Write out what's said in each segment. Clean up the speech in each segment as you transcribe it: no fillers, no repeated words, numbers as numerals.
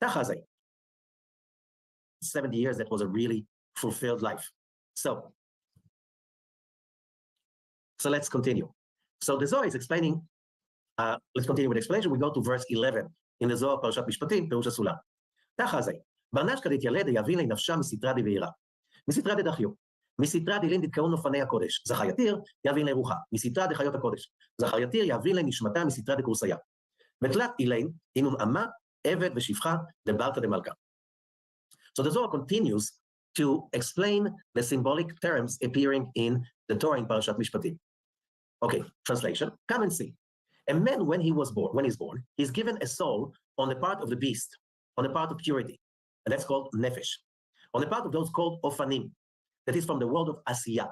Tachazai. 70 years, that was a really fulfilled life. So let's continue. So the Zohar is explaining, let's continue with the explanation. We go to verse 11 in the Zohar, Parsha Mishpatim, פירוש הסולם. תחזי, ברנש כדית ילד יבין לנפשה מסתרה דבעירה. מסתרה דדחיו. מסתרה דילין דתקעון אופני הקודש. זכר יתיר יבין לרוחה. מסתרה דחיות הקודש. זכר יתיר יבין לנשמתה מסתרה דקורסיה. ותלת אילין, אינון אמה, עבד ושפחה, דברתא דמלכה. So the Zohar continues to explain the symbolic terms appearing in the Torah in Parshat Mishpatim. Okay, translation. Come and see. A man, when he's born, he's given a soul on the part of the beast, on the part of purity, and that's called nefesh. On the part of those called ofanim, that is from the world of asiyah.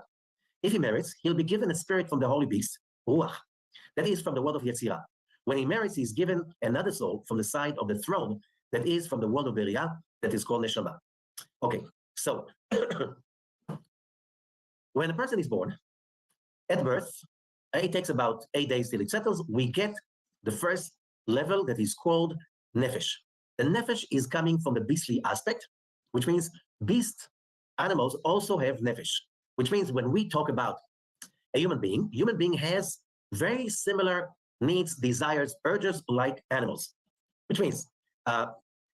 If he marries, he'll be given a spirit from the holy beast, ruach, that is from the world of yetzirah. When he marries, he's given another soul from the side of the throne, that is from the world of beriyah, that is called neshama. Okay, so when a person is born, at birth, it takes about 8 days till it settles. We get the first level that is called nefesh. The nefesh is coming from the beastly aspect, which means beast animals also have nefesh, which means when we talk about a human being has very similar needs, desires, urges like animals, which means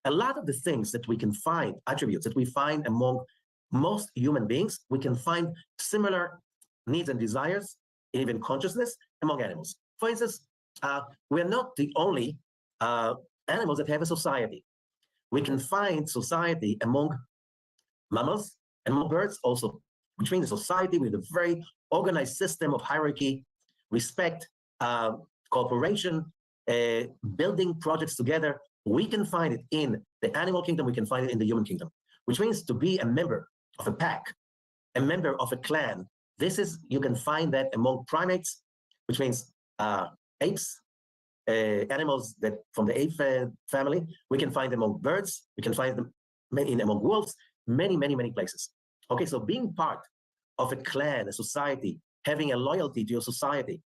a lot of the things that we can find, attributes that we find among most human beings, we can find similar needs and desires, even consciousness among animals. For instance, we're not the only animals that have a society. We can find society among mammals and among birds also, which means a society with a very organized system of hierarchy, respect, cooperation, building projects together. We can find it in the animal kingdom, we can find it in the human kingdom, which means to be a member of a pack, a member of a clan. You can find that among primates, which means apes, animals that from the ape family. We can find them among birds. We can find them among wolves, many places. Okay, so being part of a clan, a society, having a loyalty to your society,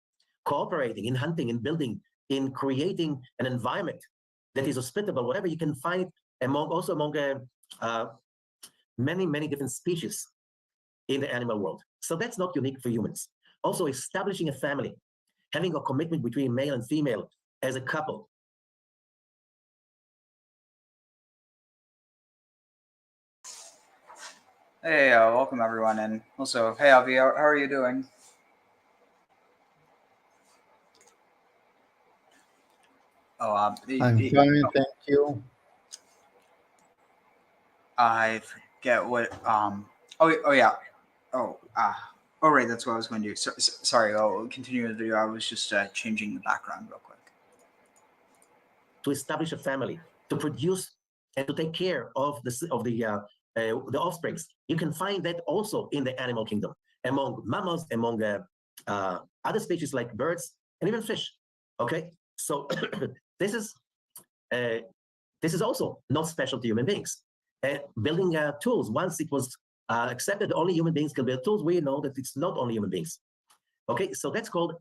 cooperating in hunting, in building, in creating an environment that is hospitable, whatever, you can find among many different species in the animal world. So that's not unique for humans. Also, establishing a family, having a commitment between male and female as a couple. Hey, welcome everyone, and also, hey Avi, how are you doing? I'm fine, thank you. I forget what. Right, that's what I was going to do. Sorry, I'll continue to do. I was just changing the background real quick. To establish a family, to produce and to take care of the offsprings. You can find that also in the animal kingdom, among mammals, among other species like birds and even fish. Okay, so this is also not special to human beings. Building tools, once it was accepted only human beings can build tools, we know that it's not only human beings. Okay, so that's called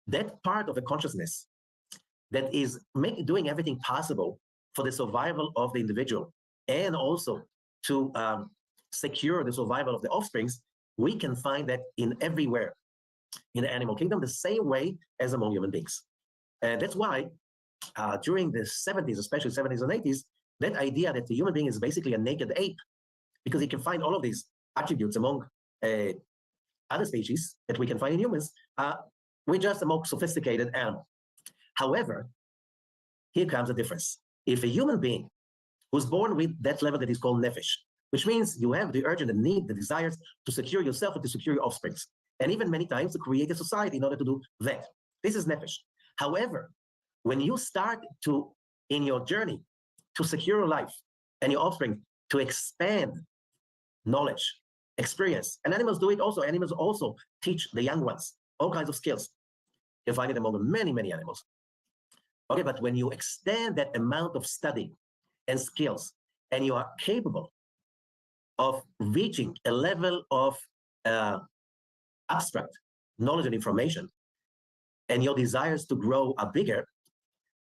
that part of the consciousness that is doing everything possible for the survival of the individual and also to secure the survival of the offsprings. We can find that in everywhere in the animal kingdom, the same way as among human beings. And that's why during the 70s, especially 70s and 80s, that idea that the human being is basically a naked ape, because he can find all of these attributes among other species that we can find in humans, we're just a more sophisticated animal. However, here comes a difference. If a human being who's born with that level that is called nefesh, which means you have the urge and the need, the desires to secure yourself and to secure your offspring, and even many times to create a society in order to do that. This is nefesh. However, when you start to, in your journey, to secure your life and your offspring, to expand knowledge, experience, and animals do it also. Animals also teach the young ones all kinds of skills. You'll find it among many, many animals. Okay, but when you extend that amount of study and skills, and you are capable of reaching a level of abstract knowledge and information, and your desires to grow are bigger,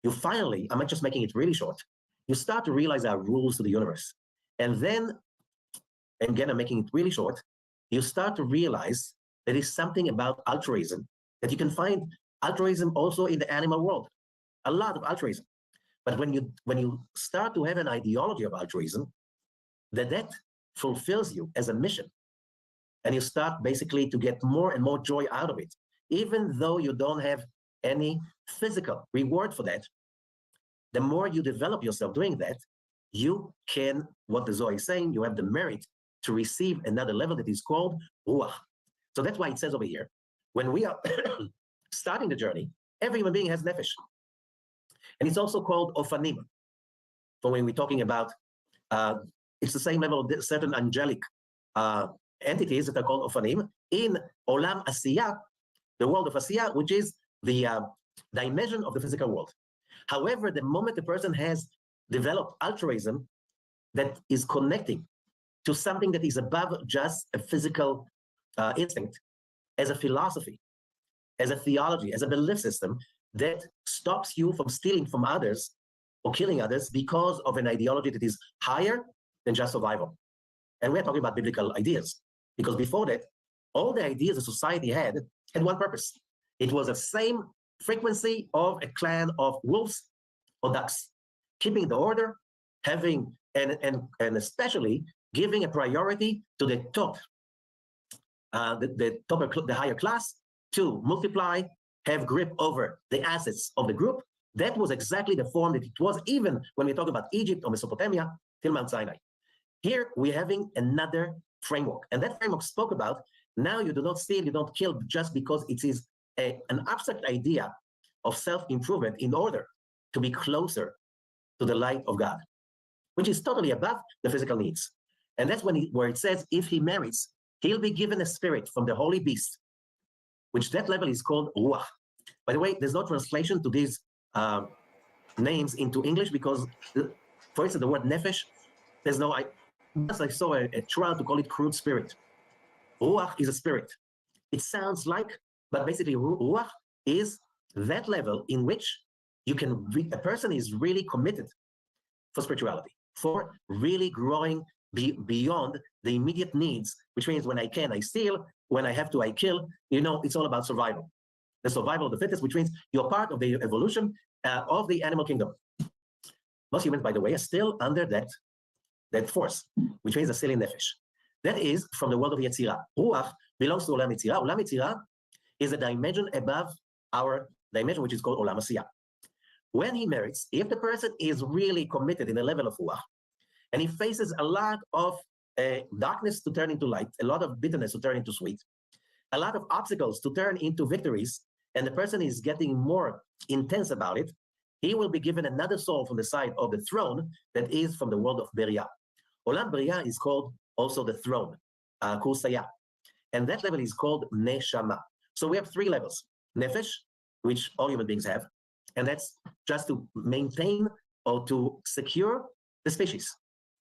you finally, I'm just making it really short, you start to realize there are rules to the universe. And then, again, I'm making it really short, you start to realize there is something about altruism, that you can find altruism also in the animal world, a lot of altruism. But when you start to have an ideology of altruism, that fulfills you as a mission, and you start basically to get more and more joy out of it, even though you don't have any physical reward for that. The more you develop yourself doing that, you can, what the Zohar is saying, you have the merit to receive another level that is called ruach. So that's why it says over here, when we are starting the journey, every human being has nefesh. And it's also called ofanim. So when we're talking about, it's the same level of certain angelic entities that are called ofanim in olam asiyah, the world of asiyah, which is the dimension of the physical world. However, the moment the person has developed altruism that is connecting to something that is above just a physical instinct, as a philosophy, as a theology, as a belief system that stops you from stealing from others or killing others because of an ideology that is higher than just survival. And we're talking about biblical ideas, because before that, all the ideas the society had one purpose. It was the same frequency of a clan of wolves or ducks, keeping the order, having, and especially giving a priority to the top, the higher class, to multiply, have grip over the assets of the group. That was exactly the form that it was, even when we talk about Egypt or Mesopotamia till Mount Sinai. Here we're having another framework, and that framework spoke about, now you do not steal, you don't kill just because it is an abstract idea of self-improvement in order to be closer to the light of God, which is totally above the physical needs. And that's where it says, if he marries, he'll be given a spirit from the holy beast, which that level is called ruach. By the way, there's no translation to these names into English, because, for instance, the word nefesh, there's no, once I saw a trial to call it crude spirit. Ruach is a spirit. It sounds like, but basically ruach is that level in which you can, a person is really committed for spirituality, for really growing beyond the immediate needs, which means when I can, I steal, when I have to, I kill. You know, it's all about survival. The survival of the fittest, which means you're part of the evolution of the animal kingdom. Most humans, by the way, are still under that force, which means a still in nefesh. That is from the world of Yetzirah. Ruach belongs to Olam Yetzirah. Olam Yetzirah is a dimension above our dimension, which is called Olam Asiyah. When he marries, if the person is really committed in a level of Ruach, and he faces a lot of darkness to turn into light, a lot of bitterness to turn into sweet, a lot of obstacles to turn into victories, and the person is getting more intense about it, he will be given another soul from the side of the throne that is from the world of Beriah. Olam Beriah is called also the throne, Kursaya. And that level is called Neshama. So we have three levels. Nefesh, which all human beings have, and that's just to maintain or to secure the species.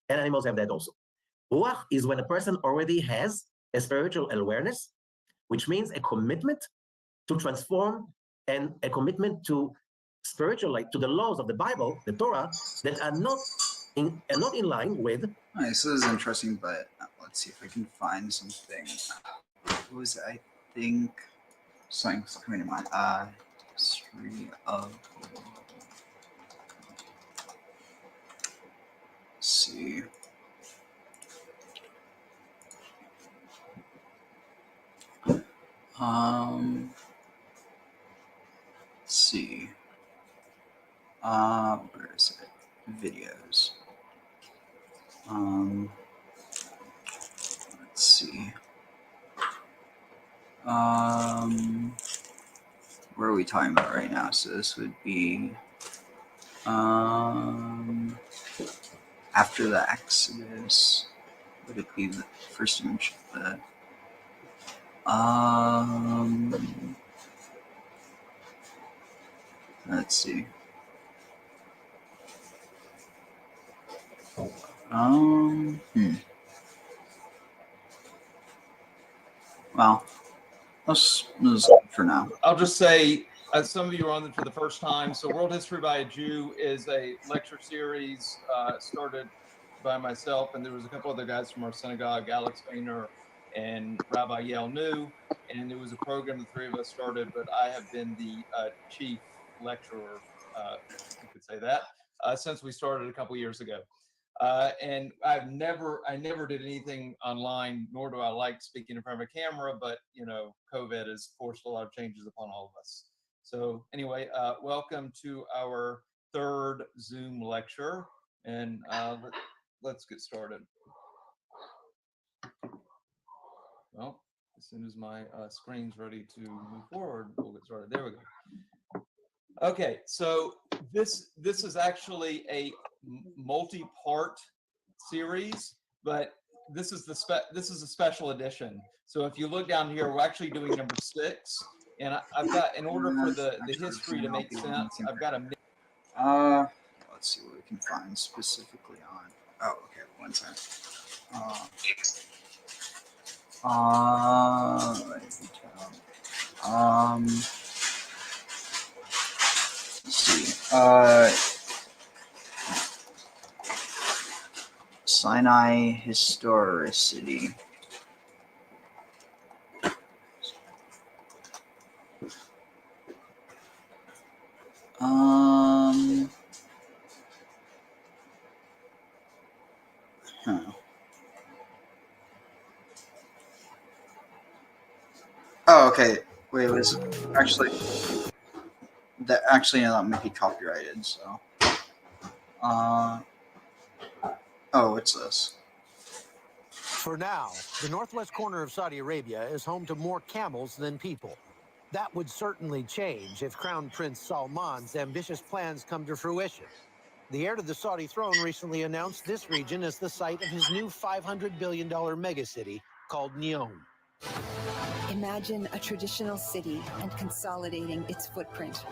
And animals have that also. Ruach is when a person already has a spiritual awareness, which means a commitment to transform and a commitment to spiritual, like to the laws of the Bible, the Torah, that are not in line with. All right, so this is interesting, but let's see if I can find something. What was it? I think something's coming to mind. of, let's see. Let's see. Where is it? Videos. Let's see. Where are we talking about right now? So this would be after the Exodus. Would it be the first mention of the let's see. Well, let's for now. I'll just say, some of you are on it for the first time. So World History by a Jew is a lecture series started by myself, and there was a couple other guys from our synagogue, Alex Boehner and Rabbi Yael New, and it was a program the three of us started, but I have been the chief lecturer, you could say that, since we started a couple years ago. And I never did anything online, nor do I like speaking in front of a camera, but you know, COVID has forced a lot of changes upon all of us. So anyway, welcome to our third Zoom lecture, and let's get started. Well, as soon as my screen's ready to move forward, we'll get started. There we go. Okay, so this is actually a multi-part series, but this is a special edition. So if you look down here, we're actually doing number 6, and I've got, in order for the history to make sense, I've got a let's see what we can find specifically on. Oh, okay, one second. Let's see. Sinai historicity. Oh, okay. Wait, it was actually that might be copyrighted. So, oh, what's this? For now, the northwest corner of Saudi Arabia is home to more camels than people. That would certainly change if Crown Prince Salman's ambitious plans come to fruition. The heir to the Saudi throne recently announced this region as the site of his new $500 billion megacity called Neom. Imagine a traditional city and consolidating its footprint,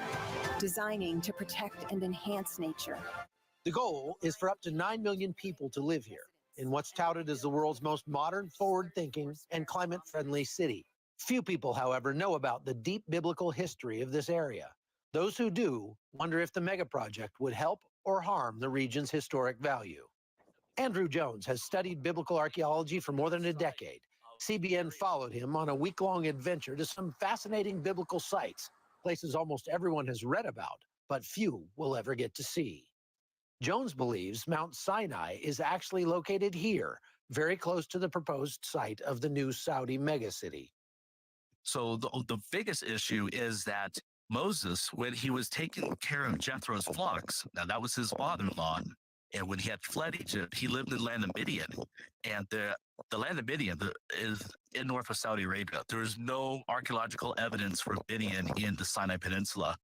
designing to protect and enhance nature. The goal is for up to 9 million people to live here in what's touted as the world's most modern, forward-thinking, and climate-friendly city. Few people, however, know about the deep biblical history of this area. Those who do wonder if the megaproject would help or harm the region's historic value. Andrew Jones has studied biblical archaeology for more than a decade. CBN followed him on a week-long adventure to some fascinating biblical sites, places almost everyone has read about, but few will ever get to see. Jones believes Mount Sinai is actually located here, very close to the proposed site of the new Saudi megacity. So the biggest issue is that Moses, when he was taking care of Jethro's flocks, now that was his father-in-law, and when he had fled Egypt, he lived in the land of Midian, and the land of Midian is in north of Saudi Arabia. There is no archaeological evidence for Midian in the Sinai Peninsula,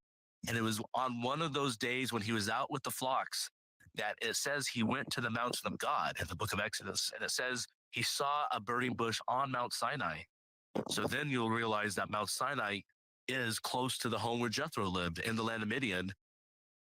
and it was on one of those days when he was out with the flocks that it says he went to the mountain of God in the book of Exodus, and it says he saw a burning bush on Mount Sinai. So then you'll realize that Mount Sinai is close to the home where Jethro lived in the land of Midian.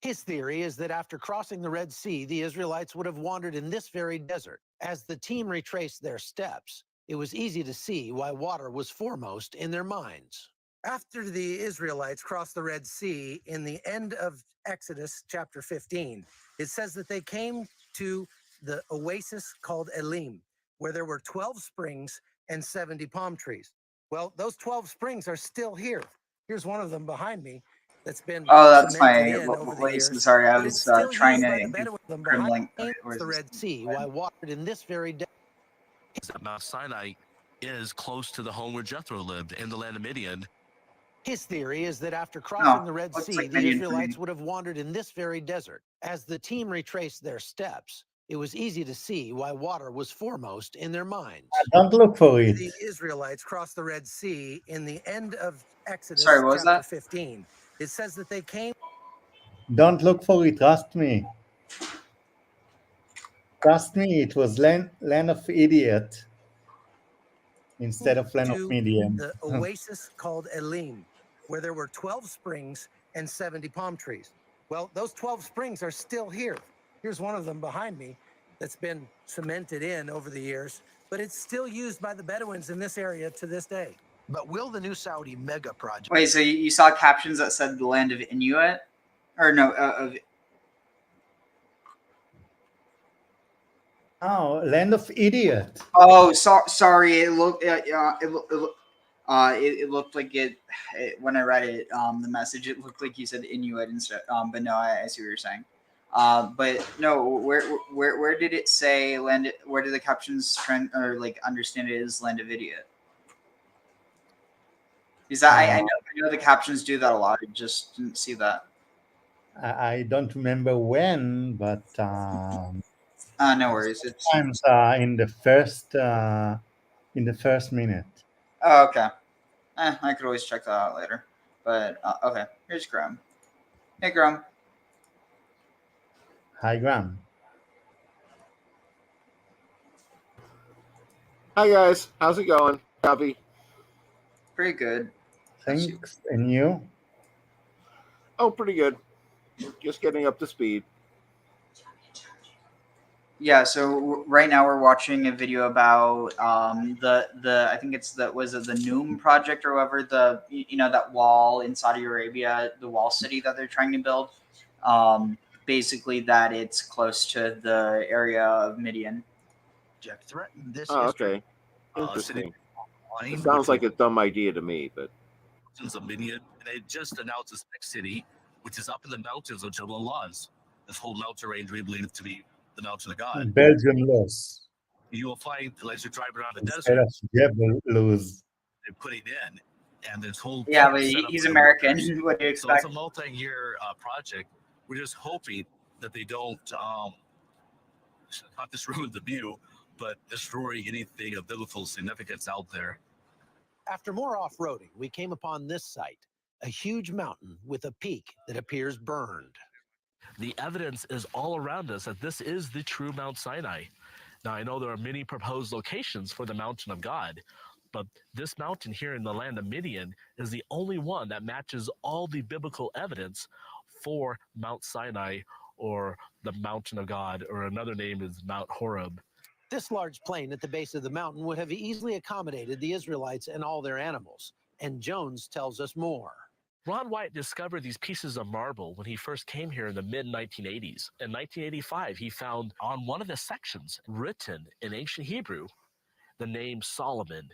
His theory is that after crossing the Red Sea, the Israelites would have wandered in this very desert. As the team retraced their steps, it was easy to see why water was foremost in their minds. After the Israelites crossed the Red Sea in the end of Exodus chapter 15, it says that they came to the oasis called Elim, where there were 12 springs and 70 palm trees. Well, those 12 springs are still here. Here's one of them behind me. that's been Oh, that's cemented my. in over the Wait, years, I'm sorry. I but it's was still trying used by to the do Bedouin grim behind link. the Red Sea, why watered in this very day. That Mount Sinai is close to the home where Jethro lived in the land of Midian. His theory is that after crossing the Red looks Sea, like the Midian to me. Israelites would have wandered in this very desert. As the team retraced their steps, it was easy to see why water was foremost in their minds. Don't look for it. The Israelites crossed the Red Sea in the end of Exodus Sorry, what was chapter that? 15. It says that they came. Don't look for it. Trust me. Trust me. It was land of idiot instead of land of to Midian. the oasis called Elim, where there were 12 springs and 70 palm trees. Well, those 12 springs are still here. Here's one of them behind me that's been cemented in over the years, but it's still used by the Bedouins in this area to this day. But will the new Saudi mega project... Wait, so you saw captions that said the land of Inuit? Or no, of... Oh, land of idiot. Oh, sorry. It looked it looked like it when I read it, the message, it looked like you said Inuit instead. But no, I see what you're saying. But no, where did it say land? Where did the captions trend or like understand it as land of idiot? Is that I know the captions do that a lot. I just didn't see that. I don't remember when, but No worries. It's sometimes in the first minute. oh, okay. I could always check that out later. But okay, here's Graham. Hey, Graham. Hi, Graham. Hi guys, how's it going? Copy. Pretty good. Thanks. And you? Oh, pretty good. Just getting up to speed. Yeah, so right now we're watching a video about the I think it's the Noom project or whatever, the that wall in Saudi Arabia, the wall city that they're trying to build. Basically that it's close to the area of Midian. Project threatened this okay. Interesting. It sounds like a dumb idea to me, but Of Midian, and they just announced this next city, which is up in the mountains of Jebel Laz. This whole mountain range we believe to be the mountain of God. Belgium loss. You will find, as you're driving around the Instead desert, of Jebel lose. they're putting in, and this whole Yeah, but he's American. What do you so it's expect? a multi-year project. We're just hoping that they don't not just ruin the view, but destroy anything of biblical significance out there. After more off-roading, we came upon this site, a huge mountain with a peak that appears burned. The evidence is all around us that this is the true Mount Sinai. Now, I know there are many proposed locations for the mountain of God, but this mountain here in the land of Midian is the only one that matches all the biblical evidence for Mount Sinai, or the mountain of God, or another name is Mount Horeb. This large plain at the base of the mountain would have easily accommodated the Israelites and all their animals, and Jones tells us more. Ron White discovered these pieces of marble when he first came here in the mid-1980s. In 1985, he found on one of the sections, written in ancient Hebrew, the name Solomon,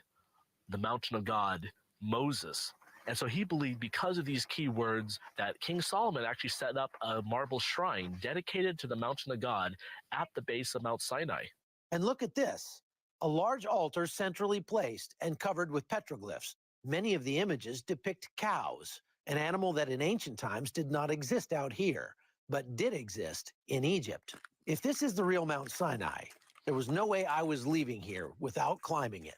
the mountain of God, Moses. And so he believed, because of these key words, that King Solomon actually set up a marble shrine dedicated to the mountain of God at the base of Mount Sinai. And look at this, a large altar centrally placed and covered with petroglyphs. Many of the images depict cows, an animal that in ancient times did not exist out here, but did exist in Egypt. If this is the real Mount Sinai, there was no way I was leaving here without climbing it.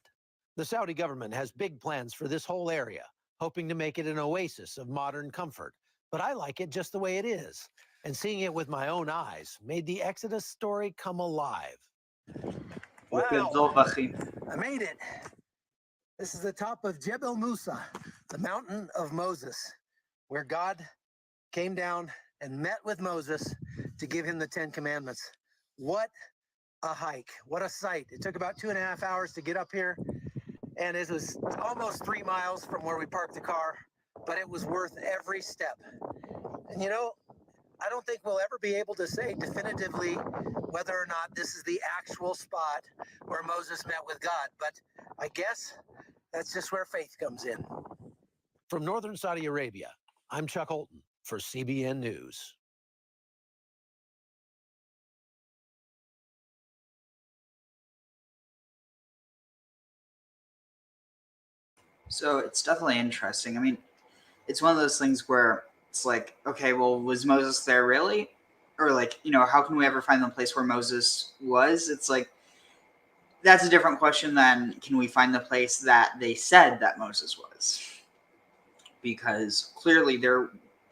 The Saudi government has big plans for this whole area, hoping to make it an oasis of modern comfort. But I like it just the way it is. And seeing it with my own eyes made the Exodus story come alive. Wow, I made it. This is the top of Jebel Musa, the mountain of Moses, where God came down and met with Moses to give him the 10 Commandments. What a hike. What a sight. It took about 2.5 hours to get up here, and it was almost 3 miles from where we parked the car, but it was worth every step. And you know, I don't think we'll ever be able to say definitively whether or not this is the actual spot where Moses met with God, but I guess that's just where faith comes in. From northern Saudi Arabia, I'm Chuck Holton, for CBN News. So it's definitely interesting. I mean, it's one of those things where it's like, okay, well, was Moses there really? Or like, how can we ever find the place where Moses was? It's like, that's a different question than can we find the place that they said that Moses was? Because clearly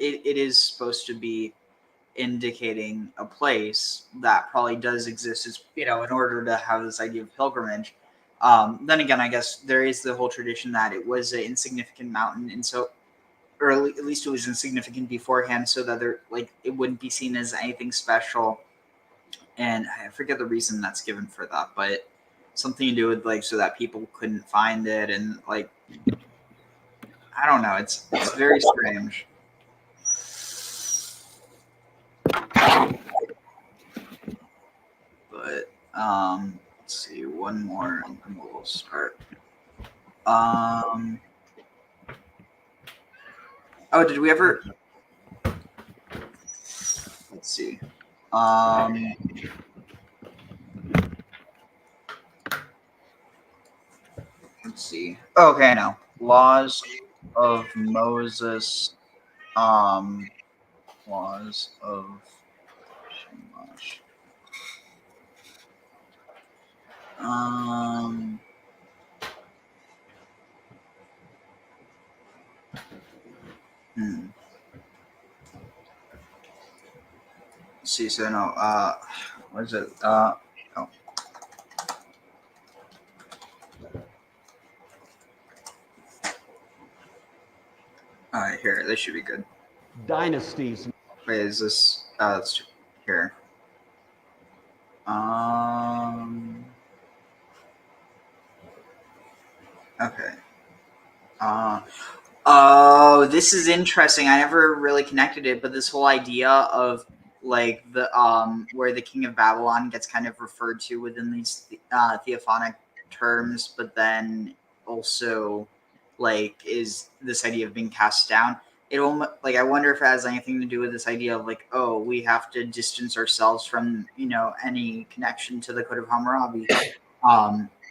it is supposed to be indicating a place that probably does exist, as in order to have this idea of pilgrimage. Then again, I guess there is the whole tradition that it was an insignificant mountain, and so, or at least it was insignificant beforehand, so that it wouldn't be seen as anything special. And I forget the reason that's given for that, but something to do with so that people couldn't find it, and I don't know. It's very strange. But let's see, one more and then we'll start. Oh, did we ever? Let's see. Let's see. Oh, okay, I know. Laws of Moses. Laws of. Let's see, so no, what is it? Oh. All right, here, this should be good. Dynasties. Wait, is this? Let's here. Okay. Oh, this is interesting. I never really connected it, but this whole idea of the where the king of Babylon gets kind of referred to within these theophonic terms, but then also is this idea of being cast down. It almost I wonder if it has anything to do with this idea of oh, we have to distance ourselves from any connection to the Code of Hammurabi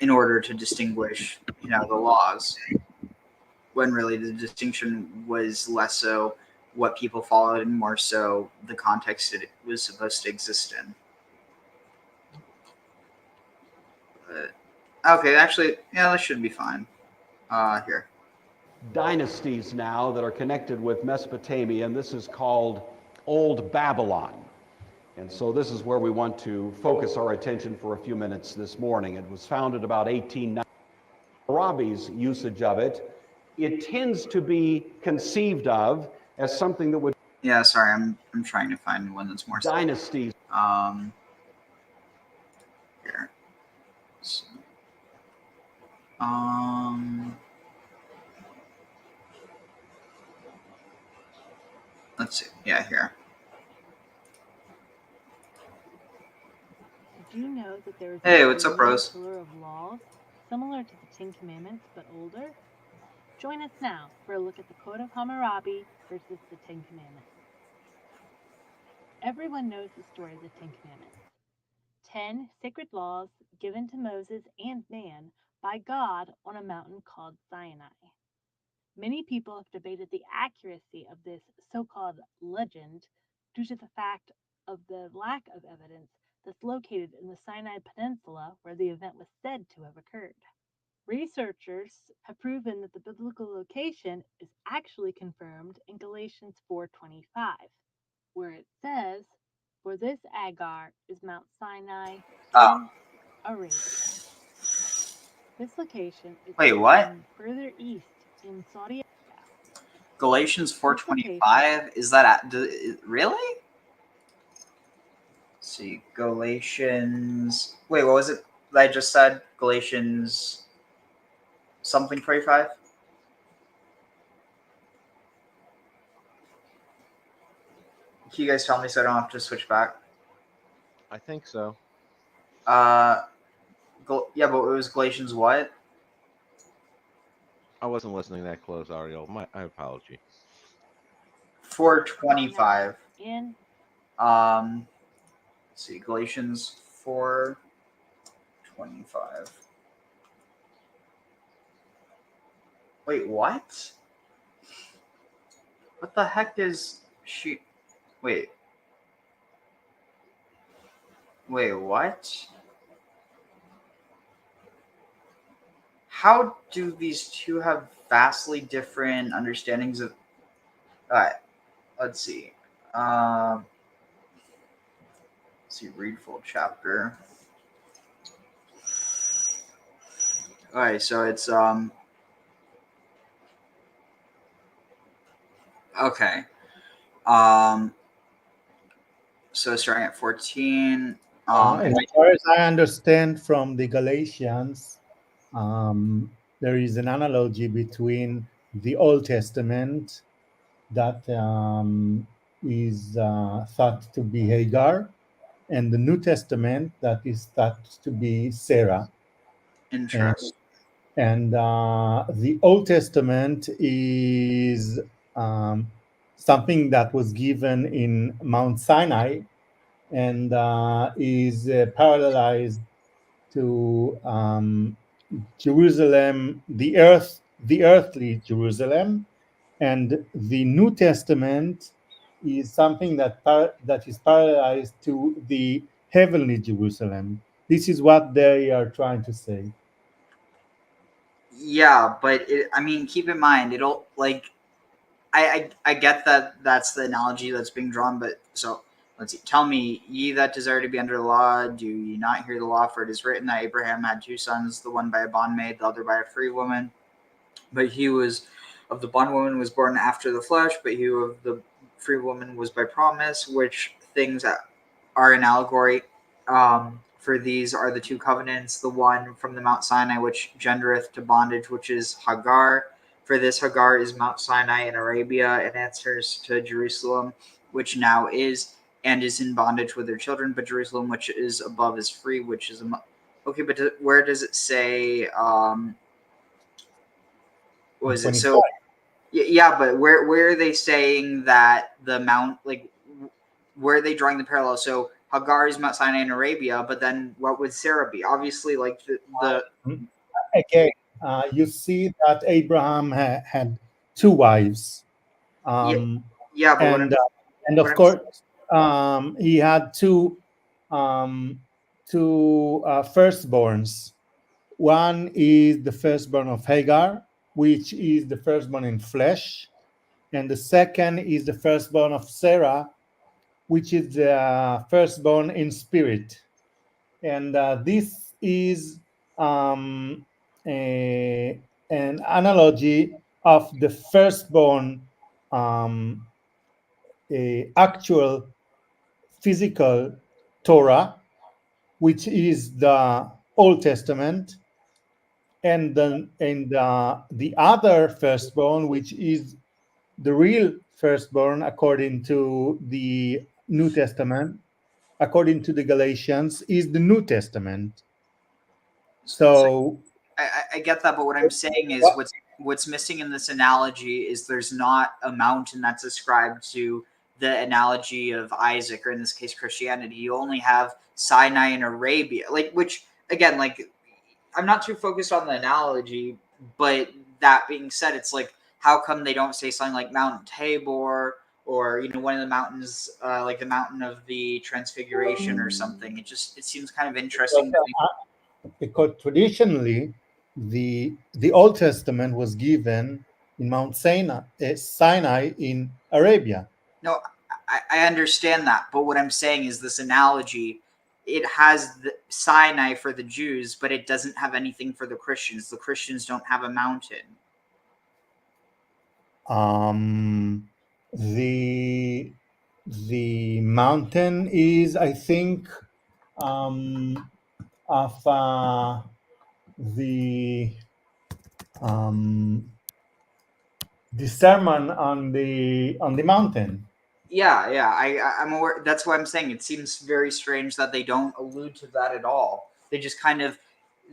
in order to distinguish the laws, when really the distinction was less so what people followed and more so the context it was supposed to exist in. But, okay, actually, yeah, that should be fine. Here. Dynasties now that are connected with Mesopotamia, and this is called Old Babylon. And so this is where we want to focus our attention for a few minutes this morning. It was founded about 1890. Hammurabi's usage of it, it tends to be conceived of as something that would... Yeah, sorry, I'm trying to find one that's more... Dynasties. Here. So, let's see. Yeah, here. Did you know that there is Hey, what's up, Rose? pillar of laws similar to the Ten Commandments but older? Join us now for a look at the Code of Hammurabi versus the Ten Commandments. Everyone knows the story of the Ten Commandments. 10 sacred laws given to Moses and man by God on a mountain called Sinai. Many people have debated the accuracy of this so-called legend due to the fact of the lack of evidence that's located in the Sinai Peninsula where the event was said to have occurred. Researchers have proven that the biblical location is actually confirmed in Galatians 4:25, where it says, "For this Agar is Mount Sinai in Arabia." This location is further east in Saudi Arabia. Galatians 4:25? Is that really? Let's see, Galatians. Wait, what was it that I just said? Galatians something 25? Can you guys tell me so I don't have to switch back? I think so. Yeah, but it was Galatians what? I wasn't listening that close, Ariel. My apology. 4:25. And Let's see, Galatians 4:25. Wait, what? What the heck is she? Wait, what? How do these two have vastly different understandings of? All right, let's see. Let's see, read full chapter. All right, so it's okay. So starting at 14. As far as I understand from the Galatians, there is an analogy between the Old Testament that is thought to be Hagar, and the New Testament that is thought to be Sarah. Interesting. And the Old Testament is something that was given in Mount Sinai and is parallelized to Jerusalem, the earthly Jerusalem, and the New Testament is something that is parallelized to the heavenly Jerusalem. This is what they are trying to say. Yeah, but I mean, keep in mind, it'll like, I get that that's the analogy that's being drawn, but so let's see. Tell me, ye that desire to be under the law, do ye not hear the law? For it is written that Abraham had two sons, the one by a bondmaid, the other by a free woman. But he was of the bondwoman was born after the flesh, but he of the free woman was by promise, which things are an allegory. For these are the two covenants, the one from the Mount Sinai, which gendereth to bondage, which is Hagar. For this Hagar is Mount Sinai in Arabia, and answers to Jerusalem, which now is, and is in bondage with their children. But Jerusalem, which is above, is free, which is okay. But where does it say? What is it? So yeah, but where are they saying that the mount, like, where are they drawing the parallel? So Hagar is Mount Sinai in Arabia, but then what would Sarah be? Obviously, like the again, you see that Abraham had two wives, yeah, but and of course he had two firstborns. One is the firstborn of Hagar, which is the firstborn in flesh, and the second is the firstborn of Sarah, which is the firstborn in spirit. And this is an analogy of the firstborn actual physical Torah, which is the Old Testament, and then the other firstborn, which is the real firstborn according to the New Testament, according to the Galatians, is the New Testament. So I get that, but what I'm saying is what's missing in this analogy is there's not a mountain that's ascribed to the analogy of Isaac, or in this case Christianity. You only have Sinai and Arabia, like, which again, like, I'm not too focused on the analogy, but that being said, it's like, how come they don't say something like Mount Tabor, or one of the mountains, like the mountain of the Transfiguration or something? It seems kind of interesting. Because traditionally, the Old Testament was given in Mount Sinai in Arabia. No, I understand that, but what I'm saying is this analogy, it has the Sinai for the Jews, but it doesn't have anything for the Christians. The Christians don't have a mountain. The mountain is, I think, of the sermon on the mountain. Yeah, I'm aware. That's what I'm saying. It seems very strange that they don't allude to that at all. They just kind of,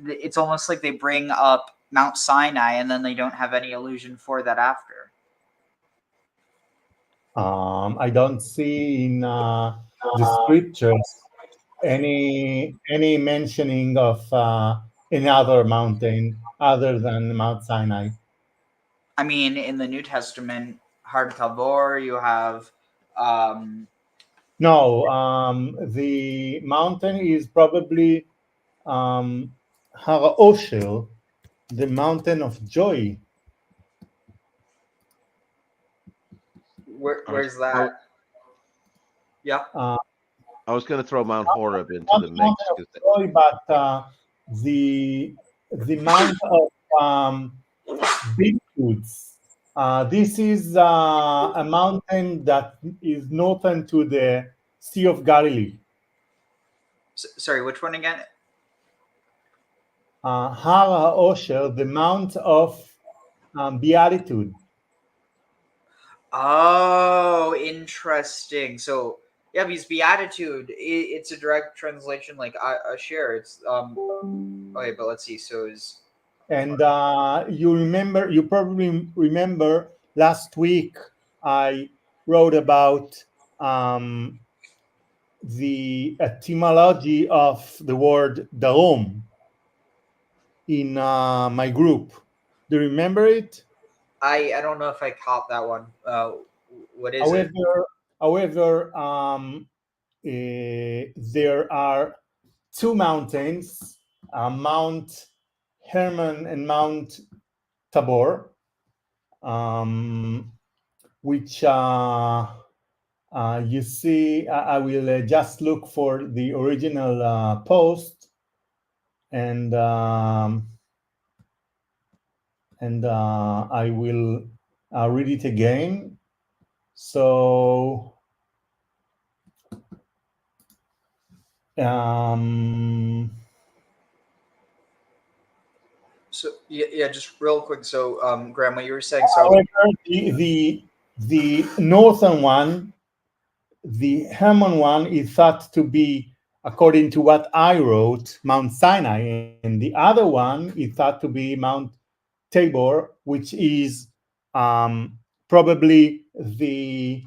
it's almost like they bring up Mount Sinai and then they don't have any allusion for that after. I don't see in the scriptures any mentioning of another mountain other than Mount Sinai. I mean, in the New Testament, Har Tabor, you have. No, the mountain is probably Har Osher, the mountain of joy. Where's that? Yeah. I was going to throw Mount Horeb into Not the the mix. mountain of joy, but the mount of big foods. This is a mountain that is northern to the Sea of Galilee. Sorry, which one again? Har Osher, the mount of beatitude. Oh, interesting. So yeah, because beatitude, it's a direct translation, like Asher. It's okay, but let's see. So is And you probably remember last week I wrote about the etymology of the word darom in my group. Do you remember it? I don't know if I caught that one. What is it? However, there are two mountains, Mount Hermon and Mount Tabor, which you see. I will just look for the original post, and I will read it again. So So yeah, just real quick. So Graham, what you were saying. So however, the northern one, the Hermon one, is thought to be, according to what I wrote, Mount Sinai, and the other one is thought to be Mount Tabor, which is probably the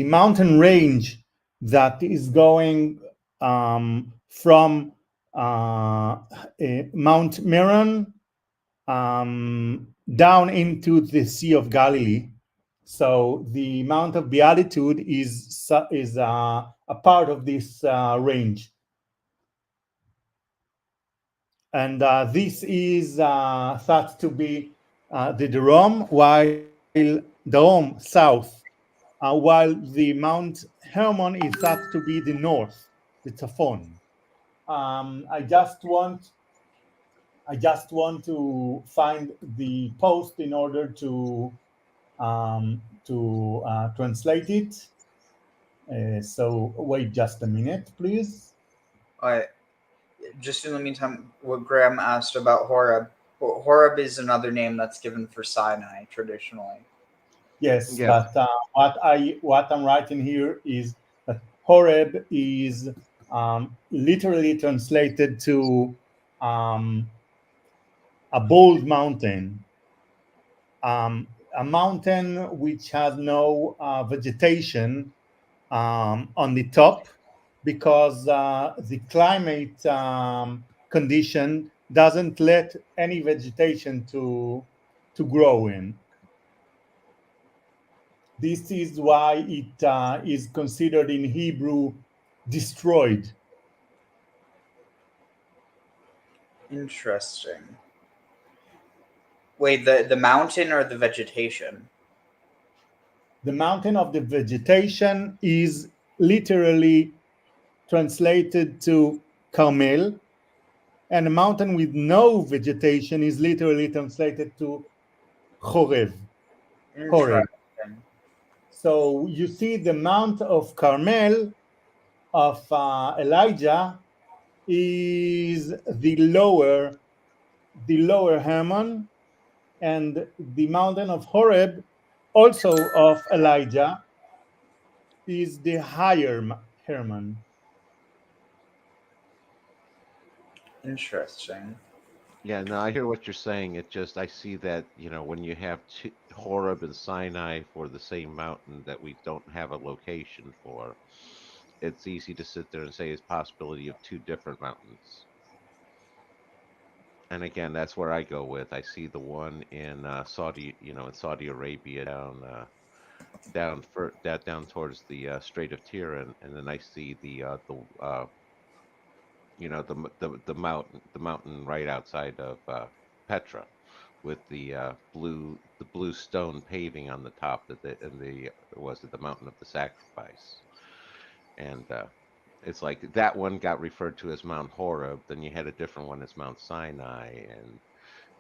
mountain range that is going from Mount Meron down into the Sea of Galilee. So the Mount of Beatitude is a part of this range. And this is thought to be the Darom, while Darom south, while the Mount Hermon is thought to be the north, the Tzafon. I just want to find the post in order to translate it. So wait just a minute, please. all right. Just in the meantime, what Graham asked about Horeb. Horeb is another name that's given for Sinai traditionally. Yes, Yeah. but what I'm writing here is that Horeb is literally translated to a bold mountain, a mountain which has no vegetation on the top, because the climate condition doesn't let any vegetation to grow in. This is why it is considered in Hebrew destroyed. Interesting. Wait, the mountain or the vegetation? The mountain of the vegetation is literally translated to Carmel, and a mountain with no vegetation is literally translated to Horeb. Interesting. So you see the Mount of Carmel of Elijah is the lower Hermon, and the mountain of Horeb, also of Elijah, is the higher Hermon. Interesting. Yeah, no, I hear what you're saying. It just, I see that, when you have Horeb and Sinai for the same mountain that we don't have a location for, it's easy to sit there and say it's possibility of two different mountains. And again, that's where I go with. I see the one in in Saudi Arabia down towards the Strait of Tiran, and then I see the mountain right outside of Petra, with the blue stone paving on the top, the mountain of the sacrifice. And it's like that one got referred to as Mount Horeb, then you had a different one as Mount Sinai. And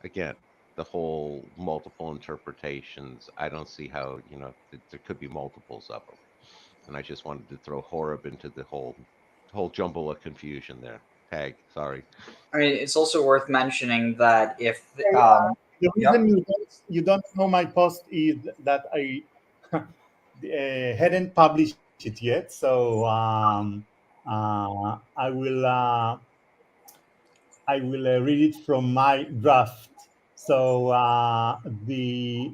again, the whole multiple interpretations, I don't see how, there could be multiples of them. And I just wanted to throw Horeb into the whole jumble of confusion there. Tag, sorry. I mean, it's also worth mentioning that if The reason you don't know my post is that I hadn't published it yet, so I will read it from my draft. So the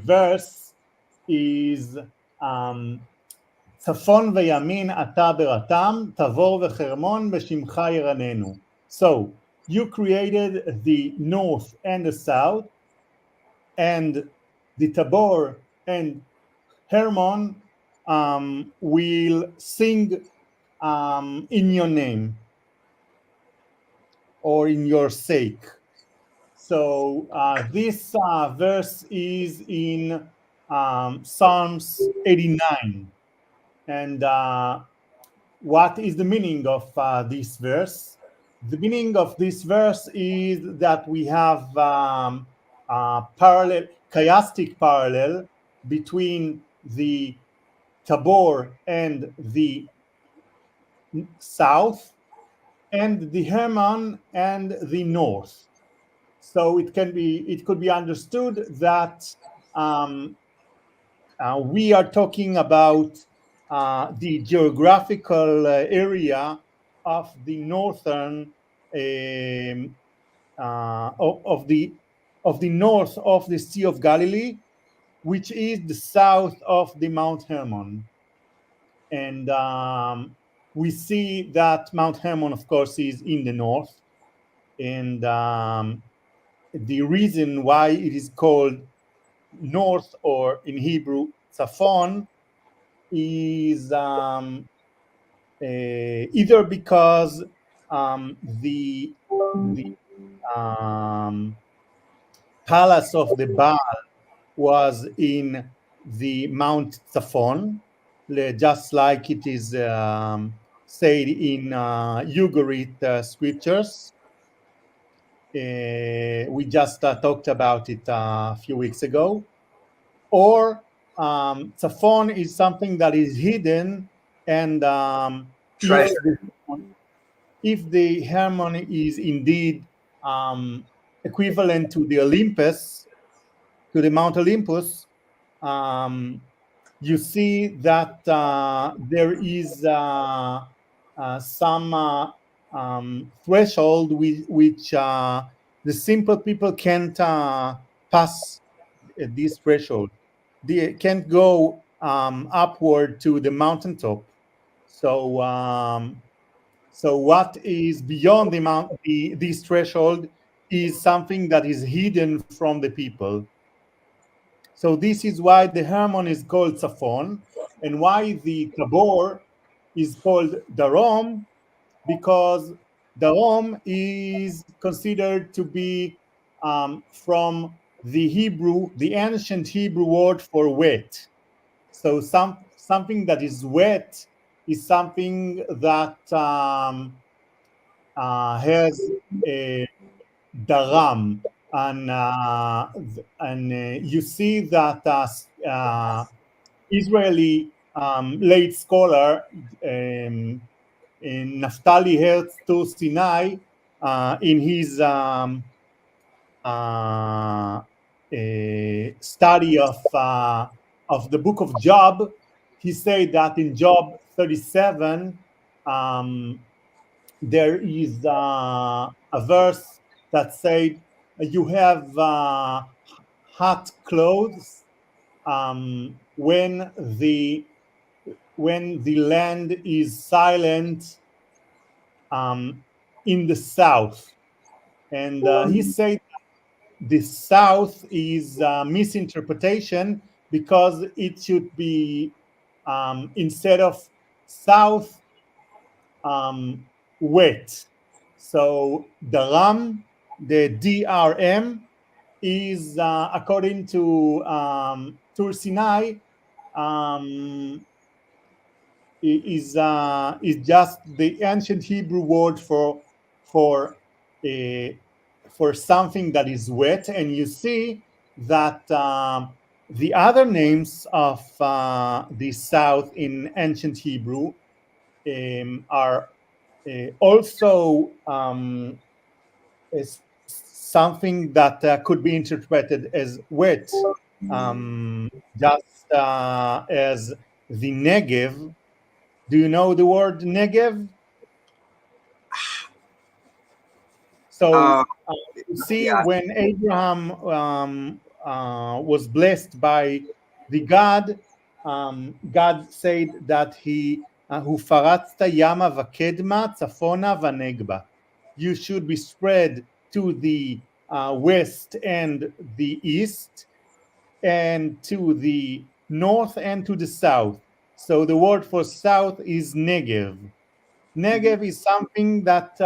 verse is צפון וימין אתה בראתם, תבור וחרמון בשמך ירננו. So you created the north and the south, and the Tabor and Hermon will sing in your name or in your sake. So this verse is in Psalms 89. And what is the meaning of this verse? The meaning of this verse is that we have chiastic parallel between the Tabor and the south, and the Hermon and the north. So it could be understood that we are talking about the geographical area of the northern of the north of the Sea of Galilee, which is the south of the Mount Hermon. And we see that Mount Hermon, of course, is in the north. And the reason why it is called north, or in Hebrew, Tzafon, is either because the palace of the Baal was in the Mount Tzafon, just like it is said in 𝐤𝐤𝐤𝐿 scriptures. We just talked about it a few weeks ago. Or Tzafon is something that is hidden, and if the Hermon is indeed equivalent to the Olympus, to the Mount Olympus, you see that there is some threshold which the simple people can't pass this threshold. They can't go upward to the mountaintop. So what is beyond this threshold is something that is hidden from the people. So this is why the Hermon is called Tzafon, and why the Tabor is called Darom, because Darom is considered to be from the ancient Hebrew word for wet. So something that is wet is something that has a daram, and you see that Israeli late scholar in Naftali Herz to Sinai, in his study of the book of Job, he said that in Job 37 there is a verse that say you have hot clothes when the land is silent in the south. And he said the south is a misinterpretation because it should be instead of south, wet. So the DRM is according to Sinai is just the ancient Hebrew word for something that is wet, and you see that the other names of the south in ancient Hebrew are also is something that could be interpreted as wet, just as the Negev. Do you know the word Negev? So you see, yeah. when Abraham was blessed by the God, God said that he "Ufaratzta yama v'kedma tzafona v'negba." You should be spread to the west and the east, and to the north and to the south. So the word for south is Negev. Negev is something that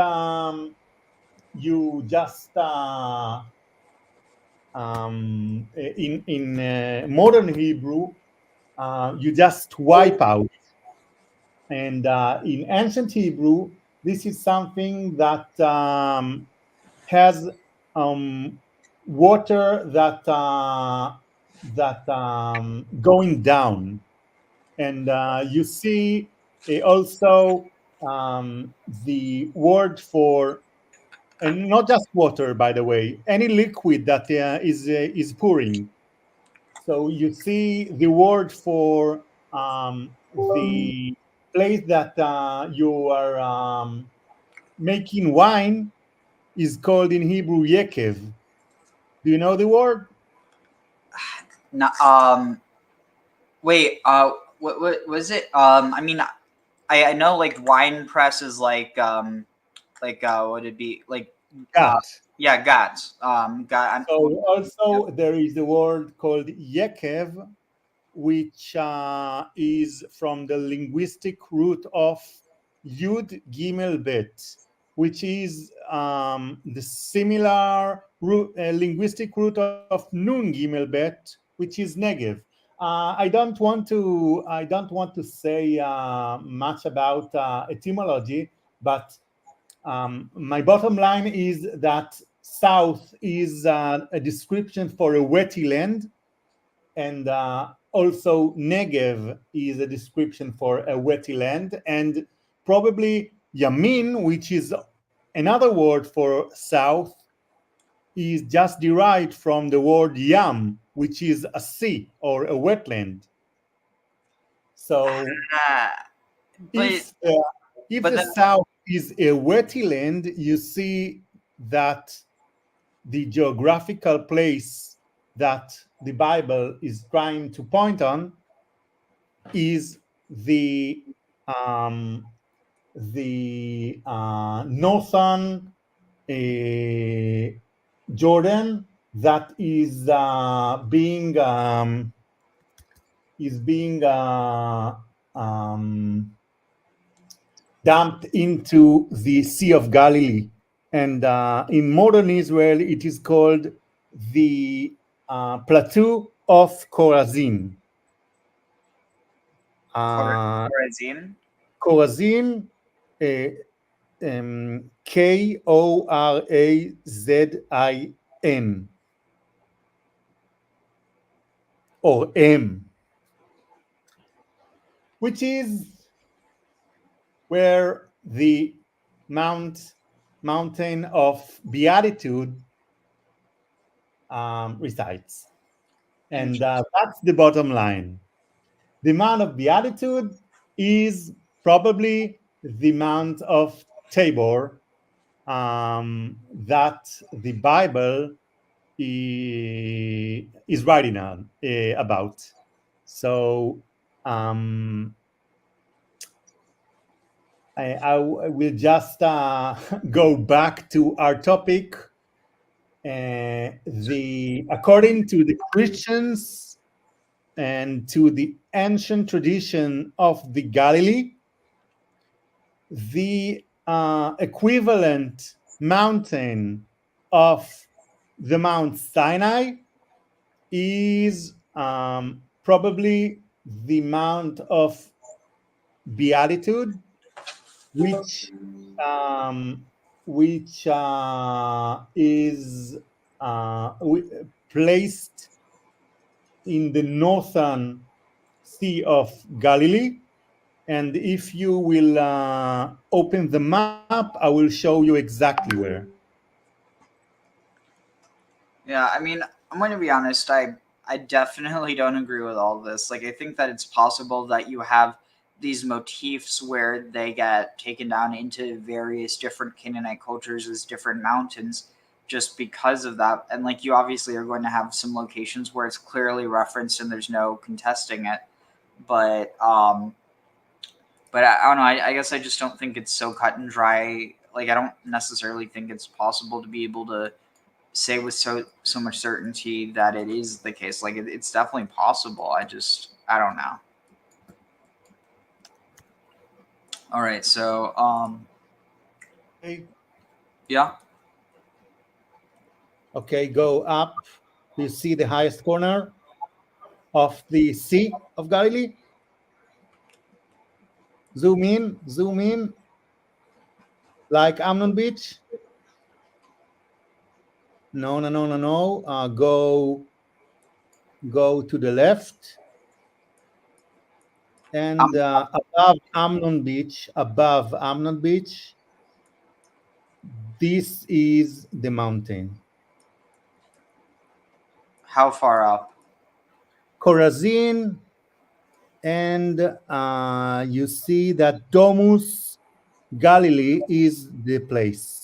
you just in modern Hebrew you just wipe out, and in ancient Hebrew this is something that has water that going down, and you see also the word for, and not just water, by the way, any liquid that is pouring. So you see the word for the place that you are making wine is called in Hebrew yekev. Do you know the word? No, wait, what was it? I mean, I know like wine press is like what would it be like? Gat. Yeah, gats. So also there is the word called yekev, which is from the linguistic root of Yud Gimel Bet, which is the similar linguistic root of Nun Gimel Bet, which is Negev. I don't want to say much about etymology, but my bottom line is that south is a description for a wetty land, and also Negev is a description for a wetty land, and probably Yamin, which is another word for south, is just derived from the word Yam, which is a sea or a wetland. So if the south is a wetty land, you see that the geographical place that the Bible is trying to point on is the northern Jordan that is being dumped into the Sea of Galilee, and in modern Israel it is called the Plateau of Chorazin. Chorazin. Chorazin, Korazin, or M, which is where the mountain of Beatitude resides. And that's the bottom line. The Mount of Beatitude is probably the Mount of Tabor, that the Bible is writing on about. So I will just go back to our topic. According to the Christians and to the ancient tradition of the Galilee, the equivalent mountain of the Mount Sinai is probably the Mount of Beatitude, which is placed in the northern Sea of Galilee. And if you will open the map, I will show you exactly where. Yeah, I mean, I'm going to be honest. I definitely don't agree with all this. Like, I think that it's possible that you have these motifs where they get taken down into various different Canaanite cultures as different mountains just because of that. And like, you obviously are going to have some locations where it's clearly referenced and there's no contesting it. But I don't know. I guess I just don't think it's so cut and dry. Like, I don't necessarily think it's possible to be able to say with so much certainty that it is the case. Like, it's definitely possible. I don't know. All right, so yeah. Okay, go up. You see the highest corner of the Sea of Galilee? Zoom in, like Amnon Beach. No. Go to the left, and above Amnon Beach, this is the mountain. How far up? Chorazin, and you see that Domus Galilee is the place.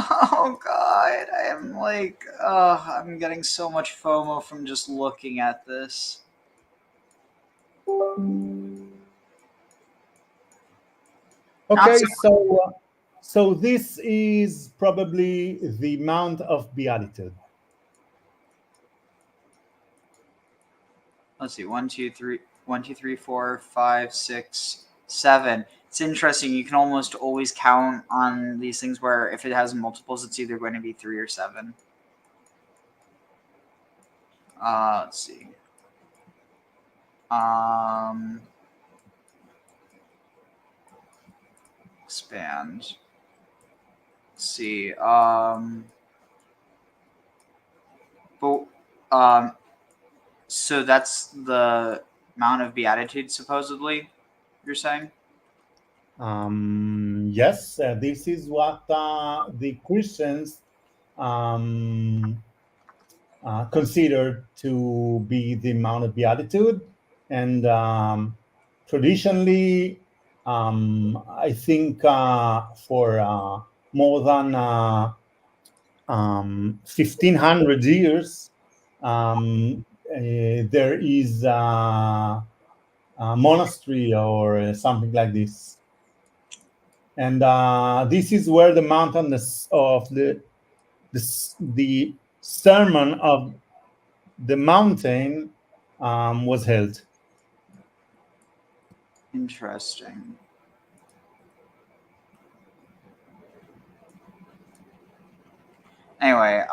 Oh God, I am like, I'm getting so much FOMO from just looking at this. Okay, so this is probably the Mount of Beatitude. Let's see, 1, 2, 3, 4, 5, 6, 7. It's interesting. You can almost always count on these things where if it has multiples, it's either going to be 3 or 7. Let's see. Expand. Let's see. So that's the Mount of Beatitude, supposedly, you're saying? Yes, this is what the Christians considered to be the Mount of Beatitude, and traditionally, I think for more than 1,500 years, there is a monastery or something like this. And this is where the mountain of the sermon of the mountain was held. Interesting. Anyway,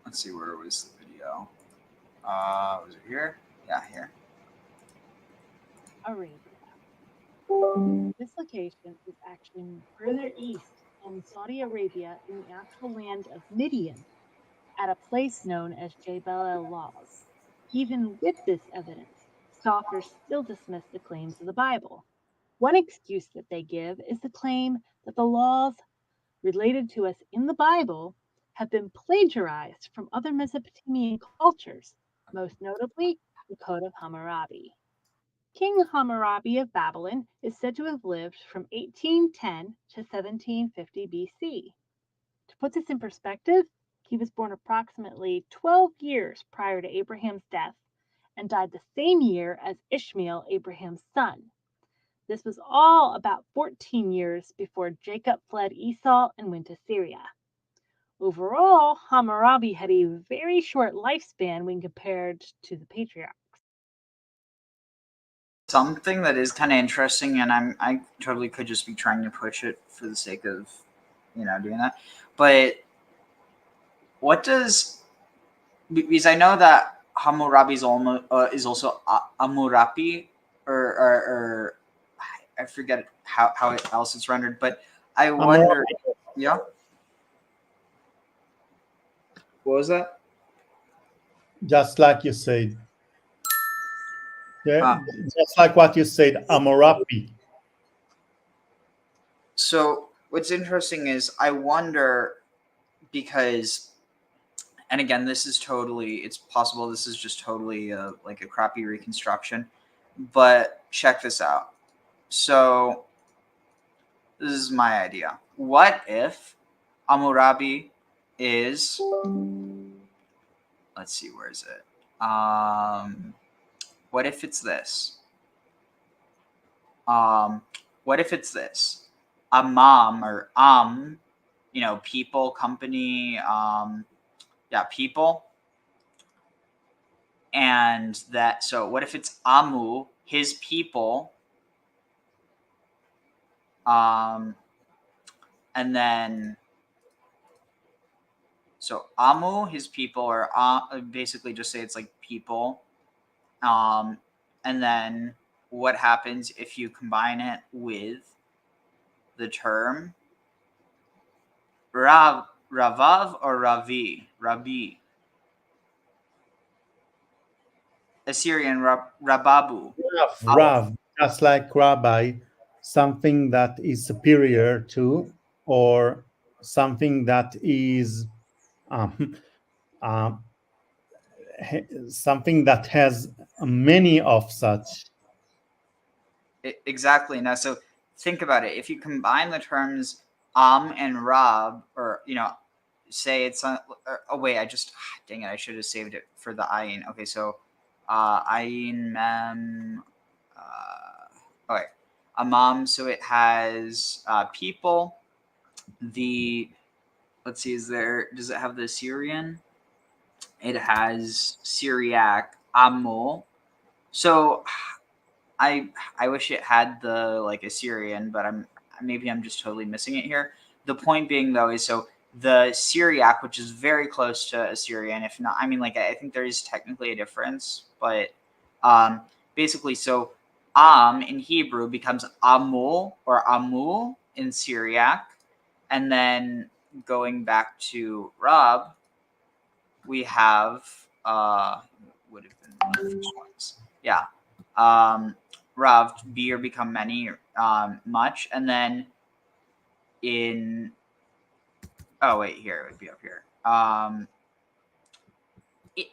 let's see, where was the video? Was it here? Yeah, here. Arabia. This location is actually further east in Saudi Arabia in the actual land of Midian, at a place known as Jebel el-Lawz. Even with this evidence, scoffers still dismiss the claims of the Bible. One excuse that they give is the claim that the laws related to us in the Bible have been plagiarized from other Mesopotamian cultures, most notably the Code of Hammurabi. King Hammurabi of Babylon is said to have lived from 1810 to 1750 BC. To put this in perspective, he was born approximately 12 years prior to Abraham's death and died the same year as Ishmael, Abraham's son. This was all about 14 years before Jacob fled Esau and went to Syria. Overall, Hammurabi had a very short lifespan when compared to the patriarchs. Something that is kind of interesting, and I totally could just be trying to push it for the sake of, doing that. But what does, because I know that Hammurabi is also Amurapi, or I forget how else it's rendered, but I wonder, yeah. What was that? Just like you said. Yeah, just like what you said, Amurapi. So what's interesting is I wonder, because, and again, it's possible this is just totally like a crappy reconstruction, but check this out. So this is my idea. What if Hammurabi is, let's see, where is it? What if it's this? What if it's this? Amam, or people, company, people. And that, so what if it's Amu, his people, and then, so Amu, his people, or basically just say it's like people, and then what happens if you combine it with the term Ravav or Rabbi. Assyrian Rababu. Rav, just like rabbi, something that is superior to, or something that is something that has many of such. Exactly. Now, so think about it. If you combine the terms and Rab, or say it's wait, dang it, I should have saved it for the ayin. Okay, so ayin mem. Okay, amam. So it has people. Let's see, does it have the Syrian? It has Syriac, Ammo. So I wish it had the Assyrian, but I'm just totally missing it here. The point being though is, so the Syriac, which is very close to Assyrian, if not, I think there is technically a difference, but basically, so in Hebrew becomes Amul or Amu in Syriac, and then going back to Rab, we have would have been one of the first ones. Yeah. Rav, be or become many, much, and then here it would be up here.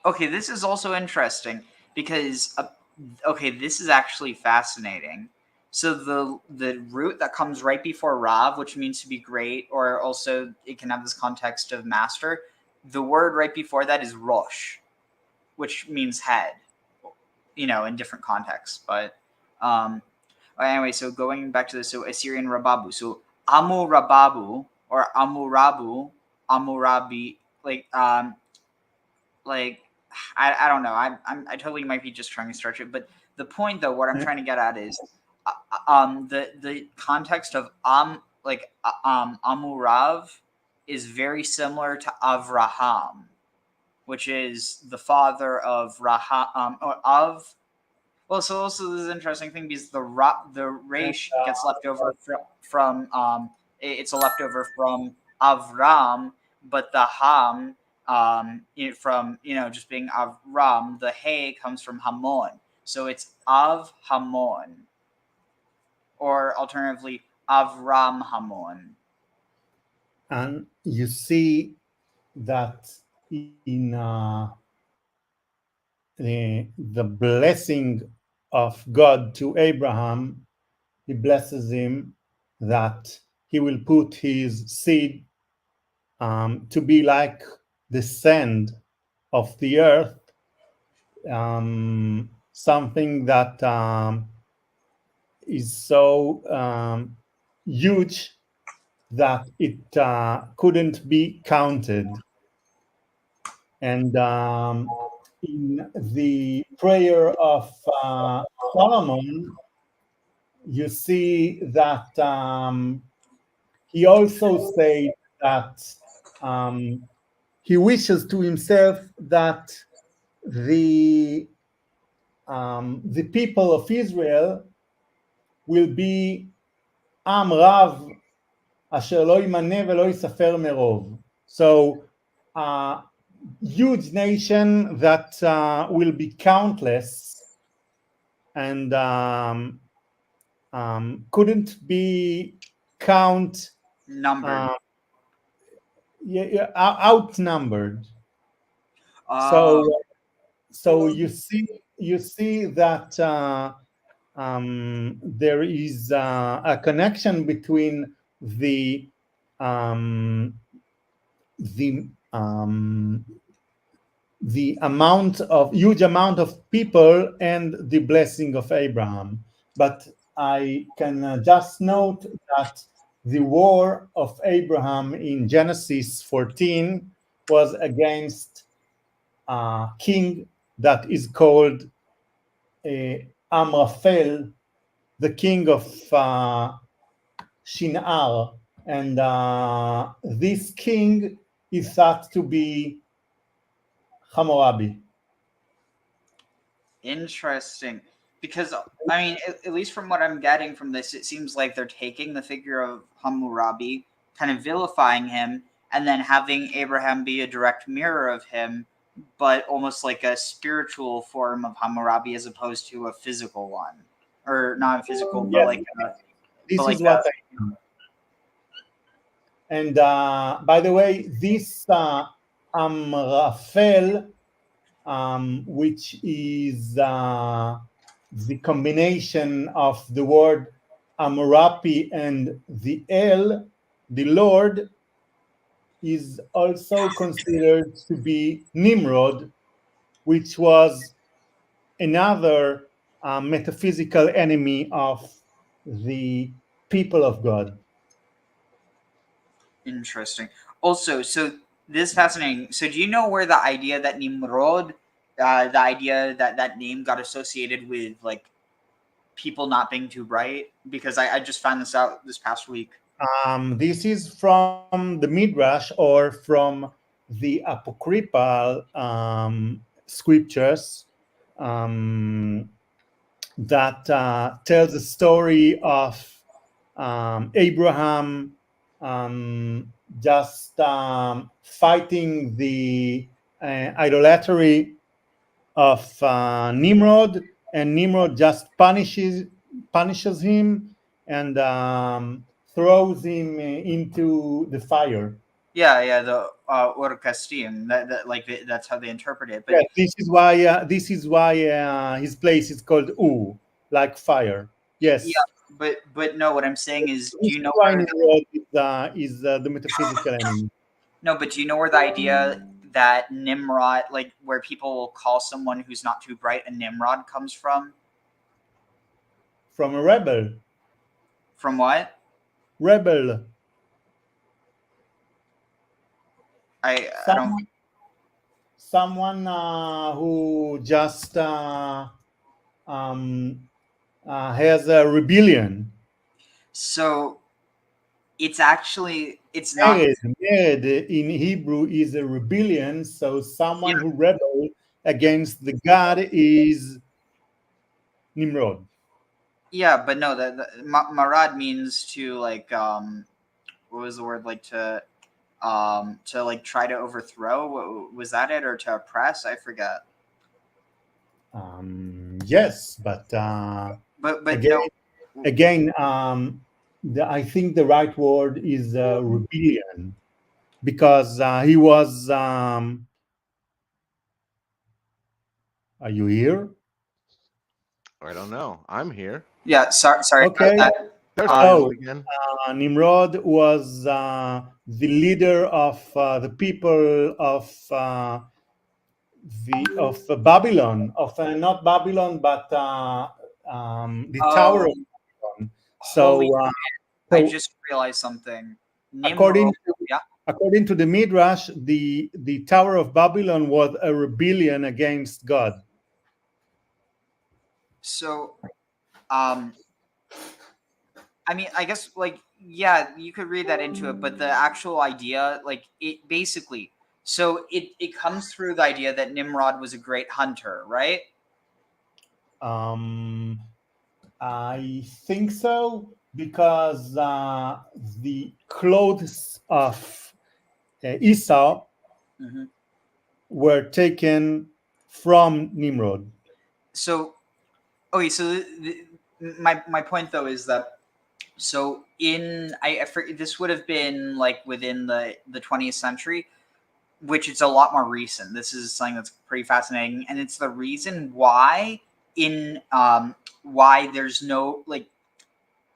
Okay, this is also interesting because this is actually fascinating. So the root that comes right before Rav, which means to be great, or also it can have this context of master. The word right before that is Rosh, which means head, in different contexts. But anyway, so going back to this, so Assyrian Rababu. So Amu Rababu or Amurabu, Amurabi, I don't know. I totally might be just trying to stretch it, but the point though, what I'm trying to get at is the context of Amurav is very similar to Avraham, which is the father of Raham, well, so also this is an interesting thing because the Resh gets left over from it's a leftover from Avram, but the Ham from just being Avram, the Hay comes from Hamon, so it's Av Hamon, or alternatively Avram Hamon. And you see that in the blessing of God to Abraham, he blesses him that he will put his seed to be like the sand of the earth, something that is so huge that it couldn't be counted. And in the prayer of Solomon, you see that he also said that he wishes to himself that the people of Israel will be עם רב אשר לא ימנה ולא יספר מרוב. So huge nation that will be countless and couldn't be numbered. Outnumbered. So you see that there is a connection between the huge amount of people and the blessing of Abraham. But I can just note that the war of Abraham in Genesis 14 was against a king that is called Amraphel, the king of Shinar, and this king is thought to be Hammurabi. Interesting. Because, I mean, at least from what I'm getting from this, it seems like they're taking the figure of Hammurabi, kind of vilifying him, and then having Abraham be a direct mirror of him, but almost like a spiritual form of Hammurabi as opposed to a physical one. Or not physical, but like this is what I know. And by the way, this Amraphel, which is the combination of the word Amurapi and the El, the Lord, is also considered to be Nimrod, which was another metaphysical enemy of the people of God. Interesting. Also, so this is fascinating. So do you know where the idea that Nimrod, the idea that that name got associated with like people not being too bright? Because I just found this out this past week. This is from the Midrash or from the apocryphal scriptures that tells the story of Abraham just fighting the idolatry of Nimrod, and Nimrod just punishes him and throws him into the fire. Yeah, the Orkastim. That's how they interpret it. But yeah, this is why his place is called like fire. Yes. Yeah, but no. What I'm saying is, do you know why where Nimrod is the metaphysical enemy? No, but do you know where the idea that Nimrod, like where people will call someone who's not too bright a Nimrod, comes from? From a rebel. From what? Rebel. I don't. Someone who just has a rebellion. So it's not. Mered in Hebrew is a rebellion. So someone who rebelled against the God is Nimrod. Yeah, but no, the marad means to like what was the word, like to like try to overthrow. What was that, it, or to oppress? I forget. Yes, but again, I think the right word is rebellion. because he was. Are you here? I don't know. I'm here. Yeah, sorry Okay. about that. There's Oh, again. Nimrod was the leader of the people of Babylon, not Babylon, but the Tower of Babylon. Holy So, I just realized something. according Nimrod, to the Midrash, the Tower of Babylon was a rebellion against God. So, I mean, I guess, like, yeah, you could read that into it, but the actual idea, like, it basically, so it comes through the idea that Nimrod was a great hunter, right? I think so, because the clothes of Esau were taken from Nimrod. So, okay, so my point though is that, so I forget, this would have been like within the 20th century, which it's a lot more recent. This is something that's pretty fascinating, and it's the reason why why there's no, like,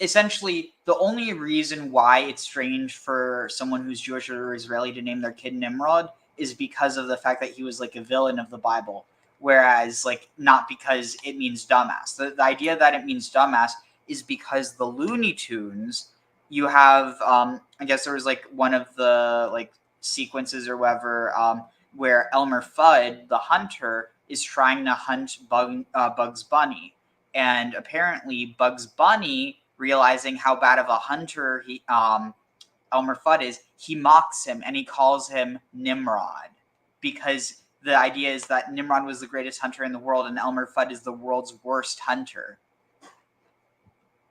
essentially the only reason why it's strange for someone who's Jewish or Israeli to name their kid Nimrod is because of the fact that he was like a villain of the Bible, whereas like not because it means dumbass. The idea that it means dumbass is because the Looney Tunes, you have I guess there was like one of the like sequences or whatever where Elmer Fudd, the hunter, is trying to hunt Bugs Bunny, and apparently Bugs Bunny, realizing how bad of a hunter Elmer Fudd is, he mocks him and he calls him Nimrod, because the idea is that Nimrod was the greatest hunter in the world and Elmer Fudd is the world's worst hunter.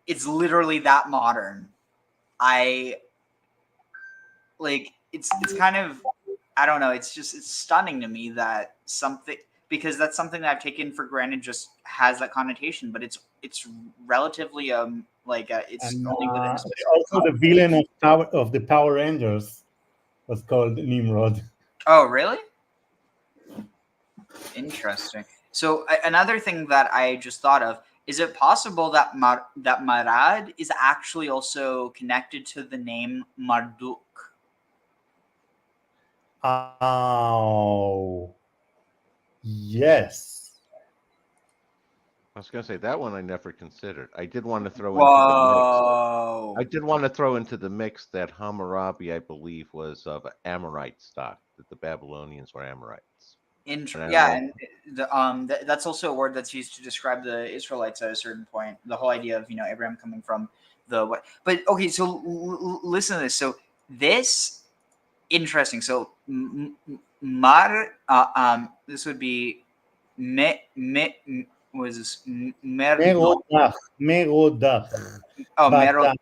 It's literally that modern. It's kind of, I don't know, it's stunning to me that something, because that's something that I've taken for granted just has that connotation, but it's relatively it's And only within a also the villain of the Power Rangers was called Nimrod. Oh, really? Interesting. So another thing that I just thought of, is it possible that that Marad is actually also connected to the name Marduk? Oh, yes. I was going to say that one I never considered. I did want to throw Whoa. into the mix. I did want to throw into the mix that Hammurabi, I believe, was of Amorite stock. That the Babylonians were Amorites. And that's also a word that's used to describe the Israelites at a certain point. The whole idea of Abraham coming from the what? But okay, so listen to this. So this interesting. So this would be what is this? Merodach. Oh, but, Merodach.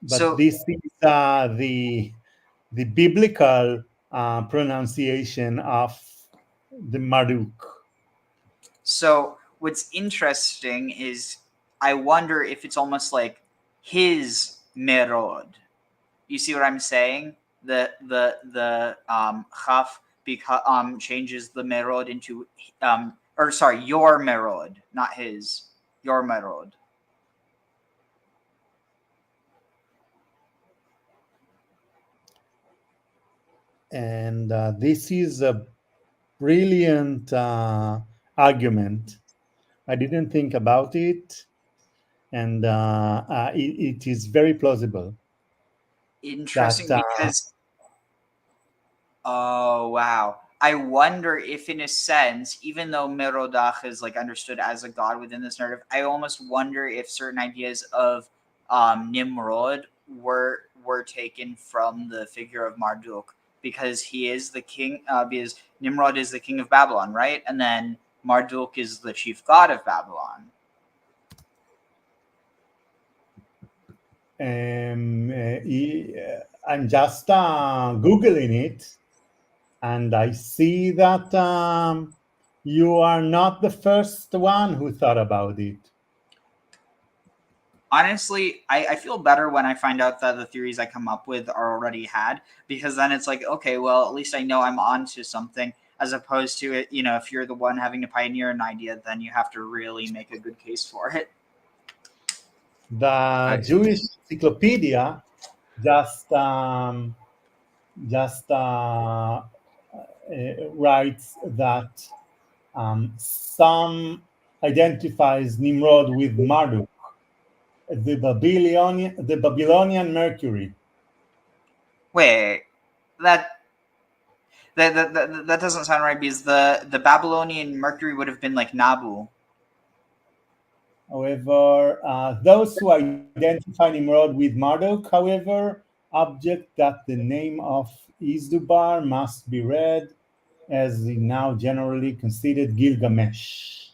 But So this is the biblical pronunciation of the Marduk. So what's interesting is, I wonder if it's almost like his Merod. You see what I'm saying? The Chaf changes the Merod into your Merod, not his. Your Merod. And this is a brilliant argument. I didn't think about it, and it is very plausible. Interesting, because oh wow, I wonder if, in a sense, even though Merodach is like understood as a god within this narrative, I almost wonder if certain ideas of Nimrod were taken from the figure of Marduk, because he is the king. Because Nimrod is the king of Babylon, right? And then Marduk is the chief god of Babylon. I'm just Googling it, and I see that you are not the first one who thought about it. honestly, I feel better when I find out that the theories I come up with are already had, because then it's like, okay, well, at least I know I'm onto something, as opposed to it, if you're the one having to pioneer an idea, then you have to really make a good case for it. The Jewish Encyclopedia just writes that some identifies Nimrod with Marduk, the Babylonian Mercury. Wait, that doesn't sound right, because the Babylonian Mercury would have been like Nabu. However, those who identify Nimrod with Marduk, however, object that the name of Izdubar must be read as the now generally considered Gilgamesh.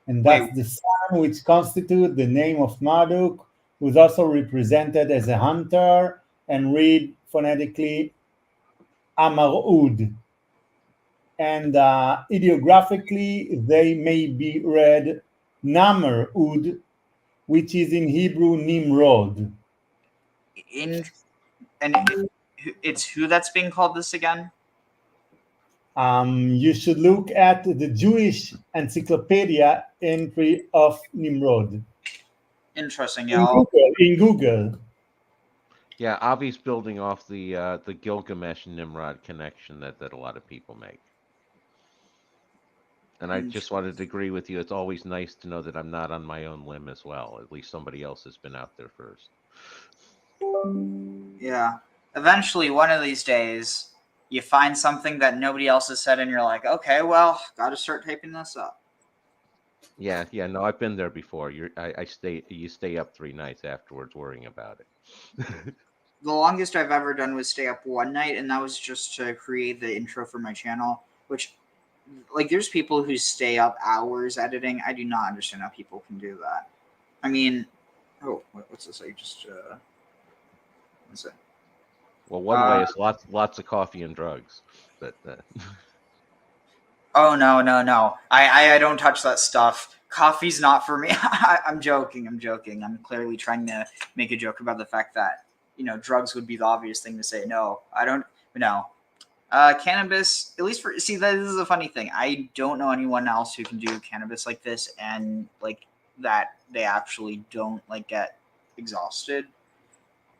And that's the sun which constitutes the name of Marduk, who is also represented as a hunter and read phonetically Amarud. And ideographically, they may be read Namer-ud, which is in Hebrew Nimrod. And it's who that's being called this again? You should look at the Jewish Encyclopedia entry of Nimrod. Interesting, In yeah. Google. Yeah, Avi's building off the Gilgamesh Nimrod connection that a lot of people make. And I just wanted to agree with you. It's always nice to know that I'm not on my own limb as well. At least somebody else has been out there first. Yeah. Eventually, one of these days, you find something that nobody else has said, and you're like, okay, well, got to start typing this up. Yeah, no, I've been there before. You stay up 3 nights afterwards worrying about it. The longest I've ever done was stay up one night, and that was just to create the intro for my channel, which, like, there's people who stay up hours editing. I do not understand how people can do that. I mean, what's this? I just, what's it? Well, one way is lots of coffee and drugs, but. Oh, no. I don't touch that stuff. Coffee's not for me. I'm joking. I'm clearly trying to make a joke about the fact that, drugs would be the obvious thing to say. No, I don't. No. Cannabis, at least this is a funny thing. I don't know anyone else who can do cannabis like this, and like that they actually don't like get exhausted.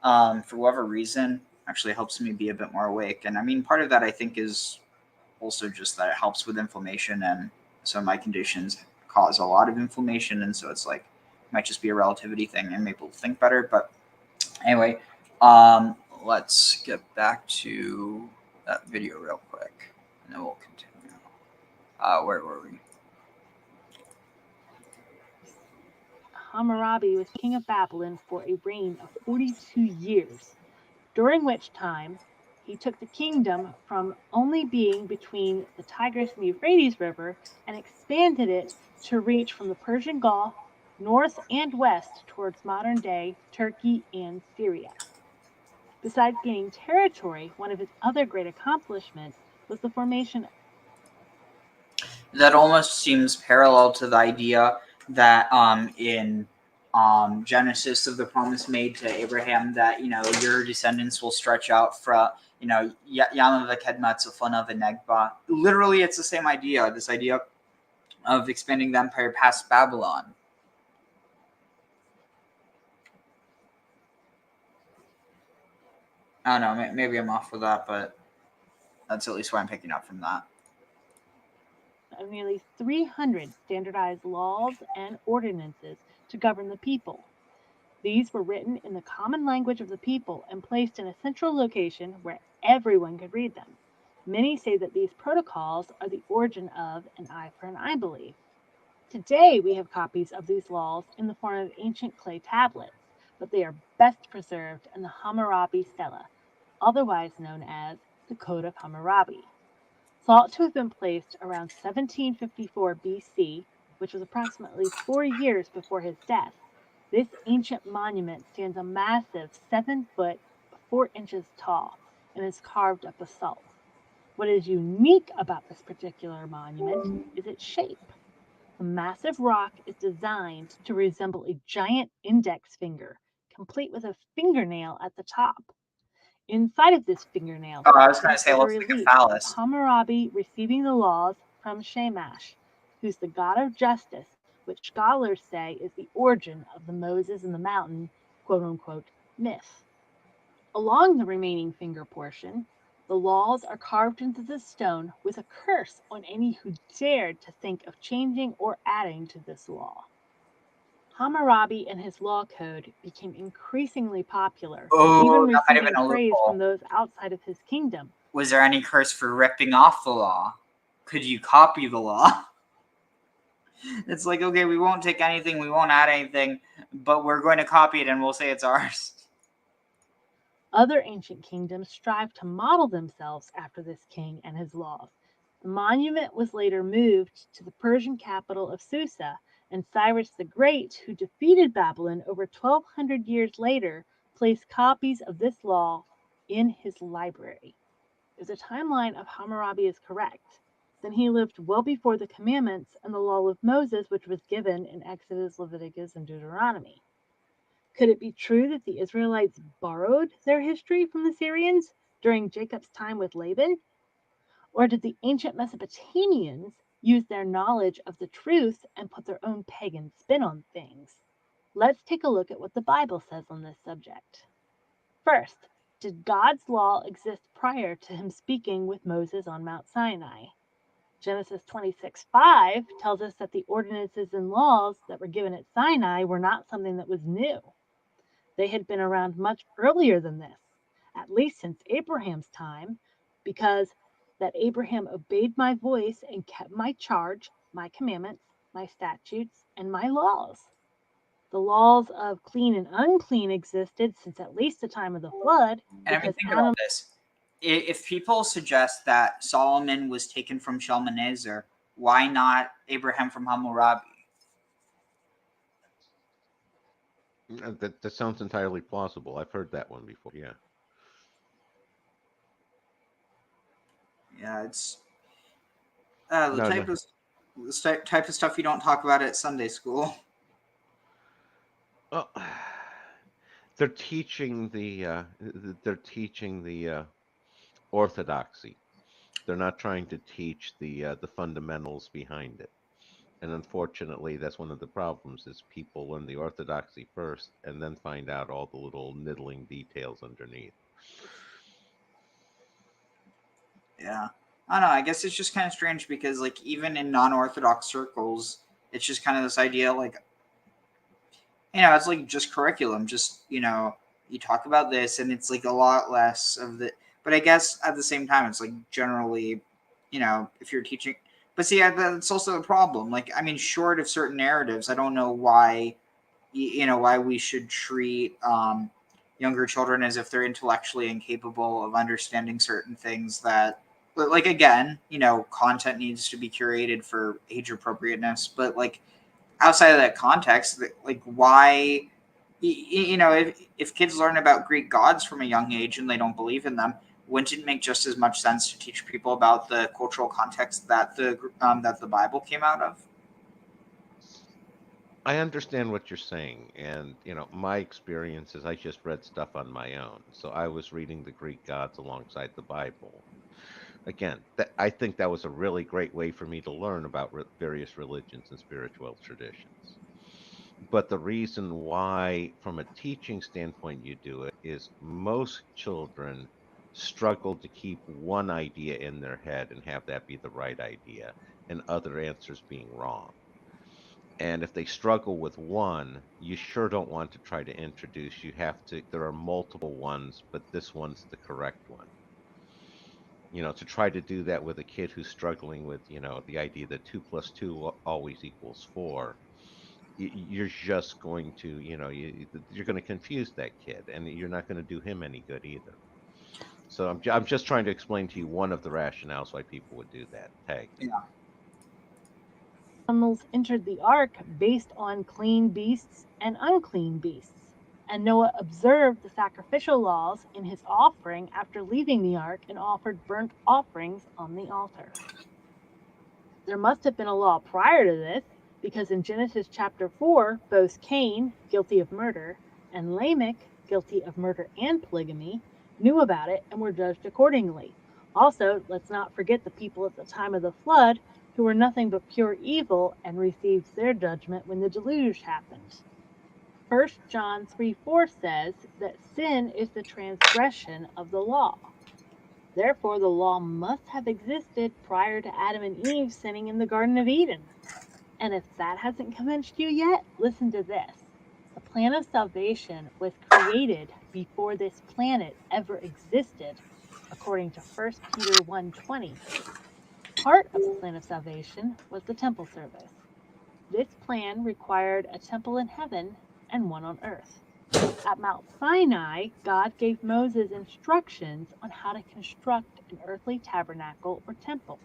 For whatever reason, actually helps me be a bit more awake. And I mean, part of that I think is also just that it helps with inflammation, and some of my conditions cause a lot of inflammation, and so it's like it might just be a relativity thing. I'm able to think better. But anyway, let's get back to that video real quick, and then we'll continue. Where were we? Hammurabi was king of Babylon for a reign of 42 years, during which time he took the kingdom from only being between the Tigris and the Euphrates River and expanded it to reach from the Persian Gulf north and west towards modern-day Turkey and Syria. Besides gaining territory, one of his other great accomplishments was the formation. That almost seems parallel to the idea that in Genesis of the promise made to Abraham that your descendants will stretch out from Yama v'kedma tzafona v'negba. Literally, it's the same idea. This idea of expanding the empire past Babylon. I don't know. Maybe I'm off with that, but that's at least what I'm picking up from that. Of nearly 300 standardized laws and ordinances to govern the people. These were written in the common language of the people and placed in a central location where everyone could read them. Many say that these protocols are the origin of an eye for an eye belief. Today, we have copies of these laws in the form of ancient clay tablets, but they are best preserved in the Hammurabi Stela, otherwise known as the Code of Hammurabi. Thought to have been placed around 1754 BC, which was approximately 4 years before his death. This ancient monument stands a massive 7 foot 4 inches tall and is carved of basalt. What is unique about this particular monument is its shape. The massive rock is designed to resemble a giant index finger, complete with a fingernail at the top. Inside of this fingernail Oh, I was going to is say it a looks like a relief phallus. of Hammurabi receiving the laws from Shamash, who's the god of justice, which scholars say is the origin of the Moses in the mountain, quote-unquote, myth. Along the remaining finger portion, the laws are carved into the stone with a curse on any who dared to think of changing or adding to this law. Hammurabi and his law code became increasingly popular, Oh, even that might have receiving been a praise loophole. from those outside of his kingdom. Was there any curse for ripping off the law? Could you copy the law? It's like, okay, we won't take anything, we won't add anything, but we're going to copy it and we'll say it's ours. Other ancient kingdoms strived to model themselves after this king and his laws. The monument was later moved to the Persian capital of Susa, and Cyrus the Great, who defeated Babylon over 1,200 years later, placed copies of this law in his library. If the timeline of Hammurabi is correct, then he lived well before the commandments and the law of Moses, which was given in Exodus, Leviticus, and Deuteronomy. Could it be true that the Israelites borrowed their history from the Syrians during Jacob's time with Laban? Or did the ancient Mesopotamians use their knowledge of the truth and put their own pagan spin on things? Let's take a look at what the Bible says on this subject. First, did God's law exist prior to him speaking with Moses on Mount Sinai? Genesis 26:5 tells us that the ordinances and laws that were given at Sinai were not something that was new. They had been around much earlier than this, at least since Abraham's time, because that Abraham obeyed my voice and kept my charge, my commandments, my statutes, and my laws. The laws of clean and unclean existed since at least the time of the flood. And I mean, think about this. If people suggest that Solomon was taken from Shalmaneser, why not Abraham from Hammurabi? That sounds entirely plausible. I've heard that one before. Yeah. Yeah, it's the type of stuff you don't talk about at Sunday school. Well, they're teaching the orthodoxy. They're not trying to teach the fundamentals behind it. And unfortunately, that's one of the problems: is people learn the orthodoxy first and then find out all the little niddling details underneath. Yeah. I don't know. I guess it's just kind of strange because, like, even in non-Orthodox circles, it's just kind of this idea, like, it's like just curriculum. Just, you talk about this, and it's like a lot less of the. But I guess at the same time, it's like generally, if you're teaching. But see, that's also the problem. Like, I mean, short of certain narratives, I don't know why, why we should treat younger children as if they're intellectually incapable of understanding certain things that. But, like, again, content needs to be curated for age appropriateness. But, like, outside of that context, like, why, if kids learn about Greek gods from a young age and they don't believe in them, wouldn't it make just as much sense to teach people about the cultural context that the Bible came out of? I understand what you're saying, and my experience is I just read stuff on my own. So I was reading the Greek gods alongside the Bible. Again, I think that was a really great way for me to learn about various religions and spiritual traditions. But the reason why, from a teaching standpoint, you do it is most children struggle to keep one idea in their head and have that be the right idea, and other answers being wrong. And if they struggle with one, you sure don't want to try to introduce. There are multiple ones, but this one's the correct one. To try to do that with a kid who's struggling with, the idea that 2 + 2 always equals 4, you're just going to, you're going to confuse that kid, and you're not going to do him any good either. So I'm just trying to explain to you one of the rationales why people would do that. Tag. Yeah. Animals entered the ark based on clean beasts and unclean beasts. And Noah observed the sacrificial laws in his offering after leaving the ark and offered burnt offerings on the altar. There must have been a law prior to this, because in Genesis chapter 4, both Cain, guilty of murder, and Lamech, guilty of murder and polygamy, knew about it and were judged accordingly. Also, let's not forget the people at the time of the flood who were nothing but pure evil and received their judgment when the deluge happened. 1 John 3:4 says that sin is the transgression of the law. Therefore, the law must have existed prior to Adam and Eve sinning in the Garden of Eden. And if that hasn't convinced you yet, listen to this. The plan of salvation was created before this planet ever existed, according to 1 Peter 1:20. Part of the plan of salvation was the temple service. This plan required a temple in heaven and one on earth. At Mount Sinai, God gave Moses instructions on how to construct an earthly tabernacle or temple.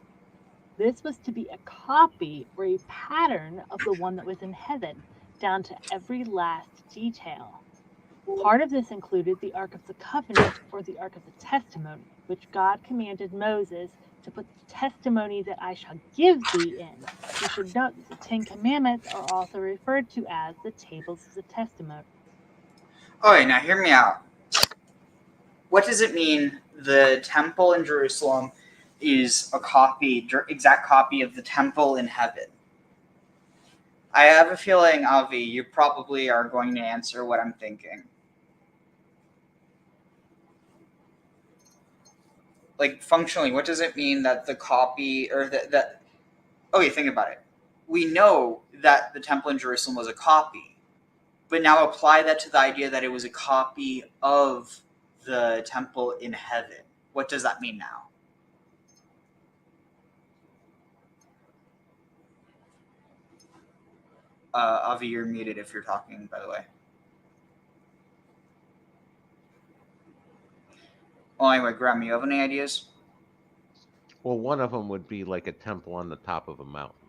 This was to be a copy or a pattern of the one that was in heaven, down to every last detail. Part of this included the Ark of the Covenant, or the Ark of the Testimony, which God commanded Moses to put the testimony that I shall give thee in. You should note that the Ten Commandments are also referred to as the tables of the testimony. Okay, now hear me out. What does it mean the temple in Jerusalem is a copy, exact copy of the temple in heaven? I have a feeling, Avi, you probably are going to answer what I'm thinking. Like, functionally, what does it mean that the copy, or that okay, think about it. We know that the temple in Jerusalem was a copy, but now apply that to the idea that it was a copy of the temple in heaven. What does that mean now? Avi, you're muted if you're talking, by the way. Well, anyway, Graham, you have any ideas? Well, one of them would be like a temple on the top of a mountain.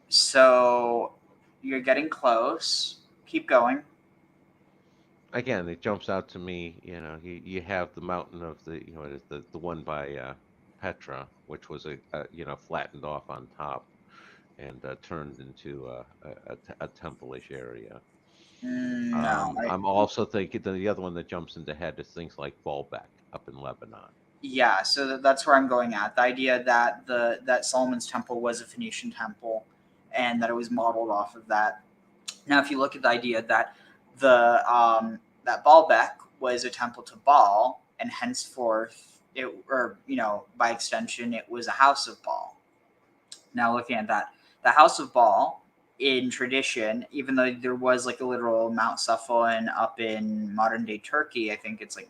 So you're getting close. Keep going. Again, it jumps out to me. You have the mountain of the one by Petra, which was a flattened off on top and turned into a temple-ish area. No. I'm also thinking the other one that jumps into head is things like Baalbek up in Lebanon. Yeah, so that's where I'm going at. The idea that that Solomon's temple was a Phoenician temple and that it was modeled off of that. Now, if you look at the idea that that Baalbek was a temple to Baal, and henceforth by extension, it was a house of Baal. Now, looking at that, the house of Baal in tradition, even though there was like a literal Mount Safon up in modern day Turkey, I think it's like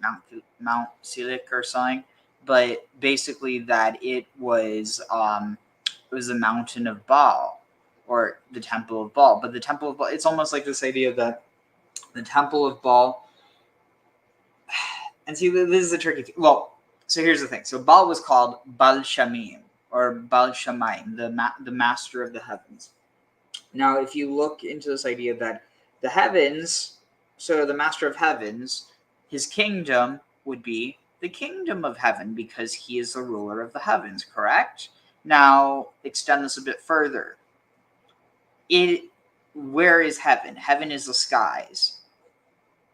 Mount Silik or something, but basically that it was the mountain of Baal, or the temple of Baal. But the temple of Baal, it's almost like this idea that the temple of Baal, and see, this is a tricky thing. Well, so here's the thing. So Baal was called Baal Shamim, or Baal Shamayim, the master of the heavens. Now, if you look into this idea that the heavens, so the master of heavens, his kingdom would be the kingdom of heaven because he is the ruler of the heavens, correct? Now, extend this a bit further. Where is heaven? Heaven is the skies.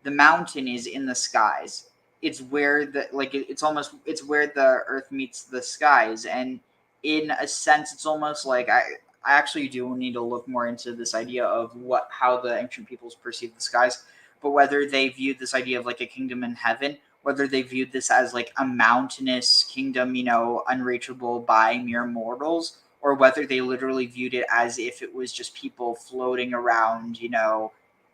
The mountain is in the skies. It's where it's where the earth meets the skies, and in a sense, it's almost like I actually do need to look more into this idea of how the ancient peoples perceived the skies, but whether they viewed this idea of like a kingdom in heaven, whether they viewed this as like a mountainous kingdom, unreachable by mere mortals, or whether they literally viewed it as if it was just people floating around,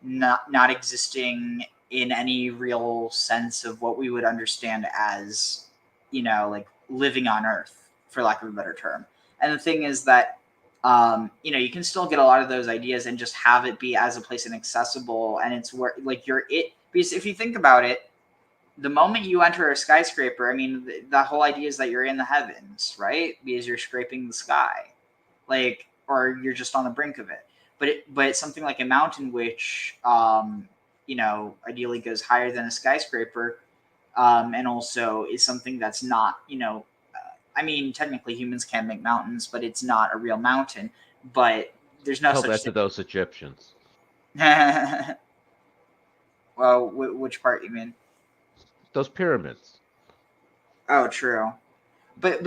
not existing in any real sense of what we would understand as, like living on Earth, for lack of a better term. And the thing is that, you can still get a lot of those ideas and just have it be as a place inaccessible, and it's where because if you think about it, the moment you enter a skyscraper, I mean, the whole idea is that you're in the heavens, right? Because you're scraping the sky, or you're just on the brink of it. But it's something like a mountain, which, ideally goes higher than a skyscraper, and also is something that's not, technically humans can make mountains, but it's not a real mountain. But there's no Tell such that to thing. those Egyptians. Well, which part you mean? Those pyramids. Oh, true. But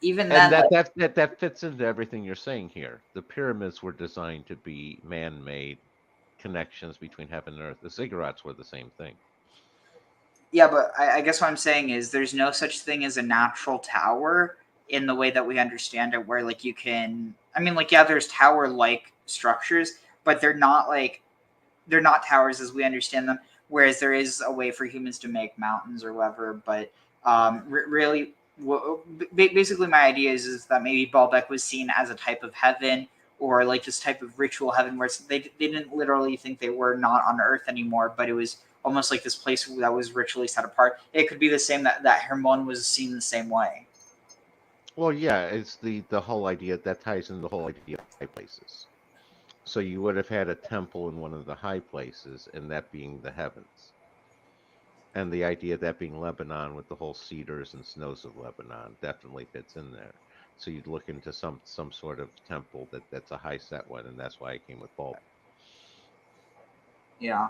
even And then, that fits into everything you're saying here. The pyramids were designed to be man-made connections between heaven and earth. The ziggurats were the same thing. yeah, but I guess what I'm saying is there's no such thing as a natural tower in the way that we understand it, where like you can. I mean, like yeah, there's tower-like structures, but they're not towers as we understand them. Whereas there is a way for humans to make mountains or whatever. But really, basically, my idea is that maybe Baalbek was seen as a type of heaven, or like this type of ritual heaven, where they didn't literally think they were not on Earth anymore, but it was almost like this place that was ritually set apart. It could be the same that Hermon was seen the same way. Well, yeah, it's the whole idea that ties into the whole idea of high places. So you would have had a temple in one of the high places, and that being the heavens. And the idea of that being Lebanon with the whole cedars and snows of Lebanon definitely fits in there. So you'd look into some sort of temple that's a high set one, and that's why I came with Baalbek. Yeah.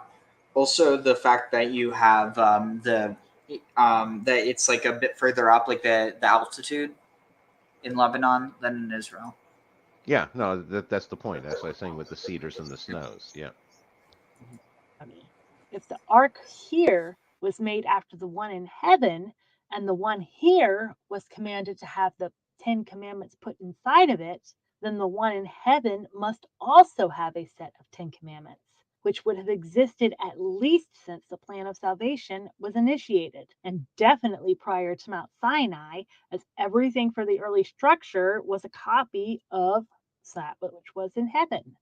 Also, the fact that you have that it's like a bit further up, like the altitude in Lebanon than in Israel. Yeah, no, that's the point. That's what I was saying with the cedars and the snows. Yeah. If the ark here was made after the one in heaven, and the one here was commanded to have the 10 commandments put inside of it, then the one in heaven must also have a set of 10 commandments, which would have existed at least since the plan of salvation was initiated, and definitely prior to Mount Sinai, as everything for the early structure was a copy of that which was in heaven.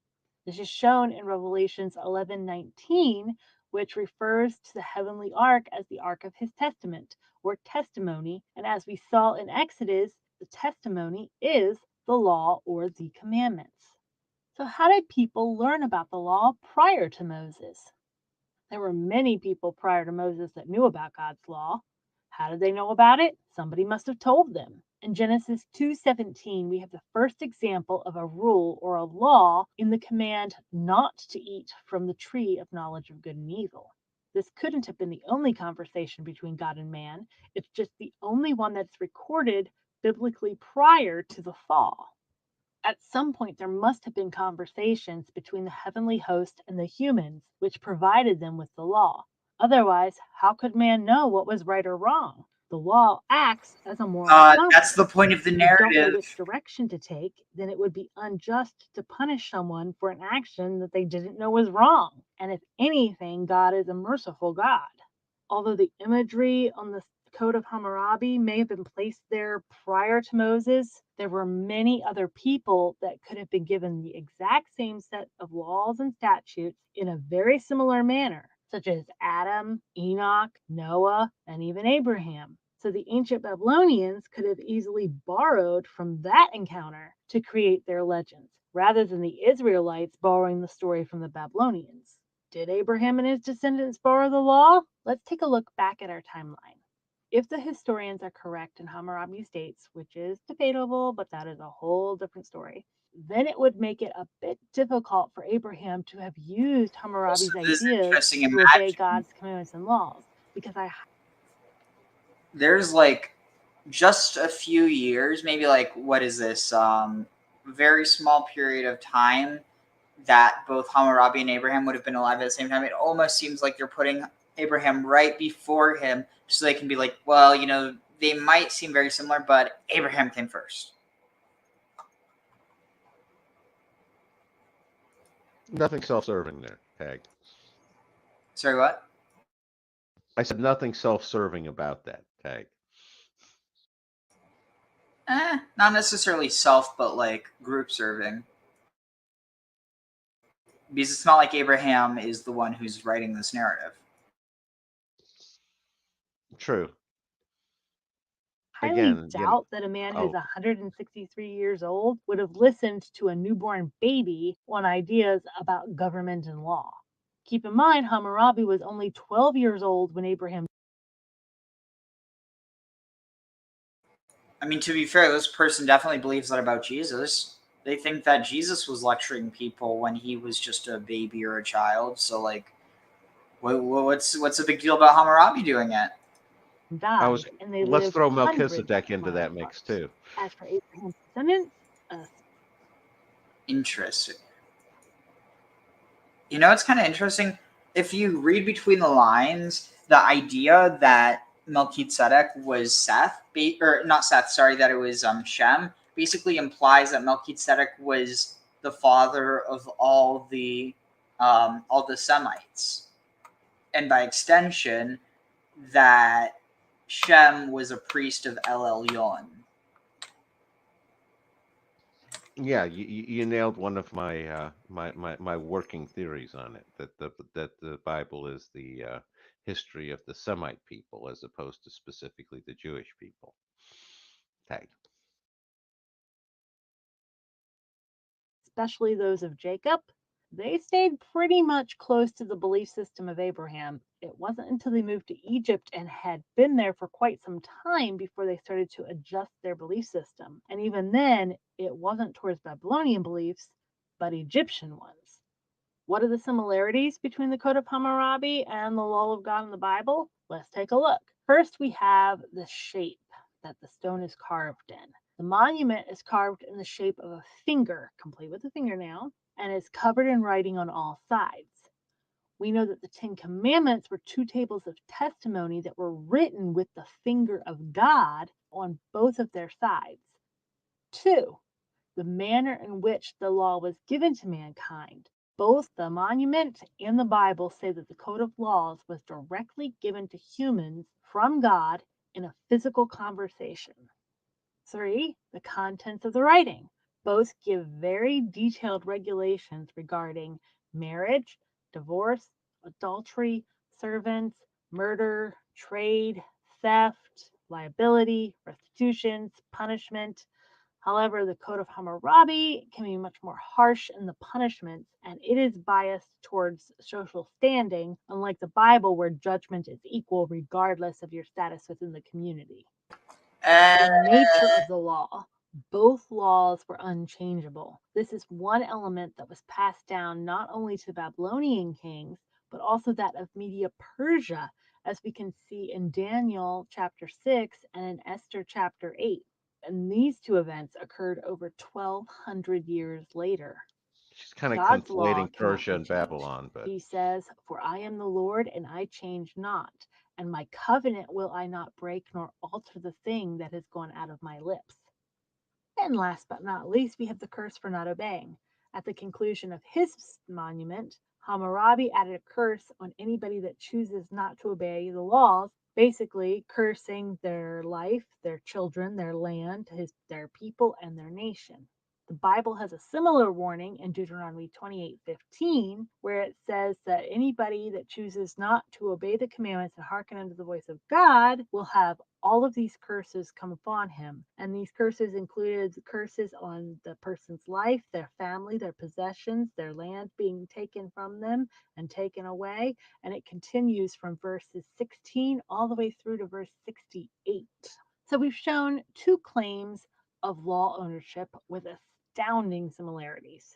This is shown in Revelations 11:19, which refers to the heavenly ark as the ark of his testament, or testimony, and as we saw in Exodus, the testimony is the law or the commandments. So how did people learn about the law prior to Moses? There were many people prior to Moses that knew about God's law. How did they know about it? Somebody must have told them. In Genesis 2:17, we have the first example of a rule or a law in the command not to eat from the tree of knowledge of good and evil. This couldn't have been the only conversation between God and man. It's just the only one that's recorded biblically prior to the fall. At some point, there must have been conversations between the heavenly host and the humans, which provided them with the law. Otherwise, how could man know what was right or wrong? The law acts as a moral compass. That's the point of the If you don't know narrative. which direction to take, then it would be unjust to punish someone for an action that they didn't know was wrong. And if anything, God is a merciful God. Although the imagery on the Code of Hammurabi may have been placed there prior to Moses, there were many other people that could have been given the exact same set of laws and statutes in a very similar manner, such as Adam, Enoch, Noah, and even Abraham. So the ancient Babylonians could have easily borrowed from that encounter to create their legends, rather than the Israelites borrowing the story from the Babylonians. Did Abraham and his descendants borrow the law? Let's take a look back at our timeline. If the historians are correct in Hammurabi's dates, which is debatable, but that is a whole different story, then it would make it a bit difficult for Abraham to have used Hammurabi's ideas to obey God's commandments and laws. Because there's like just a few years, maybe like what is this? Very small period of time that both Hammurabi and Abraham would have been alive at the same time. It almost seems like they're putting Abraham right before him so they can be like, well, you know, they might seem very similar, but Abraham came first. Nothing self-serving there, Tag. Sorry, what? I said nothing self-serving about that, Tag. Not necessarily self, but like group serving. Because it's not like Abraham is the one who's writing this narrative. True. Highly doubt that a man who's 163 years old would have listened to a newborn baby on ideas about government and law. Keep in mind, Hammurabi was only 12 years old when Abraham. I mean, to be fair, this person definitely believes that about Jesus. they think that Jesus was lecturing people when he was just a baby or a child. So like, what's the big deal about Hammurabi doing it? Died, and they Let's lived throw hundreds Melchizedek into of that miles mix too. apart. As for Abraham's descendants, Interesting. You know, it's kind of interesting. If you read between the lines, the idea that Melchizedek was Seth, or not Seth, sorry, that it was Shem, basically implies that Melchizedek was the father of all the Semites, and by extension, that Shem was a priest of El Elyon. Yeah, you nailed one of my my working theories on it. That the Bible is the history of the Semite people as opposed to specifically the Jewish people. Tag. especially those of Jacob, they stayed pretty much close to the belief system of Abraham. It wasn't until they moved to Egypt and had been there for quite some time before they started to adjust their belief system. And even then, it wasn't towards Babylonian beliefs, but Egyptian ones. What are the similarities between the Code of Hammurabi and the law of God in the Bible? Let's take a look. First, we have the shape that the stone is carved in. The monument is carved in the shape of a finger, complete with a fingernail, and is covered in writing on all sides. We know that the Ten Commandments were two tables of testimony that were written with the finger of God on both of their sides. 2. The manner in which the law was given to mankind. Both the monument and the Bible say that the Code of Laws was directly given to humans from God in a physical conversation. 3. The contents of the writing. Both give very detailed regulations regarding marriage, divorce, adultery, servants, murder, trade, theft, liability, restitutions, punishment. However, the Code of Hammurabi can be much more harsh in the punishments, and it is biased towards social standing, unlike the Bible, where judgment is equal regardless of your status within the community. The nature of the law. Both laws were unchangeable. This is one element that was passed down not only to Babylonian kings, but also that of Media Persia, as we can see in Daniel chapter 6 and in Esther chapter 8. And these two events occurred over 1,200 years later. She's kind of God's law conflating cannot Persia be and changed. Babylon, but He says, "For I am the Lord, and I change not, and my covenant will I not break, nor alter the thing that has gone out of my lips." And last but not least, we have the curse for not obeying. At the conclusion of his monument, Hammurabi added a curse on anybody that chooses not to obey the laws, basically cursing their life, their children, their land, their people, and their nation. The Bible has a similar warning in Deuteronomy 28:15, where it says that anybody that chooses not to obey the commandments and hearken unto the voice of God will have all of these curses come upon him. And these curses included curses on the person's life, their family, their possessions, their land being taken from them and taken away. And it continues from verses 16 all the way through to verse 68. So we've shown two claims of law ownership with astounding similarities.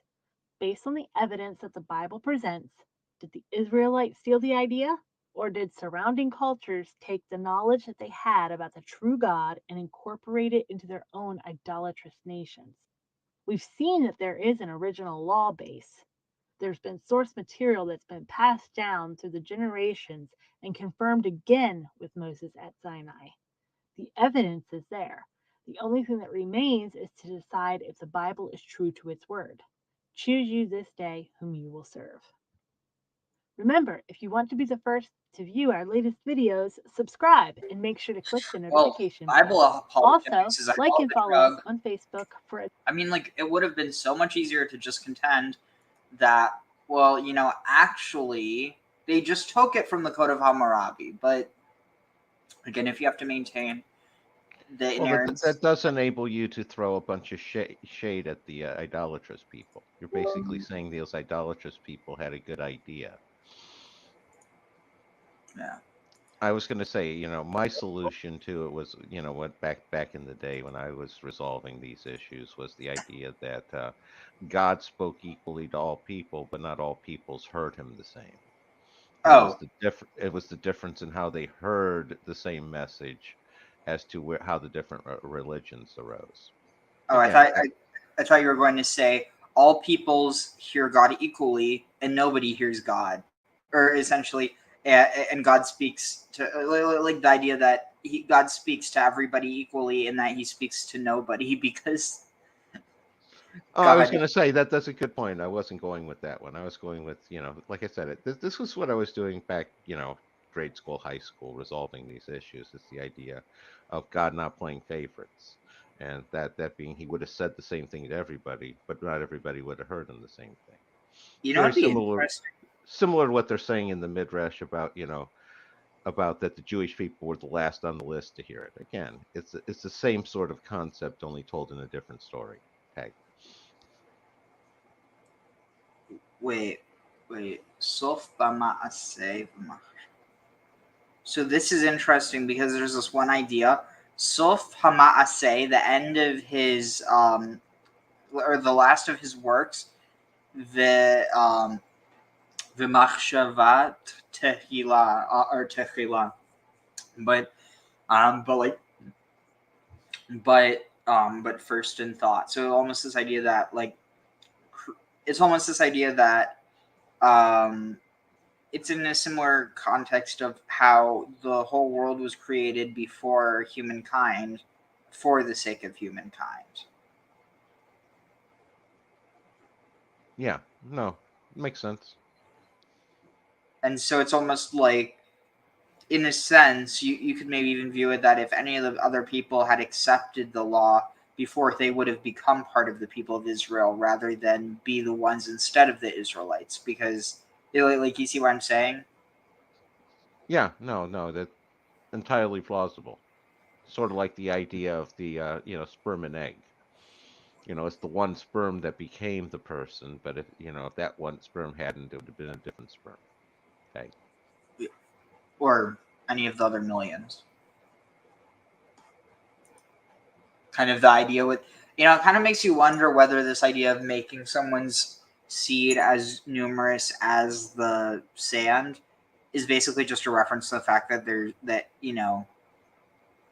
Based on the evidence that the Bible presents, did the Israelites steal the idea? Or did surrounding cultures take the knowledge that they had about the true God and incorporate it into their own idolatrous nations? We've seen that there is an original law base. There's been source material that's been passed down through the generations and confirmed again with Moses at Sinai. The evidence is there. The only thing that remains is to decide if the Bible is true to its word. Choose you this day whom you will serve. Remember, if you want to be the first to view our latest videos, subscribe and make sure to click the notification bell. Also, like and follow us on Facebook for I mean, like, it would have been so much easier to just contend that, well, you know, actually, they just took it from the Code of Hammurabi. But, again, if you have to maintain the inerrance... that does enable you to throw a bunch of shade at the idolatrous people. You're basically saying those idolatrous people had a good idea. Yeah. I was going to say, my solution to it was, what back in the day when I was resolving these issues was the idea that God spoke equally to all people, but not all peoples heard him the same. Oh, It was the difference in how they heard the same message as to how the different religions arose. oh, Again, I thought you were going to say all peoples hear God equally, and nobody hears God, or essentially, and God speaks to like the idea that God speaks to everybody equally, and that He speaks to nobody because. I was going to say that's a good point. I wasn't going with that one. I was going with, like I said, this was what I was doing back, grade school, high school, resolving these issues. It's the idea of God not playing favorites. And that being, he would have said the same thing to everybody, but not everybody would have heard him the same thing. You know, Very it'd be similar to what they're saying in the Midrash about, about that the Jewish people were the last on the list to hear it. Again, it's the same sort of concept, only told in a different story. Okay. Wait. Sof b'ma'aseh. So this is interesting because there's this one idea. Sof hama'aseh, the end of his or the last of his works, the v'machshavat tehila or tehila, but first in thought. So almost this idea that it's almost this idea that it's in a similar context of how the whole world was created before humankind for the sake of humankind. Yeah, no, makes sense. And so it's almost like, in a sense, you could maybe even view it that if any of the other people had accepted the law before, they would have become part of the people of Israel rather than be the ones instead of the Israelites. Because, like, you see what I'm saying? Yeah, no, that's entirely plausible. Sort of like the idea of the sperm and egg. It's the one sperm that became the person, but if that one sperm hadn't, it would have been a different sperm. Okay. Or any of the other millions. Kind of the idea with, it kind of makes you wonder whether this idea of making someone's seed as numerous as the sand is basically just a reference to the fact that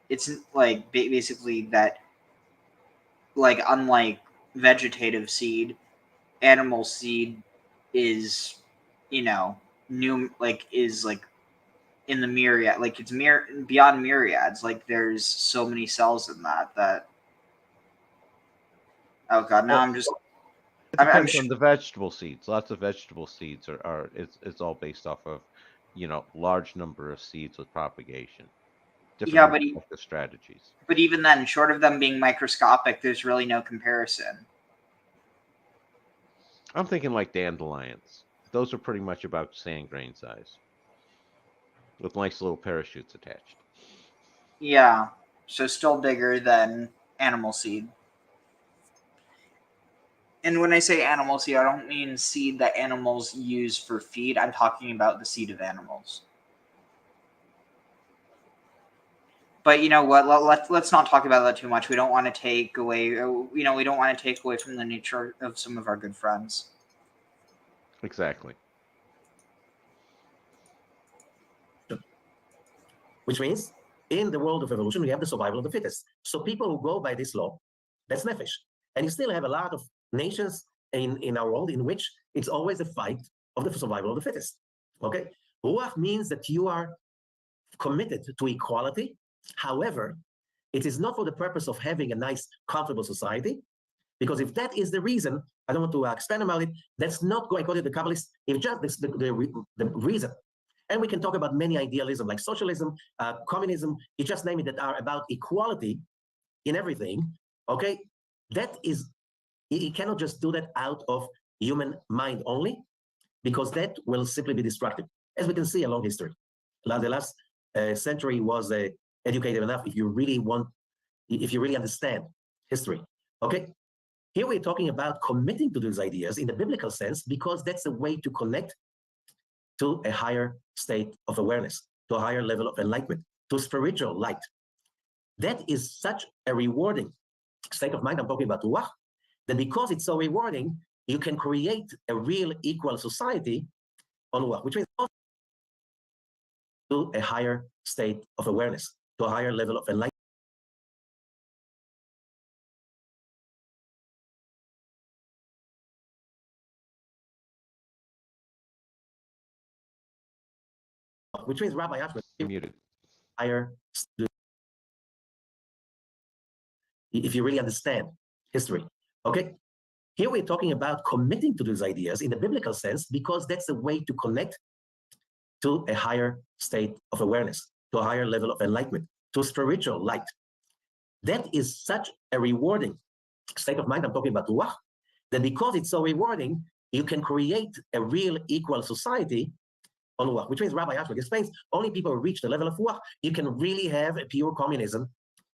it's like basically that, like, unlike vegetative seed, animal seed is, is like in the myriad, like it's beyond myriads. Like there's so many cells in that. Oh god, now Well, it depends on the vegetable seeds. Lots of vegetable seeds it's all based off of, large number of seeds with propagation. Different strategies. But even then, short of them being microscopic, there's really no comparison. I'm thinking like dandelions. Those are pretty much about sand grain size, with nice little parachutes attached. Yeah, so still bigger than animal seed. And when I say animal seed, I don't mean seed that animals use for feed. I'm talking about the seed of animals. But you know what? Let's not talk about that too much. We don't want to take away. We don't want to take away from the nature of some of our good friends. Exactly. Which means, in the world of evolution, we have the survival of the fittest. So people who go by this law, that's nefesh. And you still have a lot of nations in our world in which it's always a fight of the survival of the fittest. Okay? Ruach means that you are committed to equality. However, it is not for the purpose of having a nice, comfortable society, because if that is the reason, I don't want to expand about it, that's not going according to the Kabbalists, if just the reason. And we can talk about many idealism like socialism, communism, you just name it, that are about equality in everything, okay? That is, you cannot just do that out of human mind only, because that will simply be destructive, as we can see along history. The last century was educated enough if you really understand history, okay? Here we're talking about committing to these ideas in the biblical sense, because that's a way to connect to a higher state of awareness, to a higher level of enlightenment, to spiritual light. That is such a rewarding state of mind, I'm talking about ruach, that because it's so rewarding, you can create a real equal society on ruach, which means to a higher state of awareness, to a higher level of enlightenment. Which means Rabbi Ashman, Muted. higher, if you really understand history. Okay, here we're talking about committing to these ideas in the biblical sense, because that's a way to connect to a higher state of awareness, to a higher level of enlightenment, to spiritual light. That is such a rewarding state of mind, I'm talking about ruach, that because it's so rewarding, you can create a real equal society on ruach, which means Rabbi Ashman explains, only people who reach the level of ruach, you can really have a pure communism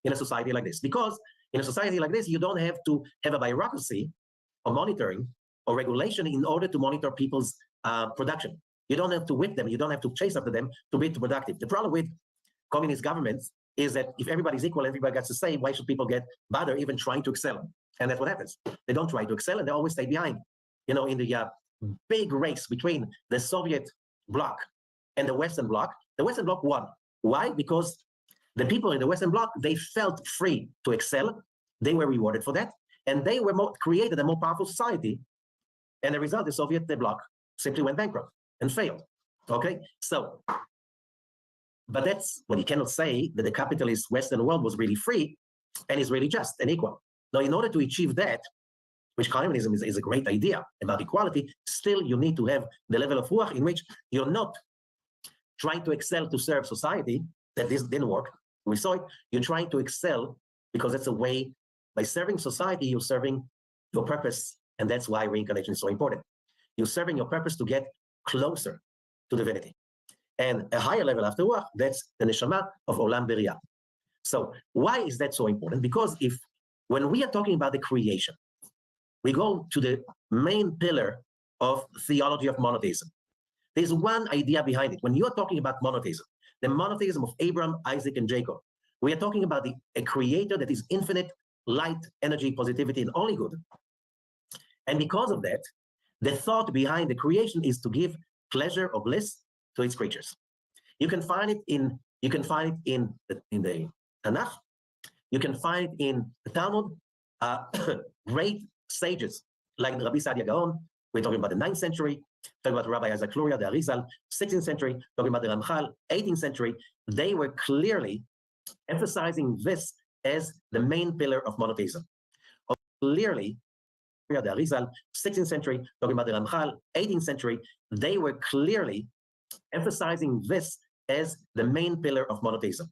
in a society like this. Because in a society like this, you don't have to have a bureaucracy or monitoring or regulation in order to monitor people's production. You don't have to whip them. You don't have to chase after them to be productive. The problem with communist governments is that if everybody's equal, everybody gets to say, why should people get bother even trying to excel? And that's what happens. They don't try to excel, and they always stay behind. You know, in the big race between the Soviet bloc and the Western bloc won. Why? Because the people in the Western bloc, they felt free to excel. They were rewarded for that. And they were created a more powerful society. And the result, the Soviet bloc simply went bankrupt and failed. Okay? So, but that's what you cannot say, that the capitalist Western world was really free and is really just and equal. Now, in order to achieve that, which communism is a great idea about equality, still you need to have the level of ruach in which you're not trying to excel to serve society. That this didn't work. We saw it. You're trying to excel because that's a way, by serving society, you're serving your purpose. And that's why reincarnation is so important. You're serving your purpose to get closer to divinity. And a higher level after ruach, that's the neshama of olam beriah. So why is that so important? Because when we are talking about the creation, we go to the main pillar of theology of monotheism. There's one idea behind it. When you're talking about monotheism, the monotheism of Abraham, Isaac, and Jacob, we are talking about a creator that is infinite, light, energy, positivity, and only good. And because of that, the thought behind the creation is to give pleasure or bliss to its creatures. You can find it in the Tanakh. You can find it in the Talmud. Great sages like the Rabbi Saadia Gaon. We're talking about the 9th century. Talking about Rabbi Isaac Luria, the Arizal, 16th century. Talking about the Ramchal, 18th century. They were clearly emphasizing this as the main pillar of monotheism. Clearly, the Arizal, 16th century, talking about the Ramchal, 18th century, they were clearly emphasizing this as the main pillar of monotheism.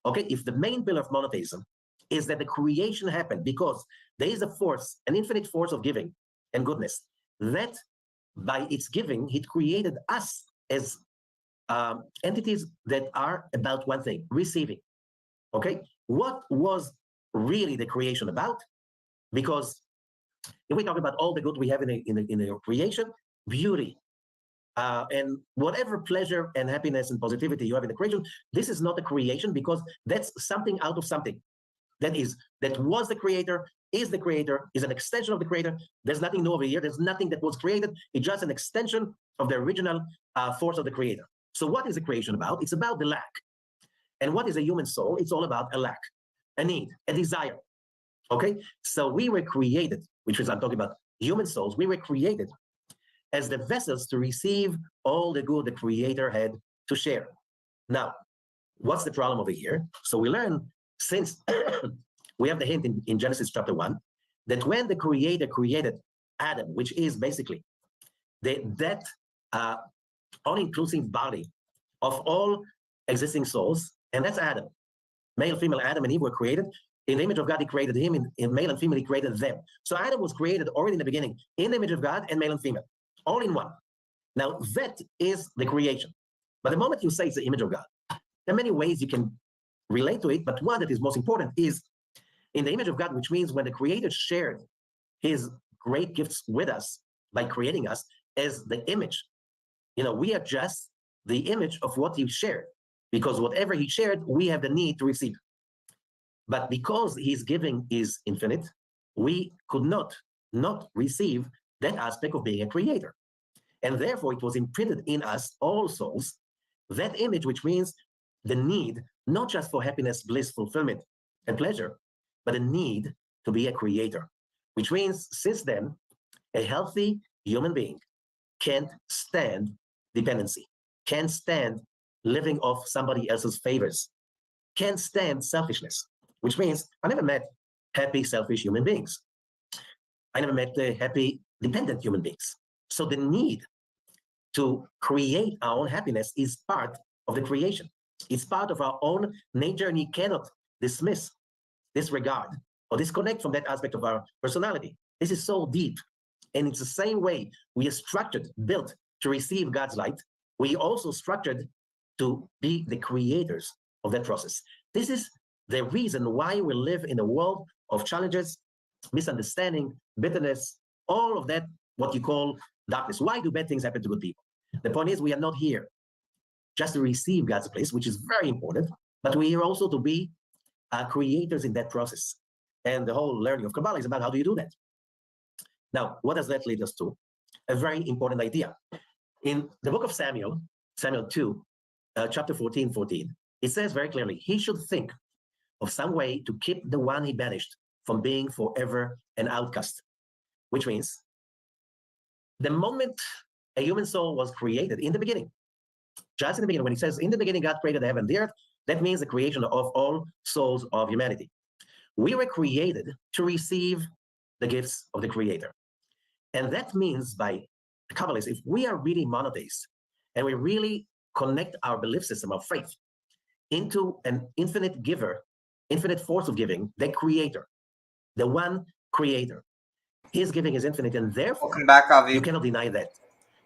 Okay, if the main pillar of monotheism is that the creation happened because there is a force, an infinite force of giving and goodness, that by its giving, it created us as entities that are about one thing, receiving. Okay, what was really the creation about? Because if we talk about all the good we have in the creation, beauty, and whatever pleasure and happiness and positivity you have in the creation, this is not a creation, because that's something out of something. That was the creator, is an extension of the creator. There's nothing new over here. There's nothing that was created. It's just an extension of the original force of the creator. So what is the creation about? It's about the lack. And what is a human soul? It's all about a lack, a need, a desire. Okay? So we were created, which is, I'm talking about human souls, we were created as the vessels to receive all the good the creator had to share. Now, what's the problem over here? So we learn, since we have the hint in Genesis chapter 1, that when the creator created Adam, which is basically that all-inclusive body of all existing souls, and that's Adam. Male, female, Adam and Eve were created. In the image of God, he created him. In male and female, he created them. So Adam was created already in the beginning, in the image of God, and male and female, all in one. Now, that is the creation. But the moment you say it's the image of God, there are many ways you can relate to it, but one that is most important is in the image of God, which means when the Creator shared his great gifts with us by creating us as the image. You know, we are just the image of what he shared. because whatever he shared, we have the need to receive. But because his giving is infinite, we could not receive that aspect of being a creator. And therefore, it was imprinted in us, all souls, that image, which means the need, not just for happiness, bliss, fulfillment, and pleasure, but a need to be a creator, which means since then, a healthy human being can't stand dependency, can't stand living off somebody else's favors, can't stand selfishness, which means I never met happy, selfish human beings. I never met happy, dependent human beings. So the need to create our own happiness is part of the creation. It's part of our own nature, and you cannot dismiss, disregard, or disconnect from that aspect of our personality. This is so deep. And it's the same way we are structured, built to receive God's light. We also structured to be the creators of that process. This is the reason why we live in a world of challenges, misunderstanding, bitterness, all of that, what you call darkness. Why do bad things happen to good people? The point is, we are not here just to receive God's place, which is very important, but we're here also to be creators in that process. And the whole learning of Kabbalah is about how do you do that? Now, what does that lead us to? A very important idea. In the book of Samuel 2, chapter 14, it says very clearly, he should think of some way to keep the one he banished from being forever an outcast, which means the moment a human soul was created in the beginning, just in the beginning, when it says in the beginning God created the heaven and the earth, that means the creation of all souls of humanity. We were created to receive the gifts of the Creator. And that means by the Kabbalists, if we are really monotheists and we really connect our belief system of faith into an infinite giver, infinite force of giving, the Creator, the one Creator, his giving is infinite, and therefore Welcome back, Avi. you cannot deny that.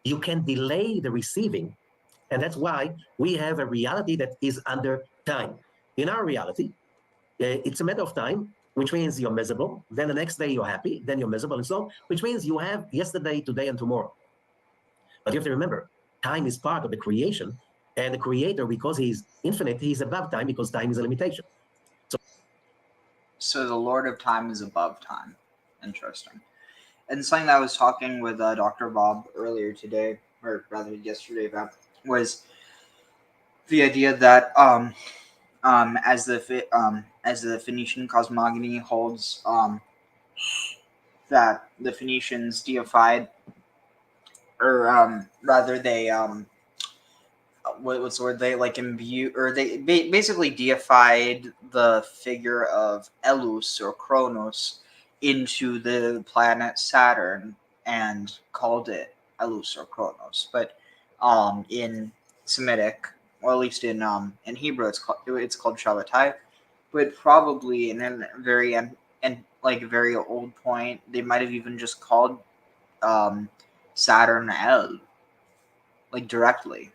You can delay the receiving, and that's why we have a reality that is under time. In our reality, it's a matter of time, which means you're miserable. Then the next day you're happy. Then you're miserable, and so on, which means you have yesterday, today, and tomorrow. But you have to remember, time is part of the creation, and the Creator, because he's infinite, he's above time because time is a limitation. So the Lord of Time is above time. Interesting. And something that I was talking with Dr. Bob earlier today, or rather yesterday, about was the idea that as the Phoenician cosmogony holds that the Phoenicians deified, or rather they what's the word, they like imbue, or they basically deified the figure of Elus or Kronos into the planet Saturn and called it Elus or Kronos. But in Semitic, or at least in Hebrew, it's called Shabbatai. But probably in a very very old point, they might have even just called Saturn El, like directly.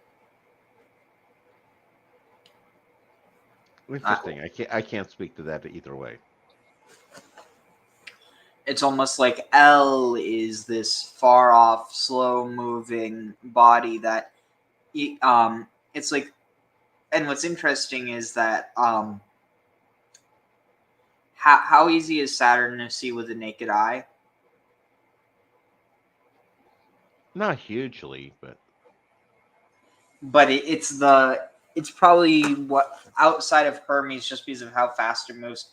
Interesting. I can't speak to that either way. It's almost like El is this far off, slow moving body that it's like. And what's interesting is that how easy is Saturn to see with the naked eye? Not hugely, but it's probably what outside of Hermes, just because of how fast it moves,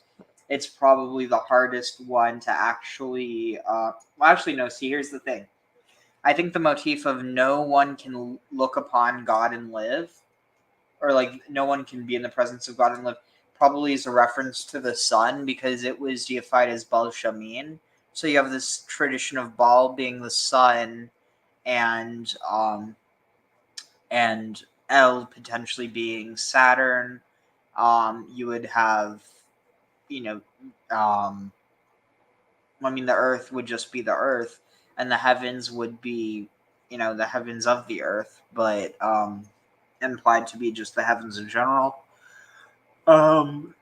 it's probably the hardest one to actually no, see, here's the thing. I think the motif of no one can look upon God and live, or like no one can be in the presence of God and live, probably is a reference to the sun, because it was deified as Baal Shamin. So you have this tradition of Baal being the sun, and El potentially being Saturn. You would have, the earth would just be the earth, and the heavens would be, the heavens of the earth, but implied to be just the heavens in general. Trying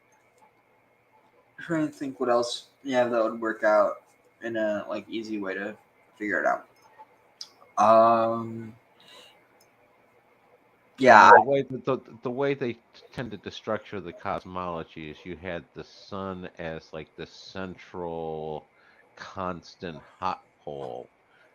to think what else, that would work out in a easy way to figure it out. Yeah. The way they tended to structure the cosmology is you had the sun as like the central constant hot pole,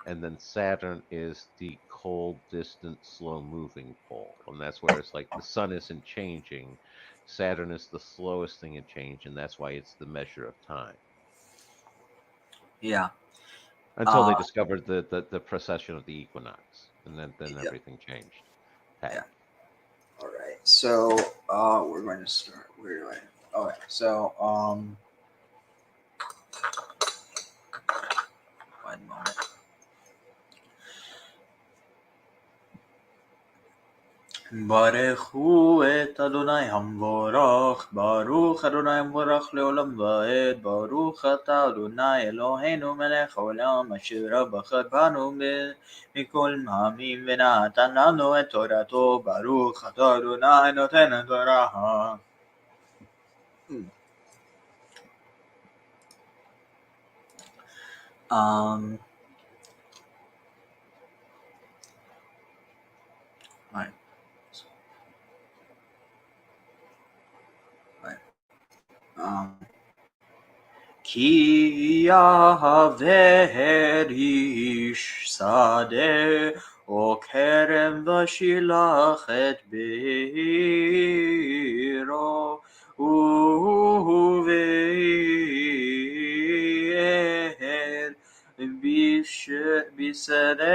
and then Saturn is the cold, distant, slow moving pole. And that's where it's like the sun isn't changing. Saturn is the slowest thing in change, and that's why it's the measure of time. Yeah. Until they discovered the precession of the equinox. And then Yeah. everything changed. Okay. Yeah. All right. So we're going to start. Where do I? Okay. So 1 moment. ברכו את אדוני המבורך, ברוך אדוני המבורך לעולם ועד, ברוך אתה אדוני אלוהינו מלך העולם, אשר בחר בנו מכל העמים ונתן לנו את תורתו, ברוך אתה אדוני נותן התורה. Right. כי יעבר איש שדה או כרם ושילח את בעירו ובער בשדה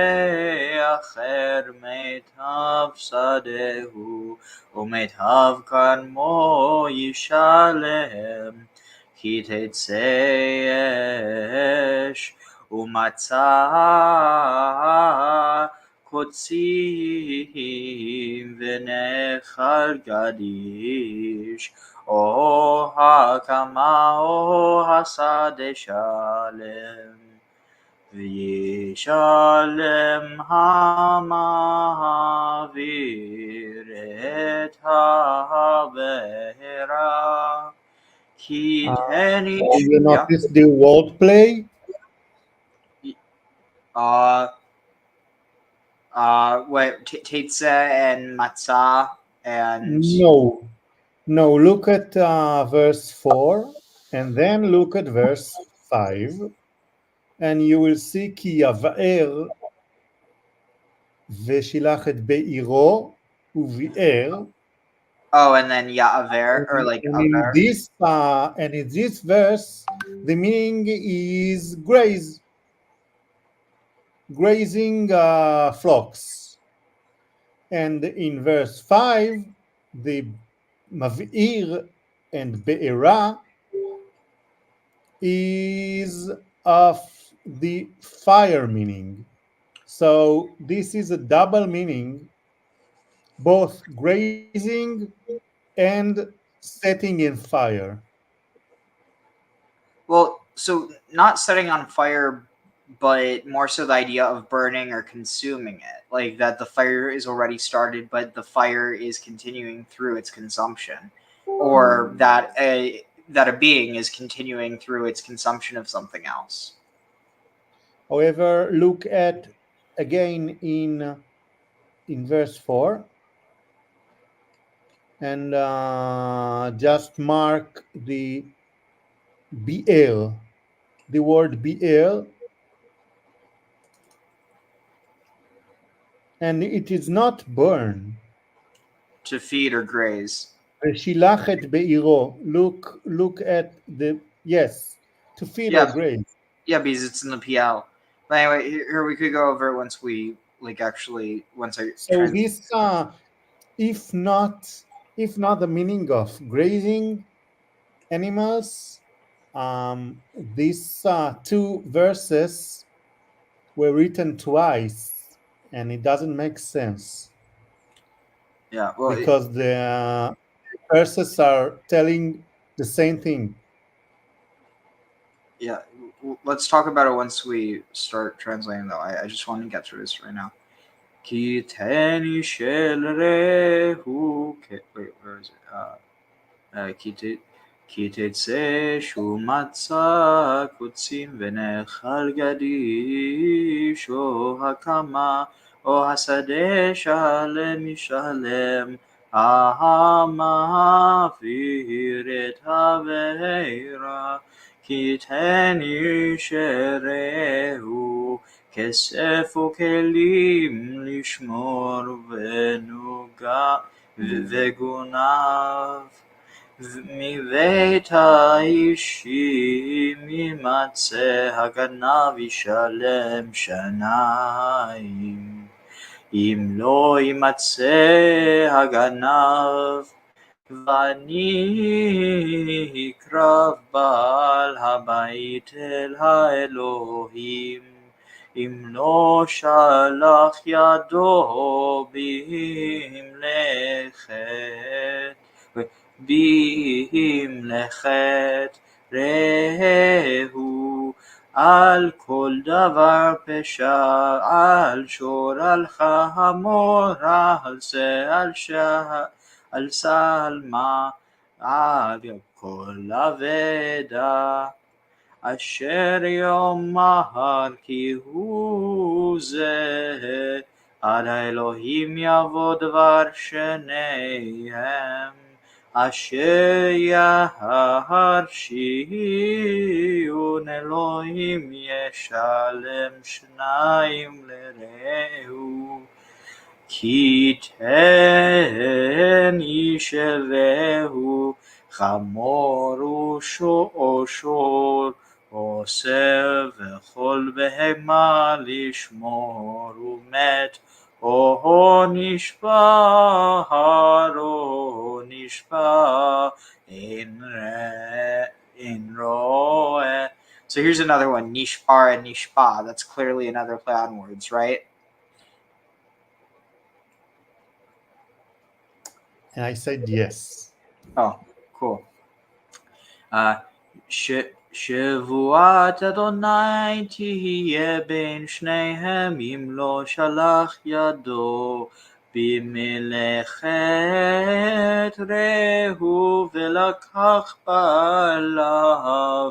אחר מיטב שדהו ומיטב כרמו ישלם כי תצא אש ומצא קוצים ונחל גדיש או הקמה או השדה שלם וישלם המעביר את הבהרה You notice the wordplay? What Tetza and Matzah and No, look at verse 4 and then look at verse 5 and you will see כי יבער ושילח את בעירו וביער. Oh, and then Ya'aver, or like and in this verse, the meaning is grazing flocks. And in verse 5, the Mav'ir and Be'era is of the fire meaning. So this is a double meaning, both grazing and setting in fire. Well, so not setting on fire, but more so the idea of burning or consuming it. Like that the fire is already started, but the fire is continuing through its consumption. Or that a being is continuing through its consumption of something else. However, look at again in verse 4 and just mark the BL, the word BL, and it is not burn. To feed or graze. ושילח את בעירו. Look at the, yes, to feed or graze. Yeah, because it's in the PL. But anyway, here we could go over it once we once I. So this, if not the meaning of grazing animals, these two verses were written twice, and it doesn't make sense. Yeah, well, because the verses are telling the same thing. Yeah, let's talk about it once we start translating, though. I just want to get through this right now. Wait, where is it? כי תצא ומצא קוצים ונחל גדיש או הקמה או השדה שלם ישלם, המעביר את העבירה, כי תן ישרהו, כסף וכלים לשמור וגונב. מבית האישי ממצא הגנב ישלם שניים, אם לא ימצא הגנב, ואני הקרב בעל הבית אל האלוהים, אם לא שלח ידו בהמלכת רעהו, על כל דבר פשע, על שור, על חמור, על על שלמה, על כל אבדה, אשר יאמר כי הוא זה, עד האלוהים יבוא דבר שניהם, אשר יהרשיון אלוהים ישלם שניים לרעהו, כי תן ישרהו, חמור או שור, עושה וכל בהמה לשמור, ומת או נשבר, אין רואה. So here's another one, nishpar and nishpa. That's clearly another play on words, right? And I said yes. Oh, cool. שבועת אדוני תהיה בין שניהם, אם לא שלח ידו במלאכת רעהו, ולקח בעליו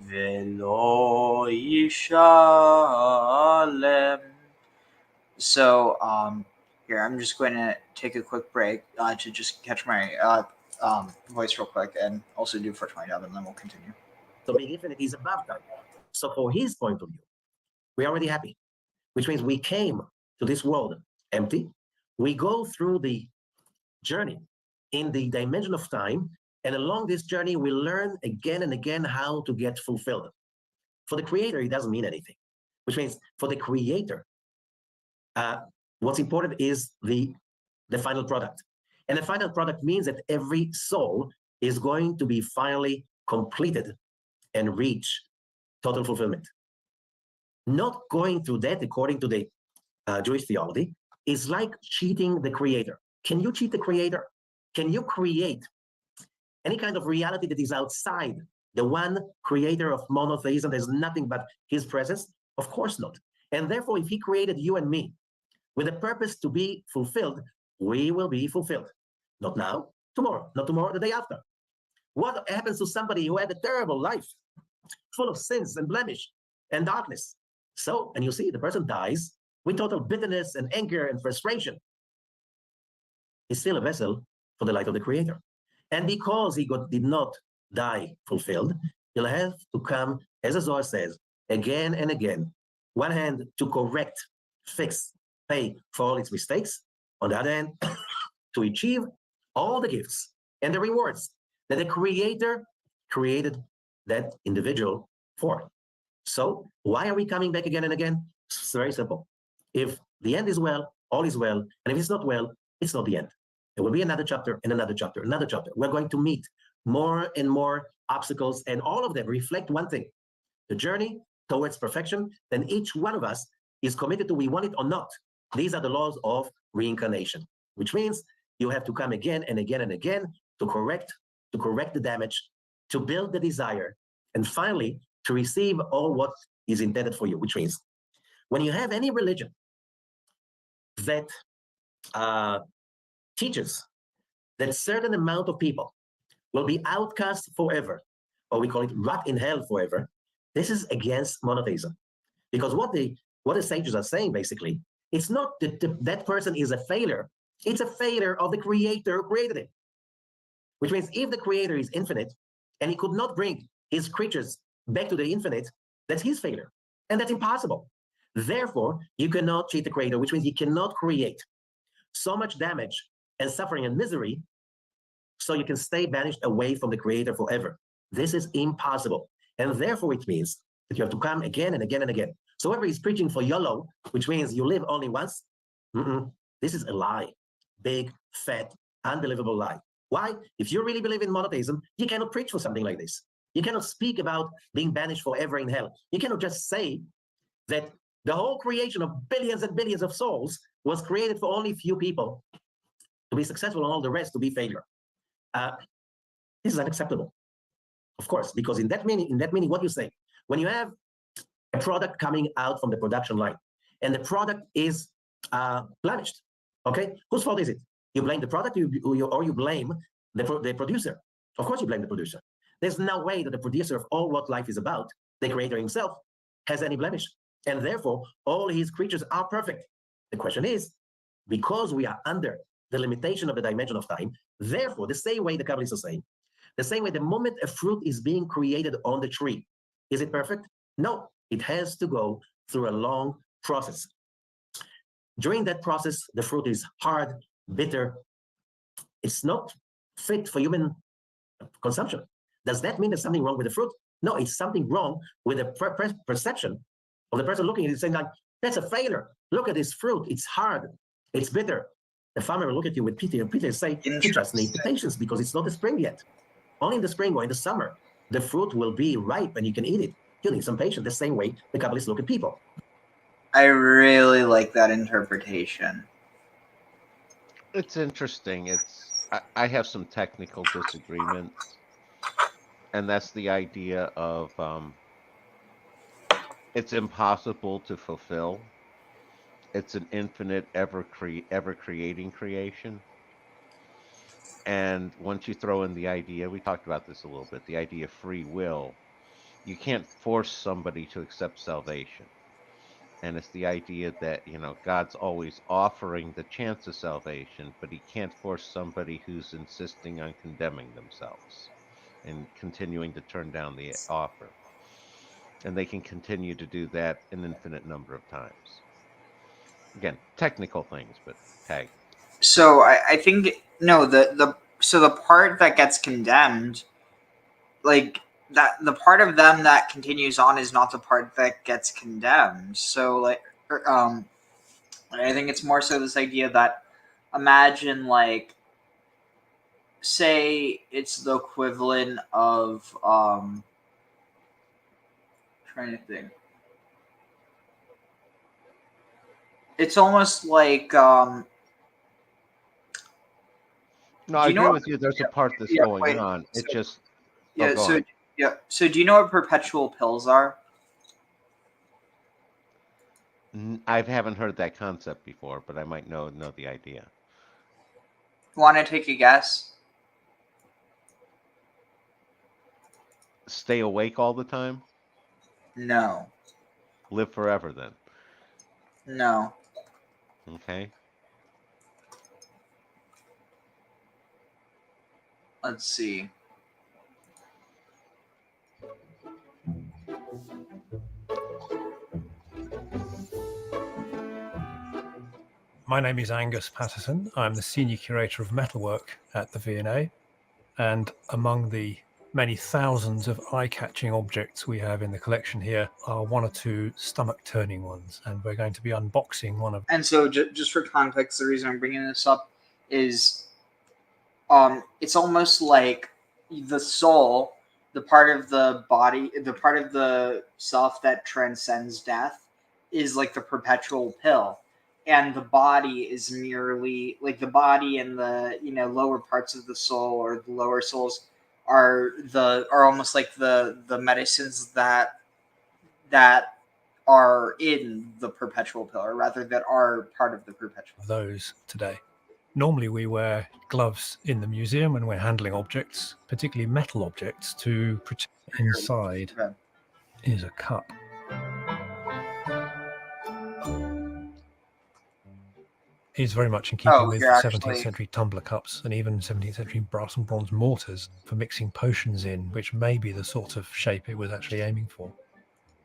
ולא ישלם. So, here, I'm just going to take a quick break to just catch my voice real quick, and also do for 20 and then we'll continue. So being infinite is above time. So for his point of view, we're already happy, which means we came to this world empty. We go through the journey in the dimension of time, and along this journey, we learn again and again how to get fulfilled. For the creator, it doesn't mean anything, which means for the creator, what's important is the final product. And the final product means that every soul is going to be finally completed and reach total fulfillment. Not going through that, according to the Jewish theology, is like cheating the creator. Can you cheat the creator? Can you create any kind of reality that is outside the one creator of monotheism? There's nothing but his presence? Of course not. And therefore, if he created you and me with a purpose to be fulfilled, we will be fulfilled. Not now, tomorrow, not tomorrow, the day after. What happens to somebody who had a terrible life, full of sins and blemish and darkness? So, and you see, the person dies with total bitterness and anger and frustration. He's still a vessel for the light of the Creator. And because he did not die fulfilled, he'll have to come, as the Zohar says, again and again. One hand, to correct, fix, pay for all its mistakes. On the other hand, to achieve all the gifts and the rewards that the Creator created that individual for. So why are we coming back again and again? It's very simple. If the end is well, all is well. And if it's not well, it's not the end. There will be another chapter and another chapter, another chapter. We're going to meet more and more obstacles, and all of them reflect one thing: the journey towards perfection. Then each one of us is committed to, we want it or not. These are the laws of reincarnation, which means you have to come again and again and again to correct the damage, to build the desire, and finally to receive all what is intended for you. Which means when you have any religion that teaches that certain amount of people will be outcast forever, or we call it rot in hell forever, this is against monotheism. Because what the sages are saying basically It's not that that person is a failure. It's a failure of the creator who created it. Which means if the creator is infinite and he could not bring his creatures back to the infinite, that's his failure. And that's impossible. Therefore, you cannot cheat the creator, which means you cannot create so much damage and suffering and misery so you can stay banished away from the creator forever. This is impossible. And therefore, it means that you have to come again and again and again. So whoever is preaching for YOLO, which means you live only once, this is a lie. Big, fat, unbelievable lie. Why? If you really believe in monotheism, you cannot preach for something like this. You cannot speak about being banished forever in hell. You cannot just say that the whole creation of billions and billions of souls was created for only few people to be successful and all the rest to be failure. This is unacceptable, of course, because in that meaning, what you say, when you have a product coming out from the production line and the product is blemished, okay, whose fault is it? You blame the product or you blame the producer. Of course you blame the producer. There's no way that the producer of all what life is about, the creator himself, has any blemish. And therefore, all his creatures are perfect. The question is, because we are under the limitation of the dimension of time, therefore, the same way the Kabbalists are saying, the same way the moment a fruit is being created on the tree, is it perfect? No, it has to go through a long process. During that process, the fruit is hard, bitter. It's not fit for human consumption. Does that mean there's something wrong with the fruit? No, it's something wrong with the perception of the person looking at it saying like, that's a failure. Look at this fruit. It's hard. It's bitter. The farmer will look at you with pity and pity and say, you just need the patience because it's not the spring yet. Only in the spring or in the summer, the fruit will be ripe and you can eat it. You need some patience, the same way the Kabbalists look at people. I really like that interpretation. It's interesting. I have some technical disagreements, and that's the idea of it's impossible to fulfill. It's an infinite, ever creating creation. And once you throw in the idea, we talked about this a little bit, the idea of free will, you can't force somebody to accept salvation. And it's the idea that, God's always offering the chance of salvation, but he can't force somebody who's insisting on condemning themselves and continuing to turn down the offer. And they can continue to do that an infinite number of times. Again, technical things, but tag. So I think the part that gets condemned, like that, the part of them that continues on is not the part that gets condemned. So I think it's more so this idea that imagine say it's the equivalent of trying to think. It's almost like no, I agree with you. There's a part that's going on. It just So do you know what perpetual pills are? I haven't heard that concept before, but I might know the idea. Want to take a guess? Stay awake all the time? No. Live forever then? No. Okay. Let's see. My name is Angus Patterson. I'm the Senior Curator of Metalwork at the V&A, and among the many thousands of eye-catching objects we have in the collection here are one or two stomach-turning ones, and we're going to be unboxing one of them. And so just for context, the reason I'm bringing this up is it's almost like the soul, the part of the body, the part of the self that transcends death is like the perpetual pill. And the body is merely like the body and the lower parts of the soul or the lower souls are almost like the medicines that are in the perpetual pill, or rather that are part of the perpetual. Those today. Normally we wear gloves in the museum when we're handling objects, particularly metal objects, to protect. Inside is a cup. is very much in keeping with you're 17th century tumbler cups and even 17th century brass and bronze mortars for mixing potions in, which may be the sort of shape it was actually aiming for.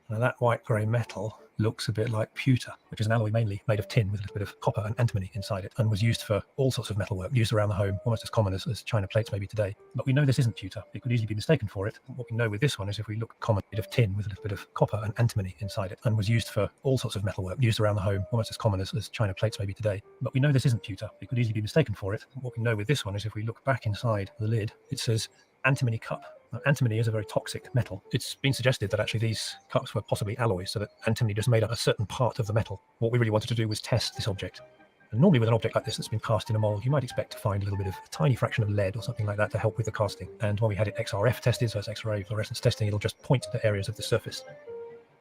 Now that white grey metal looks a bit like pewter, which is an alloy mainly made of tin with a little bit of copper and antimony inside it, and was used for all sorts of metalwork, used around the home, almost as common as china plates maybe today. But we know this isn't pewter. It could easily be mistaken for it. What we know with this one is if we look common bit of tin with a little bit of copper and antimony inside it, and was used for all sorts of metalwork, used around the home, almost as common as china plates maybe today. But we know this isn't pewter. It could easily be mistaken for it. What we know with this one is if we look back inside the lid, it says antimony cup. Now, antimony is a very toxic metal. It's been suggested that actually these cups were possibly alloys, so that antimony just made up a certain part of the metal. What we really wanted to do was test this object. And normally with an object like this that's been cast in a mold, you might expect to find a little bit of a tiny fraction of lead or something like that to help with the casting. And when we had it XRF tested, so it's X-ray fluorescence testing, it'll just point to areas of the surface.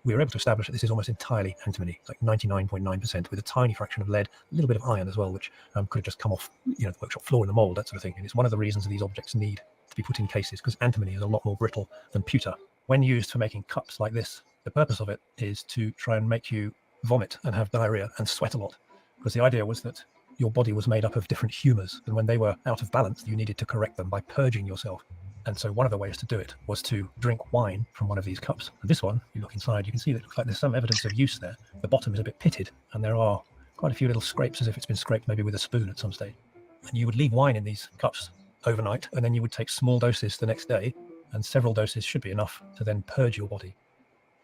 We were able to establish that this is almost entirely antimony, like 99.9%, with a tiny fraction of lead, a little bit of iron as well, which could have just come off, the workshop floor in the mold, that sort of thing. And it's one of the reasons that these objects need to be put in cases, because antimony is a lot more brittle than pewter. When used for making cups like this, the purpose of it is to try and make you vomit and have diarrhea and sweat a lot, because the idea was that your body was made up of different humours, and when they were out of balance, you needed to correct them by purging yourself. And so one of the ways to do it was to drink wine from one of these cups. And this one, you look inside, you can see that it looks like there's some evidence of use there. The bottom is a bit pitted, and there are quite a few little scrapes as if it's been scraped maybe with a spoon at some stage. And you would leave wine in these cups overnight, and then you would take small doses the next day, and several doses should be enough to then purge your body.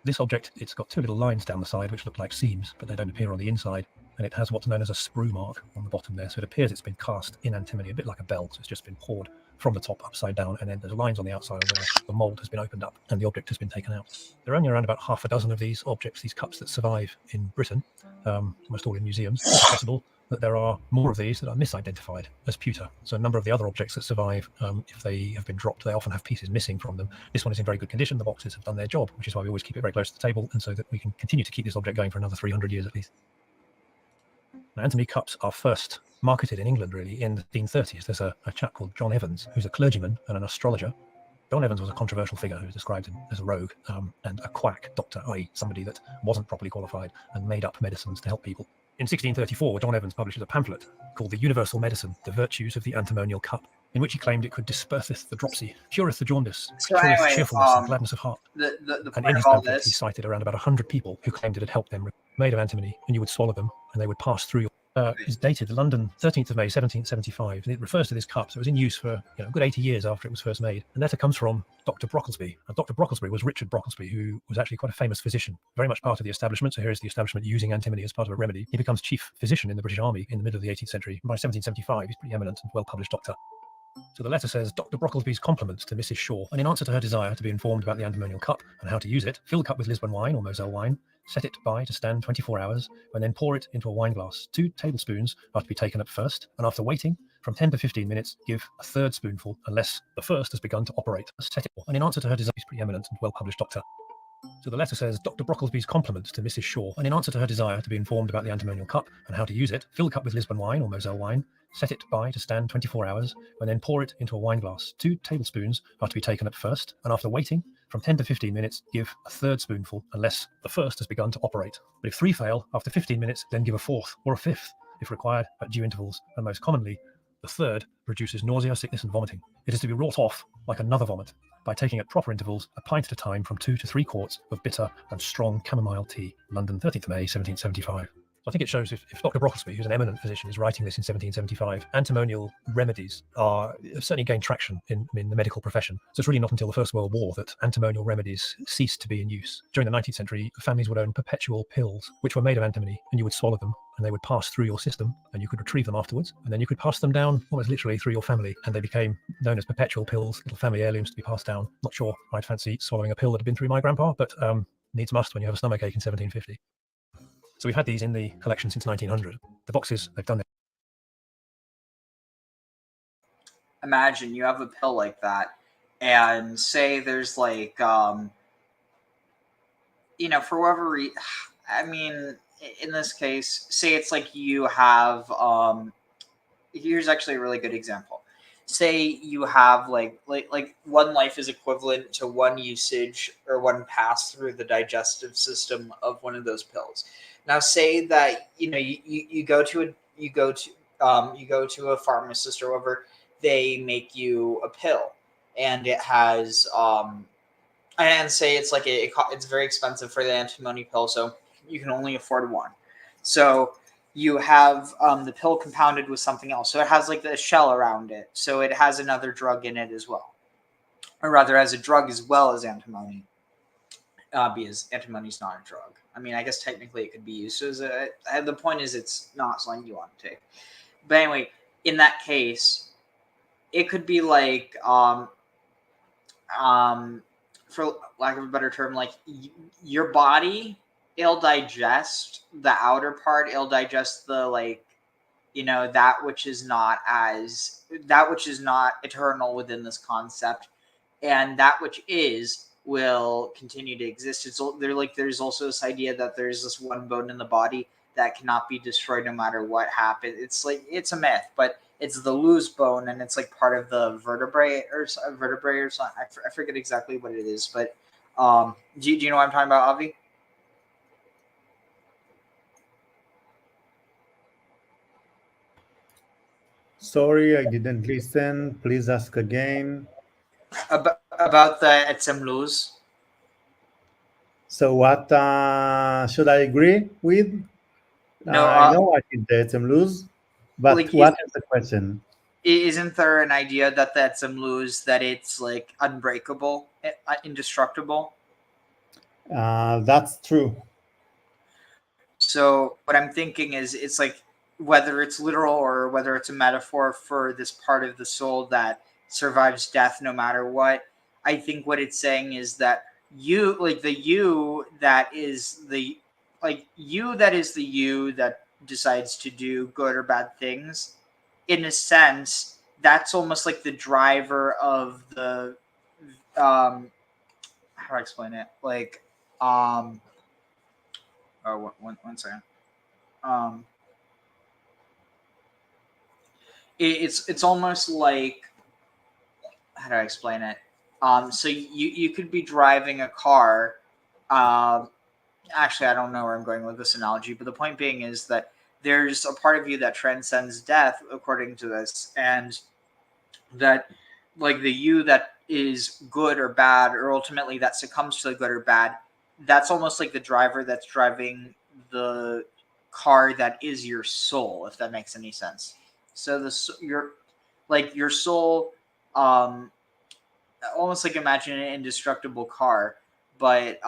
This object, it's got two little lines down the side which look like seams, but they don't appear on the inside, and it has what's known as a sprue mark on the bottom there, so it appears it's been cast in antimony, a bit like a bell, so it's just been poured from the top upside down, and then there's lines on the outside where the mold has been opened up and the object has been taken out. There are only around about half a dozen of these objects, these cups, that survive in Britain, almost all in museums. It's possible that there are more of these that are misidentified as pewter. So a number of the other objects that survive, if they have been dropped, they often have pieces missing from them. This one is in very good condition. The boxes have done their job, which is why we always keep it very close to the table, and so that we can continue to keep this object going for another 300 years at least. Now, antimony cups are first marketed in England, really, in the 1830s. There's a chap called John Evans, who's a clergyman and an astrologer. John Evans was a controversial figure who was described as a rogue and a quack doctor, i.e. somebody that wasn't properly qualified and made up medicines to help people. In 1634, John Evans publishes a pamphlet called The Universal Medicine, The Virtues of the Antimonial Cup, in which he claimed it could disperseth the dropsy, cureth the jaundice, cureth cheerfulness and gladness of heart. And in his pamphlet, he cited around about 100 people who claimed it had helped them, made of antimony, and you would swallow them, and they would pass through your... It's dated London, 13th of May, 1775, and it refers to this cup. So it was in use for a good 80 years after it was first made. And the letter comes from Dr. Brocklesby. And Dr. Brocklesby was Richard Brocklesby, who was actually quite a famous physician, very much part of the establishment. So here is the establishment using antimony as part of a remedy. He becomes chief physician in the British Army in the middle of the 18th century. By 1775, he's a pretty eminent and well-published doctor. So the letter says, Dr. Brocklesby's compliments to Mrs. Shaw, and in answer to her desire to be informed about the antimonial cup and how to use it, fill the cup with Lisbon wine or Moselle wine, set it by to stand 24 hours, and then pour it into a wine glass. 2 tablespoons are to be taken up first, and after waiting from 10 to 15 minutes, give a third spoonful, unless the first has begun to operate. Set it, and in answer to her desire, he's a pretty eminent and well-published doctor. So the letter says, Dr. Brocklesby's compliments to Mrs. Shaw, and in answer to her desire to be informed about the antimonial cup and how to use it, fill the cup with Lisbon wine or Moselle wine, set it by to stand 24 hours, and then pour it into a wine glass. 2 tablespoons are to be taken up first, and after waiting from 10 to 15 minutes, give a third spoonful, unless the first has begun to operate. But if 3 fail, after 15 minutes, then give a 4th or a 5th, if required, at due intervals, and most commonly, the third produces nausea, sickness, and vomiting. It is to be wrought off like another vomit by taking at proper intervals a pint at a time from 2 to 3 quarts of bitter and strong chamomile tea. London, 13th of May, 1775. I think it shows if Dr. Brocklesby, who's an eminent physician, is writing this in 1775, antimonial remedies have certainly gained traction in the medical profession. So it's really not until the First World War that antimonial remedies ceased to be in use. During the 19th century, families would own perpetual pills, which were made of antimony, and you would swallow them, and they would pass through your system, and you could retrieve them afterwards, and then you could pass them down almost literally through your family, and they became known as perpetual pills, little family heirlooms to be passed down. Not sure I'd fancy swallowing a pill that had been through my grandpa, but needs must when you have a stomachache in 1750. So we've had these in the collection since 1900. The boxes, they've done it. Imagine you have a pill like that, and say there's like, for whatever reason, I mean, in this case, say it's like you have, here's actually a really good example. Say you have like one life is equivalent to one usage or one pass through the digestive system of one of those pills. Now, say that you go to you go to a pharmacist or whatever, they make you a pill, and it has and say it's like it's very expensive for the antimony pill, so you can only afford one. So you have the pill compounded with something else, so it has like the shell around it, so it has another drug in it as well, or rather as a drug as well as antimony, because antimony is not a drug. I mean, I guess technically it could be used as a. The point is, it's not something you want to take. But anyway, in that case, it could be like for lack of a better term, like your body, it'll digest the outer part. It'll digest the that which is not eternal within this concept, and that which is will continue to exist. There's also this idea that there's this one bone in the body that cannot be destroyed no matter what happens. It's a myth, but it's the loose bone, and it's like part of the vertebrae or something. I forget exactly what it is, but do you know what I'm talking about, Avi? Sorry, I didn't listen. Please ask again. About the etzem luz. So what should I agree with? No, I know I did the etzem luz, but like, what is the question? Isn't there an idea that the etzem luz, that it's like unbreakable, indestructible? That's true. So what I'm thinking is, it's like, whether it's literal or whether it's a metaphor for this part of the soul that survives death no matter what, I think what it's saying is that you that is the you that decides to do good or bad things, in a sense, that's almost like the driver of the how do I explain it? Like one second. It's almost like, how do I explain it? So you could be driving a car. Actually, I don't know where I'm going with this analogy, but the point being is that there's a part of you that transcends death, according to this, and that, like, the you that is good or bad, or ultimately that succumbs to the good or bad, that's almost like the driver that's driving the car that is your soul, if that makes any sense. So your soul, almost like, imagine an indestructible car, but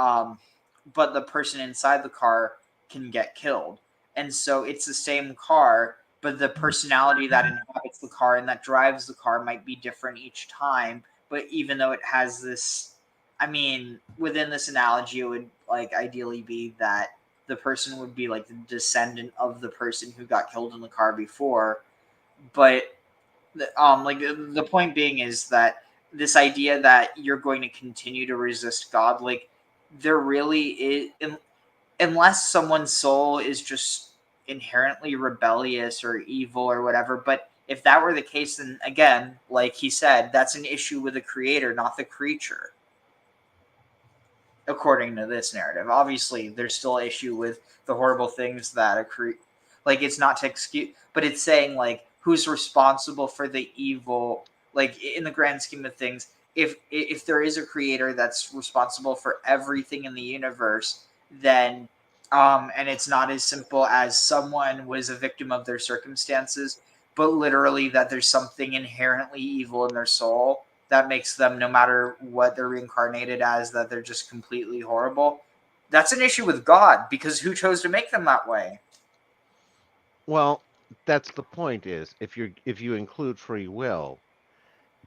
the person inside the car can get killed, and so it's the same car, but the personality that inhabits the car and that drives the car might be different each time. But even though it has this, I mean, within this analogy, it would like ideally be that the person would be like the descendant of the person who got killed in the car before. But the point being is that this idea that you're going to continue to resist God, like, there really is, unless someone's soul is just inherently rebellious or evil or whatever. But if that were the case, then again, like he said, that's an issue with the creator, not the creature. According to this narrative, obviously, there's still an issue with the horrible things that like, it's not to excuse, but it's saying, like, who's responsible for the evil, like, in the grand scheme of things. If there is a creator that's responsible for everything in the universe, then and it's not as simple as someone was a victim of their circumstances, but literally that there's something inherently evil in their soul that makes them, no matter what they're reincarnated as, that they're just completely horrible. That's an issue with God, because who chose to make them that way? Well, that's the point. Is if you include free will,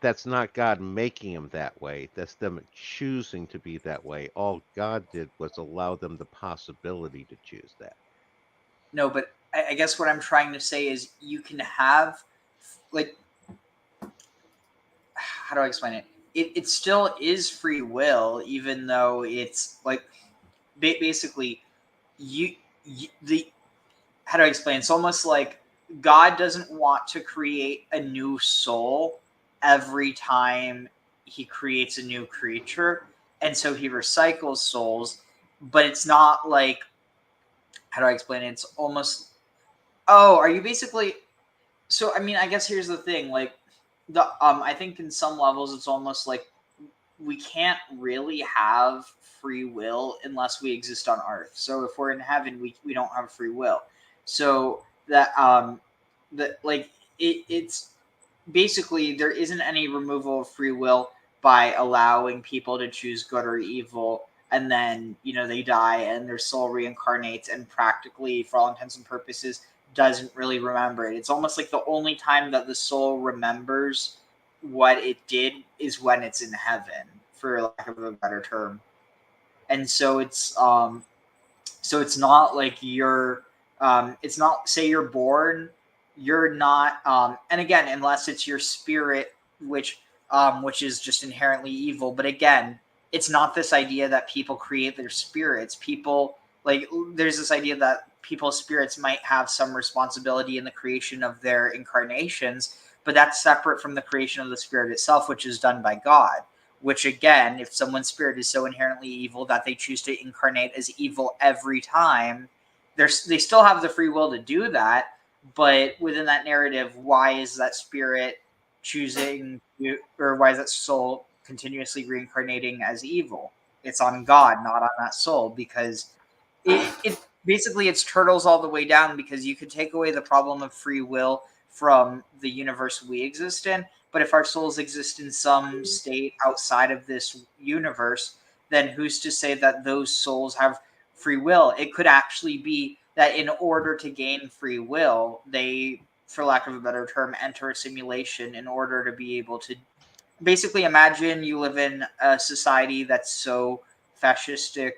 that's not God making them that way. That's them choosing to be that way. All God did was allow them the possibility to choose that. No, but I guess what I'm trying to say is, you can have, like, how do I explain it? It still is free will, even though it's like, basically, how do I explain? It's almost like God doesn't want to create a new soul every time he creates a new creature, and so he recycles souls. But it's not like, how do I explain it? It's almost, Oh, are you basically? So I mean, I guess here's the thing. Like I think in some levels it's almost like we can't really have free will unless we exist on Earth. So if we're in heaven, we don't have free will. So it's basically there isn't any removal of free will by allowing people to choose good or evil, and then they die and their soul reincarnates and practically for all intents and purposes doesn't really remember it. It's almost like the only time that the soul remembers what it did is when it's in heaven, for lack of a better term. And so it's not like it's not, say you're born, you're not and again, unless it's your spirit, which is just inherently evil. But again, it's not this idea that people create their spirits. People, like, there's this idea that people's spirits might have some responsibility in the creation of their incarnations, but that's separate from the creation of the spirit itself, which is done by God. Which again, if someone's spirit is so inherently evil that they choose to incarnate as evil every time, they still have the free will to do that. But within that narrative, why is that spirit choosing, or why is that soul continuously reincarnating as evil? It's on God, not on that soul, because it basically it's turtles all the way down, because you could take away the problem of free will from the universe we exist in, but if our souls exist in some state outside of this universe, then who's to say that those souls have free will? It could actually be that in order to gain free will, they, for lack of a better term, enter a simulation in order to be able to basically, imagine you live in a society that's so fascistic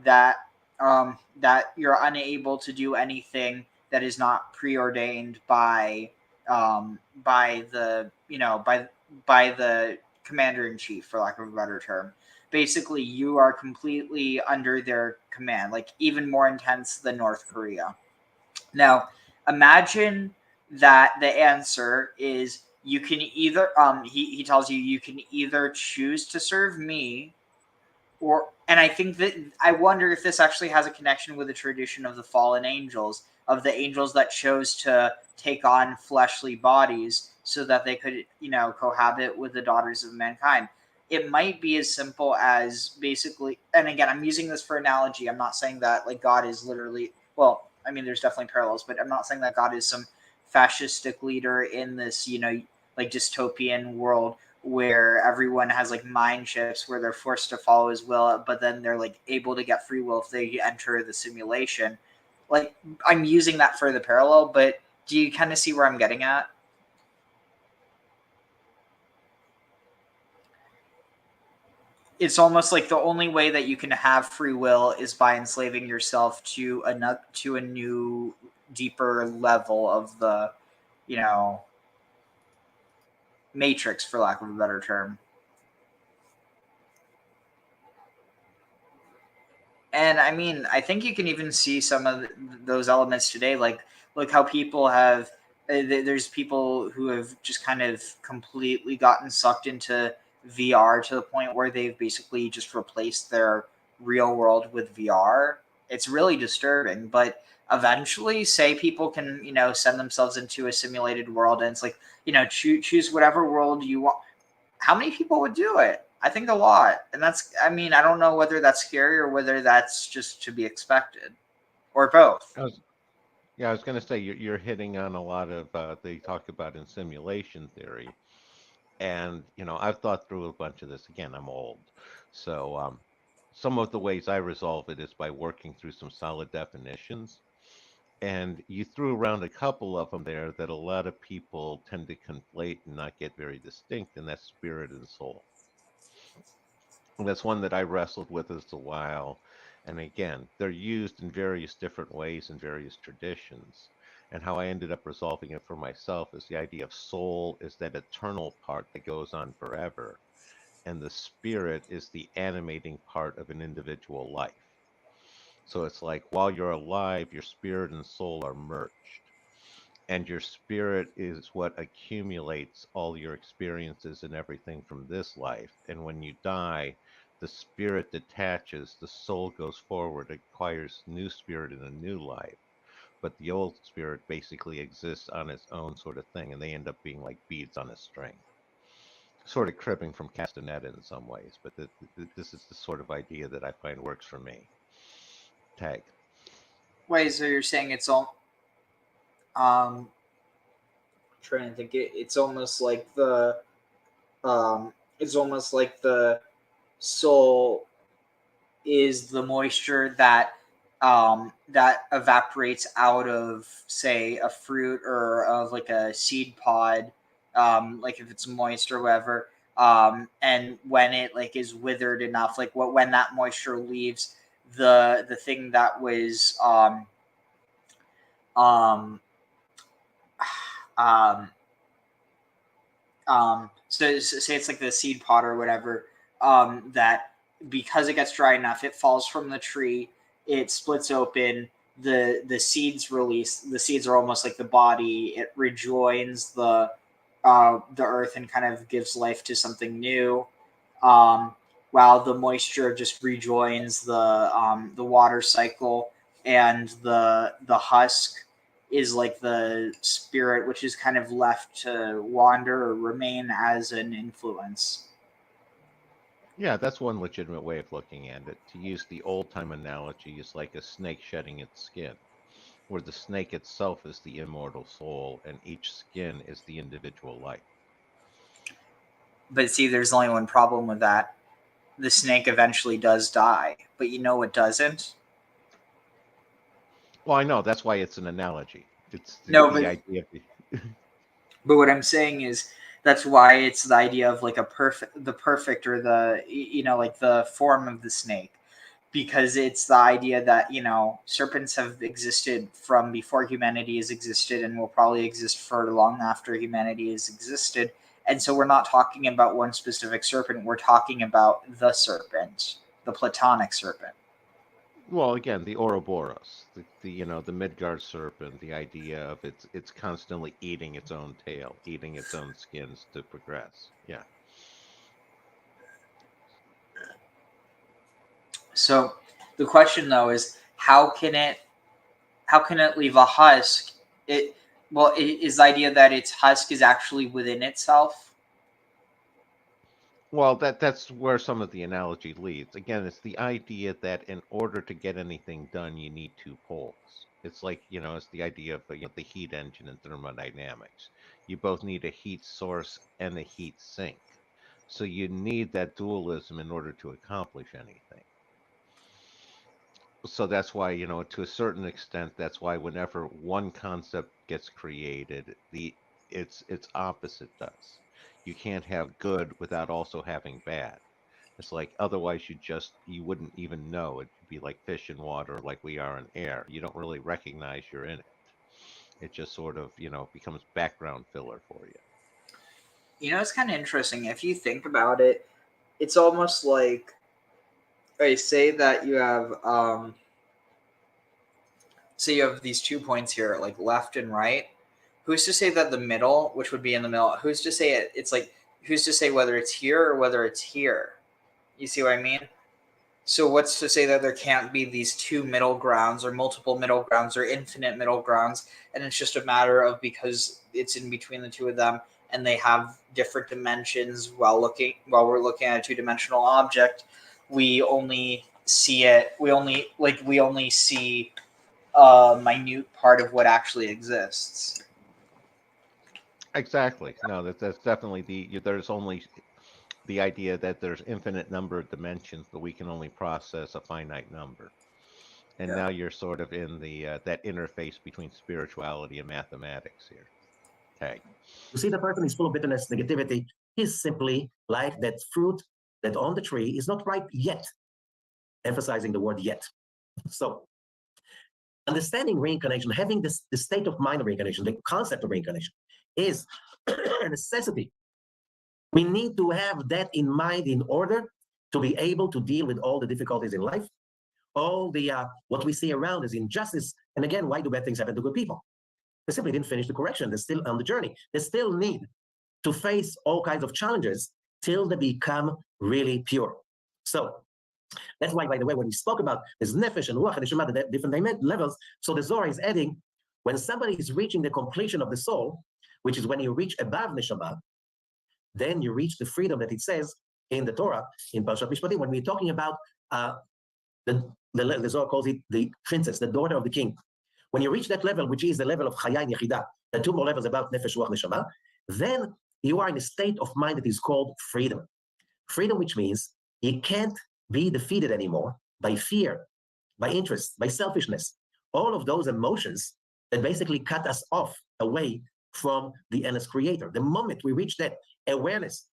that that you're unable to do anything that is not preordained by the by the commander in chief, for lack of a better term. Basically, you are completely under their command, like even more intense than North Korea. Now, imagine that the answer is you can either he tells you you can either choose to serve me, or, and I think that I wonder if this actually has a connection with the tradition of the fallen angels, of the angels that chose to take on fleshly bodies so that they could, cohabit with the daughters of mankind. It might be as simple as, basically, and again, I'm using this for analogy. I'm not saying that like God is literally, well, I mean, there's definitely parallels, but I'm not saying that God is some fascistic leader in this, like dystopian world where everyone has like mind chips where they're forced to follow his will, but then they're like able to get free will if they enter the simulation. Like, I'm using that for the parallel, but do you kind of see where I'm getting at? It's almost like the only way that you can have free will is by enslaving yourself to a new, deeper level of the, matrix, for lack of a better term. And I mean, I think you can even see some of those elements today, like look how people have. There's people who have just kind of completely gotten sucked into VR to the point where they've basically just replaced their real world with VR. It's really disturbing, but eventually, say people can, send themselves into a simulated world, and it's like, choose whatever world you want. How many people would do it? I think a lot. And that's, I mean, I don't know whether that's scary or whether that's just to be expected, or both. I was going to say you're hitting on a lot of they talk about in simulation theory, and I've thought through a bunch of this. Again, I'm old, so some of the ways I resolve it is by working through some solid definitions. And you threw around a couple of them there that a lot of people tend to conflate and not get very distinct, and that's spirit and soul. And that's one that I wrestled with as a while. And again, they're used in various different ways in various traditions. And how I ended up resolving it for myself is the idea of soul is that eternal part that goes on forever, and the spirit is the animating part of an individual life. So it's like while you're alive, your spirit and soul are merged. And your spirit is what accumulates all your experiences and everything from this life. And when you die, the spirit detaches, the soul goes forward, acquires new spirit in a new life. but the old spirit basically exists on its own sort of thing, and they end up being like beads on a string. Sort of cribbing from Castaneda in some ways, but this is the sort of idea that I find works for me. Tag. Wait, so you're saying it's all trying to think, it's almost like the soul is the moisture that that evaporates out of, say, a fruit or of like a seed pod, like if it's moist or whatever, and when it like is withered enough, like when that moisture leaves, the thing that was so say it's like the seed pod or whatever, that because it gets dry enough, it falls from the tree, it splits open, the seeds release. The seeds are almost like the body. It rejoins the earth and kind of gives life to something new, while the moisture just rejoins the water cycle, and the husk is like the spirit, which is kind of left to wander or remain as an influence. Yeah, that's one legitimate way of looking at it. To use the old-time analogy, is like a snake shedding its skin, where the snake itself is the immortal soul, and each skin is the individual life. But see, there's only one problem with that. The snake eventually does die, but you know it doesn't? Well, I know, that's why it's an analogy. It's the idea of the... But what I'm saying is, that's why it's the idea of like the perfect, or the, like the form of the snake, because it's the idea that, serpents have existed from before humanity has existed and will probably exist for long after humanity has existed. And so we're not talking about one specific serpent. We're talking about the serpent, the Platonic serpent. Well, again, the Ouroboros, the Midgard serpent, the idea of it's constantly eating its own tail, eating its own skins to progress. Yeah. So the question though is, how can it leave a husk? Is the idea that its husk is actually within itself? Well, that's where some of the analogy leads. Again, it's the idea that in order to get anything done, you need two poles. It's like, it's the idea of the heat engine in thermodynamics. You both need a heat source and a heat sink. So you need that dualism in order to accomplish anything. So that's why, to a certain extent, that's why whenever one concept gets created, its opposite does. You can't have good without also having bad. It's like, otherwise you wouldn't even know. It'd be like fish in water, like we are in air. You don't really recognize you're in it. It just sort of, becomes background filler for you. It's kind of interesting. If you think about it, it's almost like, say that you have, so you have these 2 points here, like left and right. Who's to say that the middle, which would be in the middle, who's to say it's like, who's to say whether it's here or whether it's here? You see what I mean? So what's to say that there can't be these two middle grounds, or multiple middle grounds, or infinite middle grounds, and it's just a matter of, because it's in between the two of them and they have different dimensions, while we're looking at a two-dimensional object, we only see a minute part of what actually exists. Exactly. No, that's definitely there's only the idea that there's infinite number of dimensions, but we can only process a finite number. And now you're sort of in that interface between spirituality and mathematics here. Okay. You see, the person is full of bitterness, negativity. He's simply like that fruit that on the tree is not ripe yet, emphasizing the word yet. So understanding reincarnation, having the state of mind of reincarnation, the concept of reincarnation, is a necessity. We need to have that in mind in order to be able to deal with all the difficulties in life, all the what we see around is injustice. And again, why do bad things happen to good people? They simply didn't finish the correction. They're still on the journey. They still need to face all kinds of challenges till they become really pure. So that's why, by the way, when we spoke about this nefesh and ruach and neshama, the different levels, so the Zohar is adding When somebody is reaching the completion of the soul, which is when you reach above neshama, then you reach the freedom that it says in the Torah, in Parsha Mishpatim, when we're talking about the Zohar calls it the princess, the daughter of the king. When you reach that level, which is the level of Chaya and Yechidah, the two more levels about Nefesh, Ruach, Neshama, then you are in a state of mind that is called freedom. Freedom, which means you can't be defeated anymore by fear, by interest, by selfishness. All of those emotions that basically cut us off away from the endless creator. The moment we reach that awareness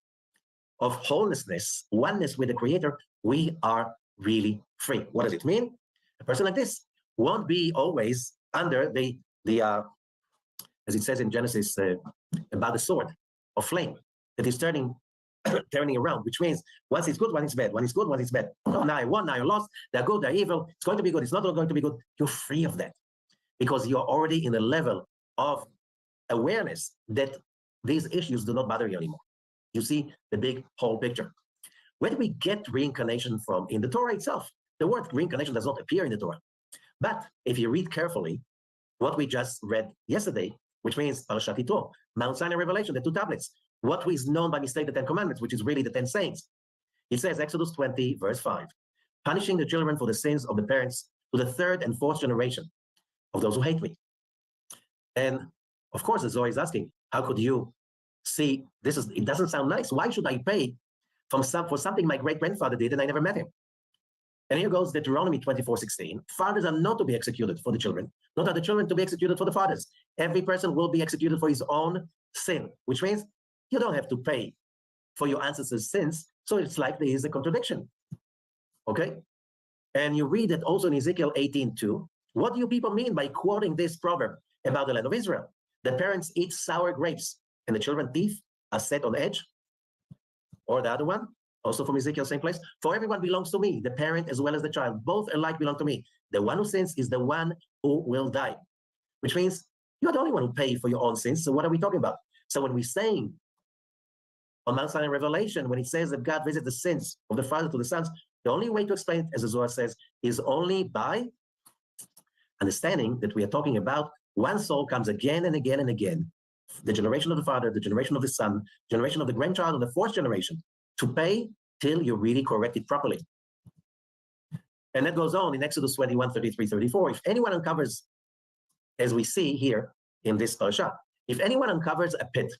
of wholeness, oneness with the creator, we are really free. What does it mean? A person like this won't be always under the as it says in Genesis about the sword of flame that is turning around, which means once it's good, once it's bad, when it's good, once it's bad. Oh, now I won, now I lost, they're good, they're evil, it's going to be good, it's not going to be good. You're free of that because you're already in a level of awareness that these issues do not bother you anymore. You see the big whole picture. Where do we get reincarnation from? In the Torah itself. The word reincarnation does not appear in the Torah. But if you read carefully what we just read yesterday, which means Parashat Yitro, Mount Sinai Revelation, the two tablets, what is known by mistake the 10 Commandments, which is really the 10 sayings. It says, Exodus 20, verse 5, punishing the children for the sins of the parents to the third and fourth generation of those who hate me. And of course, the Zohar is asking, how could you see this? It doesn't sound nice. Why should I pay for something my great-grandfather did and I never met him? And here goes Deuteronomy 24:16. Fathers are not to be executed for the children, not are the children to be executed for the fathers. Every person will be executed for his own sin, which means you don't have to pay for your ancestors' sins. So it's like there is a contradiction. Okay? And you read it also in Ezekiel 18:2. What do you people mean by quoting this proverb about the land of Israel? The parents eat sour grapes and the children's teeth are set on edge. Or the other one, also from Ezekiel, same place. For everyone belongs to me, the parent as well as the child. Both alike belong to me. The one who sins is the one who will die. Which means you're the only one who pays for your own sins. So what are we talking about? So when we're saying on Mount Sinai Revelation, when it says that God visits the sins of the father to the sons, the only way to explain it, as the Zohar says, is only by understanding that we are talking about one soul comes again and again and again. The generation of the father, the generation of the son, generation of the grandchild, of the fourth generation, to pay till you really correct it properly. And that goes on in Exodus 21, 33, 34. If anyone uncovers, as we see here in this Parsha, if anyone uncovers a pit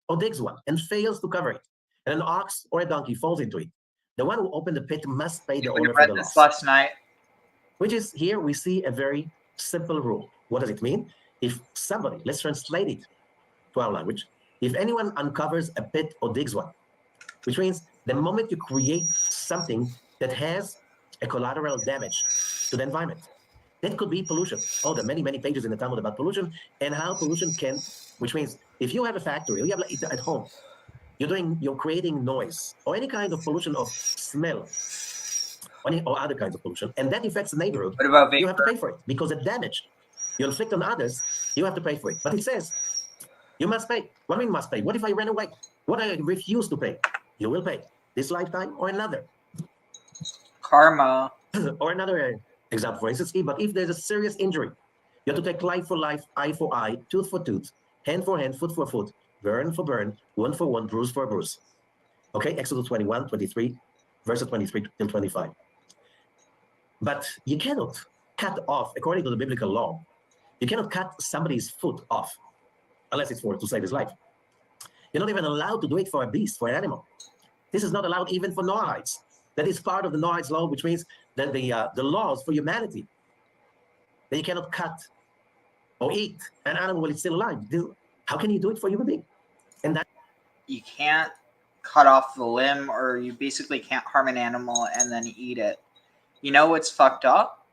or digs one and fails to cover it, and an ox or a donkey falls into it, the one who opened the pit must pay the owner for the loss. Last night. Which is, here we see a very simple rule. What does it mean? If somebody, let's translate it to our language, if anyone uncovers a pit or digs one, which means the moment you create something that has a collateral damage to the environment, that could be pollution. Oh, there are many, many pages in the Talmud about pollution and how pollution can, which means if you have a factory, or you have it at home, you're creating noise or any kind of pollution of smell or other kinds of pollution, and that affects the neighborhood, What about you have to pay for it because the damage you inflict on others, you have to pay for it. But it says you must pay. What do you mean must pay? What if I ran away? What if I refuse to pay? You will pay this lifetime or another. Karma. Or another example, for instance, but if there's a serious injury, you have to take life for life, eye for eye, tooth for tooth, hand for hand, foot for foot, burn for burn, wound for wound, bruise for bruise. Okay, Exodus 21, 23, verses 23 till 25. But you cannot cut off, according to the biblical law, you cannot cut somebody's foot off unless it's to save his life. You're not even allowed to do it for a beast, for an animal. This is not allowed even for Noahites. That is part of the Noahites law, which means that the laws for humanity, that you cannot cut or eat an animal while it's still alive. How can you do it for a human being? And that You can't cut off the limb, or you basically can't harm an animal and then eat it. You know what's fucked up?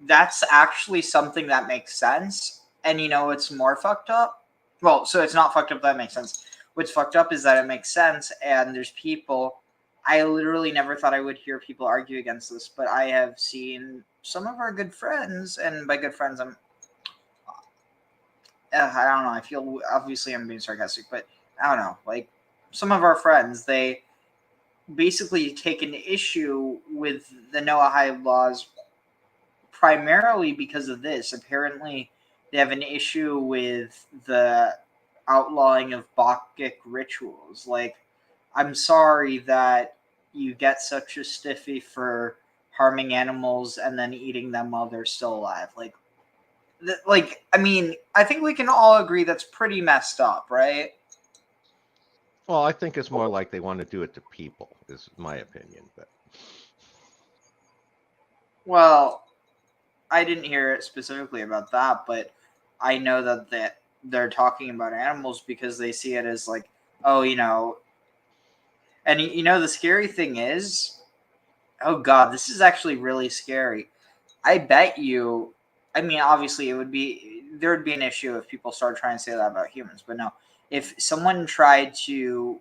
That's actually something that makes sense. And you know what's more fucked up? Well, so it's not fucked up, that makes sense. What's fucked up is that it makes sense, and there's people, I literally never thought I would hear people argue against this, but I have seen some of our good friends, and by good friends, I don't know, I feel, obviously I'm being sarcastic, but I don't know, like, some of our friends, they basically take an issue with the Noahide laws primarily because of this. Apparently, they have an issue with the outlawing of Bacchic rituals. Like, I'm sorry that you get such a stiffy for harming animals and then eating them while they're still alive. I mean, I think we can all agree that's pretty messed up, right? Well, I think it's more like they want to do it to people, is my opinion. But Well, I didn't hear it specifically about that, but I know that they're talking about animals because they see it as like, oh, and the scary thing is, oh God, this is actually really scary. I bet you, I mean, obviously there would be an issue if people started trying to say that about humans, but no, if someone tried to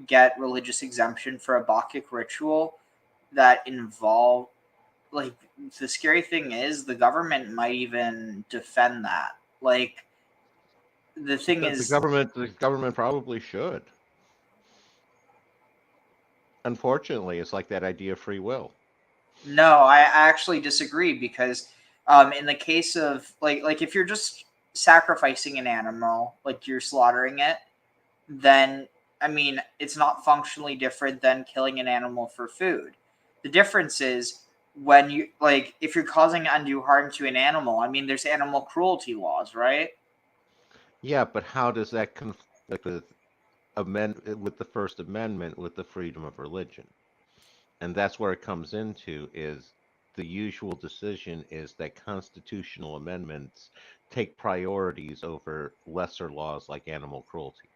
get religious exemption for a Bacchic ritual that involved, like, the scary thing is the government might even defend that. Like, the thing is, the government probably should. Unfortunately, it's like that idea of free will. no, I actually disagree because in the case of like if you're just sacrificing an animal, like you're slaughtering it, then I mean it's not functionally different than killing an animal for food. The difference is when you if you're causing undue harm to an animal, I mean there's animal cruelty laws, right? Yeah, but how does that conflict with the First Amendment with the freedom of religion? And that's where it comes into is the usual decision is that constitutional amendments take priorities over lesser laws like animal cruelty.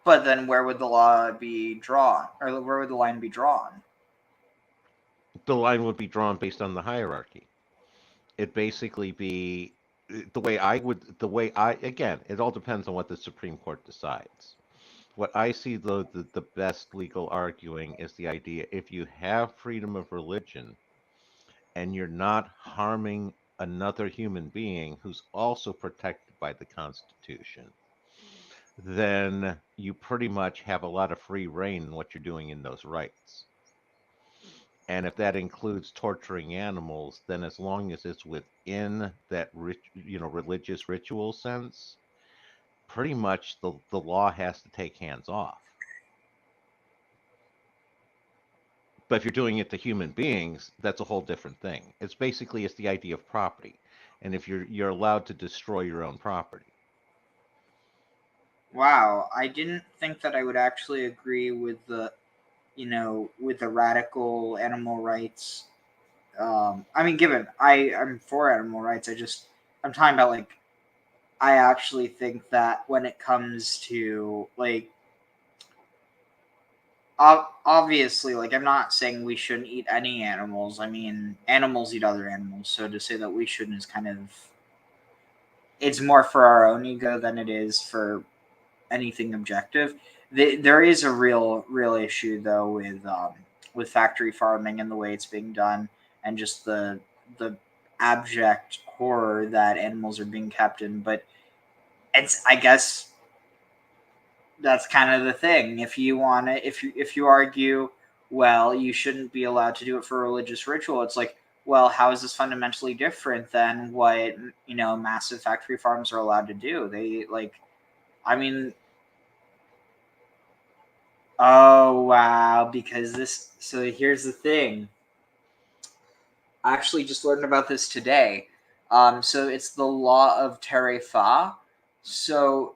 But then where would the law be drawn? Or where would the line be drawn? The line would be drawn based on the hierarchy. It basically be the way I again, it all depends on what the Supreme Court decides. What I see the best legal arguing is the idea if you have freedom of religion and you're not harming another human being who's also protected by the Constitution, then you pretty much have a lot of free reign in what you're doing in those rights. And if that includes torturing animals, then as long as it's within that religious ritual sense, pretty much the law has to take hands off. But if you're doing it to human beings, that's a whole different thing. It's the idea of property. And if you're allowed to destroy your own property. Wow, I didn't think that I would actually agree with the radical animal rights. I mean, given I'm for animal rights, I'm talking about I actually think that when it comes to obviously, I'm not saying we shouldn't eat any animals. I mean, animals eat other animals, so to say that we shouldn't is kind of, it's more for our own ego than it is for anything objective. There is a real issue though with factory farming and the way it's being done, and just the abject horror that animals are being kept in. But I guess that's kind of the thing. If you want to, if you argue, well, you shouldn't be allowed to do it for religious ritual, it's like, well, how is this fundamentally different than what massive factory farms are allowed to do? They I mean, oh wow, because so here's the thing. I actually just learned about this today. So it's the law of Tarifa. So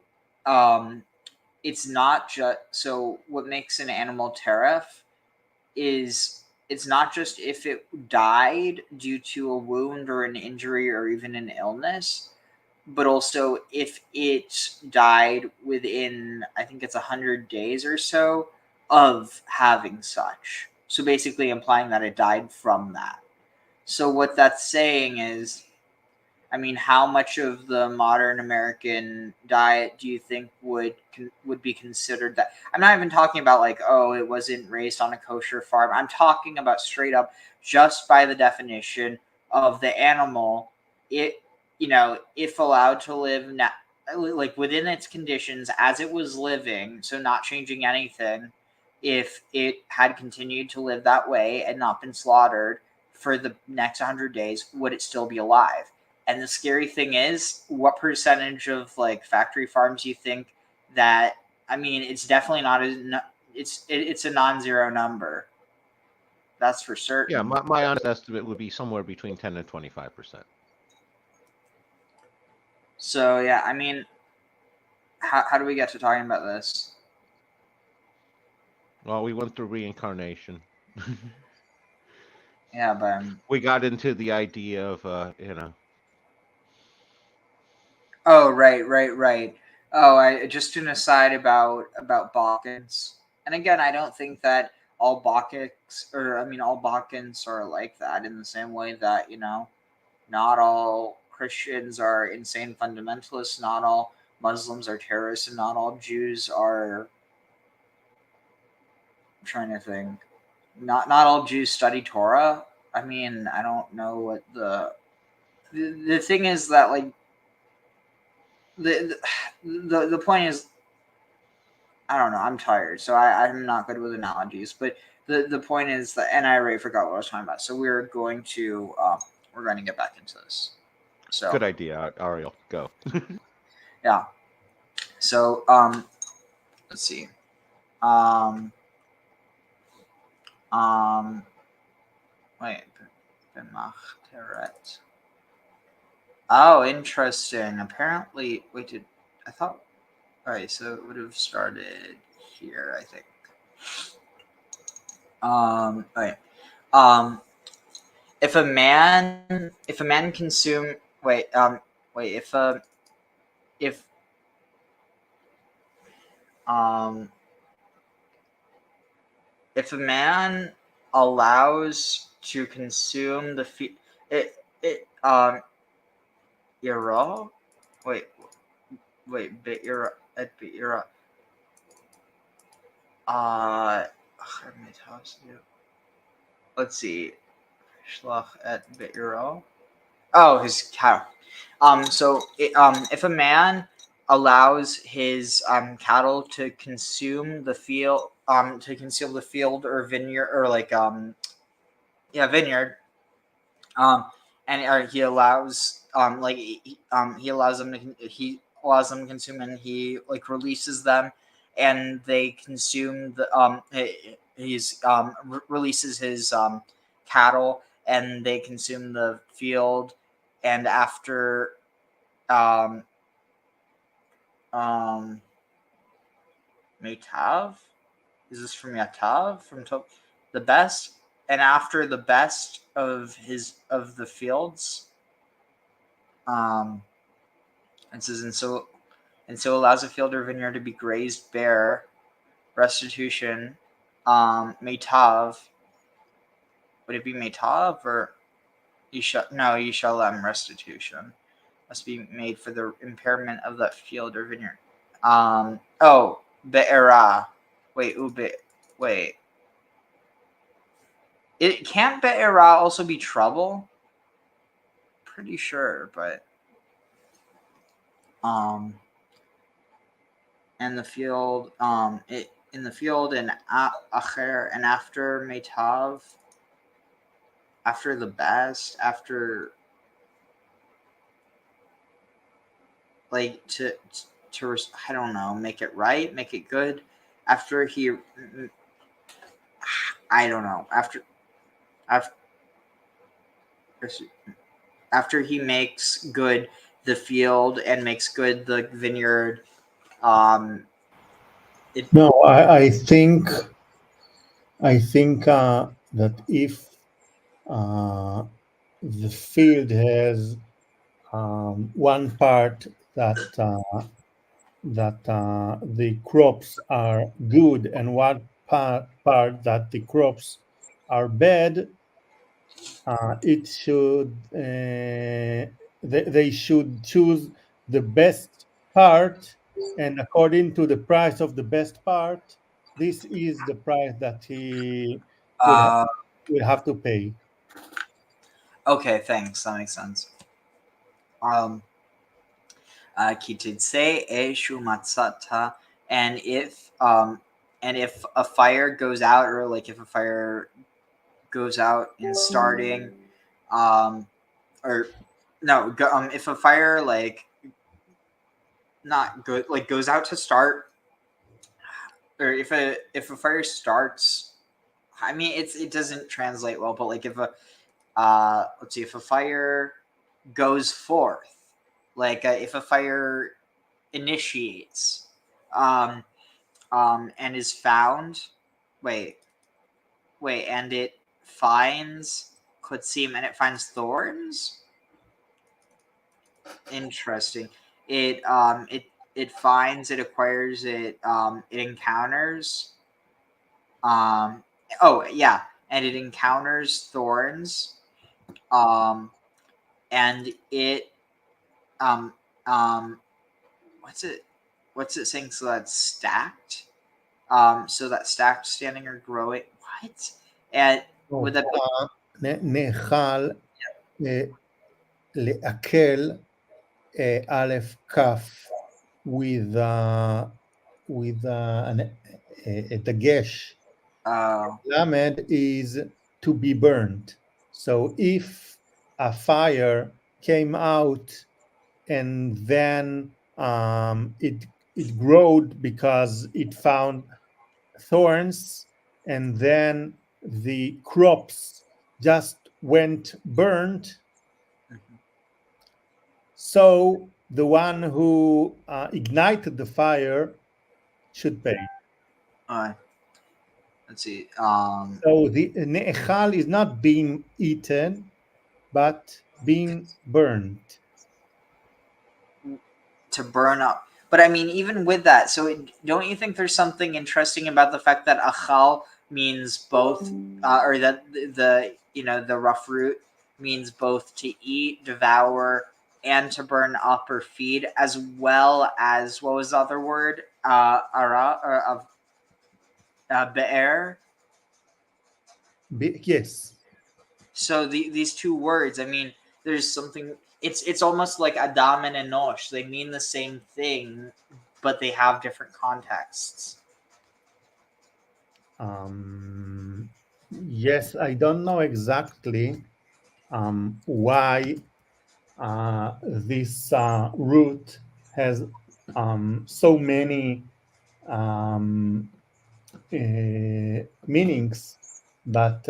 it's not just, so what makes an animal tariff is it's not just if it died due to a wound or an injury or even an illness, but also if it died within, I think it's 100 days or so of having such. So basically implying that it died from that. So what that's saying is, I mean, how much of the modern American diet do you think would be considered that? I'm not even talking about oh, it wasn't raised on a kosher farm. I'm talking about straight up, just by the definition of the animal, it if allowed to live within its conditions as it was living, so not changing anything, if it had continued to live that way and not been slaughtered for the next 100 days, would it still be alive? And the scary thing is, what percentage of like factory farms you think that? I mean, it's definitely not it's a non-zero number. That's for certain. Yeah, my honest estimate would be somewhere between 10 and 25%. So yeah, I mean, how do we get to talking about this? Well, we went through reincarnation. Yeah, but we got into the idea of Oh, right. Oh, just an aside about Balkans. And again, I don't think that all Balkans, or I mean, all Balkans are like that, in the same way that, you know, not all Christians are insane fundamentalists, not all Muslims are terrorists, and not all Jews are. I'm trying to think. Not all Jews study Torah. I mean, I don't know what the thing is that, like, the point is, I don't know. I'm tired, so I'm not good with analogies. But the point is that, and I already forgot what I was talking about. So we're going to get back into this. So good idea, Ariel. Go. Yeah. So let's see. Wait. Oh, interesting. Apparently, wait. I thought. All right, so it would have started here, I think. Right. If a man consume if a man allows to consume the Yara? Wait, Be'ira. Let's see. Shlach et Be'ira. Oh, his cow. If a man allows his cattle to consume the field, or vineyard, or like vineyard, and he allows he allows them to consume, and he like releases them, and they consume the releases his cattle, and they consume the field, and after Metav, is this from Yatav, from the best, and after the best of the fields, it says, and so allows a field or vineyard to be grazed bare, restitution, Metav. Would it be Metav or Yishalem? Restitution must be made for the impairment of that field or vineyard. Be'era. Wait. It can't Be'era also be trouble? Pretty sure, but and the field, in the field, and acher, and after Metav, after the best, after like to I don't know, make it right, make it good, after he, I don't know, after he makes good the field and makes good the vineyard. I think that if the field has one part that the crops are good, and one part that the crops are bad, it should they should choose the best part, and according to the price of the best part, this is the price that he will have to pay. Okay, thanks. That makes sense. Kitidse eshu matzata, and if and if a fire goes out, or like if a fire goes out in starting, or no, if a fire like not good like goes out to start, or if a fire starts, I mean it doesn't translate well, but like if a let's see, if a fire goes forth, like if a fire initiates, and is found, and it finds kutsim, and it finds thorns. Interesting. It finds, it acquires, it encounters. And it encounters thorns. And it what's it saying? So that's stacked. So that stacked, standing, or growing. What? And would that be? נאכל לעכל א' כף with a dagesh. Lamed is to be burned. So if a fire came out and then it growed because it found thorns, and then the crops just went burnt, so the one who ignited the fire should pay. Let's see. So the ne'echal is not being eaten, but being burned. To burn up. But I mean, even with that, so don't you think there's something interesting about the fact that achal means both, or that the rough root means both to eat, devour, and to burn up or feed, as well as, what was the other word? Ara, or of be'er? Yes. So these two words, I mean, there's something. It's almost like Adam and Enosh. They mean the same thing, but they have different contexts. Yes, I don't know exactly why this root has so many meanings, but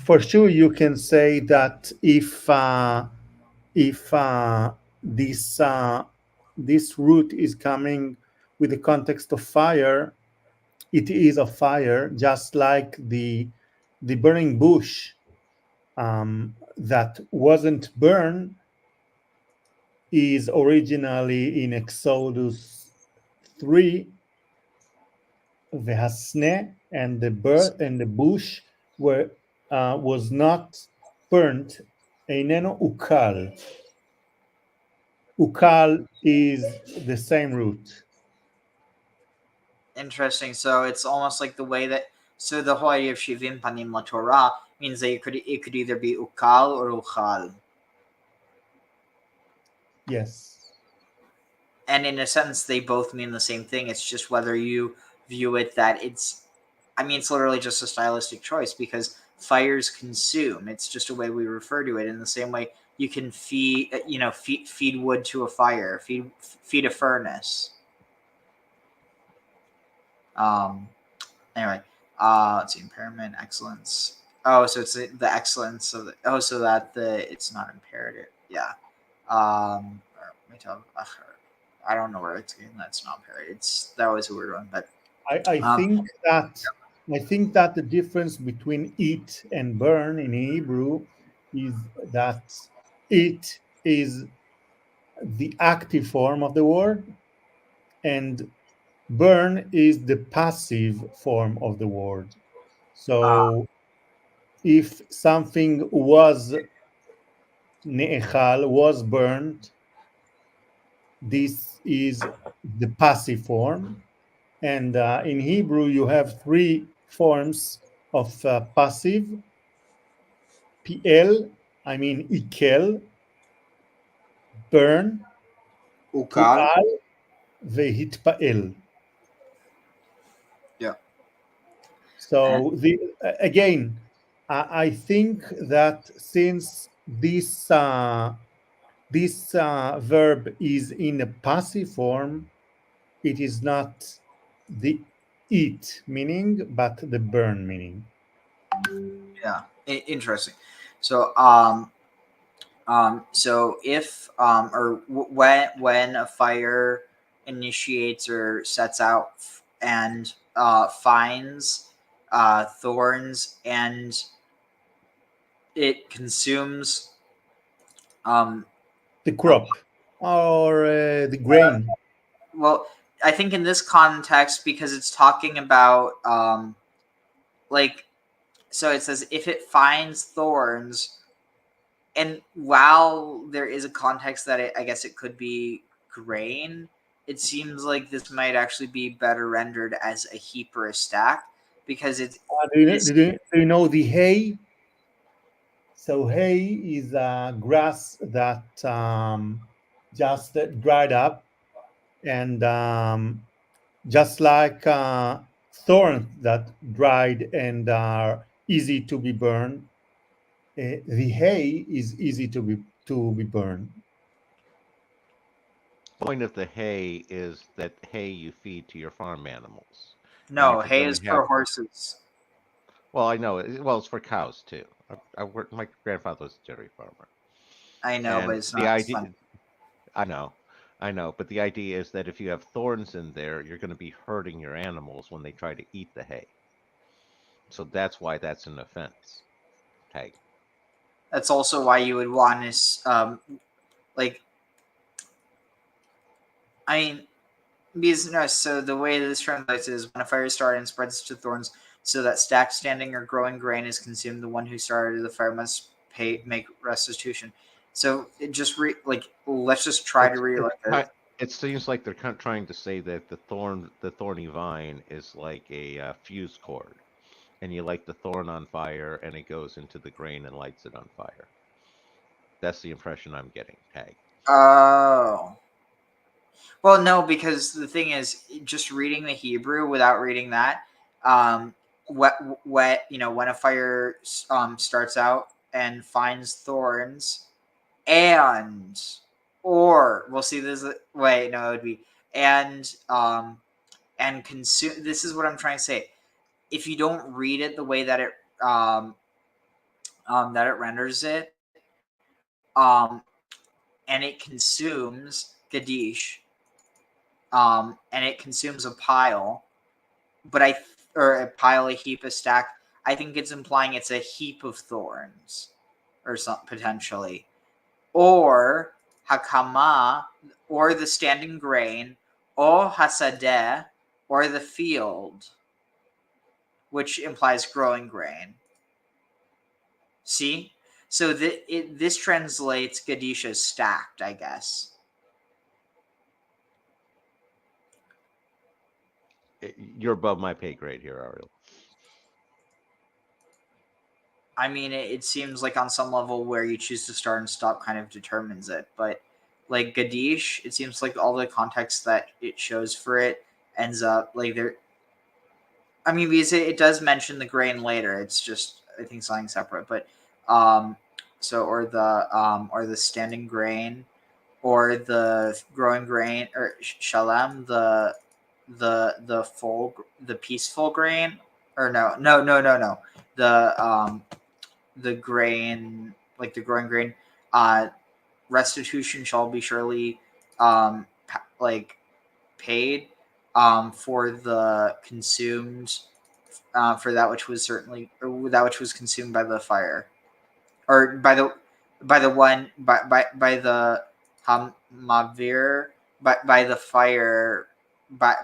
for sure you can say that if this root is coming with the context of fire, it is a fire, just like the burning bush that wasn't burned is originally in Exodus 3, the hasne, and the bush was not burnt. Eineno ukal. Ukal is the same root. Interesting. So it's almost like the way that, so the whole idea of shivim panim la Torah means that it could either be ukal or uchal. Yes. And in a sense, they both mean the same thing. It's just whether you view it that it's literally just a stylistic choice, because fires consume. It's just a way we refer to it. In the same way, you can feed wood to a fire, feed a furnace. Anyway, let's see, impairment, excellence. Oh, so it's the excellence of so that it's not imperative. Yeah. I don't know where it's getting. That's not imperative. That was a weird one, but I think that the difference between eat and burn in Hebrew is that eat is the active form of the word, and burn is the passive form of the word. So if something was ne'echal, was burned, this is the passive form. And in Hebrew, you have three forms of passive. PL, ikel, burn, ukal, vehitpael. So again, I think that since this verb is in a passive form, it is not the eat meaning, but the burn meaning. Yeah, interesting. So so if or when a fire initiates or sets out and finds thorns and it consumes the crop or the grain. Well, I think in this context, because it's talking about like, so it says if it finds thorns, and while there is a context that I guess it could be grain, it seems like this might actually be better rendered as a heap or a stack, because it's. Do you know the hay? So hay is a grass that just dried up, and just like thorns that dried and are easy to be burned, the hay is easy to be burned. The point of the hay is that hay you feed to your farm animals. No, hay is for horses. Well, I know. Well, it's for cows too. My grandfather was a dairy farmer. I know, but it's not fun. I know, but the idea is that if you have thorns in there, you're going to be hurting your animals when they try to eat the hay. So that's why that's an offense tag. That's also why you would want to, like, I mean, because no. So the way this translates is when a fire starts and spreads to thorns, so that stacked, standing, or growing grain is consumed, the one who started the fire must make restitution. So it just let's just try to read like that. It seems like they're kind of trying to say that the thorny vine is like a fuse cord, and you light the thorn on fire, and it goes into the grain and lights it on fire. That's the impression I'm getting. Tag. Oh. Well, no, because the thing is, just reading the Hebrew without reading that, when a fire starts out and finds thorns, or we'll see this. Wait, no, it would be and consume. This is what I'm trying to say. If you don't read it the way that it renders it, and it consumes Gadish. And it consumes a pile, or a pile, a heap, a stack. I think it's implying it's a heap of thorns, or something potentially, or hakama, or the standing grain, or hasadeh, or the field, which implies growing grain. See, so this translates Gadish as stacked, I guess. You're above my pay grade here, Ariel. I mean, it seems like on some level where you choose to start and stop kind of determines it. But like Gadish, it seems like all the context that it shows for it ends up like there. I mean, because it does mention the grain later. It's just, I think, something separate. But so or the standing grain, or the growing grain, or shalem, the peaceful grain, or no, the grain, like the growing grain, restitution shall be surely paid for the consumed, for that which was consumed by the fire, or by the hamavir, by the fire, by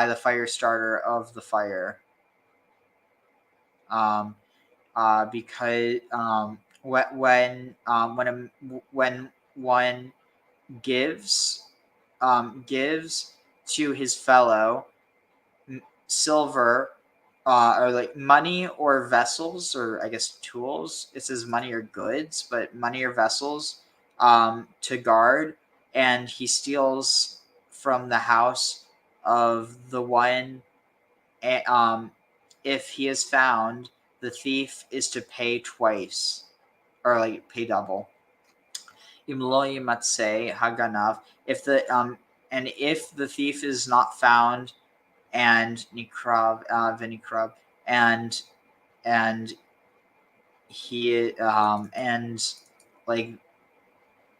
the fire starter of the fire. Because when one gives to his fellow silver, or like money or vessels, or I guess tools. It says money or goods, but money or vessels, to guard, and he steals from the house of the one, if he is found, the thief is to pay twice, or like pay double. Imlo yimatzeh haganav, if the and if the thief is not found, and nikrav venikrav, and he and like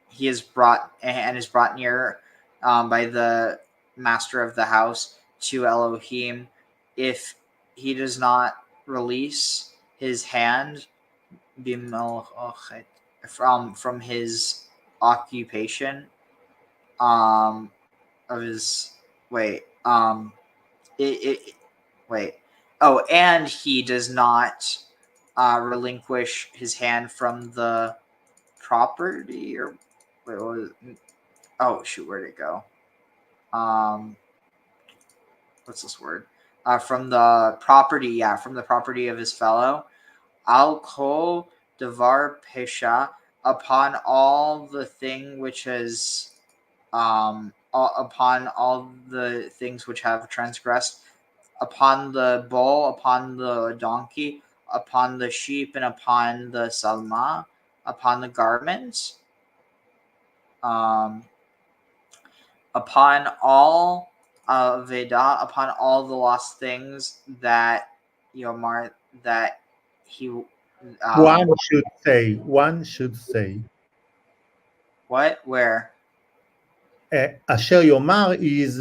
he is brought near by the master of the house to Elohim, if he does not release his hand from his occupation of his and he does not relinquish his hand from the property, or wait, what was it? Oh shoot, where'd it go? What's this word? From the property, from the property of his fellow. Al kol devar pesha, upon all the thing which is upon all the things which have transgressed, upon the bull, upon the donkey, upon the sheep, and upon the salma, upon the garments, upon all veda, upon all the lost things that Yomar, that he One should say. What? Where? Asher Yomar is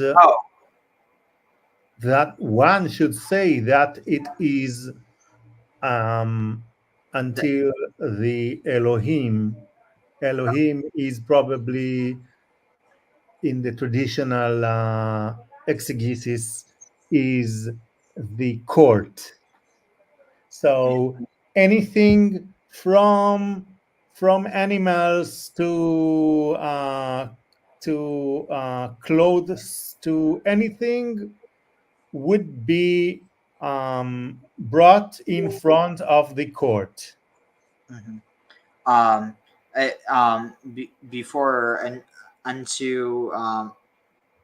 that one should say that it is until the Elohim. Elohim is probably in the traditional exegesis is the court. So anything from animals to clothes to anything would be brought in front of the court. Before and unto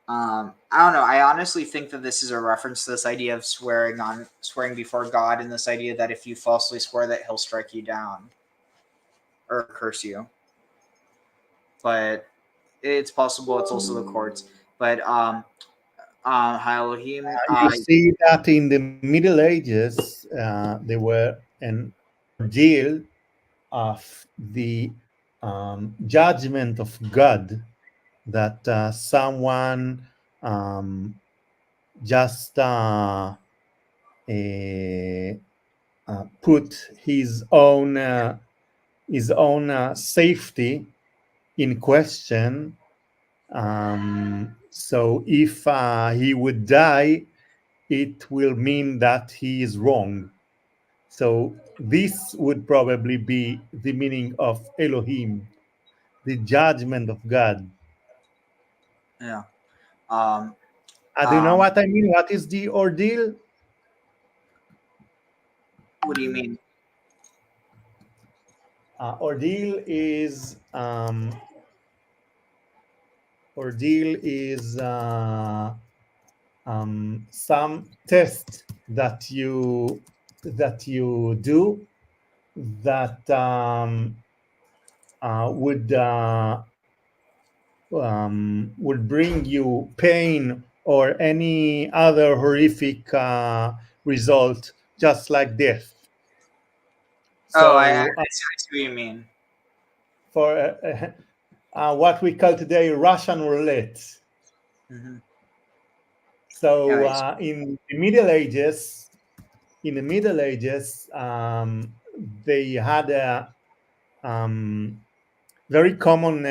I don't know. I honestly think that this is a reference to this idea of swearing before God, and this idea that if you falsely swear that he'll strike you down or curse you. But it's possible it's also the courts. But Elohim, you see that in the Middle Ages there were an deal of the judgment of God, that someone just put his own safety in question. So if he would die, it will mean that he is wrong. So this would probably be the meaning of Elohim, the judgment of God. Yeah. Do you know what I mean? What is the ordeal? What do you mean? Ordeal is some test that you do that would bring you pain or any other horrific result, just like death. So, I see what you mean. For what we call today Russian roulette. Mm-hmm. So in the Middle Ages, they had a very common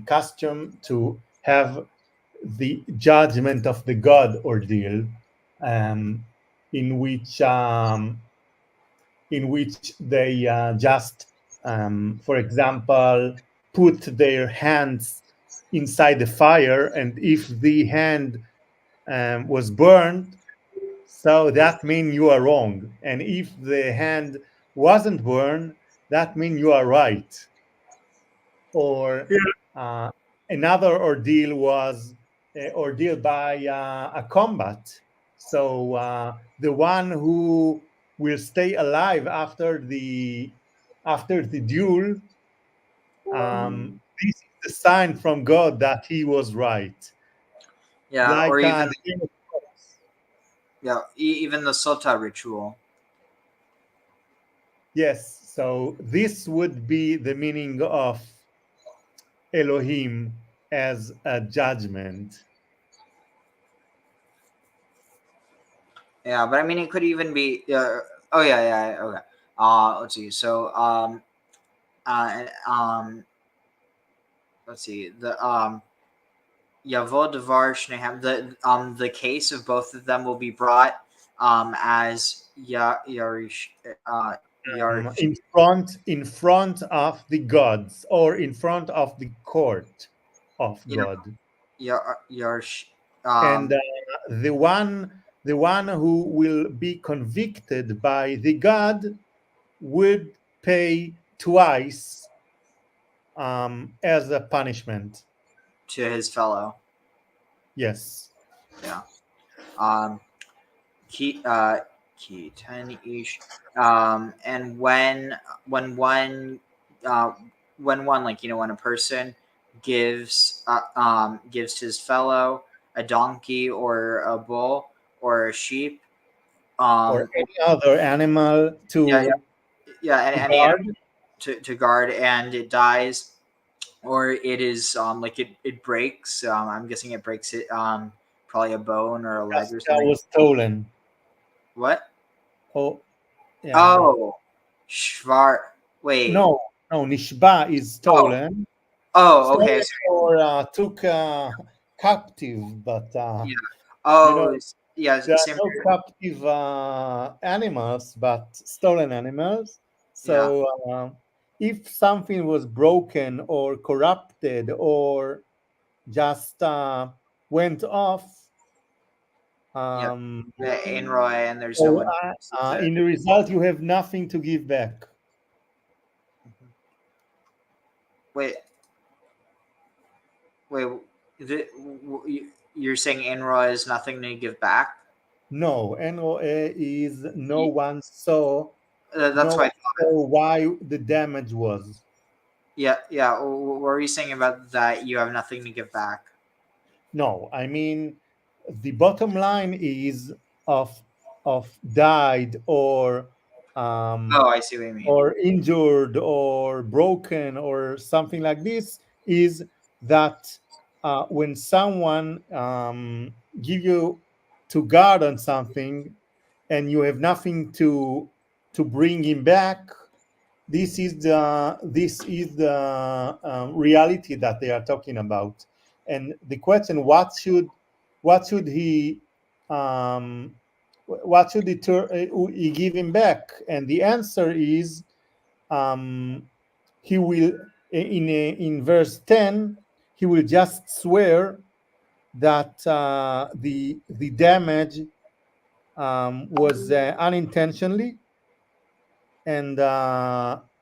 custom to have the judgment of the God ordeal, in which they just, for example, put their hands inside the fire, and if the hand was burned, so that means you are wrong, and if the hand wasn't burned, that means you are right. Or another ordeal was ordeal by a combat. So the one who will stay alive after the duel, this is the sign from God that he was right. Yeah, Like or even even the sota ritual. Yes, so this would be the meaning of Elohim as a judgment. Yeah, but I mean, it could even be. Okay. Let's see. So, let's see. Yavod Devar Shnehem. The case of both of them will be brought as Yarish. In front of the gods, or in front of the court of God. And the one who will be convicted by the God would pay twice as a punishment to his fellow. Yes. Yeah. And when one like when a person gives his fellow a donkey or a bull or a sheep or any other animal to any animal to guard, and it dies, or it is like it breaks. I'm guessing it breaks it probably a bone or a leg or something. That was stolen. What? Oh, yeah. Oh, Shvar. Wait. No, Nishba is stolen. Oh, okay. Or took captive, but yeah. there are no captive animals, but stolen animals. So if something was broken or corrupted or just went off, in Roy, and there's no one. In the result, you have nothing to give back. Wait, you're saying Enroy is nothing to give back? No, Enroy is no one saw. That's why the damage was. Yeah. What were you saying about that? You have nothing to give back. No, I mean the bottom line is of died or I see what you mean. or injured or broken or something like this, is that when someone give you to guard on something and you have nothing to bring him back, this is the reality that they are talking about. And the question, what should he he give him back? And the answer is he will in verse 10 he will just swear that the damage was unintentionally, and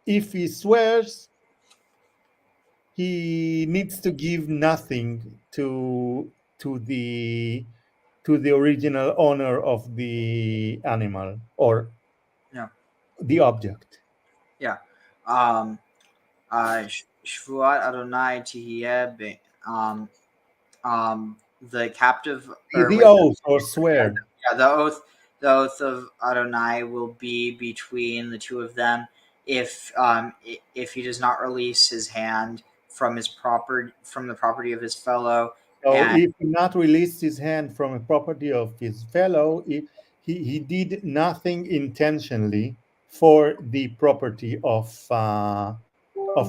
if he swears, he needs to give nothing to the original owner of the animal or the object. Yeah. Shvuat Adonai Tihiyeh. The captive. The oath or swear. Yeah, the oath of Adonai will be between the two of them if he does not release his hand from the property of his fellow. So if he not released his hand from a property of his fellow, he did nothing intentionally for the property of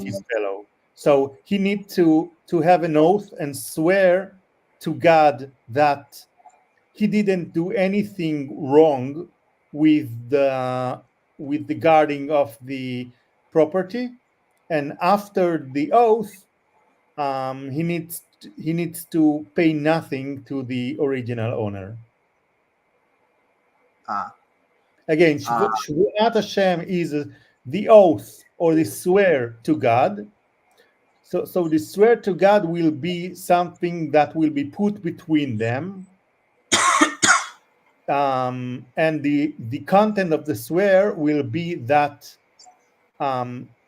his fellow. So he needs to have an oath and swear to God that he didn't do anything wrong with the guarding of the property, and after the oath, he needs to pay nothing to the original owner. Again, Shvuat Hashem is the oath or the swear to God. So the swear to God will be something that will be put between them. And the content of the swear will be that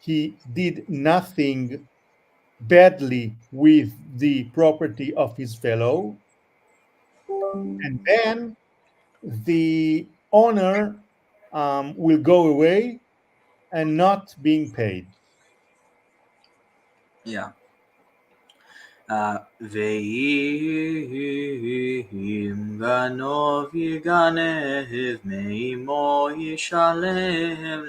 he did nothing badly with the property of his fellow, and then the owner will go away and not being paid. Yeah. ואם גנוב יגנב מאמו ישלם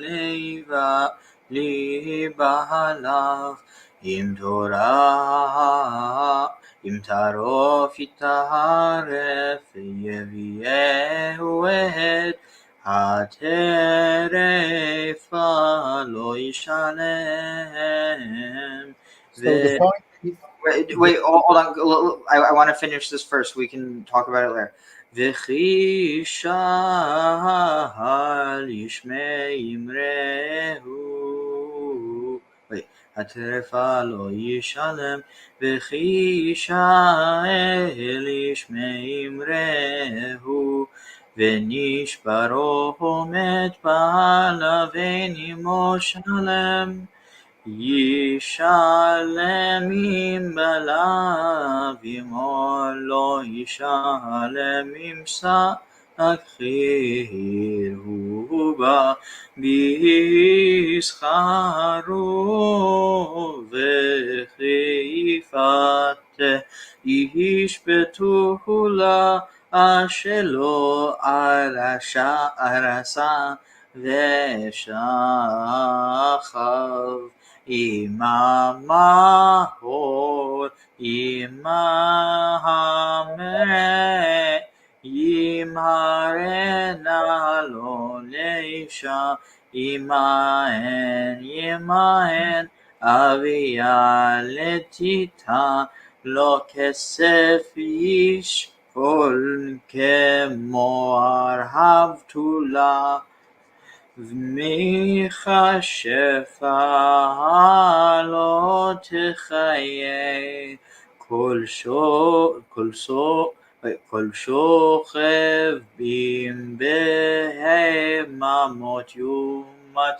לבעליו, אם טרוף יטרף יביאהו את הטרף לא ישלם. So the point is, Wait, hold on. I want to finish this first. We can talk about it later. וכי שאל ישמע אמרהו. Wait, הטרפה לא ישלם. וכי שאל ישמע אמרהו. ונשברו מת בעלה ונימו שלם. ישלם עם בעליו, אמו לא ישלם עם שכיר הוא בא בשכרו, וכיפת ישפטו לה אשר לא ארסה ושכב. ימהר, ימהרנה לו לאישה, ימהן אביה לתיתה, לא כסף ישקול כמו ארהב תולה. מכשפה לא תחיה, כל שוכב בהמות יומת,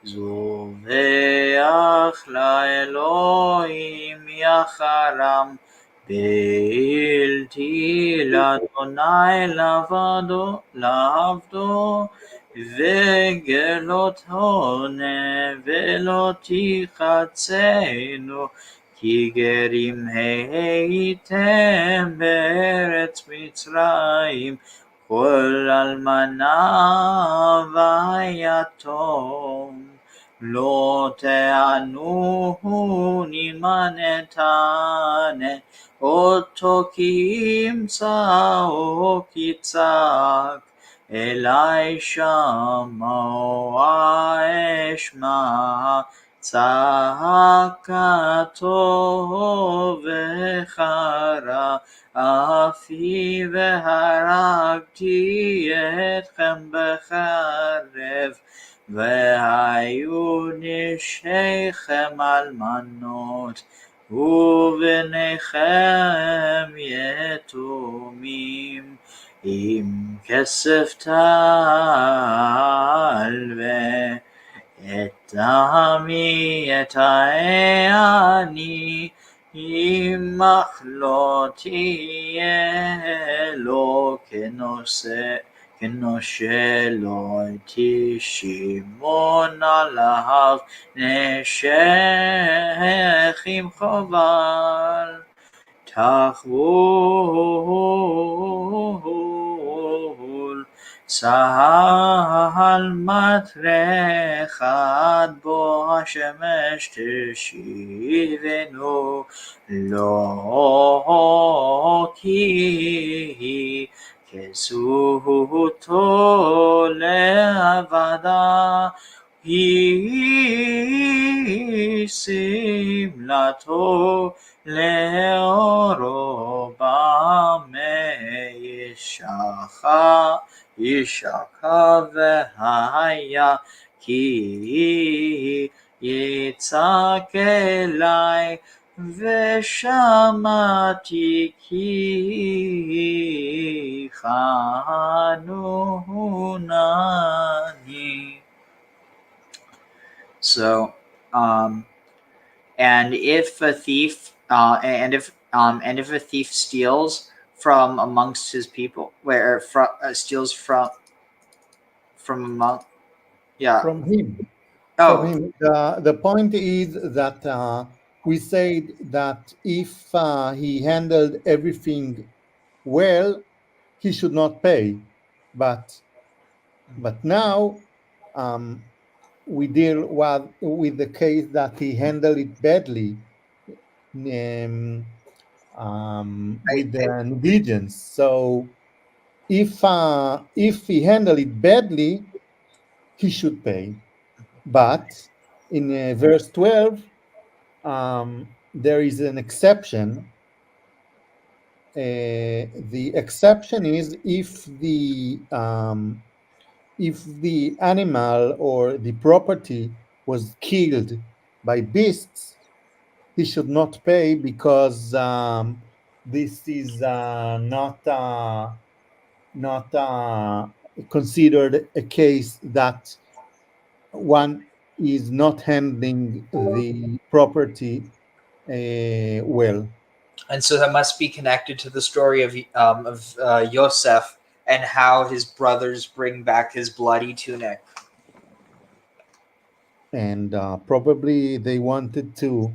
זובח לאלוהים יחרם, בלתי לאדוני לעבדו, וגלות הונה ולא תחצנו, כי גרים הייתם בארץ מצרים, כל אלמנה ויתום. לא תענו נמנתנה, אותו כי ימצאו כי צעק, אלי שמעו אשמע צעקתו, וחרה אפי והרגתי אתכם בחרב, והיו נשיכם אלמנות ובניכם יתומים. אם כסף תלווה את עמי את העני, אם מחלות תהיה לו כנושה לא תשימון עליו נשך עם חובל. תחבול צהל מטרח עד בוא השמש תשיבנו, לא כי כסותו לעבדה, היא שמלתו לאורו במה ישקע והיה, כי יצעק אליי ושמעתי כי חנונני. So, and if a thief, and if a thief steals from amongst his people, steals from among, yeah, from him. Oh, From him. The point is that we said that if he handled everything well, he should not pay. But now we deal with the case that he handled it badly, with the negligence. So if he handled it badly, he should pay. But in verse 12, there is an exception. The exception is if the animal or the property was killed by beasts, he should not pay because this is not considered a case that one is not handling the property well. and so that must be connected to the story of Yosef and how his brothers bring back his bloody tunic. And probably they wanted to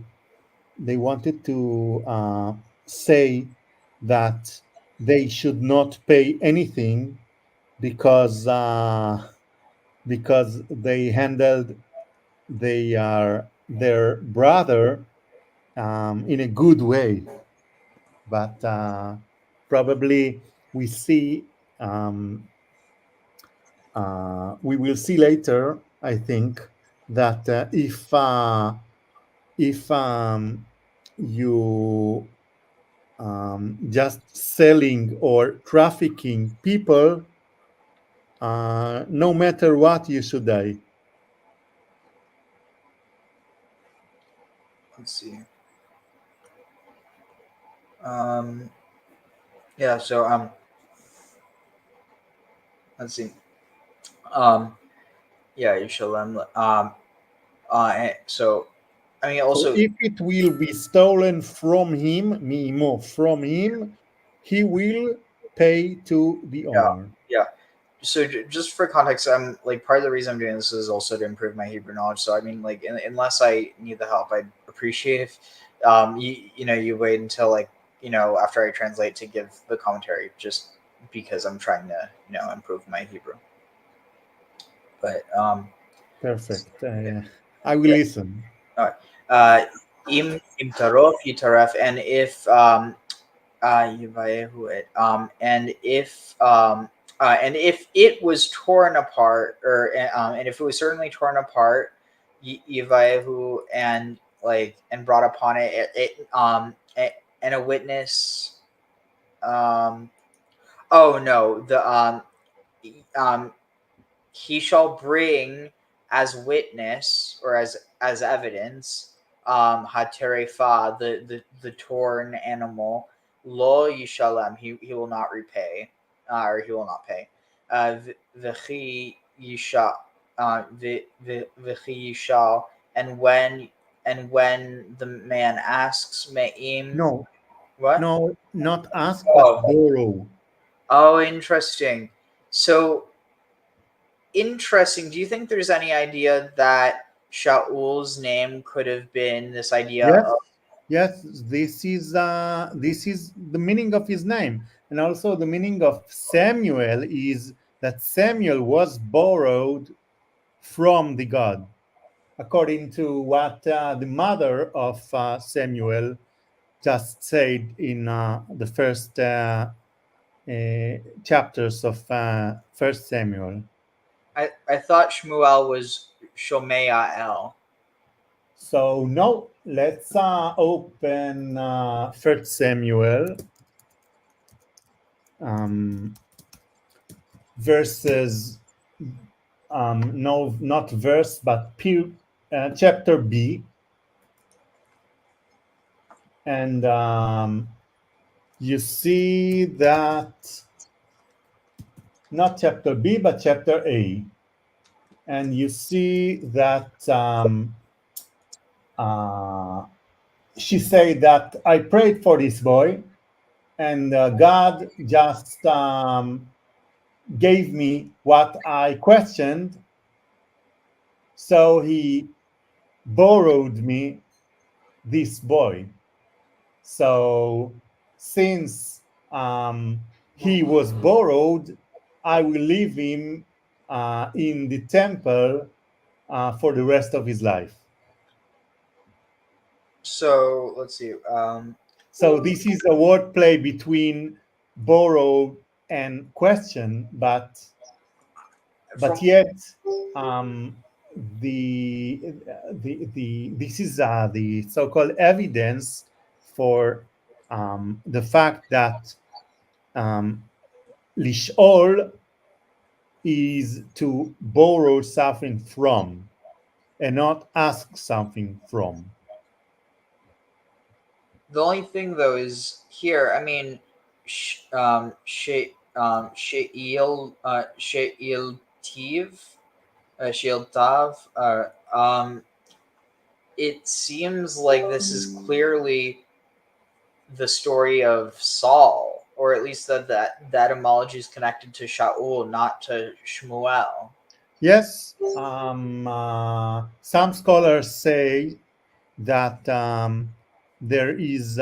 say that they should not pay anything because they handled their brother in a good way. But probably we will see later, I think, that if you just selling or trafficking people, no matter what, you should die. Let's see. Yeah, so let's see. Yeah, Yishalem. So I mean, also, so if it will be stolen from him, he will pay to the owner. Yeah. So just for context, I'm like, part of the reason I'm doing this is also to improve my Hebrew knowledge. So I mean, like, unless I need the help, I'd appreciate if you wait until, like, after I translate to give the commentary, just because I'm trying to improve my Hebrew. But perfect. I will listen. All right. Im tarof yitaref, and if and if it was torn apart, or and if it was certainly torn apart, yivayehu, and brought upon it and a witness. He shall bring as witness, or as evidence, haterefa, the torn animal, lo yishalem, he will not repay, or he will not pay. V'chi yishal, and when the man asks me'im. No. What? No, not ask, but borrow. Oh, interesting. So interesting. Do you think there's any idea that Shaul's name could have been this idea? Yes, this is the meaning of his name, and also the meaning of Samuel is that Samuel was borrowed from the God, according to what the mother of Samuel just said in the first chapters of First Samuel. I thought Shmuel was Shomeael. So no, let's open First Samuel, verses, no, not verse, but chapter B, and you see that, not chapter B, but chapter A, and you see that she said that I prayed for this boy, and God just gave me what I questioned, so he borrowed me this boy. So since he was borrowed, I will leave him in the temple for the rest of his life. So let's see. So this is a wordplay between borrow and question, but yet this is the so-called evidence for the fact that lish'ol is to borrow something from and not ask something from. The only thing though is here. I mean, she'il tav. It seems like this is clearly the story of Saul, or at least that etymology is connected to Shaul, not to Shmuel. Yes, some scholars say that there is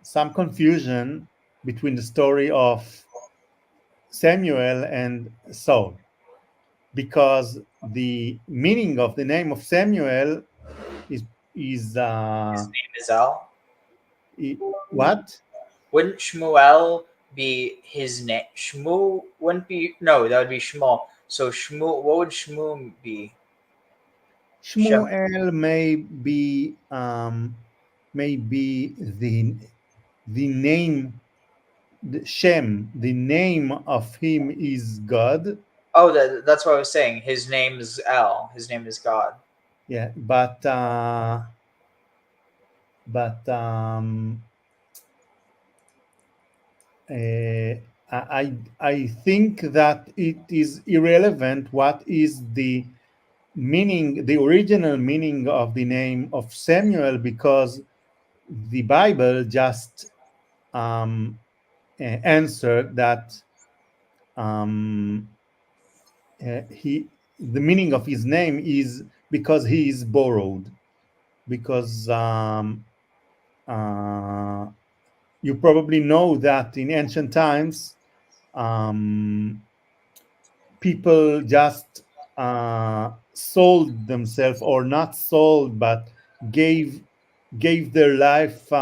some confusion between the story of Samuel and Saul, because the meaning of the name of Samuel is His name is El. What? Wouldn't Shmuel be his name? Shmu wouldn't be. No, that would be Shmuel. So Shmu, what would Shmu be? Shmuel may be the name, the Shem, the name of him is God. Oh, that's what I was saying. His name is El. His name is God. Yeah, but I think that it is irrelevant what is the meaning, the original meaning of the name of Samuel, because the Bible just answered that the meaning of his name is because he is borrowed, because you probably know that in ancient times people just sold themselves, or not sold, but gave their life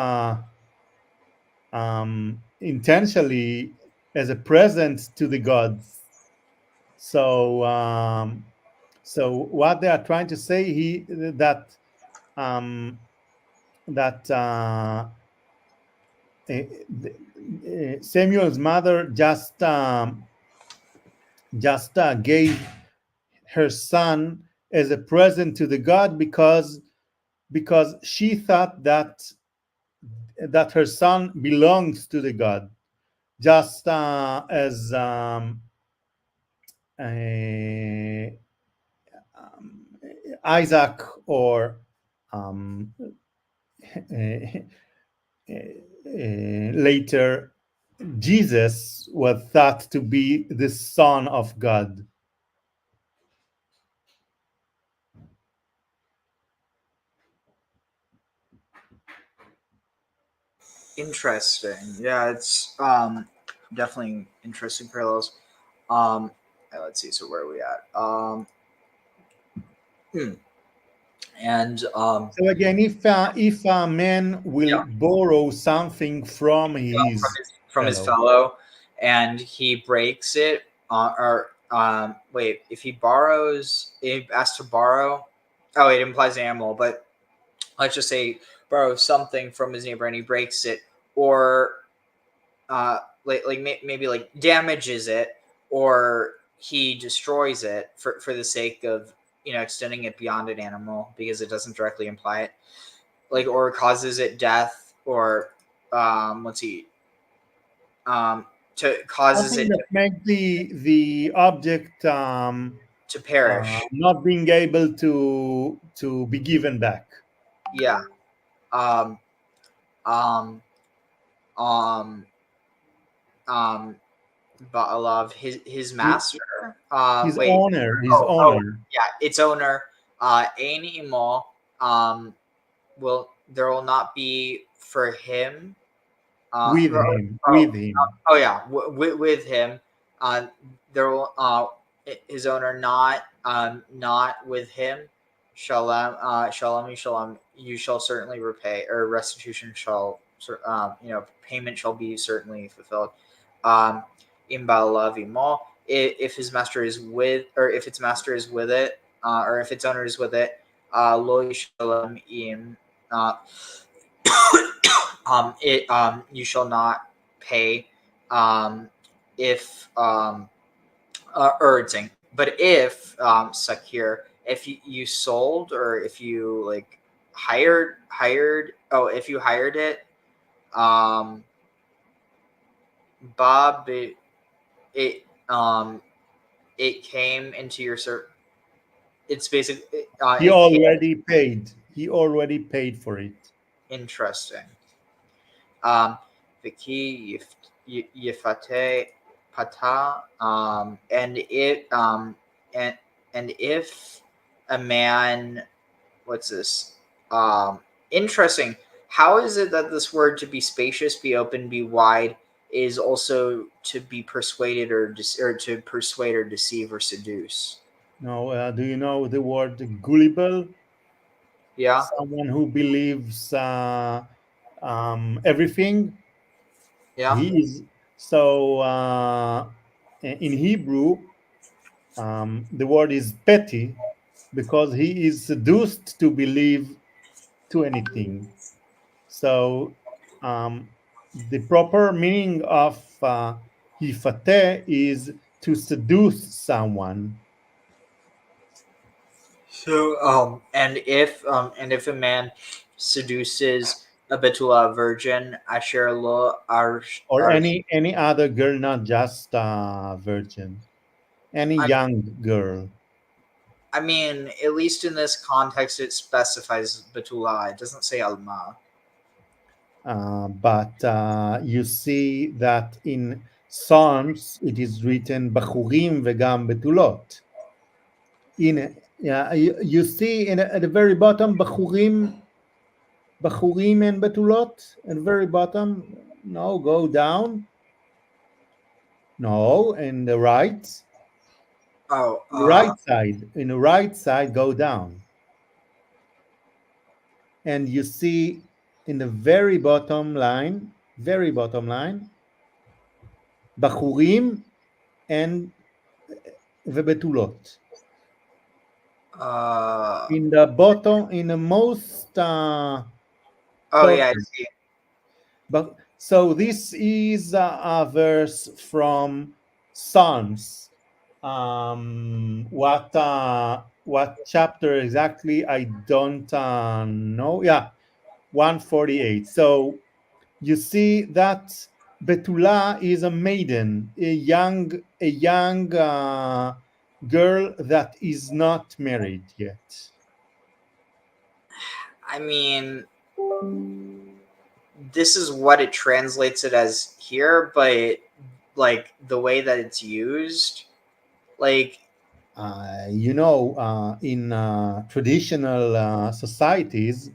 intentionally as a present to the gods. So so what they are trying to say that Samuel's mother just gave her son as a present to the God, because she thought that her son belongs to the God, just as Isaac or later Jesus was thought to be the son of God. Interesting. Yeah, it's definitely interesting parallels. Let's see. So where are we at? And so again, if a man will borrow something from his fellow, and he breaks it, if he borrows, if asked to borrow, it implies an animal, but let's just say borrows something from his neighbor and he breaks it, or maybe damages it, or he destroys it for the sake of extending it beyond an animal because it doesn't directly imply it, like, or causes it death, or let's see, to causes Something it that makes the object to perish. not being able to be given back. Yeah. Ba'alav, his master. His Wait. owner. His Oh, owner. yeah, its owner. Ein imo. There will not be for him. With him. With him. Oh yeah, with him. There will his owner not with him. Shalom, shalom. You shall certainly repay, or restitution shall, payment shall be certainly fulfilled. Imbalav imo, if his master is with, or if its master is with it, or if its owner is with it, lo shalom im. You shall not pay if urging, but if secure, if you sold, or if you like hired if you hired it, Bob, it came into your it's basically He already paid. He already paid for it. Interesting. Viki Yifate Pata, and it and if a man, what's this? Interesting. How is it that this word to be spacious, be open, be wide is also to be persuaded, or to persuade, or deceive, or seduce? No, do you know the word gullible? Yeah. Someone who believes everything. Yeah. He is so in Hebrew. The word is petty because he is seduced to believe to anything. So the proper meaning of hifate is to seduce someone. So and if a man seduces a betula virgin, asher lo or any other girl, not just virgin, any young girl. I mean, at least in this context, it specifies betula. It doesn't say alma. But you see that in Psalms it is written bachurim vegam betulot. You see at the very bottom bachurim and betulot at the very bottom. No, go down. No, in the right. Oh, right side. In the right side, go down. And you see in the very bottom line, bachurim and vebetulot. In the bottom, in the most. Yeah, I see. But so this is a verse from Psalms. What chapter exactly? I don't know. Yeah, 148. So you see that Betula is a maiden, a young girl that is not married yet. I mean, this is what it translates it as here, but like the way that it's used, like in traditional societies,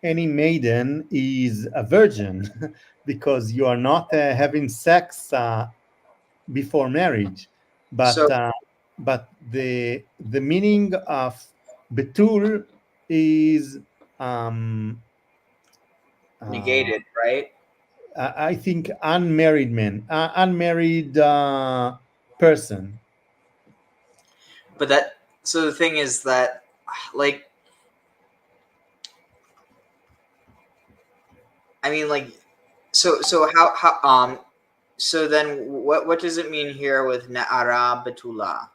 any maiden is a virgin because you are not having sex before marriage. But the meaning of betul is negated, right? I think unmarried man, unmarried person. But so the thing is that, like, I mean, like, so how so then what does it mean here with na'ara betula?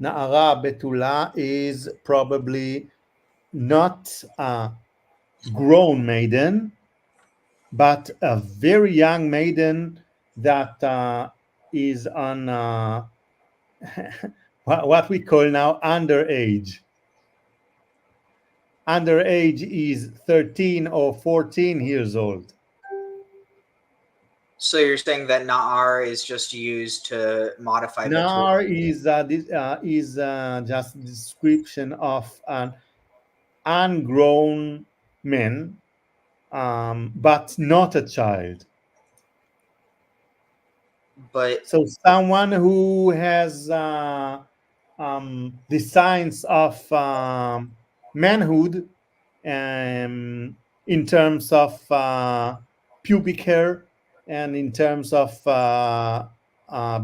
Na'ara betula is probably not a grown maiden, but a very young maiden that is on what we call now underage. Underage is 13 or 14 years old. So you're saying that na'ar is just used to modify Nar betula? is just a description of an ungrown man, but not a child. But So someone who has the signs of manhood, in terms of pubic hair and in terms of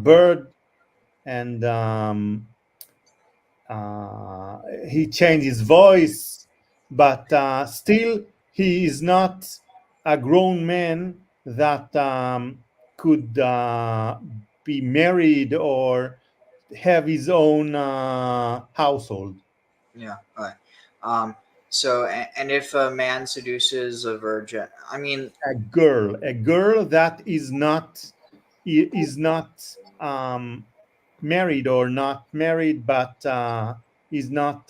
bird, and he changed his voice, but still he is not a grown man that could be married or have his own household. yeah, okay. So and if a man seduces a virgin, I mean, A girl that is not married or not married, but is not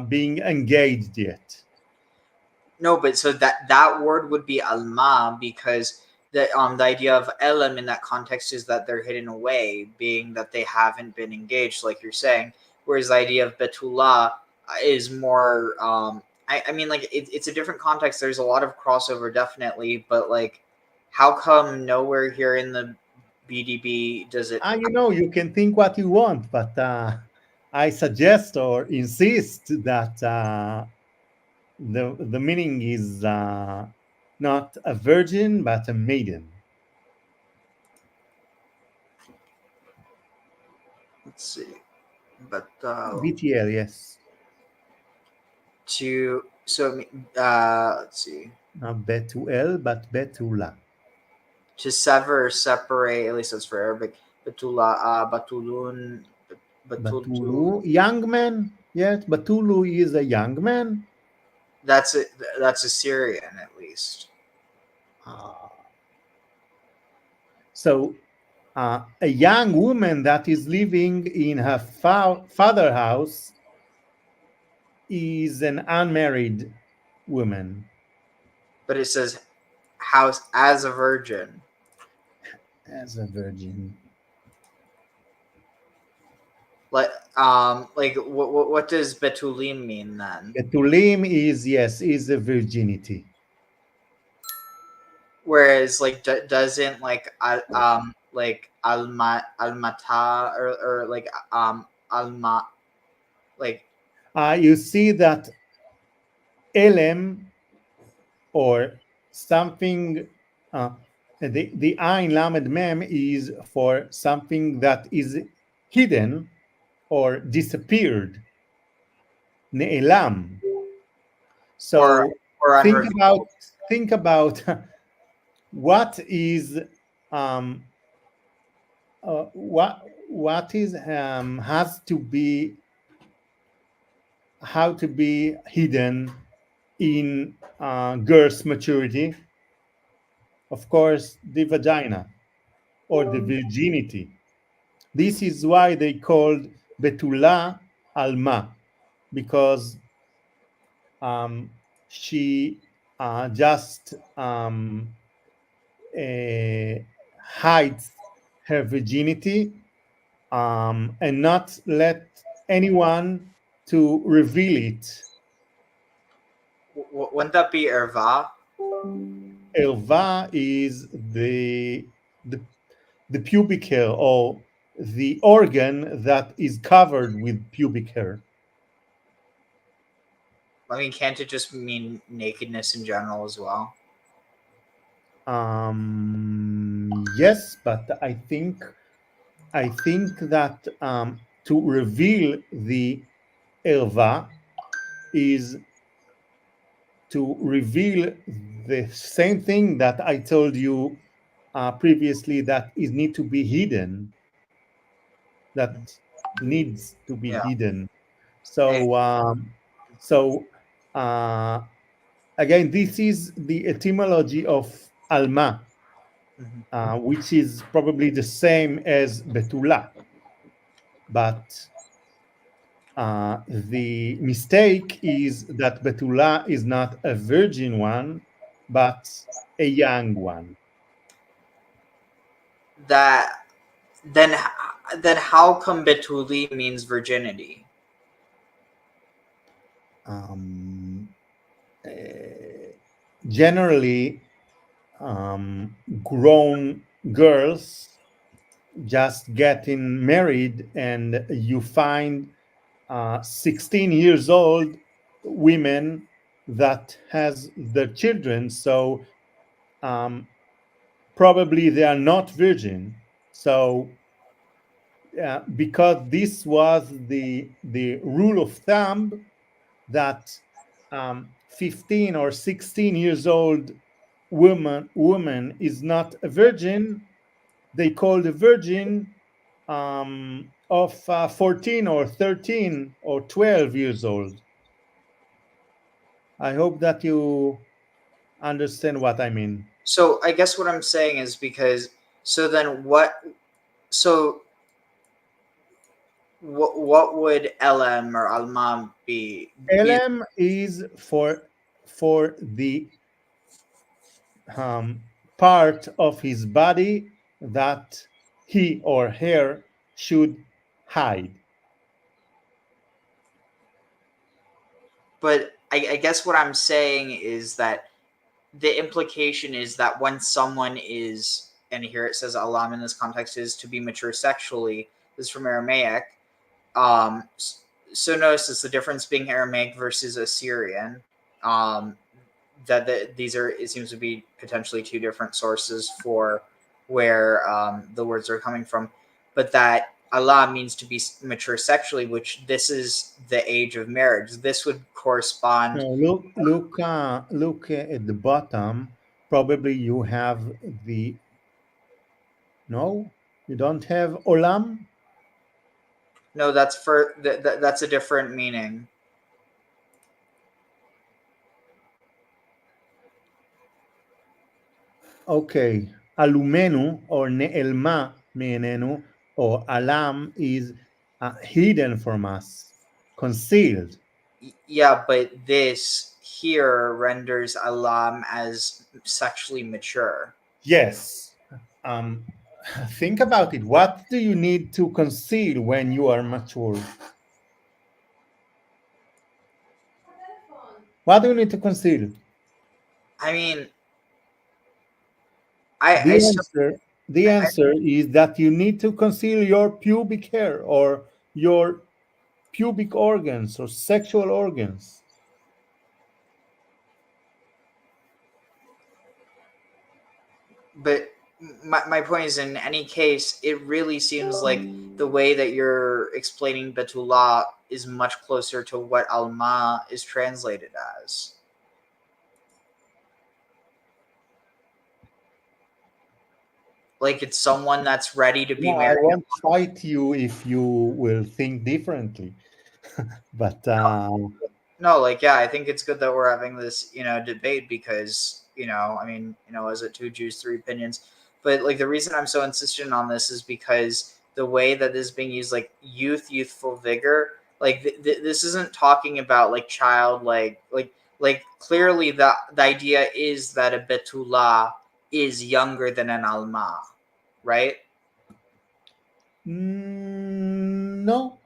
being engaged yet. no, but so that word would be alma, because the idea of elam in that context is that they're hidden away, being that they haven't been engaged, like you're saying. Whereas the idea of betula is more I mean, like it's a different context. There's a lot of crossover, definitely, but like, how come nowhere here in the BDB does it? You can think what you want, but I suggest or insist that the meaning is not a virgin but a maiden. Let's see, but BTL, yes. Let's see. Not betuel, but betula. To sever or separate, at least that's for Arabic. Betula, batulun, Batulu, young man. Yes, Batulu is a young man. That's Assyrian, at least. So a young woman that is living in her father's house is an unmarried woman. But it says house as a virgin. As a virgin. Like what does betulim mean then? Betulim is a virginity. Whereas like doesn't like almata or like alma, like you see that elem or something, the ain lamed mem is for something that is hidden or disappeared. Ne'elam. So or think about what is what is has to be how to be hidden in girl's maturity. Of course, the vagina or the virginity. This is why they called betula alma, because she just hides her virginity and not let anyone to reveal it. Wouldn't that be erva? Erva is the pubic hair, or the organ that is covered with pubic hair. I mean, can't it just mean nakedness in general as well? Yes, but I think that to reveal the erva is to reveal the same thing that I told you previously, that is need to be hidden. That needs to be Yeah. hidden. So again, this is the etymology of alma, which is probably the same as betula, but the mistake is that betula is not a virgin one, but a young one. That then how come betuli means virginity? Generally, grown girls just getting married, and you find 16 years old women that has their children, so probably they are not virgin. So because this was the rule of thumb that 15 or 16 years old woman is not a virgin, they call the virgin of 14 or 13 or 12 years old. I hope that you understand what I mean. So I guess what I'm saying is because what would LM or Alma be? LM is for the part of his body that he or her should hide. But I guess what I'm saying is that the implication is that when someone is, and here it says alam in this context is to be mature sexually. This is from Aramaic. So notice it's the difference being Aramaic versus Assyrian. These are, it seems to be potentially two different sources for where the words are coming from, but that Allah means to be mature sexually, which this is the age of marriage. This would correspond. No, look at the bottom. Probably you have the. No, you don't have olam. No, that's for that's a different meaning. Okay, alumenu or ne'elma me'enenu or alam is hidden from us, concealed. Yeah, but this here renders alam as sexually mature. Yes. Think about it. What do you need to conceal when you are mature? What do you need to conceal? I mean, the answer is that you need to conceal your pubic hair or your pubic organs or sexual organs. But my point is, in any case, it really seems like the way that you're explaining Betullah is much closer to what Alma is translated as. Like it's someone that's ready to be married. I won't fight you if you will think differently. But no, like, yeah, I think it's good that we're having this, debate because, I mean, is it two Jews, three opinions? But like the reason I'm so insistent on this is because the way that this is being used, like youthful vigor, like this isn't talking about like child, like clearly the idea is that a betula is younger than an alma, right? No,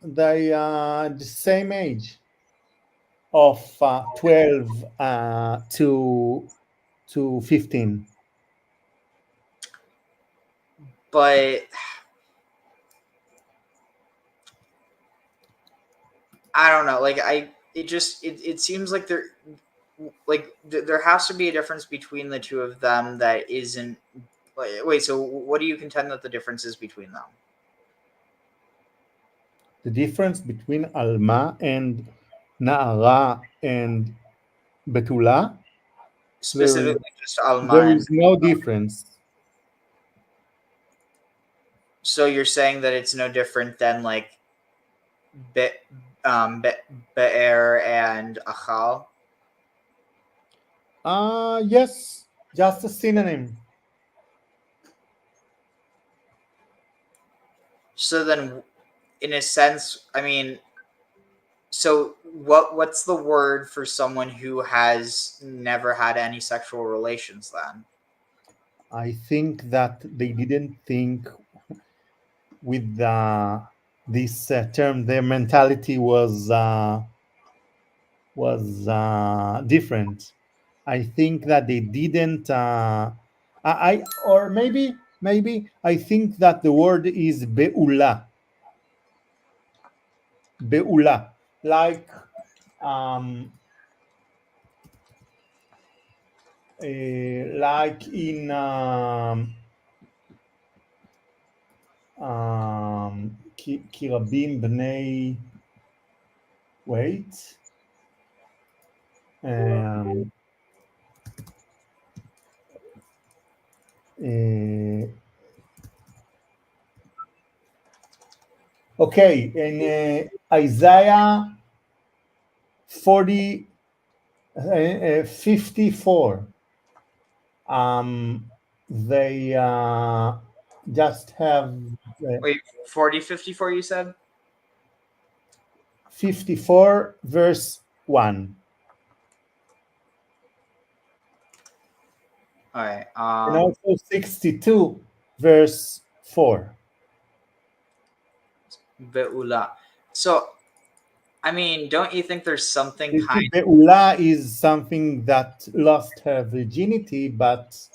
they are the same age of 12 to 15. But I don't know. Like it seems like there has to be a difference between the two of them that isn't. Wait, so what do you contend that the difference is between them? The difference between Alma and Na'ara and Betula? Specifically just Alma. There is no difference. So you're saying that it's no different than like be'er and achal? Yes, just a synonym. So then, in a sense, I mean, so what's the word for someone who has never had any sexual relations then? I think that they didn't think with this term. Their mentality was different. I think that they didn't. Or maybe I think that the word is be'ula. Be'ula, like like in כי רבים בני, wait, okay, in Isaiah 54, they just have Wait, 54 you said? 54 verse 1. All right. And also 62 verse 4. Be'ula. So, I mean, don't you think there's something kind of... Be'ula is something that lost her virginity, but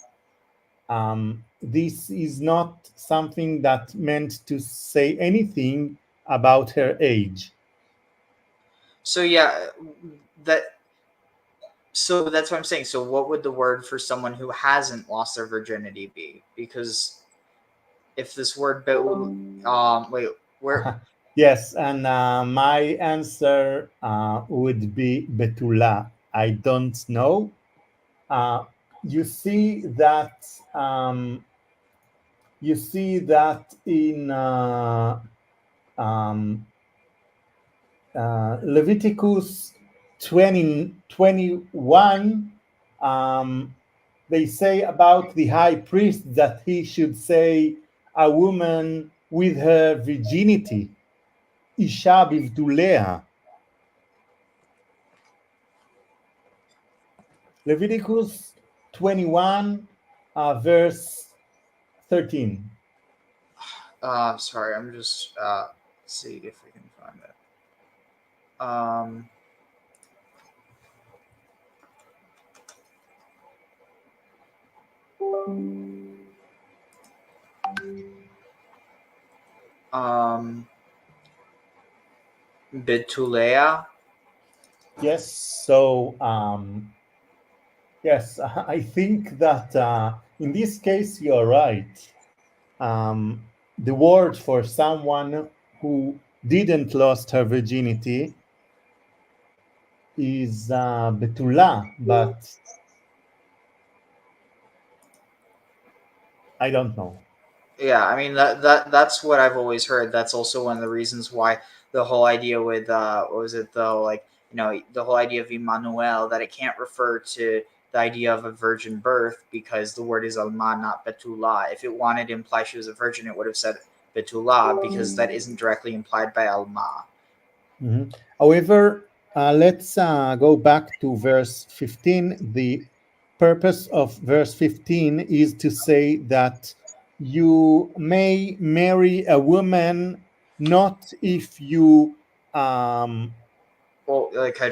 this is not something that meant to say anything about her age. So yeah, so that's what I'm saying. So what would the word for someone who hasn't lost their virginity be? Because if this word wait, where? Yes, and my answer would be betula. I don't know. You see that in Leviticus 21, they say about the high priest that he should say a woman with her virginity, isha bivdulea. Leviticus 21, verse 13. Sorry, I'm just see if we can find it. Betulea. Yes, so yes, I think that in this case you're right. The word for someone who didn't lost her virginity is betula, but I don't know. Yeah, I mean that's what I've always heard. That's also one of the reasons why the whole idea with what was it though, like, you know, the whole idea of Emmanuel, that it can't refer to the idea of a virgin birth because the word is alma, not betula. If it wanted to imply she was a virgin, it would have said betula because that isn't directly implied by alma. Mm-hmm. However, let's go back to verse 15. The purpose of verse 15 is to say that you may marry a woman not if you Well, like I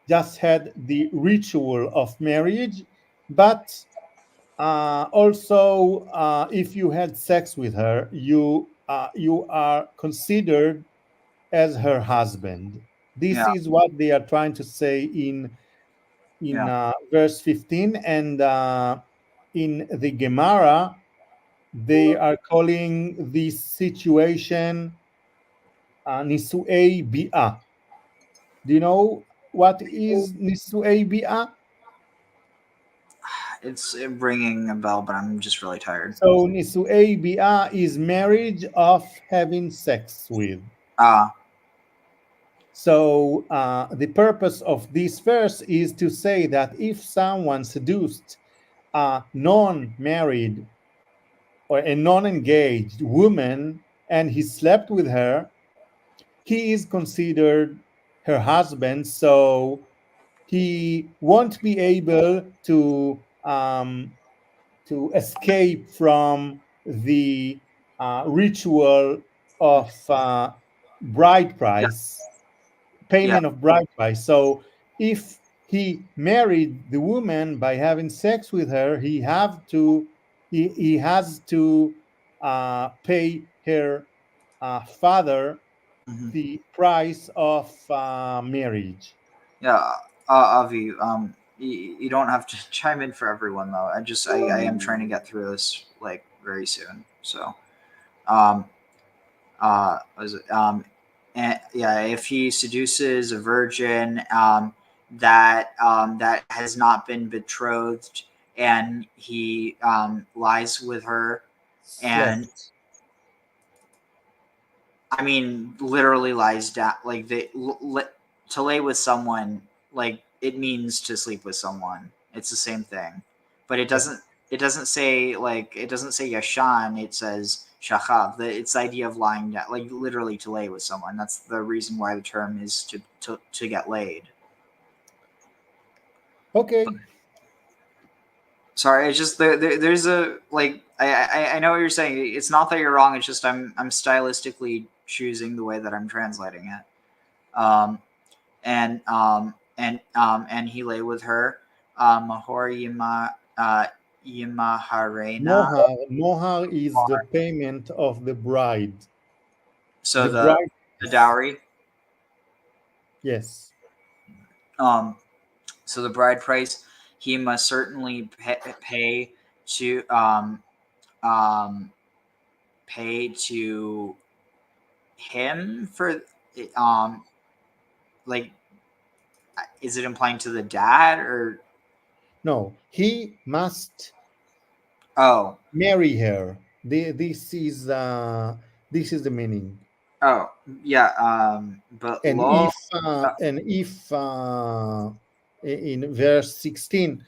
just had the ritual of marriage, but also if you had sex with her, you are considered as her husband. This is what they are trying to say in verse 15, and in the Gemara they are calling this situation nisuei bi'ah. Do you know what is nisuei bi'ah? It's ringing a bell, but I'm just really tired. So Nisu'ei Bi'ah is marriage of having sex with. So the purpose of this verse is to say that if someone seduced a non-married or a non-engaged woman and he slept with her, he is considered her husband, so he won't be able to escape from the ritual of bride price, payment of bride price. So if he married the woman by having sex with her, he has to pay her father the price of marriage. Yeah, Avi, you don't have to chime in for everyone though. I am trying to get through this like very soon. So, and yeah, if he seduces a virgin that has not been betrothed and he lies with her, and I mean literally lies down, like to lay with someone, like it means to sleep with someone. It's the same thing, but it doesn't say yashan. It says shachav. It's the idea of lying down, like literally to lay with someone. That's the reason why the term is to get laid. Okay. Sorry, it's just there's a like I know what you're saying. It's not that you're wrong. It's just I'm stylistically choosing the way that I'm translating it. And he lay with her. Mahor Yimaharena. Mohar is the payment of the bride. So the dowry. Yes. So the bride price, he must certainly pay to him for like, is it implying to the dad or no? He must marry her. This is the meaning. Oh yeah, but and if in verse 16,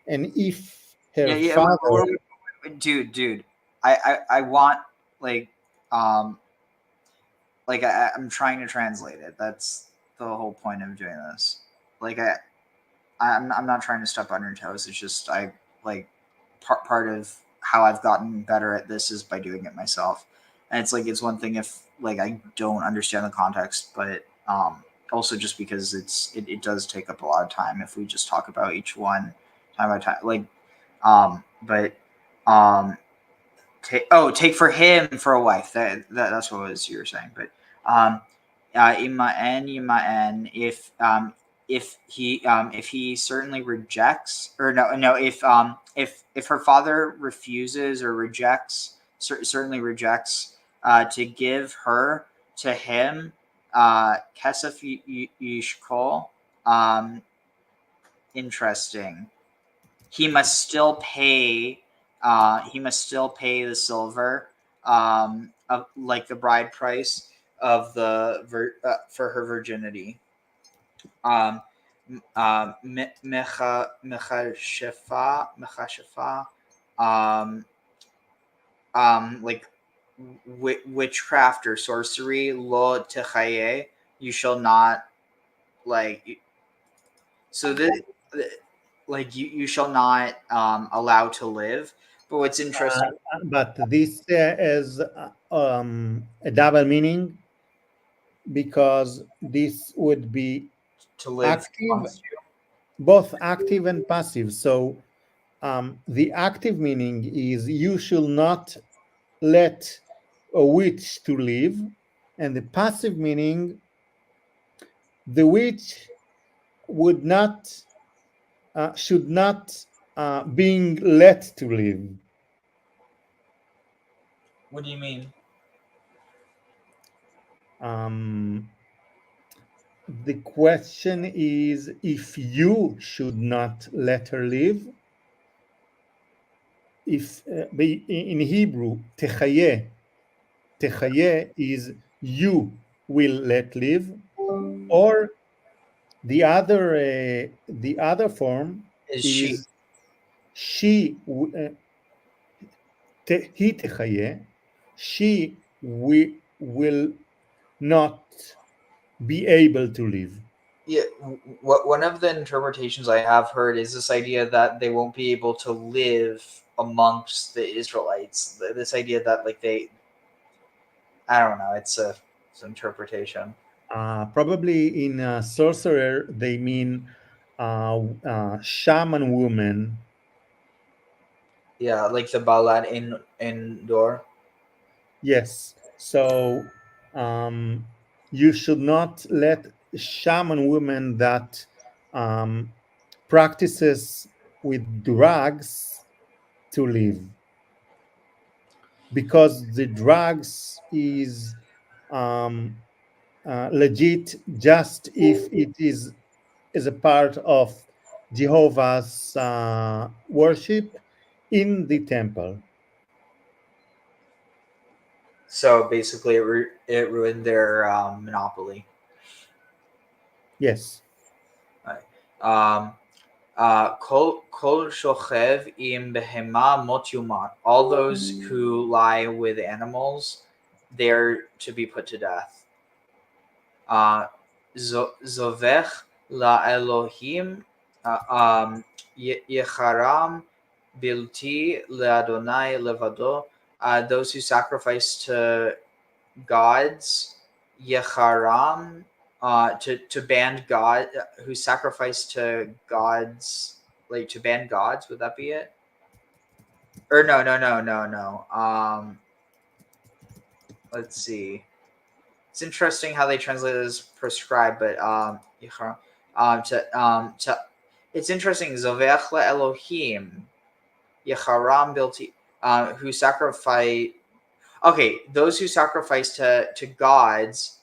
and if her father, dude, I want I'm trying to translate it. That's the whole point of doing this. Like I'm not trying to step on your toes. It's just part of how I've gotten better at this is by doing it myself. And it's one thing if I don't understand the context, but also just because it does take up a lot of time if we just talk about each one time by time. Take for him for a wife. That's what was you were saying. But ima'en, if he certainly rejects, or no, if her father refuses or rejects, certainly rejects to give her to him, kesef yishkol. Interesting. He must still pay. He must still pay the silver, of the bride price of the for her virginity. Mechashefa, witchcraft or sorcery, lo techaye, you shall not you shall not allow to live. But what's interesting, but this is a double meaning, because this would be to live active, both active and passive. So the active meaning is you shall not let a witch to live, and the passive meaning, the witch would not should not being let to live. What do you mean? The question is if you should not let her live, if in Hebrew, techayeh is you will let live, or the other form Is is she he techayeh, she will not be able to live. Yeah, one of the interpretations I have heard is this idea that they won't be able to live amongst the Israelites. This idea that like I don't know, it's an interpretation. Probably in sorcerer they mean shaman woman. Yeah, like the Balad in Dor. Yes. So you should not let shaman women that practices with drugs to live, because the drugs is legit just if it is a part of Jehovah's worship in the temple. So basically, it ruined their monopoly. Yes. Kol shochev im behema mot yumat. All those who lie with animals, they're to be put to death. Zovech la Elohim yecharam bilti leadonai levado. Those who sacrifice to gods, yecharam, to ban God, who sacrifice to gods, like to ban gods. Would that be it? Or no. Let's see. It's interesting how they translate it as prescribed, but it's interesting. Zovech le Elohim, yecharam bilti, who sacrifice. Okay, those who sacrifice to gods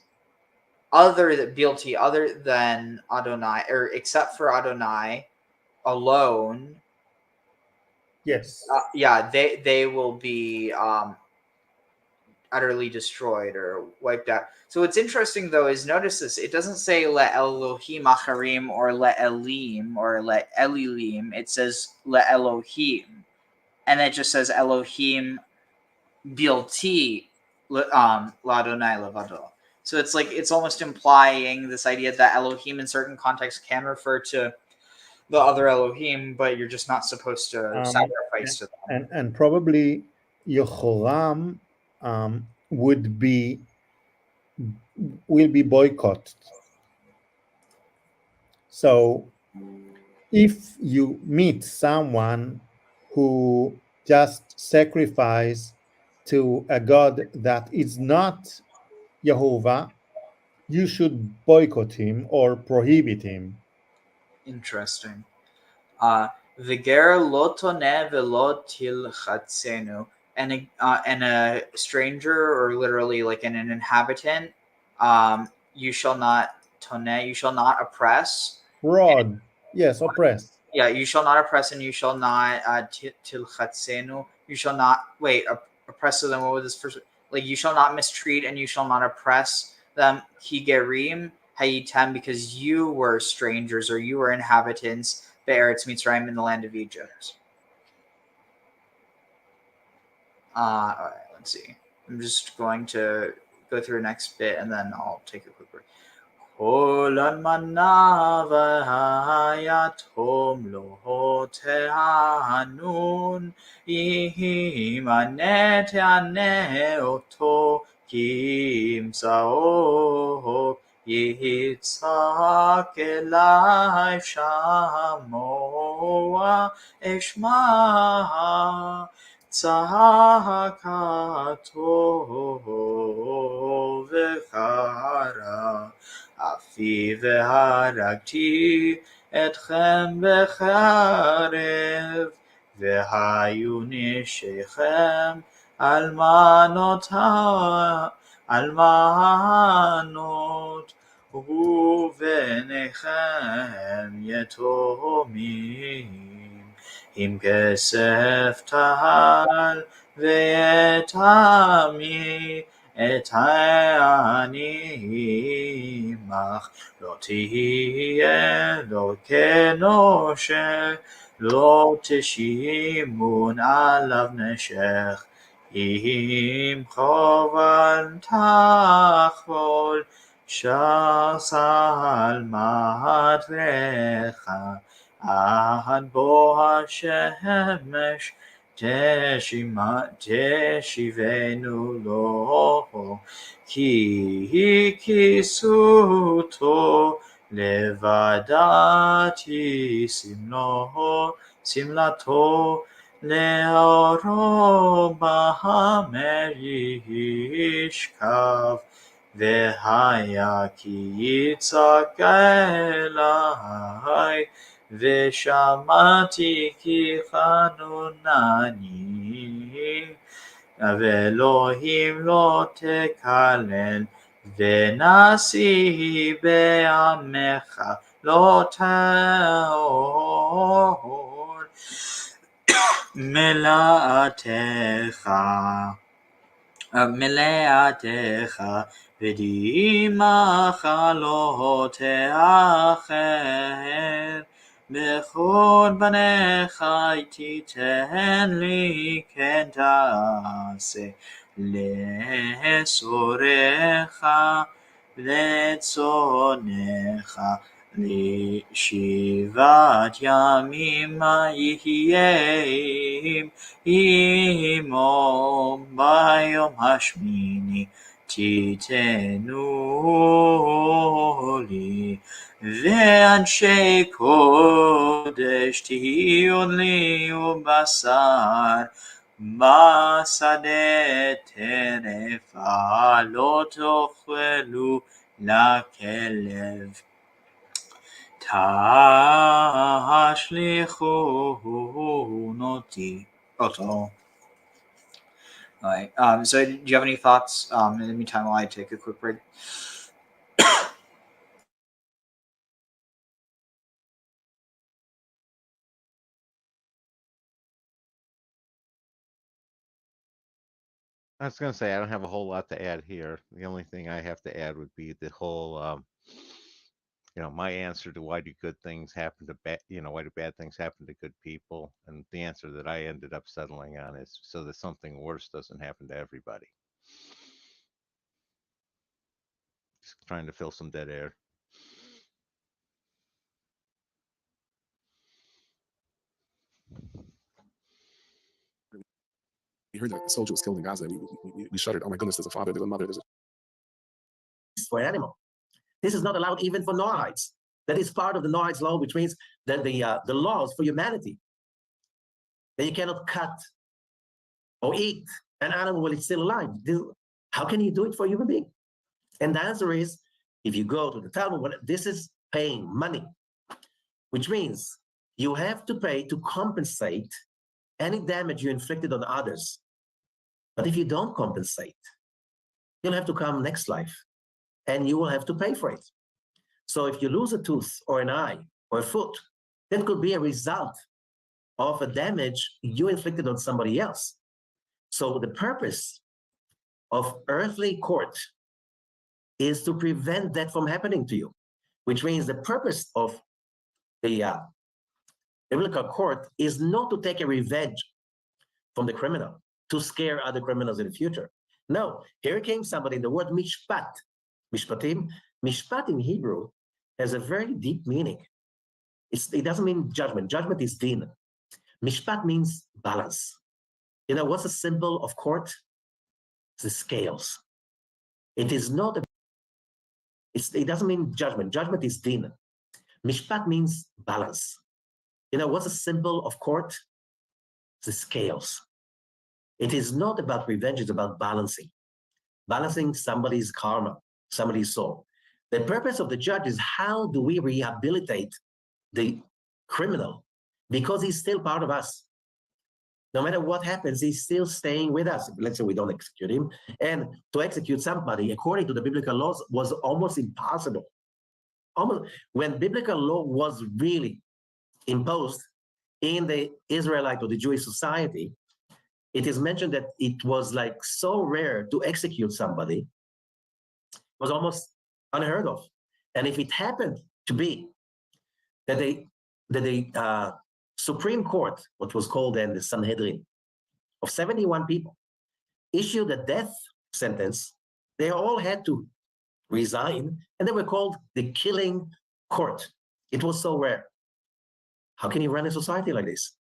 other than Adonai, or except for Adonai alone. Yes. They will be utterly destroyed or wiped out. So what's interesting though is, notice this, it doesn't say le Elohim acharim or le Elim or le Elilim. It says le Elohim, and it just says Elohim bilti ladonai levado. So it's like, it's almost implying this idea that Elohim in certain contexts can refer to the other Elohim, but you're just not supposed to sacrifice to them. And probably Yehoram will be boycotted. So if you meet someone who just sacrifice to a god that is not Jehovah, you should boycott him or prohibit him. Interesting. V'ger lo toneh v'lo tilchatzenu, and a stranger, or literally like an inhabitant, you shall not toneh, you shall not oppress. Fraud. Yes, oppress. Yeah, you shall not oppress, and you shall not tilchatzenu. You shall not oppress them. What was this first? Like, you shall not mistreat, and you shall not oppress them. Higerim hayitem, because you were strangers, or you were inhabitants. Be'eretz Mitzrayim, in the land of Egypt. All right, let's see. I'm just going to go through the next bit, and then I'll take a quick break. Kol almana v'hayatom lo te'anun, imane te'ane oto kimsao. Yitzhak elai shamoa eshma tzahakato v'chara afi v'haragti etchem v'charev v'hayu nishechem almanot ובניכם יתומים, עם כסף תהל ואת עמי את העני עמך, לא תהיה לא כנושה, לא תשימון עליו נשך, אם כוון תחבול שסל מעטרך, עד בוא השמש תשיבנו לו, כי כיסותו לבדתי שמלתו לאורו בהמר ישכב, והיה כי יצעק אלי, ושמעתי כי חנונני, ואלוהים לא תקלל, ונשיא בעמך לא תעול, מלאתך ודמעך לא תאחר, בכל בניך תיתן לי כן תעשה, לשורך לצונך, לשבעת ימים יהיה עמו, ביום השמיני תיתנו לי, ואנשי קודש תהיו לי, ובשר בשדה טרפה לא תאכלו לכלב, תשליכון אותי. אותו. All right. So do you have any thoughts in the meantime while I take a quick break? I was going to say, I don't have a whole lot to add here. The only thing I have to add would be the whole, my answer to why do good things happen to bad, why do bad things happen to good people? And the answer that I ended up settling on is so that something worse doesn't happen to everybody. Just trying to fill some dead air. We heard that a soldier was killed in Gaza, and we shuddered. Oh my goodness, there's a father, there's a mother, there's a... For an animal. This is not allowed even for Noahites. That is part of the Noahites law, which means that the laws for humanity, that you cannot cut or eat an animal while it's still alive. How can you do it for a human being? And the answer is, if you go to the Talmud, this is paying money, which means you have to pay to compensate any damage you inflicted on others. But if you don't compensate, you'll have to come next life and you will have to pay for it. So if you lose a tooth or an eye or a foot, that could be a result of a damage you inflicted on somebody else. So the purpose of earthly court is to prevent that from happening to you, which means the purpose of the biblical court is not to take a revenge from the criminal, to scare other criminals in the future. No, here came somebody, the word mishpat, mishpatim. Mishpat in Hebrew has a very deep meaning. It doesn't mean judgment. Judgment is din. Mishpat means balance. You know, what's the symbol of court? It's the scales. It is not, it doesn't mean judgment. Judgment is din. Mishpat means balance. You know, what's the symbol of court? It's the scales. It is not about revenge, it's about balancing. Balancing somebody's karma, somebody's soul. The purpose of the judge is how do we rehabilitate the criminal? Because he's still part of us. No matter what happens, he's still staying with us. Let's say we don't execute him. And to execute somebody, according to the biblical laws, was almost impossible. Almost, when biblical law was really imposed, in the Israelite or the Jewish society, it is mentioned that it was like so rare to execute somebody, it was almost unheard of. And if it happened to be that the Supreme Court, what was called then the Sanhedrin, of 71 people, issued a death sentence, they all had to resign, and they were called the killing court. It was so rare. How can you run a society like this?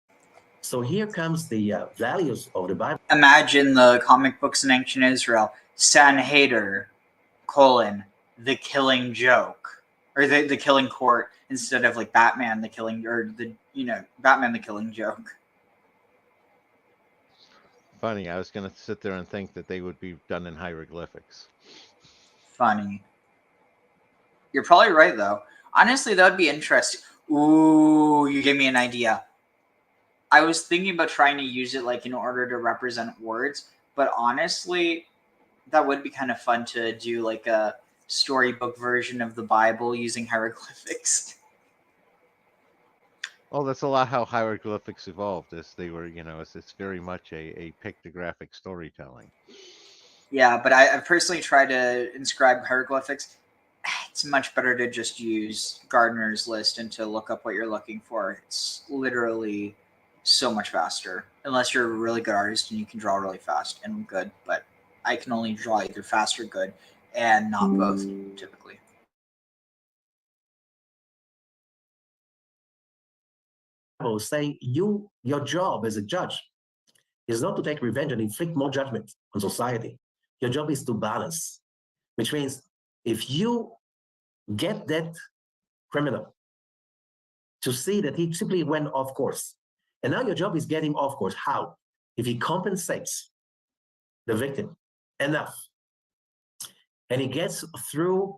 So here comes the values of the Bible. Imagine the comic books in ancient Israel, Sanhedrin, the killing joke, or the killing court, instead of like Batman the killing, or Batman the killing joke. Funny, I was going to sit there and think that they would be done in hieroglyphics. Funny. You're probably right, though. Honestly, that would be interesting. Ooh, you gave me an idea. I was thinking about trying to use it like in order to represent words, but honestly, that would be kind of fun to do like a storybook version of the Bible using hieroglyphics. Well, that's a lot how hieroglyphics evolved, as they were, it's very much a pictographic storytelling. Yeah, but I personally try to inscribe hieroglyphics. It's much better to just use Gardner's list and to look up what you're looking for. It's literally so much faster, unless you're a really good artist and you can draw really fast and good, but I can only draw either fast or good, and not both, typically. Say your job as a judge is not to take revenge and inflict more judgment on society. Your job is to balance, which means if you get that criminal to see that he simply went off course, and now your job is getting him off course. How? If he compensates the victim enough, and he gets through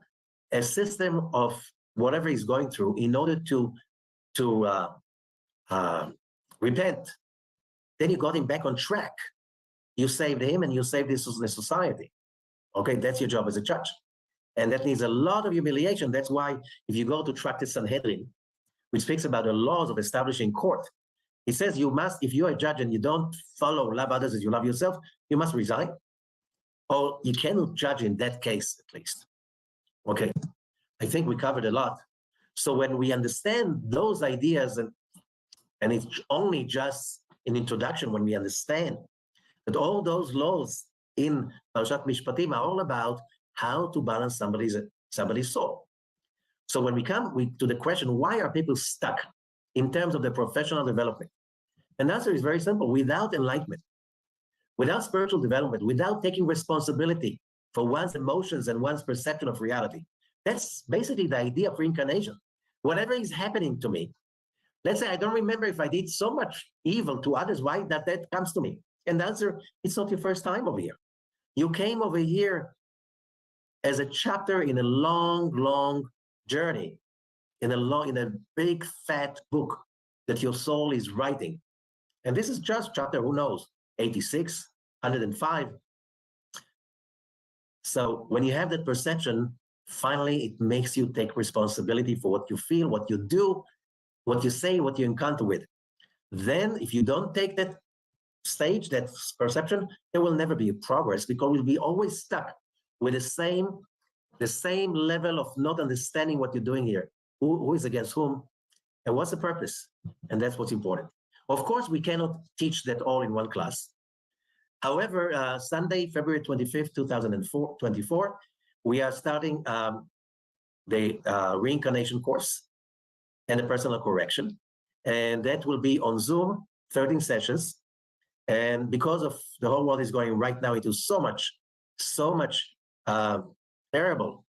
a system of whatever he's going through in order to repent, then you got him back on track. You saved him and you saved the society. Okay, that's your job as a judge. And that needs a lot of humiliation. That's why if you go to Tractate Sanhedrin, which speaks about the laws of establishing court, it says you must, if you're a judge and you don't follow love others as you love yourself, you must resign. Or you cannot judge in that case, at least. Okay, I think we covered a lot. So when we understand those ideas, and it's only just an introduction when we understand that all those laws in Parshat Mishpatim are all about how to balance somebody's soul. So when we come to the question, why are people stuck in terms of their professional development? And the answer is very simple. Without enlightenment, without spiritual development, without taking responsibility for one's emotions and one's perception of reality, that's basically the idea of reincarnation. Whatever is happening to me, let's say I don't remember if I did so much evil to others, why that comes to me? And the answer, it's not your first time over here. You came over here as a chapter in a long, long journey, in a big, fat book that your soul is writing. And this is just chapter, who knows, 86, 105. So when you have that perception, finally, it makes you take responsibility for what you feel, what you do, what you say, what you encounter with. Then if you don't take that stage, that perception, there will never be a progress, because we'll be always stuck with the same level of not understanding what you're doing here. Who is against whom, and what's the purpose? And that's what's important. Of course, we cannot teach that all in one class. However, Sunday, February 25th, 2024, we are starting the reincarnation course and the personal correction. And that will be on Zoom, 13 sessions. And because of the whole world is going right now into so much terrible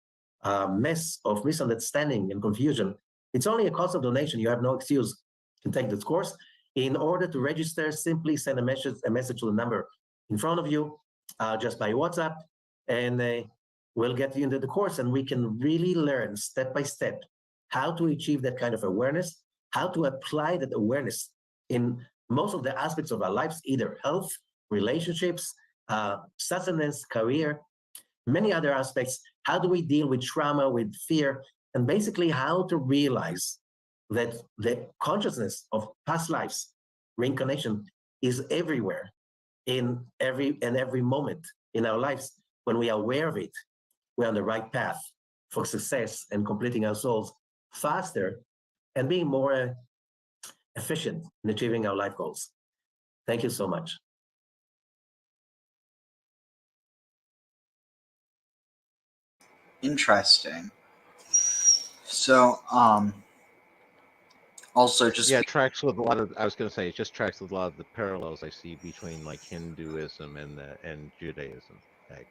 mess of misunderstanding and confusion, it's only a cost of donation. You have no excuse to take this course. In order to register, simply send a message to the number in front of you, just by WhatsApp, and we'll get you into the course, and we can really learn step by step how to achieve that kind of awareness, how to apply that awareness in most of the aspects of our lives, either health, relationships, sustenance, career, many other aspects. How do we deal with trauma, with fear, and basically how to realize that the consciousness of past lives, reincarnation, is everywhere in every moment in our lives. When we are aware of it, we're on the right path for success and completing our souls faster and being more efficient in achieving our life goals. Thank you so much. Interesting. So, also just yeah, it tracks with a lot of. I was going to say it just tracks with a lot of the parallels I see between like Hinduism and Judaism. Like,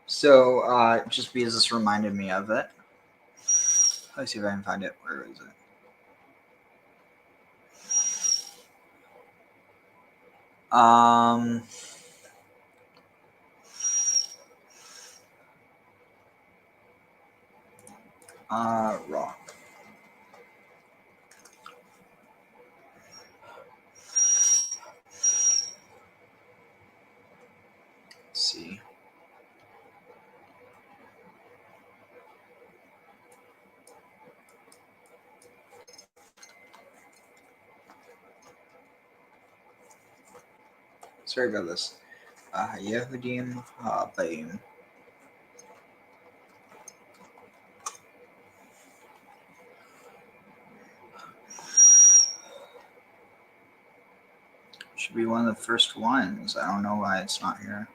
so just because this reminded me of it. Let's see if I can find it. Where is it? Rock. Let's see. Sorry about this. Yehudim Habayim. Should be one of the first ones. I don't know why it's not here.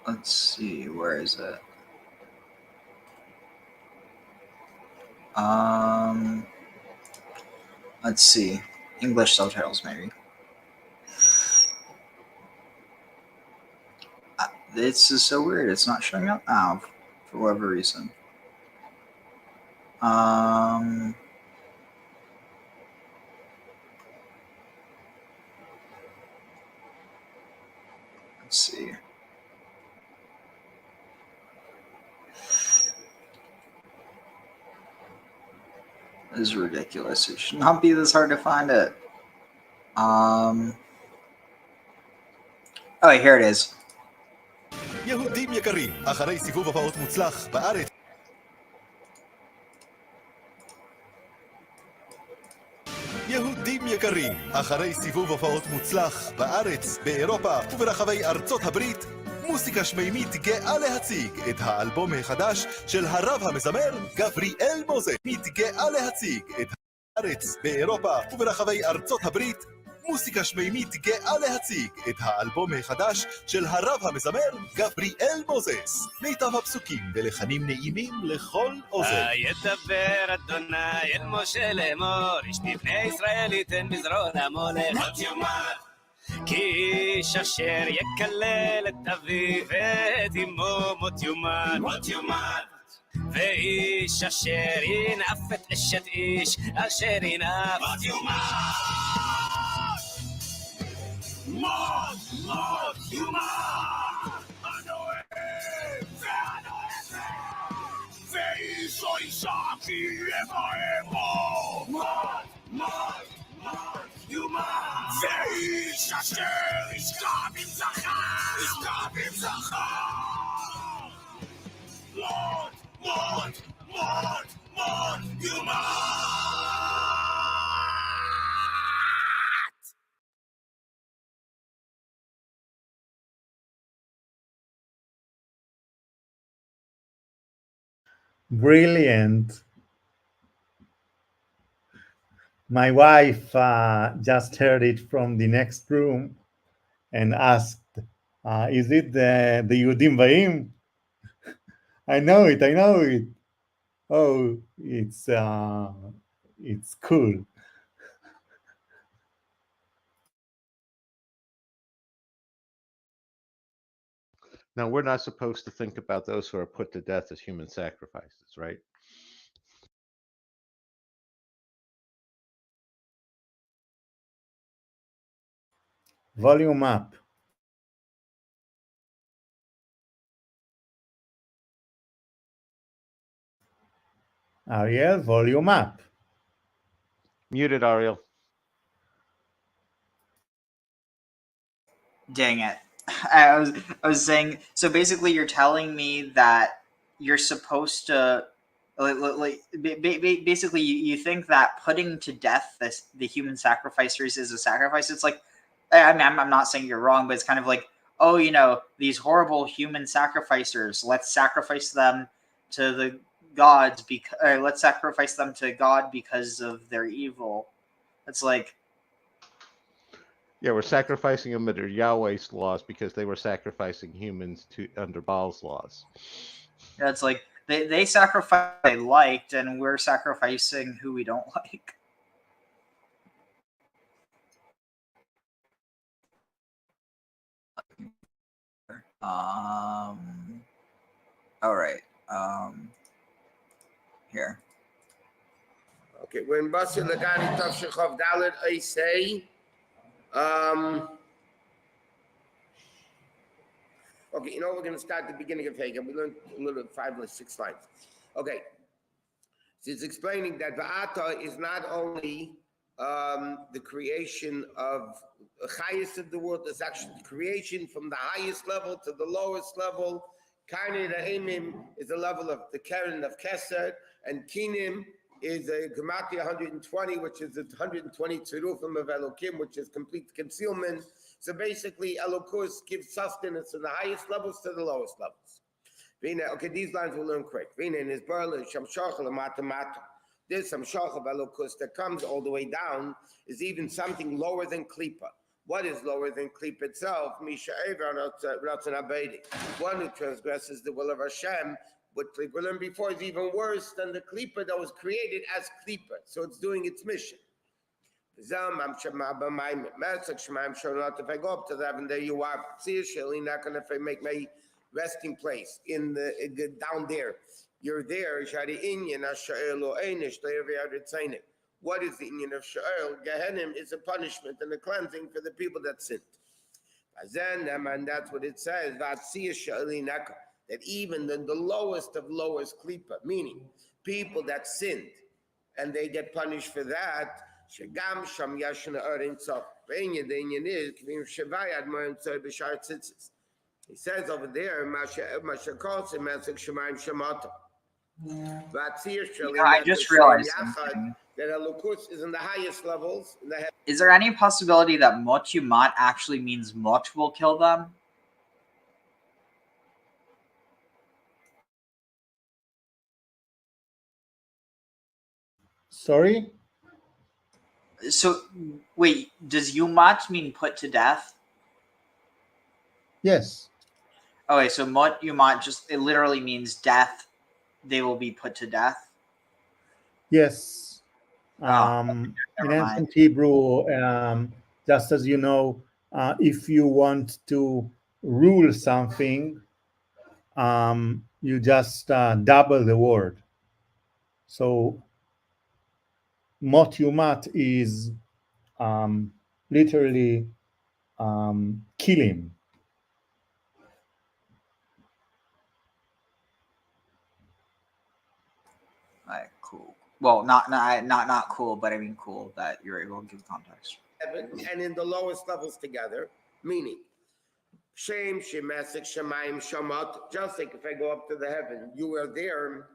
Let's see, where is it? Let's see. English subtitles, maybe. This is so weird. It's not showing up now for whatever reason. Let's see. This is ridiculous. It should not be this hard to find it. Oh, here it is. יהודים יקרים, אחרי סיבוב הופעות מוצלח בארץ. יהודים יקרים, אחרי סיבוב הופעות מוצלח בארץ, באירופה וברחבי ארצות הברית, מוסיקה שמימית גאה להציג את האלבום החדש של הרב המזמר גבריאל מוזס. מתגאה להציג את הארץ, באירופה וברחבי ארצות הברית, מוסיקה שמימית גאה להציג את האלבום החדש של הרב המזמר גבריאל מוזס. מיטב הפסוקים ולחנים נעימים לכל אוזן. ידבר אדוני אל משה לאמור, איש מבני ישראל ייתן בזרוע המולך. מות יומת. כי איש אשר יקלל את אביו ואת אמו מות יומת. מות יומת. ואיש אשר ינאף את אשת איש אשר ינאף. מות יומת. מות, מות, יומת, הנואם ואיש או אישה כי יבהם בו. מות, מות, מות, יומת, ואיש אשר ישכב עם זכר, ישכב עם זכר. מות, מות, מות, מות, יומת. Brilliant. My wife just heard it from the next room and asked, is it the Yehudim Ba'im? I know it. Oh, it's cool. now we're not supposed to think about those who are put to death as human sacrifices, right? Volume up. Ariel, volume up. Muted, Ariel. Dang it. I was saying, so basically you're telling me that you're supposed to basically you think that putting to death the human sacrificers is a sacrifice. It's like, I mean, I'm not saying you're wrong, but it's kind of like, oh, these horrible human sacrificers, let's sacrifice them to the gods let's sacrifice them to God because of their evil. It's like, yeah, we're sacrificing them under Yahweh's laws because they were sacrificing humans under Baal's laws. Yeah, it's like they sacrifice what they liked, and we're sacrificing who we don't like. All right. Here. Okay, we're in Basir Lagani Tavshechov Dalet. I say, okay, we're going to start at the beginning of Hagar. We learned a little 5 or 6 lines. Okay, so it's explaining that Va'ata is not only the creation of the highest of the world, it's actually the creation from the highest level to the lowest level. Karnei Ra'imim is the level of the Keren of Keser, and Kinim is a Gematria 120, which is the 120 Tzirufim of Elokim, which is complete concealment. So basically, Elokus gives sustenance from the highest levels to the lowest levels. Okay, these lines we'll learn quick. There's some shach of Elokus that comes all the way down, is even something lower than Klipa. What is lower than Klipa itself? One who transgresses the will of Hashem, what we learned before, is even worse than the Klipa that was created as Klipa. So it's doing its mission. If I go up to that, and there you are, if I make my resting place down there, you're there. What is the inyan of Sha'el? Gehenim is a punishment and a cleansing for the people that sinned. And that's what it says, that even in the lowest of lowest klipa, meaning people that sinned, and they get punished for that, Shagam Sham Yashna Erin Sof. The inyan is, he says over there, I just realized something. That Elokus is in the highest levels. Is there any possibility that Mot Yumat actually means Mot will kill them? Sorry? So, wait, does Yumat mean put to death? Yes. Okay, so Mot Yumat it literally means death. They will be put to death? Yes. In ancient Hebrew, just as you know, if you want to rule something, you just double the word. So Mot Yumat is literally killing. All right, cool. Well, not cool, but I mean cool that you're able to give context. And in the lowest levels together, meaning Shem, Shemesik, Shemaim, Shamat. Just like if I go up to the heaven, you are there.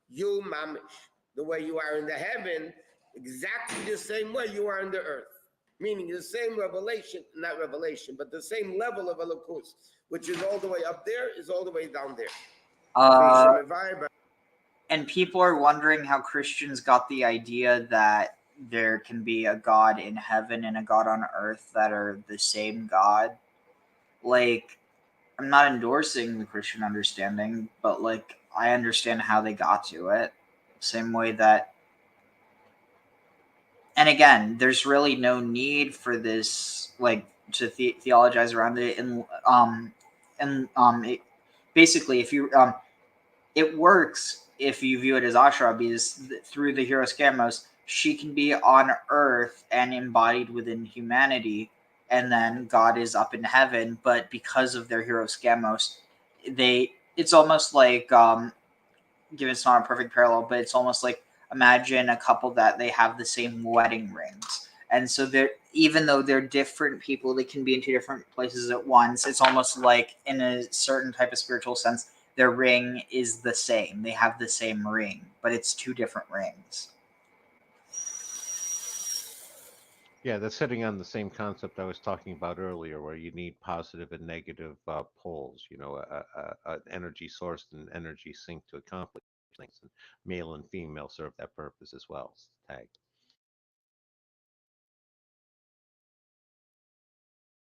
You mamish, the way you are in the heaven, exactly the same way you are in the earth. Meaning the same revelation, not revelation, but the same level of Elokus, which is all the way up there, is all the way down there. And people are wondering how Christians got the idea that there can be a God in heaven and a God on earth that are the same God. Like, I'm not endorsing the Christian understanding, but like, I understand how they got to it. Same way that, and again, there's really no need for this, like, to theologize around it. Basically, if you, it works if you view it as Ashra, because through the Hieros Gamos, she can be on earth and embodied within humanity, and then God is up in heaven. But because of their Hieros Gamos, it's almost like given it's not a perfect parallel, but it's almost like imagine a couple that they have the same wedding rings. And so they're, even though they're different people, they can be in two different places at once. It's almost like in a certain type of spiritual sense, their ring is the same. They have the same ring, but it's two different rings. Yeah, that's sitting on the same concept I was talking about earlier, where you need positive and negative poles, an energy source and energy sink to accomplish things. And male and female serve that purpose as well. Tag.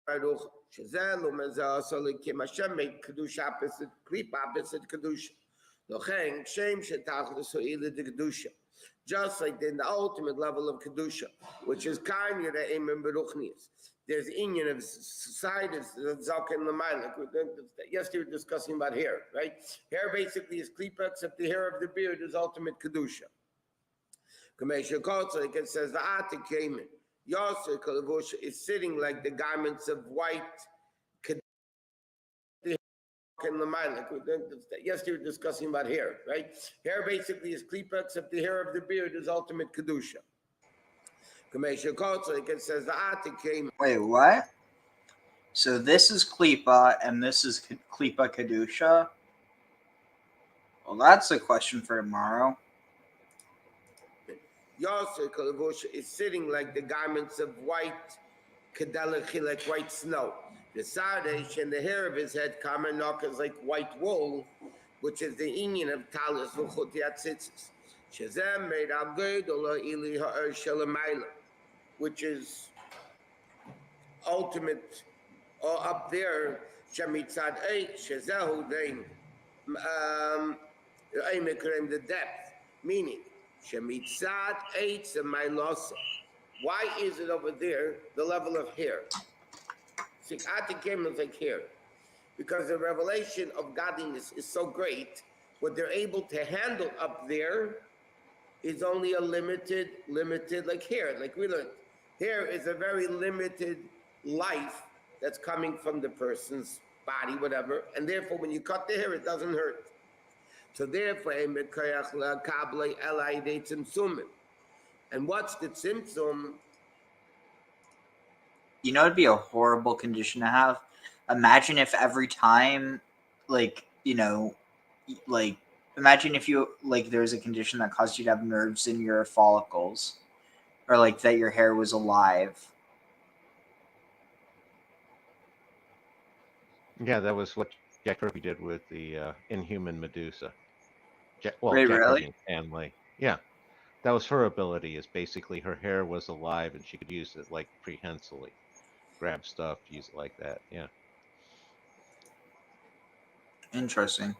Baruch, שזה לא מזהה סוליקים השם מקדושה opposite, קליפה opposite קדושה. לכן, כשם שתכלס הועיל לקדושה. Just like in the ultimate level of Kedusha, which is kind of the Eimim Beruchnius. There's Inyan of side of Zalkin Lamaila. Yesterday we were discussing about hair, right? Hair basically is Klipa, except the hair of the beard is ultimate Kedusha. Kamesha Kotsa, like it says, the Atik Kamen. Yosser Kalavusha is sitting like the garments of white. Yesterday we were discussing about hair, right? Hair basically is klipa, except the hair of the beard is ultimate kedusha. Kamesha Kotsa, like it says, the Atik came. Wait, what? So this is klipa, and this is klipa kedusha? Well, that's a question for tomorrow. Yosser Kalavusha is sitting like the garments of white kedalachi, like white snow. The Sardesh and the hair of his head, Kamanok, is like white wool, which is the Indian of Talis, Vuchotiatzitzis. Shazam made Agedola Ili Ha'er Shalamaila, which is ultimate, or up there, Shemitzad 8, Shazahu Dain, the depth, meaning Shemitzad 8 Samailosa. Why is it over there the level of hair? Atik came is like here, because the revelation of godliness is so great. What they're able to handle up there is only a limited, like hair. Like we learned, hair is a very limited life that's coming from the person's body, whatever. And therefore, when you cut the hair, it doesn't hurt. So therefore, and what's the tzimtzum? You know, it'd be a horrible condition to have. Imagine if every time, imagine if you, there's a condition that caused you to have nerves in your follicles, or that your hair was alive. Yeah, that was what Jack Kirby did with the Inhuman Medusa. Jack Really? Kirby and Stanley. Yeah, that was her ability. Is basically her hair was alive and she could use it prehensily. Grab stuff, use it like that. Yeah. Interesting.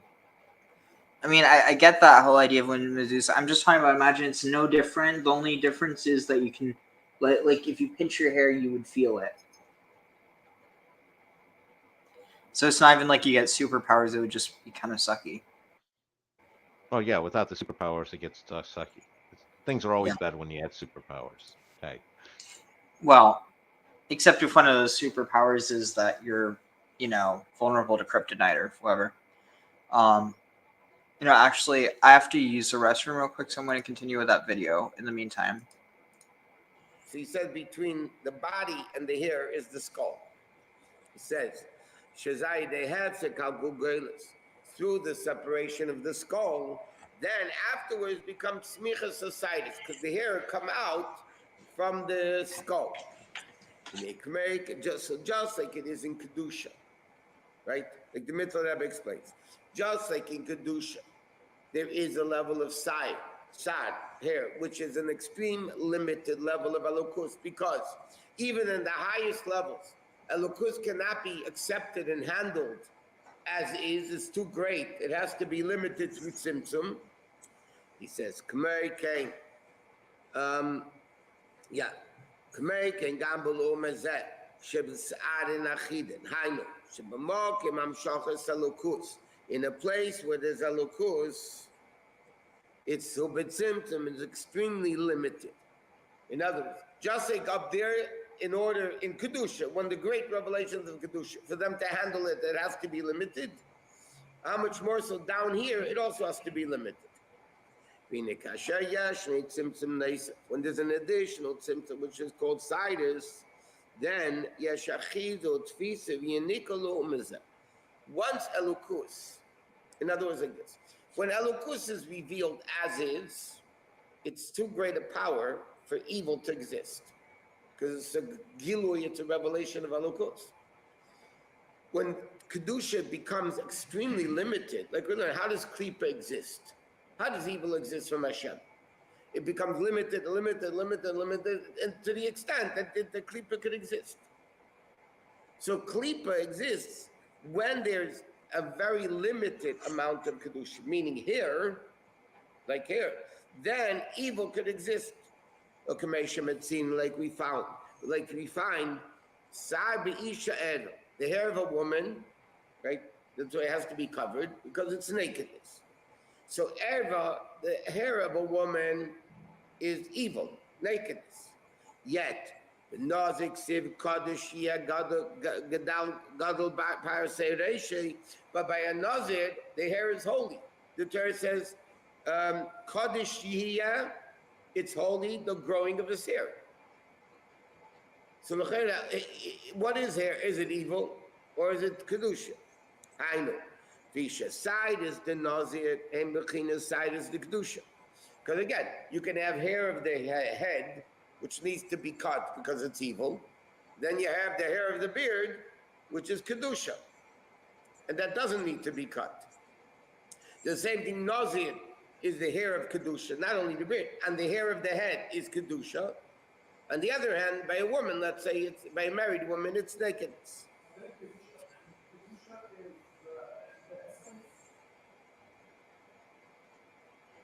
I mean, I get that whole idea of when Medusa. I'm just talking about, imagine it's no different. The only difference is that you can, if you pinch your hair, you would feel it. So it's not even like you get superpowers. It would just be kind of sucky. Oh yeah, without the superpowers, it gets sucky. Things are always better when you add superpowers. Okay. Well, except if one of those superpowers is that you're, vulnerable to kryptonite or whatever. Actually, I have to use the restroom real quick, so I'm going to continue with that video in the meantime. So he said between the body and the hair is the skull. He says, Shazai, they have through the separation of the skull, then afterwards becomes smichas societies, because the hair come out from the skull. Make just like it is in Kedusha, right? Like the Mitzvah Rebbe explains. Just like in Kedusha, there is a level of sad hair, which is an extreme limited level of elokus, because even in the highest levels, elokus cannot be accepted and handled as is. It's too great. It has to be limited through tzimtzum. He says, K'mei Kain. K'mei Kain Gambul Umezeh. Sheb's'arin achiden. Hainu. Sheb'mokim amshoches elokus. In a place where there's elokus, it's tzimtzum is extremely limited. In other words, just like up there, in Kedusha, one of the great revelations of Kedusha, for them to handle it, it has to be limited. How much more so down here, it also has to be limited. When there's an additional symptom, which is called sidus, then once elukus, in other words, like this, when elukus is revealed as is, it's too great a power for evil to exist, because it's a gilui, it's a revelation of elukus. When kedusha becomes extremely limited, like we learn, how does klipa exist? How does evil exist from Hashem? It becomes limited, and to the extent that the klipa could exist. So klipa exists when there's a very limited amount of kedusha, meaning here, like here, then evil could exist. Like we found, like we find, the hair of a woman, right? That's why it has to be covered, because it's nakedness. So erva, the hair of a woman, is evil, nakedness. Yet, the nazik siv kadosh gadol parasei, but by a nazir, the hair is holy. The Torah says, kadosh yihya, it's holy, the growing of his hair. So what is hair? Is it evil or is it kedusha? I know. Visha side is the nazir and bechina side is the kedusha. Because again, you can have hair of the head, which needs to be cut because it's evil. Then you have the hair of the beard, which is kedusha, and that doesn't need to be cut. The same thing, nazir is the hair of kedusha, not only the beard, and the hair of the head is kedusha. On the other hand, by a woman, let's say it's by a married woman, it's nakedness.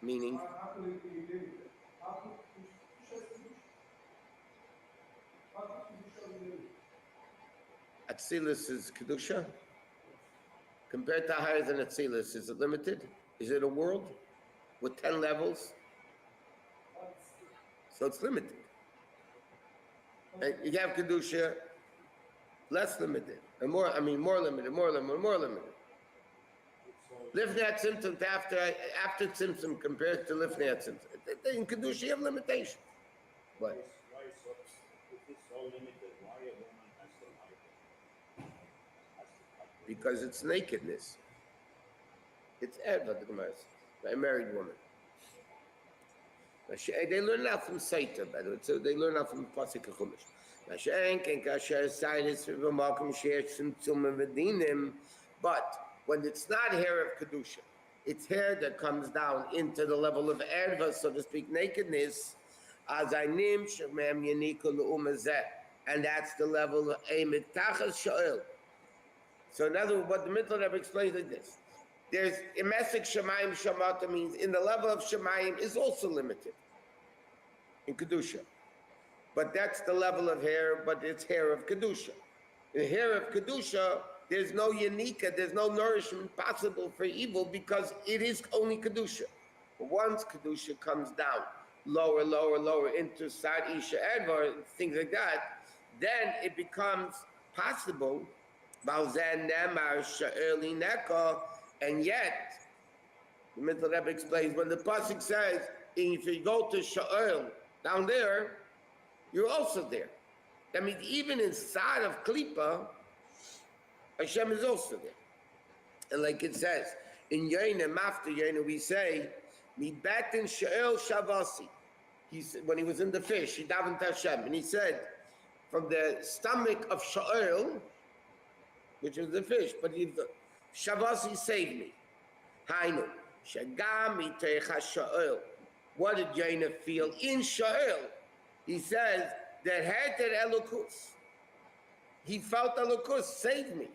Meaning? Atzilus is kedusha. Compared to higher than Atzilus, is it limited? Is it a world with 10 levels? So it's limited. And you have kedusha, less limited, and more limited. Lifnei symptom after symptom compared to lifnei symptom. In kedusha, you have limitations. But because it's nakedness. It's erva, the Gemara says, by a married woman. They learn that from Saita, by the way. So they learn that from Pasuk Chumash. But when it's not hair of kedusha, it's hair that comes down into the level of erva, so to speak, nakedness. And that's the level of Emet Tachas Shoel. So in other words, what the Mitzvah Rebbe explains like this. There's Emesik Shemayim Shamata means in the level of Shemayim is also limited in Kedusha. But that's the level of hair, but it's hair of Kedusha. In the hair of Kedusha, there's no Yanika, there's no nourishment possible for evil because it is only Kedusha. But once Kedusha comes down, lower into Sad Isha Edvar, things like that, then it becomes possible. And yet, the Mitzvah Rebbe explains, when the Pasuk says, if you go to Sha'el, down there, you're also there. That means even inside of Klipa, Hashem is also there. And like it says, in Yoinem, after Yoinem, we say, Mi batin Sha'el Shavasi. When he was in the fish, he davened to Hashem, and he said, from the stomach of Sha'el, which is the fish, but Shavasi saved me. Hainu, Shagami Techa Sha'el. What did Yoinem feel in Sha'el? He says that Heter Elokus. He felt Elokus, saved me.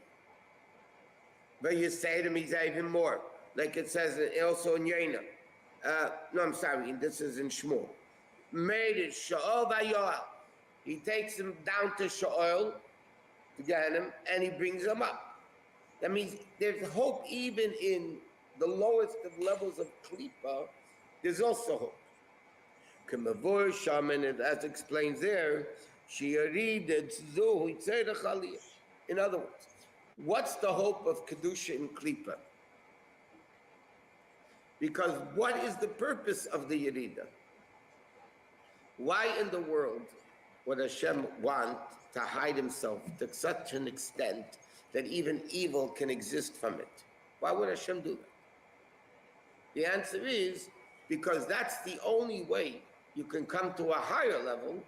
But you say to me, he's even more. Like it says also in Yoinem. No, I'm sorry, this is in Shmuel. Made it Sha'el Vayoel. He takes him down to Sha'el, to get him, and he brings him up. That means there's hope even in the lowest of levels of Klipa, there's also hope. K'mavur shaman, as explains there, in other words, what's the hope of Kedusha in Klipa? Because what is the purpose of the Yerida? Why in the world would Hashem want to hide himself to such an extent that even evil can exist from it? Why would Hashem do that? The answer is because that's the only way you can come to a higher level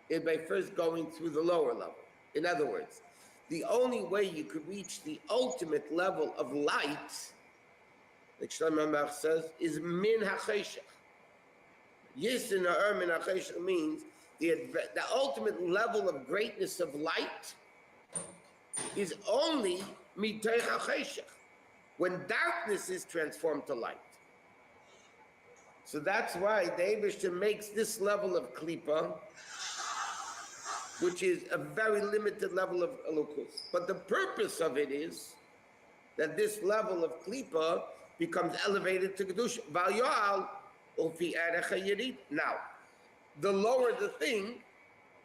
is by first going through the lower level. In other words, the only way you could reach the ultimate level of light, like Shlomo Melech says, is min hacheshech. Yisin ha'er min hacheshech means the ultimate level of greatness of light is only mitay hacheshech, when darkness is transformed to light. So that's why the Eibishter makes this level of klipa, which is a very limited level of elokus. But the purpose of it is that this level of klipa becomes elevated to kedusha. Now, the lower the thing,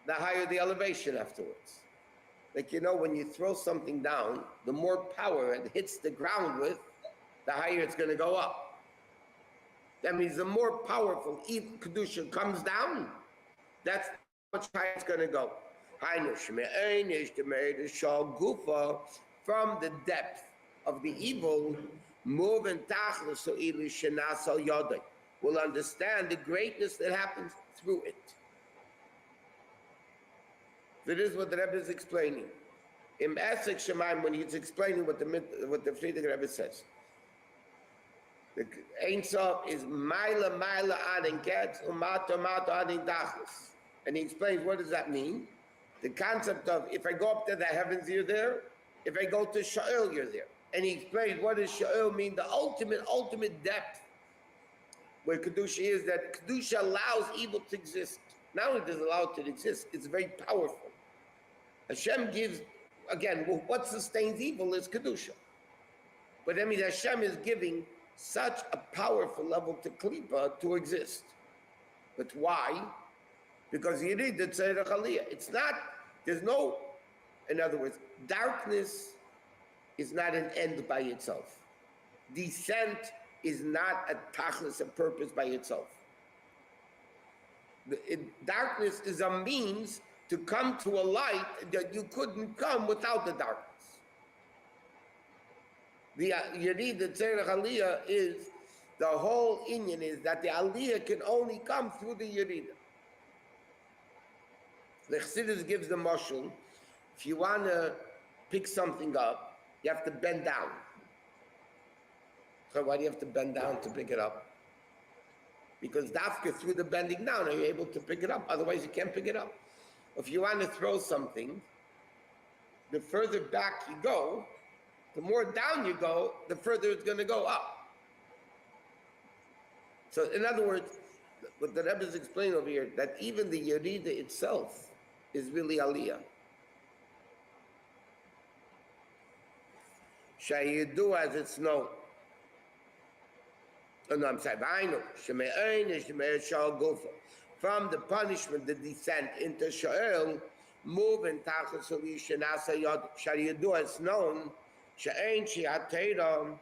the higher the elevation afterwards. Like, you know, when you throw something down, the more power it hits the ground with, the higher it's going to go up. That means the more powerful kedusha comes down, that's how much higher it's going to go. From the depth of the evil, will understand the greatness that happens through it. That is what the Rebbe is explaining. In Esek Shemaim, when he's explaining what the Friedrich Rebbe says, the Ein Sof is Maila Adin Ketz, Umato Adin Dachlis. And he explains what does that mean? The concept of if I go up to the heavens, you're there. If I go to Sha'il, you're there. And he explains what does Sha'il mean? The ultimate depth where Kedusha is, that Kedusha allows evil to exist. Not only does it allow it to exist, it's very powerful. Hashem gives, again, what sustains evil is Kedusha. But that means Hashem is giving such a powerful level to Klipa to exist. But why? Because you read the Tzedek Aliyah. It's not, there's no, in other words, darkness is not an end by itself. Descent is not a tachlis, a purpose by itself. Darkness is a means to come to a light that you couldn't come without the darkness. You read the Tzedek Aliyah is, the whole inyan is that the Aliyah can only come through the Yerida. The Chassidus gives the mashal, if you want to pick something up, you have to bend down. So why do you have to bend down to pick it up? Because dafka through the bending down are you able to pick it up, otherwise you can't pick it up. If you want to throw something, the further back you go, the more down you go, the further it's going to go up. So in other words, what the Rebbe is explaining over here, that even the Yerida itself is really Aliyah. Shayidu as it's known. Oh no, I'm sorry. From the punishment, the descent into Sha'el, move in Tachas Solution Shayidu as known. Sha'ain Shi'at Teira,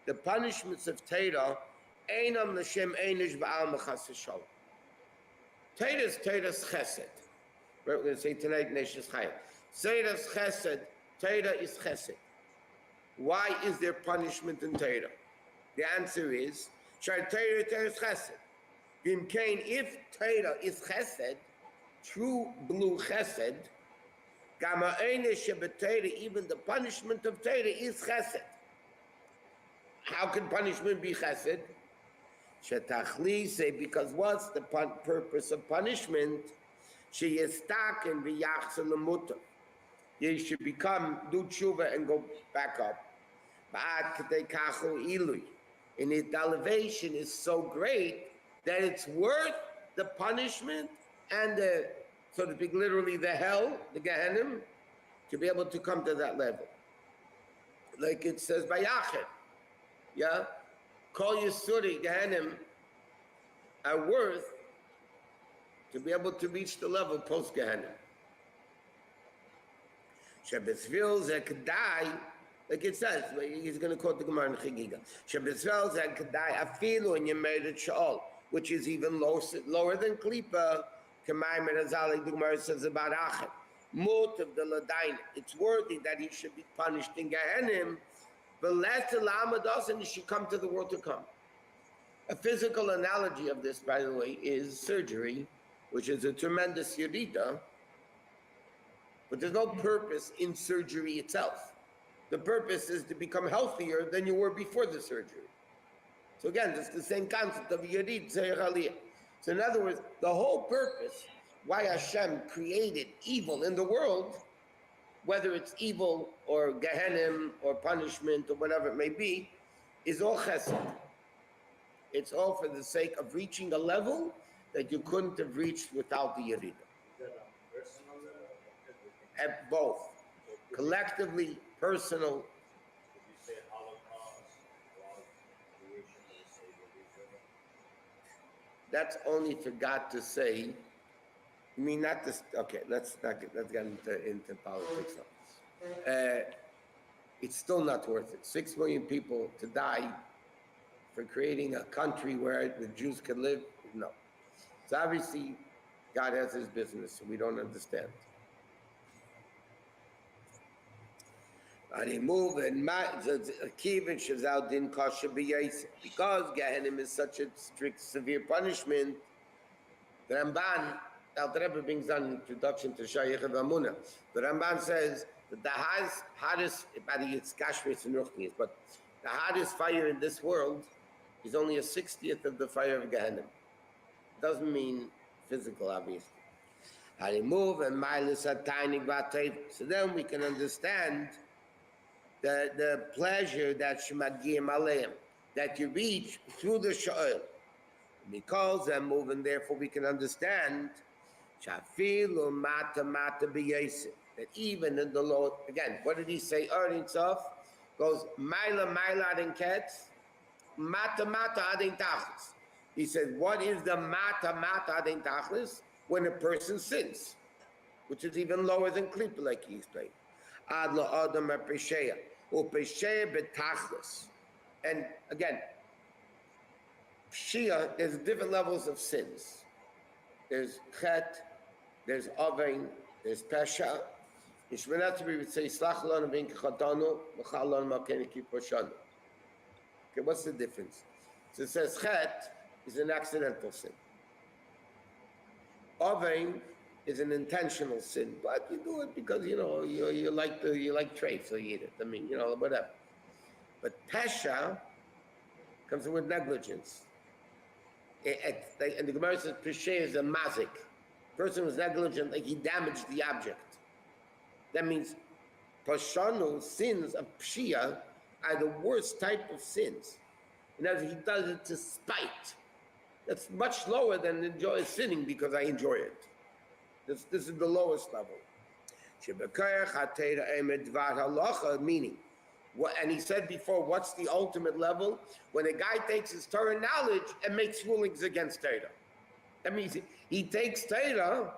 the punishments of Teira, Einam L'Shem Einish Ba'al Mechas Shalom. Teira's Chesed. We're going to say tonight, Neshes Chayim. Teira's Chesed, Teira is Chesed. Why is there punishment in Teira? The answer is, Teira is Chesed. If Teira is Chesed, true blue Chesed, Gama Einish Shebeteira, even the punishment of Teira is Chesed. How can punishment be Chesed? Shetachli say, because what's the purpose of punishment? She is stuck in the Yachsel. You should do tshuva and go back up. And its elevation is so great that it's worth the punishment and the, so to speak, literally the hell, the Gehenna, to be able to come to that level. Like it says by Yachet, yeah? Kol Yisuri, Gehenna, are worth to be able to reach the level post-Gehenna. Shebetzvil Zekadai, Like it says, he's going to quote the Gemara in Chagiga. Shebisrael zed kadai afilu and yemered Shaol, which is even lower than Klipa. K'mayim Razali, the Gemara says about Achet. Mut of the Ladain. It's worthy that he should be punished in Gehenim, but less to Lamados and he should come to the world to come. A physical analogy of this, by the way, is surgery, which is a tremendous yerida, but there's no purpose in surgery itself. The purpose is to become healthier than you were before the surgery. So again, it's the same concept of yerid, zeir aliyah. So in other words, the whole purpose why Hashem created evil in the world, whether it's evil or Gehenim or punishment or whatever it may be, is all chesed. It's all for the sake of reaching a level that you couldn't have reached without the Yerida. At both. Collectively, personal. That's only for God to say. I mean, not this. Okay, let's get into politics now. It's still not worth it. 6 million people to die for creating a country where the Jews can live. No. So obviously, God has his business, so we don't understand. And he moved and Kivin Shazal din Kasha B'Yaseh. Because Gehenim is such a strict, severe punishment, the Ramban, Al Rebbe brings down an introduction to Shaykh of Amunah. The Ramban says that the hottest, but the hottest fire in this world is only a 60th of the fire of Gehenim. Doesn't mean physical, obviously. How they move and milas are tiny. So then we can understand the pleasure that Shemagim Aleim, that you reach through the Sha'il. Because they're moving, therefore we can understand Shafilu Mata Mata B'Yaseh, that even in the Lord, again, what did he say? Earnings of goes Maila Maila Adin Ketz, Mata Mata Adin Tachlis. He said, what is the Mata Mata Adin Tachlis? When a person sins, which is even lower than Klippa, like he explained. Ad la Adam Pesheya. And again, Shia, there's different levels of sins. There's Chet, there's Ovein, there's Pesha. In Shemanatzah we would say, Slach lanu v'in k'chatanu, v'chal lanu ma'keni k'poshanu. Okay, what's the difference? So it says Chet is an accidental sin. Ovein is an intentional sin, but you do it because you like treif, so you eat it. I mean, whatever. But pesha comes with negligence. And the Gemara says pesha is a mazik. Person was negligent, like he damaged the object. That means pashanu, sins of pshia, are the worst type of sins. In other words, he does it to spite. That's much lower than enjoy sinning because I enjoy it. This is the lowest level. Meaning, and he said before, what's the ultimate level? When a guy takes his Torah knowledge and makes rulings against Torah. That means he takes Torah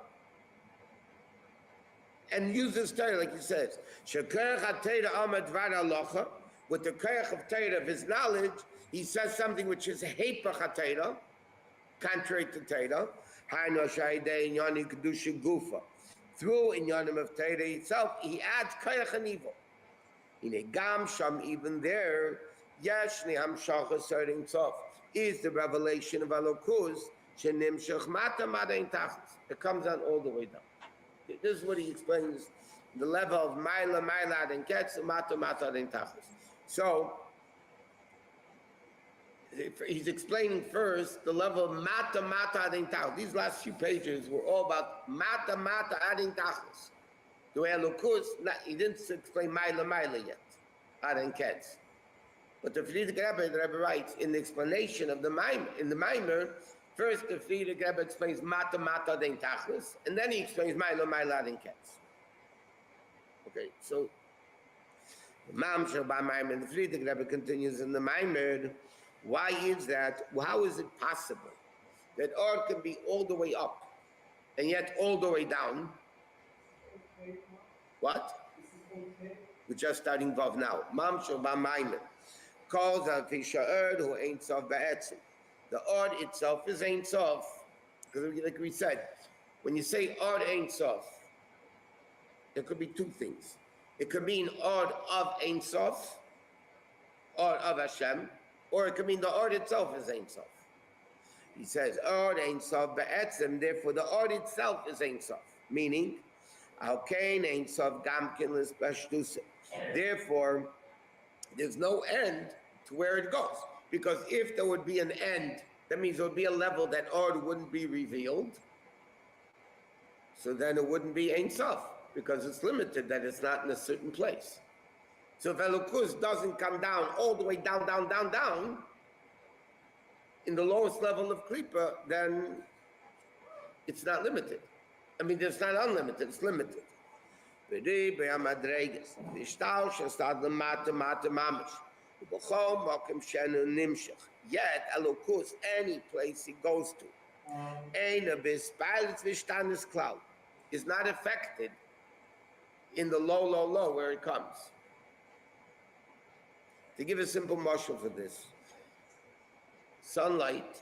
and uses Torah, like he says. With the koyach of Torah, of his knowledge, he says something which is heipach HaTorah, contrary to Torah. Through inyanim of Torah itself, he adds koyach and evil. Even there, is the revelation of Elokus. It comes on all the way down. This is what he explains: the level of Maila, Maila, and Ketz, Mata, Mata, and Tachlis. So he's explaining first the level of Mata, Mata, Adin Tachlis. These last few pages were all about Mata, Mata, Adin Tachlis. The way Elokus, he didn't explain Maila, Maila yet, Adin Ketz. But the Friedrich Rebbe, the Rebbe writes in the explanation of the Maimer, in the Maimer, first the Friedrich Rebbe explains Mata, Mata, Adin Tachlis, and then he explains Maila, Maila, Adin Ketz. Okay, so the Mamshel by Maimer, the Friedrich Rebbe continues in the Maimer. Why is that? How is it possible that or can be all the way up and yet all the way down? What? We're just starting Vav now. Mamshel b'maymer. Calls al fisha erd who ain't sof ba'etzim. The Ord itself is Ein Sof. Because like we said, when you say Ord Ein Sof, there could be two things. It could mean Ord of Ein Sof, Ord of Hashem, or it could mean the Ord itself is Ein Sof. He says, Ord Ein Sof Be'etzem, therefore the Ord itself is Ein Sof. Meaning, Al Kain Ein Sof Gamkin L'Spashtusim. Therefore, there's no end to where it goes. Because if there would be an end, that means there would be a level that Ord wouldn't be revealed. So then it wouldn't be Ein Sof, because it's limited, that it's not in a certain place. So if Elokus doesn't come down all the way down, in the lowest level of Klippa, then it's not limited. I mean, it's not unlimited, it's limited. Yet, Elokus, any place he goes to, is not affected in the low where it comes. To give a simple mashal for this, sunlight,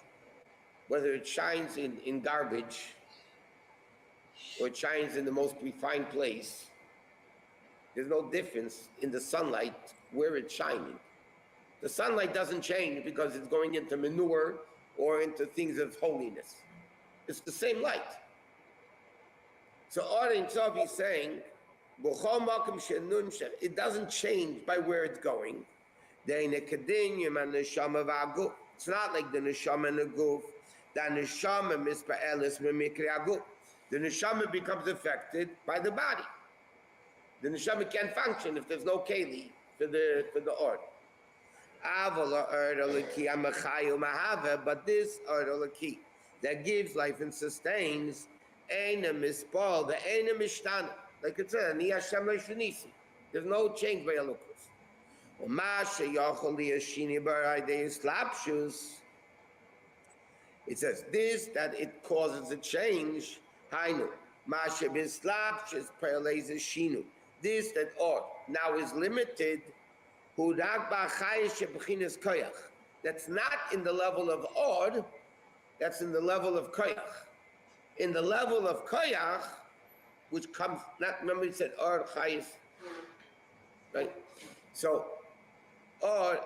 whether it shines in garbage or it shines in the most refined place, there's no difference in the sunlight where it's shining. The sunlight doesn't change because it's going into manure or into things of holiness. It's the same light. So Oren Sof is saying, it doesn't change by where it's going. It's not like the neshama and the guf. The neshama mispa'elis mimikri aguf. The neshama becomes affected by the body. The neshama can't function if there's no keli for the ord. But this ord that gives life and sustains, eina mispal, the eina mishtana. Like it said, ni Hashem le'shenisi. There's no change by Elokus. It says this, that it causes a change. This that ought now is limited. That's not in the level of Od, that's in the level of Koyach. In the level of Koyach, which comes, not, remember it said Od, Chayis, right? So, Od,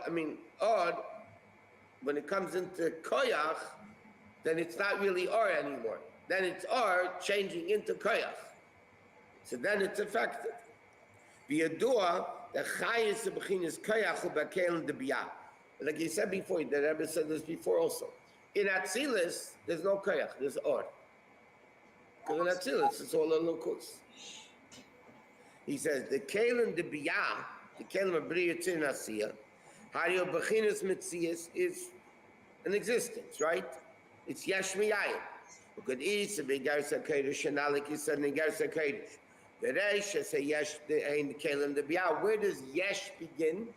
when it comes into Koyach, then it's not really Or anymore. Then it's Or changing into Koyach. So then it's affected. B'yadua, the Chayis of B'chinas Koyach hu b'kelim debiyah. Like you said before, the Rebbe said this before also. In Atzilus, there's no Koyach, there's Or. Because in Atzilus, it's all a Lukus. He says, the Kelim debiyah, the Kelim of B'riyah Tzir Nasiyah, Hario B'chinas Mitzias is an existence, right? It's Yesh Miyayim. Because it's a big Garsa Kodesh, and like you said in Garsa Kodesh. The Reisha say Yesh in the Kelim debiyah. Where does Yesh begin?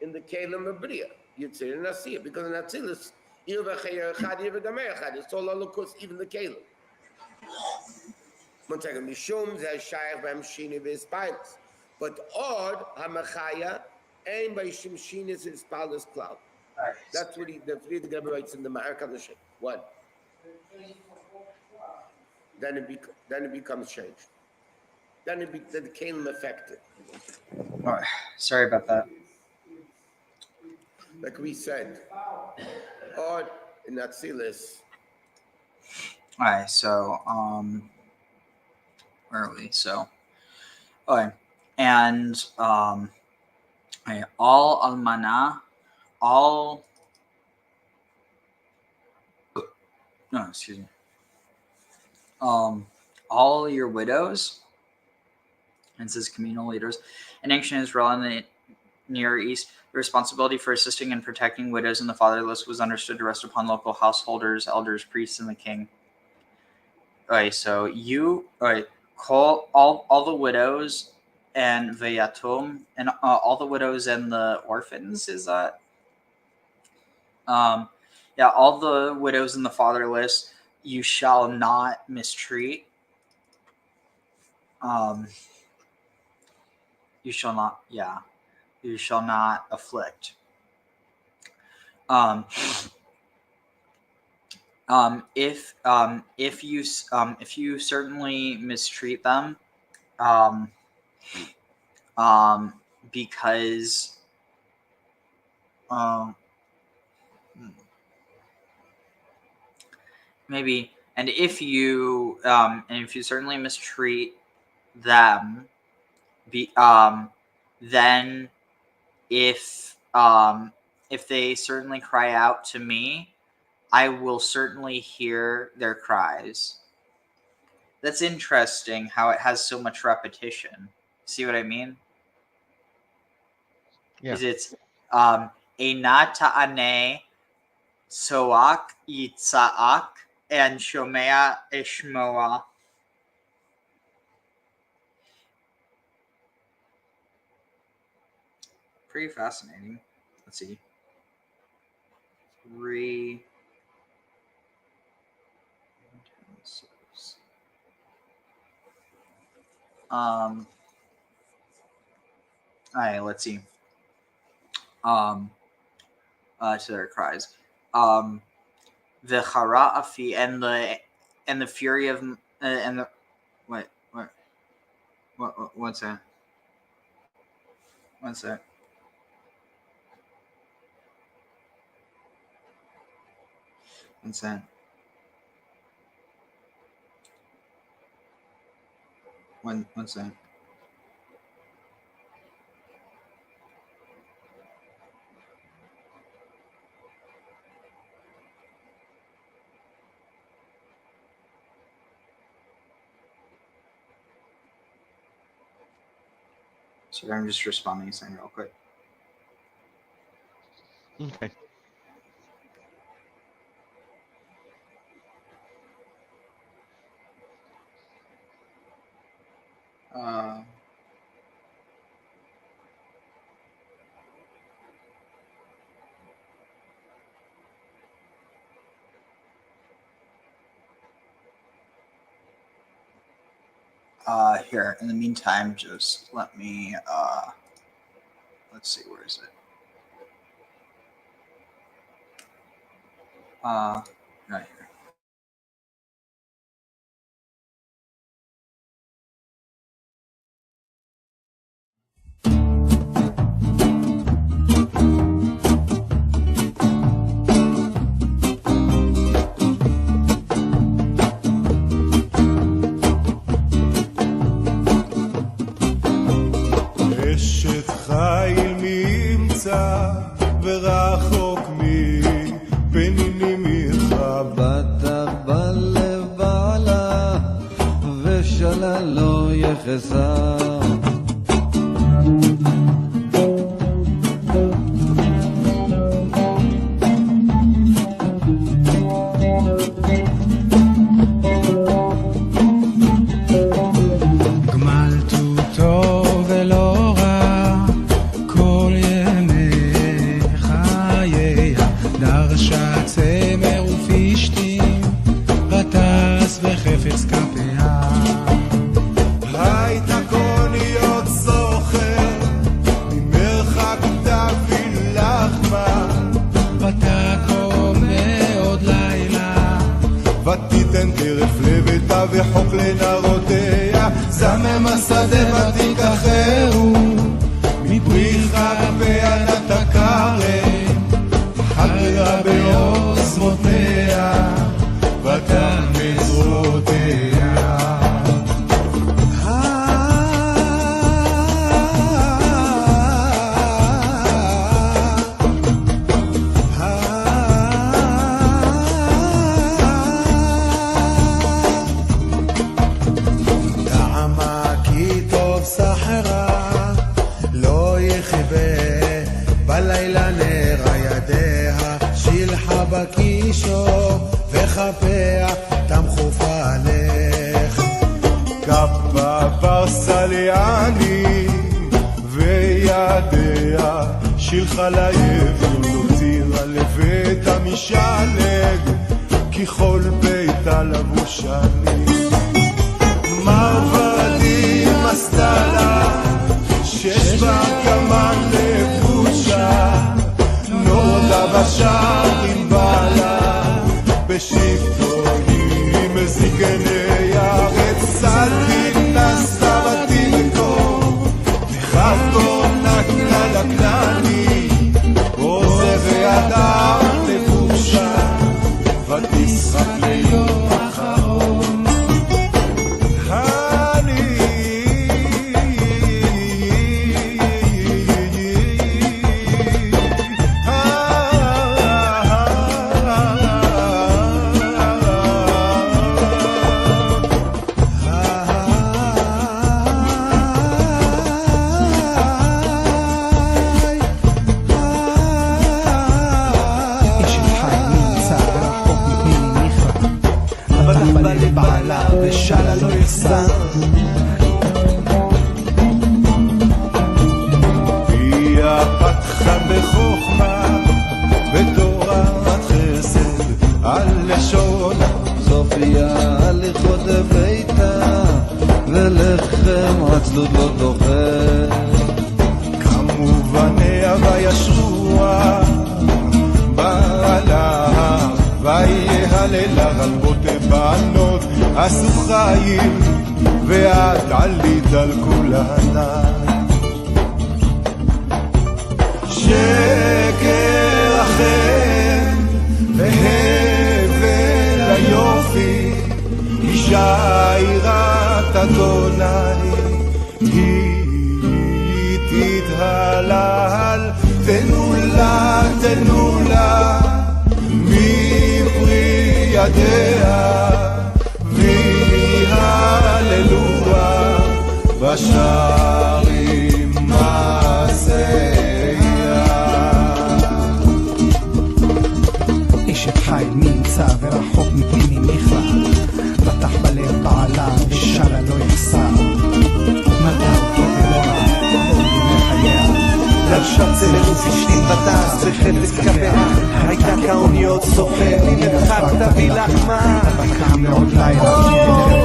In the Kelim of B'riyah. Yitzir and Nasiyah. Because in Atzilus, it's all Holocaust, even the Kelim. One second. Mishum zeh shayach b'amshini v'espalus. But Od hamachaya ein b'yishim shinis v'espalus klal. That's what the Rebbe writes in the Ma'ar Kadashim. What? Then it becomes changed. Then the Kelim affected. Oh, sorry about that. Like we said, Od in Atzilus. All right, so where are we? So, okay, and okay, all almana, all no, excuse me. All your widows, and it says communal leaders in ancient Israel and the Near East, the responsibility for assisting and protecting widows and the fatherless was understood to rest upon local householders, elders, priests, and the king. Okay, so call all the widows and veyatum and all the widows and the orphans. Is that? Yeah, all the widows and the fatherless you shall not mistreat. You shall not. Yeah, you shall not afflict. If you certainly mistreat them, because maybe, and if you certainly mistreat them, then if they certainly cry out to me, I will certainly hear their cries. That's interesting how it has so much repetition. See what I mean? Yeah. Is it's Eina ta'aneh soak yitza'ak and shomea eshmoa. Pretty fascinating. Let's see. 3 all right, let's see. To their cries. The chara'afi and the fury of and the what's that? What's that? What's that? What's that? So I'm just responding to something real quick. Okay. Here, in the meantime, just let me, let's see, where is it? Right here. אשת חיל ממצא ורחוק מפנינים בטח בלב בעלה ושלל לא יחסר וחפץ כפיה הייתה קוניות זוכר ממרחק תביא לחמה ותקום מעוד לילה ותיתן טרף לביתה וחוק לנערותיה זמם השדה ותיקחהו מפריך כפיה נתקרם חגרה באוזנותיה ותם מזרותיה דעמה כי טוב סחרה לא יחבה בלילה נר ידיה שילחה בקישו וחפיה תמחוף עליך כפה ברסליאני וידיה שילחה לעבר תוצירה לבית המשלג ככל ביתה לבושני מרבדים עשתה לה שיש בה כמה לבושה, נורדה בשערים בעלה, בשבטו היא מזיקני הארץ, סלתי נסתה בתינקו, וחתו נתנה לכנעני, עוזר וידה לבושה, ותשחק ליום אחרון. ושאלה לא יחסר היא הפתחה בחוכמה בתורת חסד על לשונה סופיה הליכות ביתה ולחם עצלות לא דוחה כמובניה וישרוע בעלה ויהללה רבות בנות עשו חיים ואת עלית על כולנה שקר אחר והבל היופי אישה יראת אדוני היא תתהלל תנו לה מפרי ידיה והללויה בשערים מעשיה אשת חיל נמצא ורחוק מפני מיכה פתח בלב בעלה ושאלה לא יחסר מלאה אותו ולא בימי חייה לבשה צלם ופשתים בדס וחלק קבעה הייתה כאוניות סוחר ממרחק תביא לחמה בקם לעוד לילה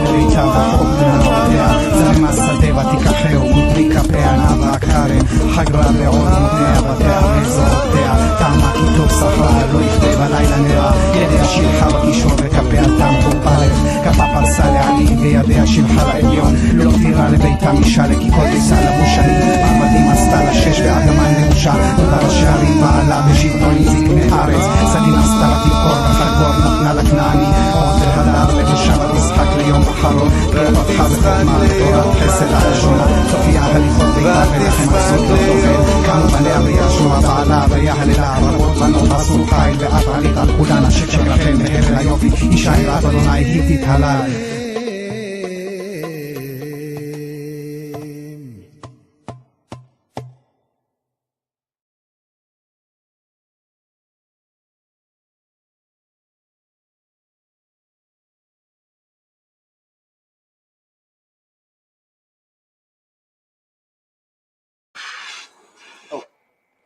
וליתה רחוק מהעודיה זרם השדה ותיקחהו מפרי כפיה נבה הכרם חגרה בעוד מפניה בתיה וזרותיה טעמה כי טוב שכרה לא יכתב הלילה נראה ידיה שילחה בקישור וכפיה תם פופלת כפה פרסה לעני וידיה שילחה לעליון לא תירה לביתה משאלה כי כל דיסה לבושנים עבדים עשתה לשש ואגמן לבושה נותר השערים בעלה בשבטו נזיק מארץ סדים עשתה לתמכור וחגור נתנה לכנעני עוזר הדר לבושה ותשחק ליום אחרון פרט פתחה בחוכמה בתורת חסד על השונה סופיה הליכות ביתה ולחם עשות לא תובל קמו בניה וישוע בעלה ויהללה רבות בנות עשו חיל ואת עלית על כולנה שקר לכם בהבל היופי אישה יראת אדוני היא תתהלל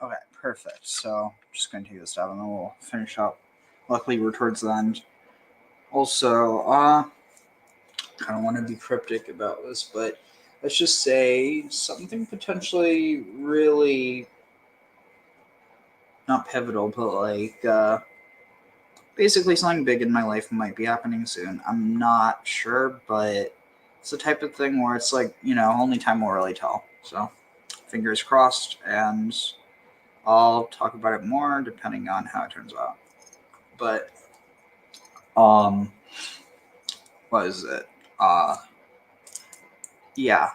Okay, perfect. So I'm just going to take this down and then we'll finish up. Luckily, we're towards the end. Also, I don't want to be cryptic about this, but let's just say something potentially really not pivotal, but like basically something big in my life might be happening soon. I'm not sure, but it's the type of thing where it's like, you know, only time will really tell. So fingers crossed, and I'll talk about it more depending on how it turns out. But what is it? Yeah.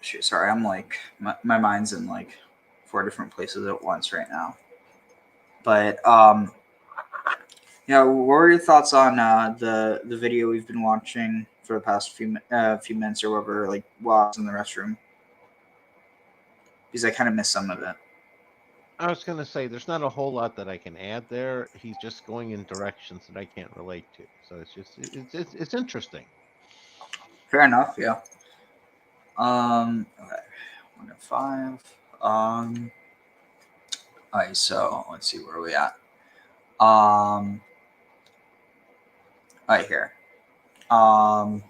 Shoot, sorry, I'm like my mind's in like 4 different places at once right now. But yeah, what were your thoughts on the video we've been watching for the past few minutes or whatever, like while I was in the restroom? Because I kind of missed some of it. I was going to say there's not a whole lot that I can add there. He's just going in directions that I can't relate to. So it's just it's interesting. Fair enough, yeah. Okay. 1 to 5. Alright, so let's see where we at. Right here. Right.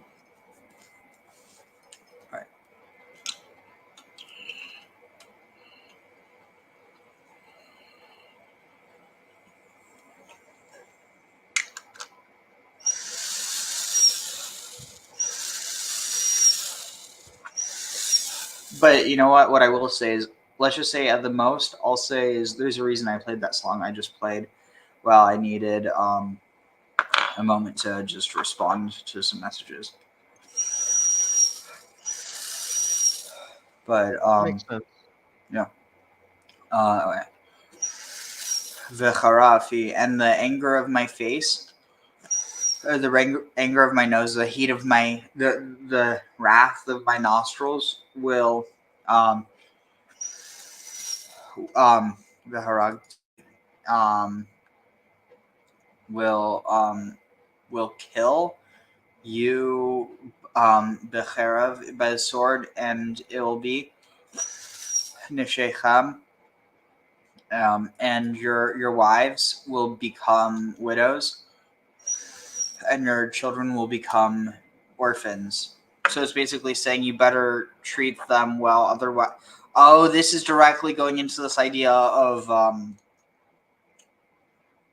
But you know what? What I will say is, let's just say at the most, I'll say is there's a reason I played that song I just played. Well, I needed a moment to just respond to some messages. But Makes sense. yeah. Okay. V'charafi, and the anger of my face, or the anger of my nose, the heat of my the wrath of my nostrils will v'harag will kill you b'charav, by the sword, and it will be nishecham, and your wives will become widows, and your children will become orphans. So it's basically saying you better treat them well, otherwise. Oh, this is directly going into this idea of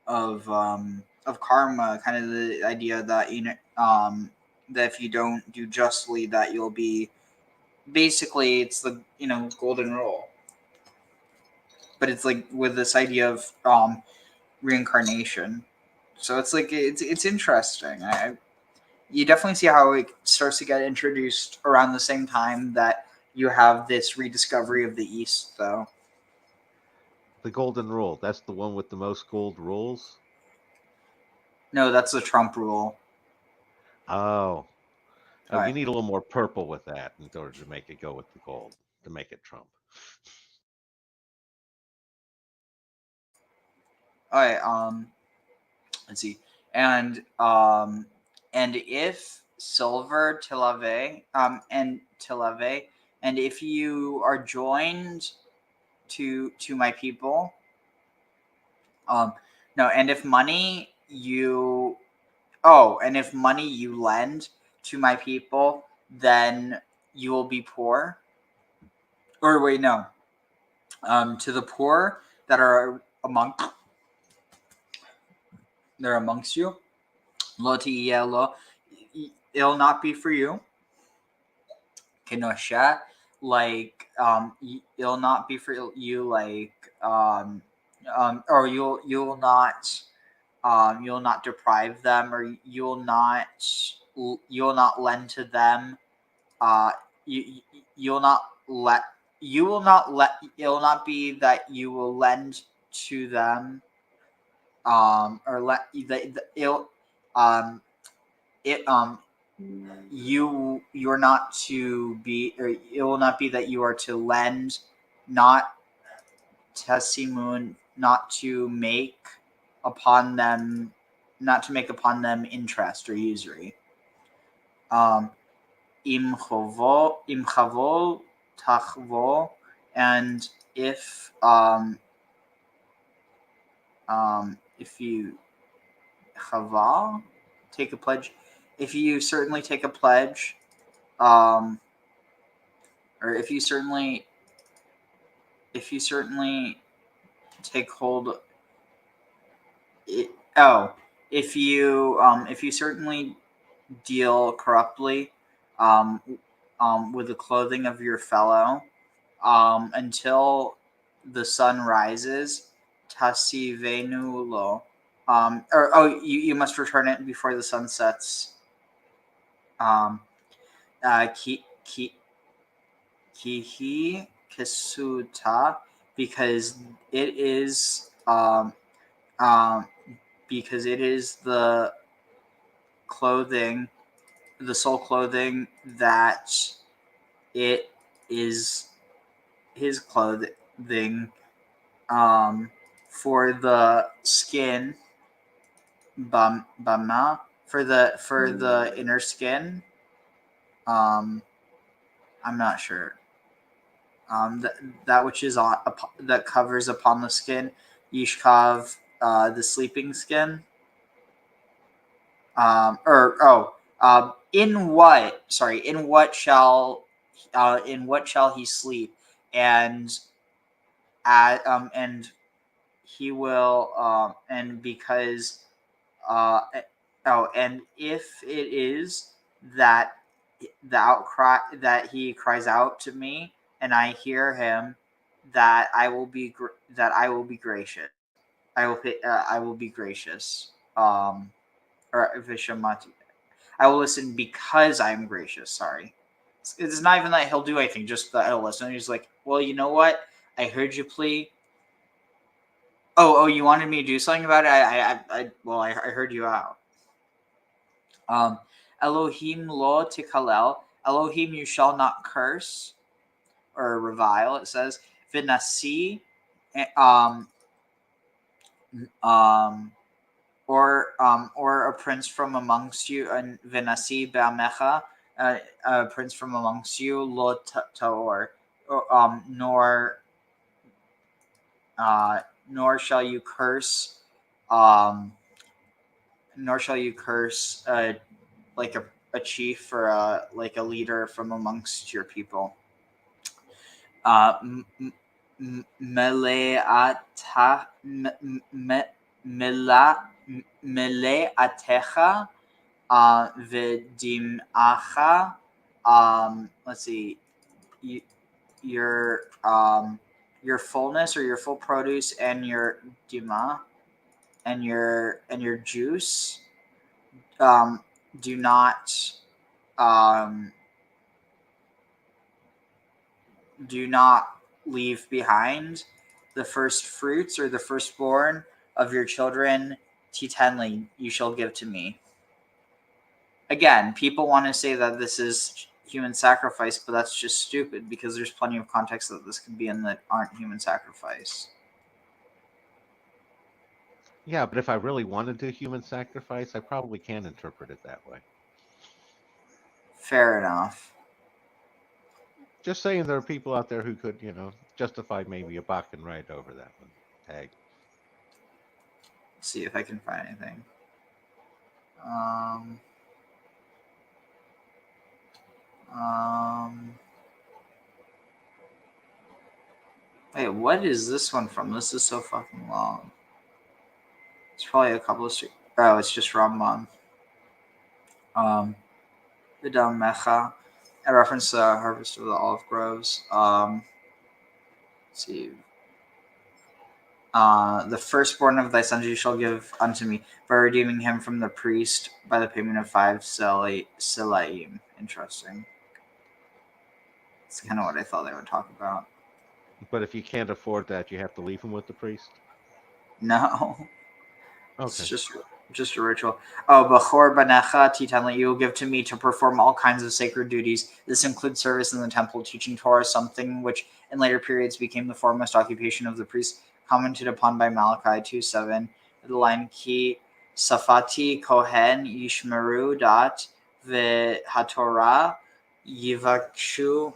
karma, kind of the idea that that if you don't do justly, that you'll be, basically it's the golden rule. But it's like with this idea of reincarnation. So it's like it's interesting. You definitely see how it starts to get introduced around the same time that you have this rediscovery of the East, though. The golden rule. That's the one with the most gold rules? No, that's the Trump rule. Oh. You Right. need a little more purple with that in order to make it go with the gold, to make it Trump. All right. Let's see. And if silver tilave, and if you are joined to my people, and if money you lend to my people, then you will be poor. Or wait, no. To the poor that are amongst you, lo ti'elo, it'll not be for you. Kenosha, like it'll not be for you, like or you'll not deprive them, or you'll not lend to them. You'll not let it'll not be that you will lend to them, or let it'll you're not to be, or it will not be that you are to lend, not tesimun, not to make upon them interest or usury. Im chavol tachvol, and if you chaval, take a pledge, if you certainly take a pledge, or if you certainly take hold, if you certainly deal corruptly with the clothing of your fellow, until the sun rises, tasivenu lo, you must return it before the sun sets. Kihi kesuta, because it is the clothing, the sole clothing, that it is his clothing, for the skin, bama, for the inner skin. I'm not sure. That which is on, that covers upon the skin, yishkav, the sleeping skin. In what shall he sleep, and he will, and because and if it is that the outcry that he cries out to me, and I hear him, that I will be gracious. I will be gracious. Or vishamati. I will listen because I am gracious. Sorry. It's not even that he'll do anything, just that he'll listen. He's like, well, you know what? I heard you plea. Oh, you wanted me to do something about it? I heard you out. Elohim lo tikalel. Elohim, you shall not curse or revile. It says, vinasi, or a prince from amongst you, and vinasi ba'amecha, a prince from amongst you, lo taor, nor shall you curse, like a chief or like a leader from amongst your people. Meleatecha v'dimacha. Let's see, your fullness or your full produce and your dima and your juice. Do not leave behind the first fruits or the firstborn of your children. Titanli, you shall give to me. Again, people want to say that this is human sacrifice, but that's just stupid because there's plenty of context that this could be in that aren't human sacrifice. Yeah, but if I really wanted to human sacrifice, I probably can interpret it that way. Fair enough. Just saying, there are people out there who could, justify maybe a buck and ride over that one. Tag. See if I can find anything. Wait, what is this one from? This is so fucking long. It's probably a couple of streets. Oh, it's just Rambam. Vidam Mecha, a reference to the harvest of the olive groves. Let's see. The firstborn of thy sons you shall give unto me, by redeeming him from the priest by the payment of 5 silaim. Interesting. It's kind of what I thought they would talk about. But if you can't afford that, you have to leave him with the priest? No. Okay. It's just a ritual. Oh, Bachor Banecha Titanli, you will give to me to perform all kinds of sacred duties. This includes service in the temple, teaching Torah, something which in later periods became the foremost occupation of the priest, commented upon by Malachi 2:7. The line Ki Safati Kohen Yishmeru Dat VeHatorah Yivakshu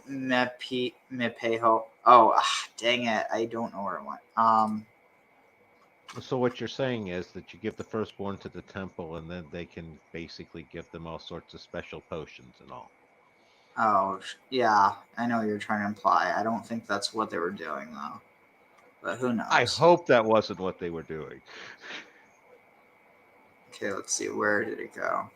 Mepeho. Oh, dang it. I don't know where it went. So what you're saying is that you give the firstborn to the temple, and then they can basically give them all sorts of special potions and all. Oh, yeah. I know what you're trying to imply. I don't think that's what they were doing, though. But who knows? I hope that wasn't what they were doing. Okay, let's see. Where did it go?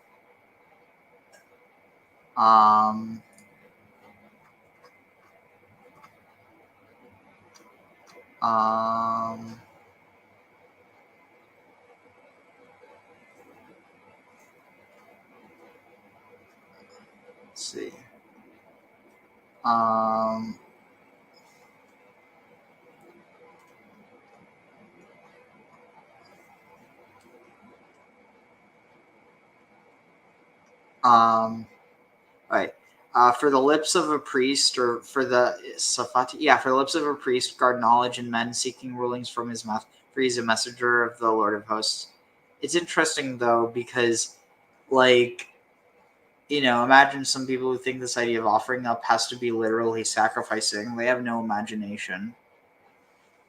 Let's see. Right. For the lips of a priest, or for the Safati, for the lips of a priest, guard knowledge and men seeking rulings from his mouth, for he's a messenger of the Lord of hosts. It's interesting, though, because, imagine some people who think this idea of offering up has to be literally sacrificing. They have no imagination.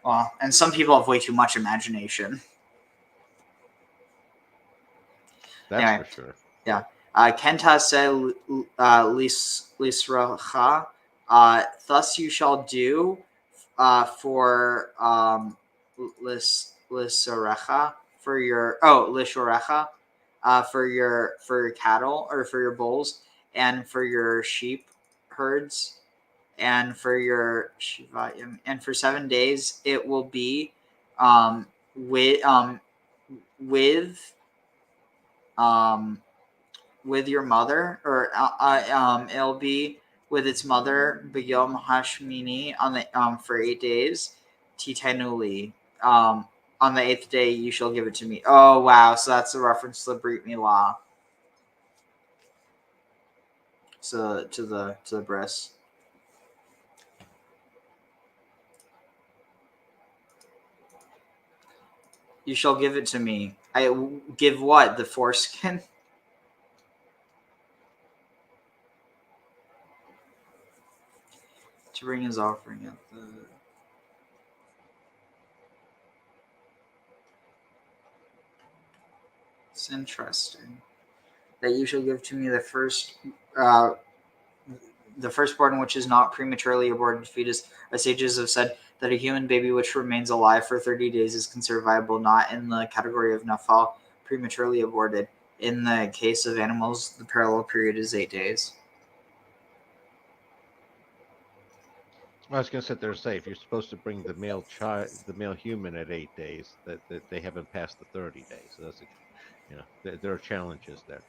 Well, and some people have way too much imagination. That's for sure. Yeah. Kenta se lisracha. Thus you shall do for lisarecha, for your lishorecha, for your cattle or for your bulls and for your sheep herds. and for your Shivayim, and for 7 days it will be with your mother, or it'll be with its mother, B'yom Hashmini, on the for 8 days, Titanuli, on the 8th day you shall give it to me. Oh wow, so that's a reference to the Brit Milah. So to the bris. You shall give it to me. I give what? The foreskin? To bring his offering at the... It's interesting that you shall give to me the firstborn which is not prematurely aborted fetus. Our sages have said that a human baby which remains alive for 30 days is considered viable, not in the category of nafal, prematurely aborted. In the case of animals, the parallel period is 8 days. I was going to sit there and say, if you're supposed to bring the male human at 8 days, that they haven't passed the 30 days. So that's, there are challenges there.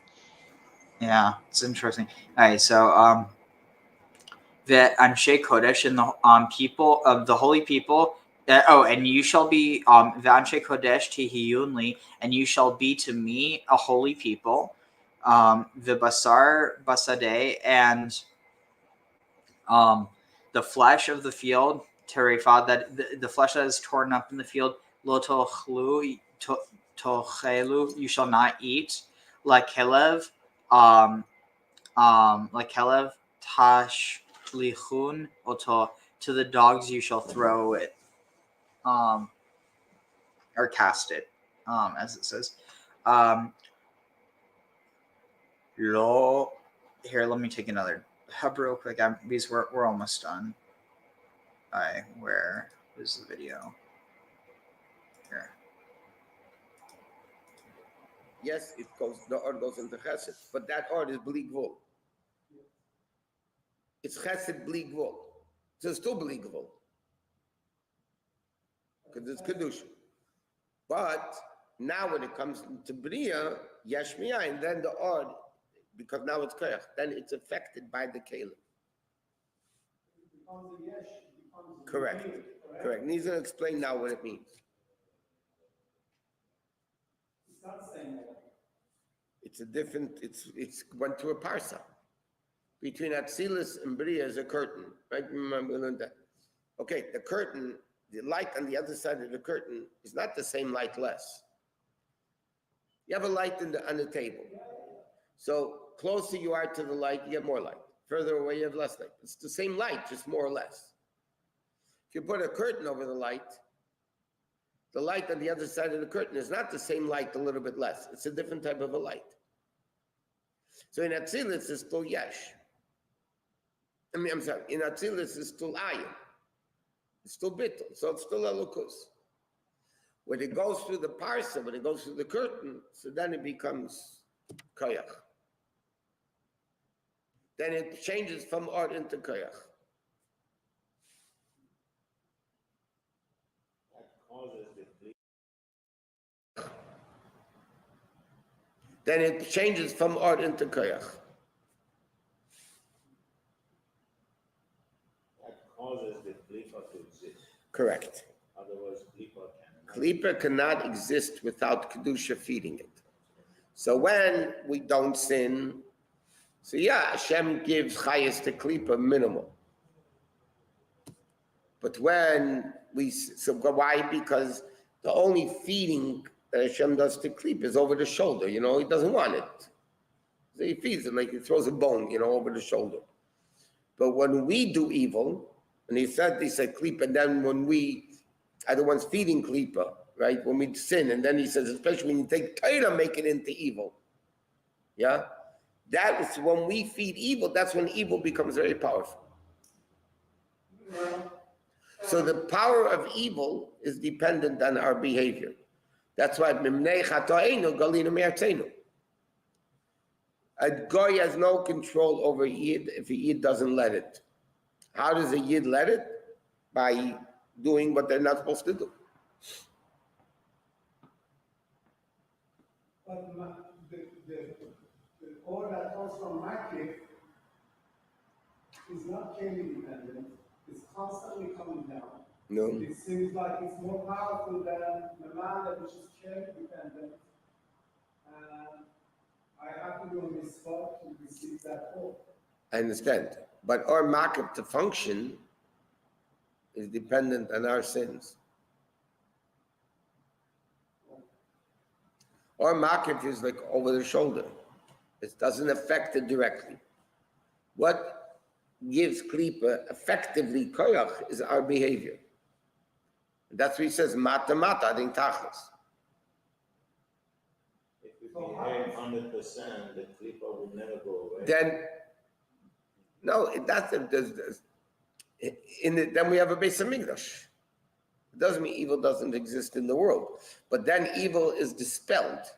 Yeah, it's interesting. All right, so the Anshe Kodesh and the people of the holy people. And you shall be the Anshe Kodesh Tihiyunli, and you shall be to me a holy people. The Basar Basadeh, and the flesh of the field, Terefah, that the flesh that is torn up in the field, Lo tochelu, you shall not eat. Like Kelev, Tashlichun Oto, to the dogs you shall throw it, or cast it, as it says. Lo, here, let me take another hub real quick, because we're almost done. Where is the video? Here. Yes, the ord goes into chesed, but that ord is bli gvul. It's chesed bli gvul. So it's still bli gvul, because it's kedusha. But now when it comes to bria, yesh miyayin, then the ord, because now it's koyach, then it's affected by the kelim. Correct. And he's going to explain now what it means. It's a different, it's went to a parsa. Between Atzilus and Bria is a curtain, right? Remember that? Okay, the curtain, the light on the other side of the curtain is not the same light less. You have a light on the table. So closer you are to the light, you have more light. Further away, you have less light. It's the same light, just more or less. If you put a curtain over the light on the other side of the curtain is not the same light, a little bit less. It's a different type of a light. So in Atzilus, it's still yesh. In Atzilus, it's still ayin. It's still bittul. So it's still elokus. When it goes through the parsa, when it goes through the curtain, so then it becomes koyach. Then it changes from ord into koyach. Then it changes from ord into koyach. That causes the klipa to exist. Correct. Otherwise, klipa cannot exist without kedusha feeding it. So when we don't sin, so yeah, Hashem gives chayas to klipa minimal. But when so why? Because the only feeding that Hashem does to klipa is over the shoulder. He doesn't want it. So he feeds it like he throws a bone, over the shoulder. But when we do evil, and he said klipa, and then when we are the ones feeding klipa, right? When we sin, and then he says, especially when you take Torah, make it into evil. Yeah? That is when we feed evil, that's when evil becomes very powerful. So the power of evil is dependent on our behavior. That's why Mimnei Chatoenu Galina Me'artzenu. A goy has no control over Yid if Yid doesn't let it. How does a Yid let it? By doing what they're not supposed to do. But the order that comes from Makif is not came dependent. It's constantly coming down. No. It seems like it's more powerful than the man which is care dependent. And I have to do on this spot to receive that hope. I understand. But our Makif to function is dependent on our sins. Our Makif is like over the shoulder. It doesn't affect it directly. What gives Klipa effectively koyach is our behavior. That's what he says, mata mata, I think tachlis. If we behave 100%, the klipa will never go away. Then, no, then we have a Beis Hamikdash. It doesn't mean evil doesn't exist in the world, but then evil is dispelled.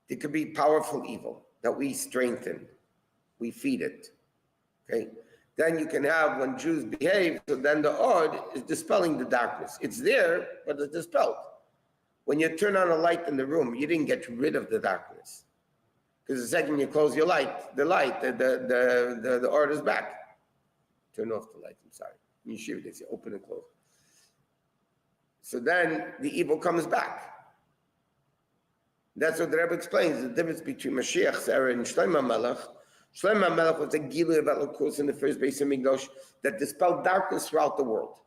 It could be powerful evil that we strengthen, we feed it. Okay, then you can have when Jews behave. So then the Ord is dispelling the darkness. It's there, but it's dispelled. When you turn on a light in the room, you didn't get rid of the darkness, because the second you close your light, the Ord is back. Turn off the light. I'm sorry. You shift it. You open and close. So then the evil comes back. That's what the Rebbe explains, the difference between Mashiach's era and Shlomo Melech. Shlomo Melech was a Gilui of Elokus in the first Beis Hamikdash that dispelled darkness throughout the world,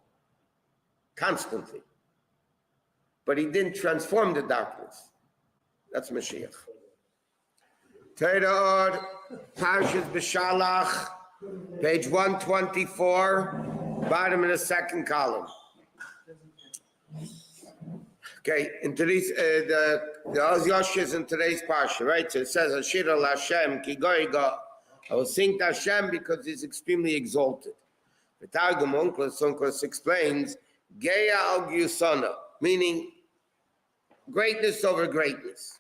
constantly. But he didn't transform the darkness. That's Mashiach. Torah, Parshas B'Shalach, page 124, bottom of the second column. Okay, in today's the Oz Yosh is in today's parsha, right? So it says Ashir al Hashem ki goiga. I will sing to Hashem because he's extremely exalted. The Targum Onkelos explains Geya al Gyusana, meaning greatness over greatness.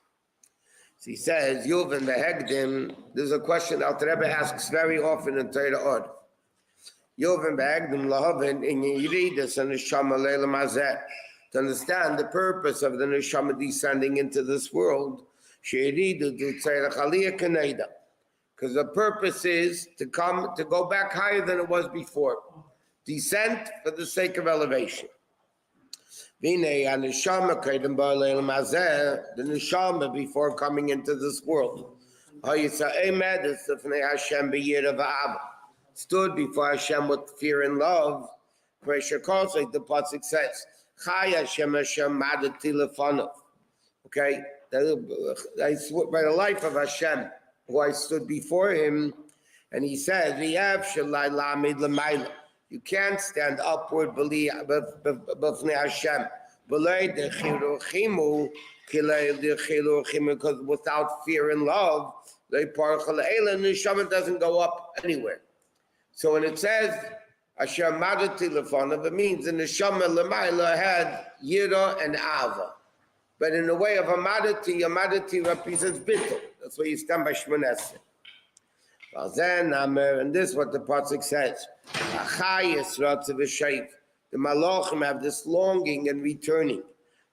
So he says Yuv and the Hegdim. There's a question Alter Rebbe asks very often in Torah Od. Yuv and the Hegdim lahavin in Yiridas and Neshama Leila Mazeh. To understand the purpose of the neshama descending into this world, because the purpose is to go back higher than it was before. Descent for the sake of elevation. The neshama before coming into this world stood before Hashem with fear and love. Pressure calls, like the pasuk says. Okay, I swear by the life of Hashem, who I stood before him, and he says, you can't stand upward b'fnei Hashem, because without fear and love, the neshama doesn't go up anywhere. So when it says, Asher madati lefonav, it means the neshama lemaila had yira and ava, but in the way of a madati represents bittul. That's why you stand by shmoneseh. Well, then and this is what the pasuk says: Achayis ratzav v'shaif. The malachim have this longing and returning,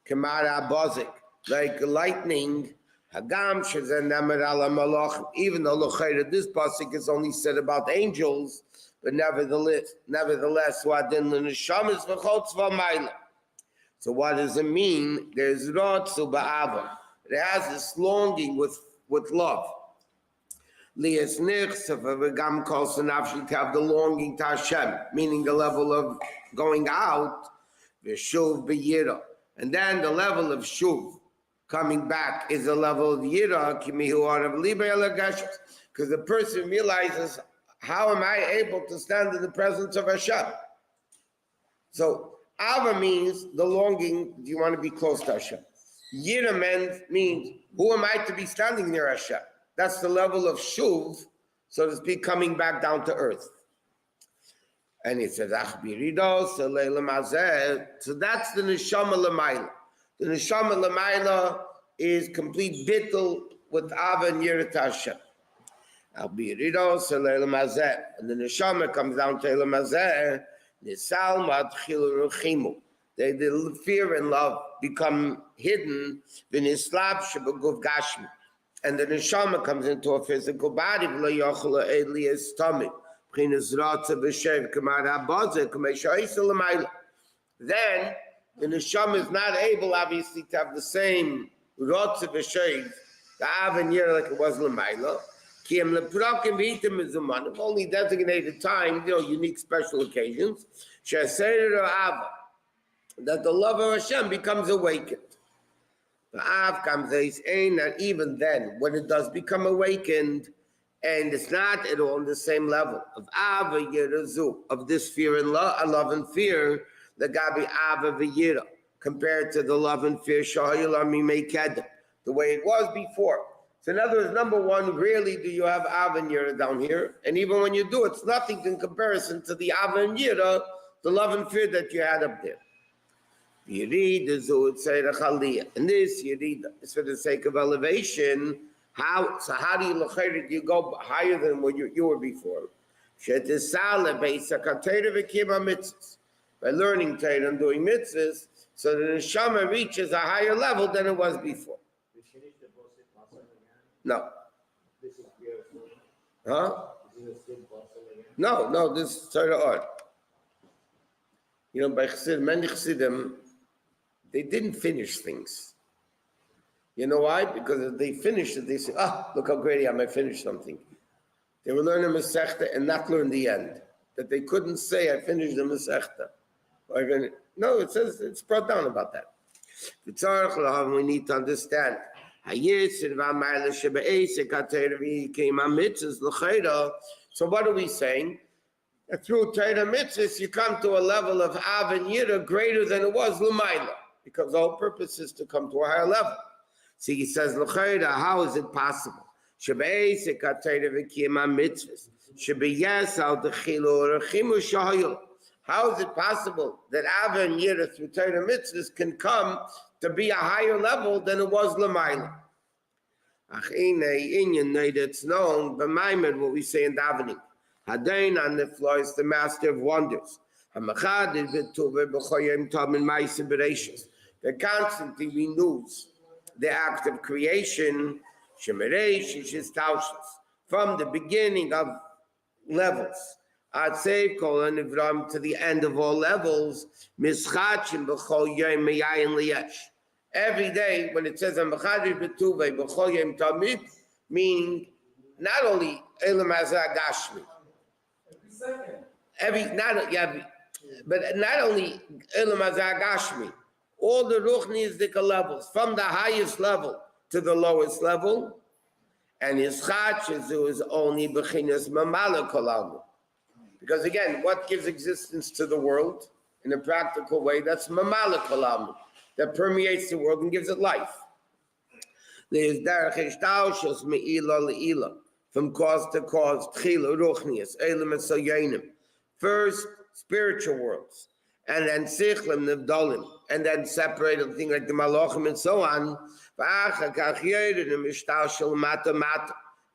kamara abazik, like lightning. Hagam shezen namer ala malachim. Even though l'chayra this pasuk is only said about angels. But nevertheless, wadin l'neshamas v'chol tzva ma'ila. So what does it mean? There's rotzu ba'ava. It has this longing with love. Lias nichsav v'gam kol sanavshi, to have the longing to Hashem, meaning the level of going out, v'shuv b'yira. And then the level of shuv, coming back, is the level of yira, kimihu arav liba elagashas, because the person realizes, how am I able to stand in the presence of Hashem? So, Ava means the longing, do you want to be close to Hashem? Yira means, who am I to be standing near Hashem? That's the level of Shuv, so to speak, coming back down to earth. And it says, so that's the Neshama L'mayla. The Neshama L'mayla is complete bittul with Ava and Yira to Hashem. And the neshama comes down to Elam Hazeh. The fear and love become hidden. And the neshama comes into a physical body. Then the neshama is not able, obviously, to have the same rotz v'shev, the av and yir like it was l'mayla. If only designated time, unique special occasions, that the love of Hashem becomes awakened. The av comes that even then, when it does become awakened, and it's not at all on the same level of av yirazu, of this fear and love and fear, the gabi av v'yira, compared to the love and fear shahayilami meked, the way it was before. So in other words, number one, rarely do you have av and yira down here, and even when you do, it's nothing in comparison to the av and yira, the love and fear that you had up there. Yerida and this yerida is for the sake of elevation. How do you go higher than what you were before? By learning Torah and doing mitzvahs, so the neshama reaches a higher level than it was before. No. Huh? No, this is Torah art. By Chassid, many Chassidim, they didn't finish things. You know why? Because if they finished it, they say, look how great I am, I finished something. They will learn a Masechta and not learn the end. That they couldn't say, I finished the Masechta. No, it says, it's brought down about that. We need to understand. So what are we saying? That through Torah mitzvahs, you come to a level of av and yira greater than it was l'mayla, because the whole purpose is to come to a higher level. So he says, how is it possible? How is it possible that av and yira through Torah mitzvahs can come to be a higher level than it was l'mayla? It's known, but what we say in davening. Hadain on the floor is the master of wonders. That constantly renews the act of creation from the beginning of levels. To the end of all levels. Every day when it says meaning not only Elam Hazeh Gashmi, but not only Elam Hazeh Gashmi, all the Ruchnisdika levels, from the highest level to the lowest level, and his Chachazu is only Bechinas Mamala Kolamu. Because again, what gives existence to the world in a practical way? That's Mamala Kolamu, that permeates the world and gives it life. There's Derech Ishtaushos Me'ila Le'ila, from cause to cause, Tchila Ruchnias, Elam and Soyenim. First, spiritual worlds, and then Sichlim, Nevdolim, and then separated things like the Malachim and so on.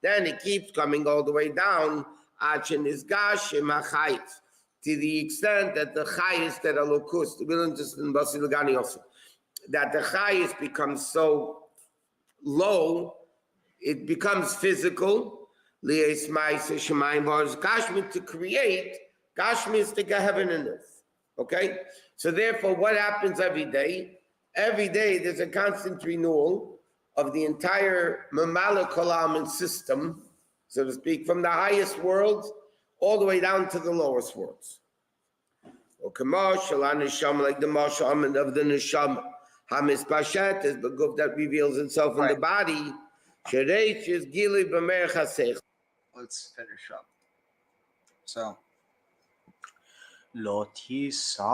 Then it keeps coming all the way down to the extent that the Chayis that are Lokus, we learned this in Basi Lugani also, that the Chayis becomes so low, it becomes physical. Gashmi to create, Gashmi is to get heaven and earth. Okay? So therefore, what happens every day? Every day there's a constant renewal of the entire Mamala Kolam system, so to speak, from the highest worlds all the way down to the lowest worlds. Or Kamashal Neshama, like the Masham of the Neshama. Hamis Bashet is the guf that reveals itself in the body. Shereish is Gili B'mer Chasech. Let's finish up. So, Lo tisa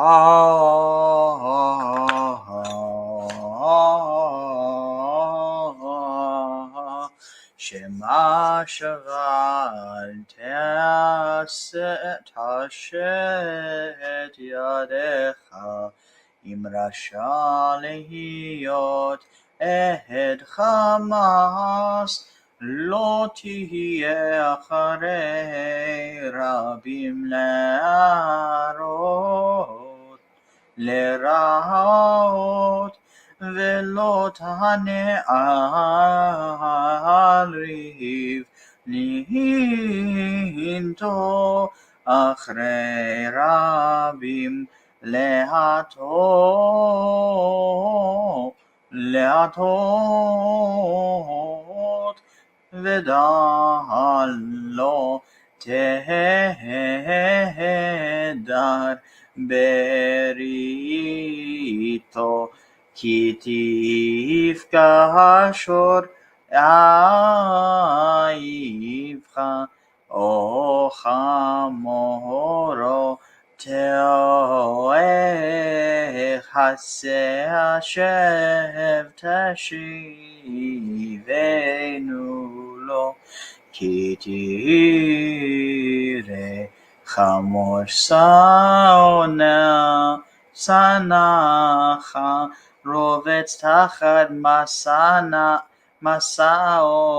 Shema Shaval Tashet Yadecha Imrasha Lehiyot Ehed Chamas לא תהיה אחרי רבים לרעות ולא תענה על ריב לנטו אחרי רבים להטות ודע לא תהדר בריתו כי תפגע שור אויבך או חמורו תחסה שבט תשיבנו לו כי תראה חמור שנאך רובץ תחת מסעו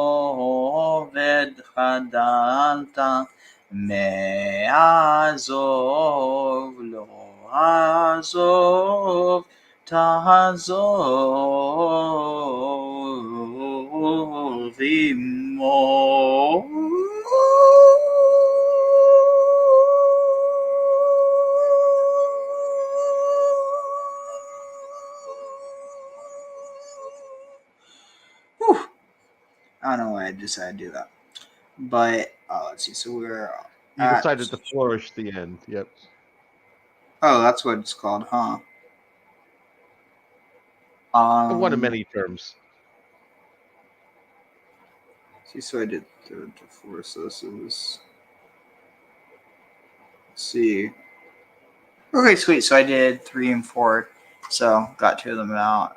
וחדלת מעזוב לא עזוב תעזוב עמו I don't know why I decided to do that. But let's see. So we're You decided to flourish the end. Yep. Oh, that's what it's called, huh? One of many terms. See, so I did third to fourth. So this is. Let's see. Okay, sweet. So I did 3 and 4. So got 2 of them out.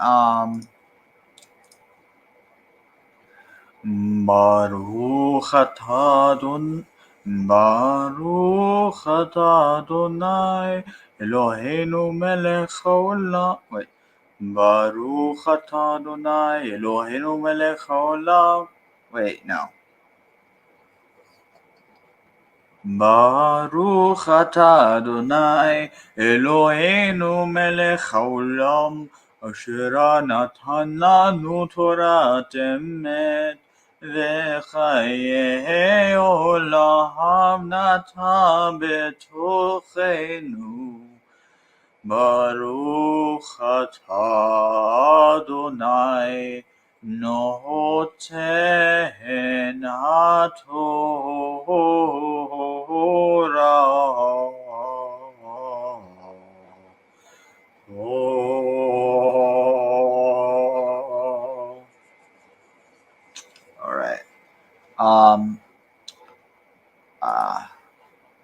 Baruch atah Adonai Eloheinu melech haolam. Wait. Baruch atah Adonai Eloheinu melech haolam. Wait, no. Baruch atah Adonai Eloheinu melech haolam asher natan lanu torat emet וחיי עולם נטע בתוכנו ברוך אתה אדוני נותן התורה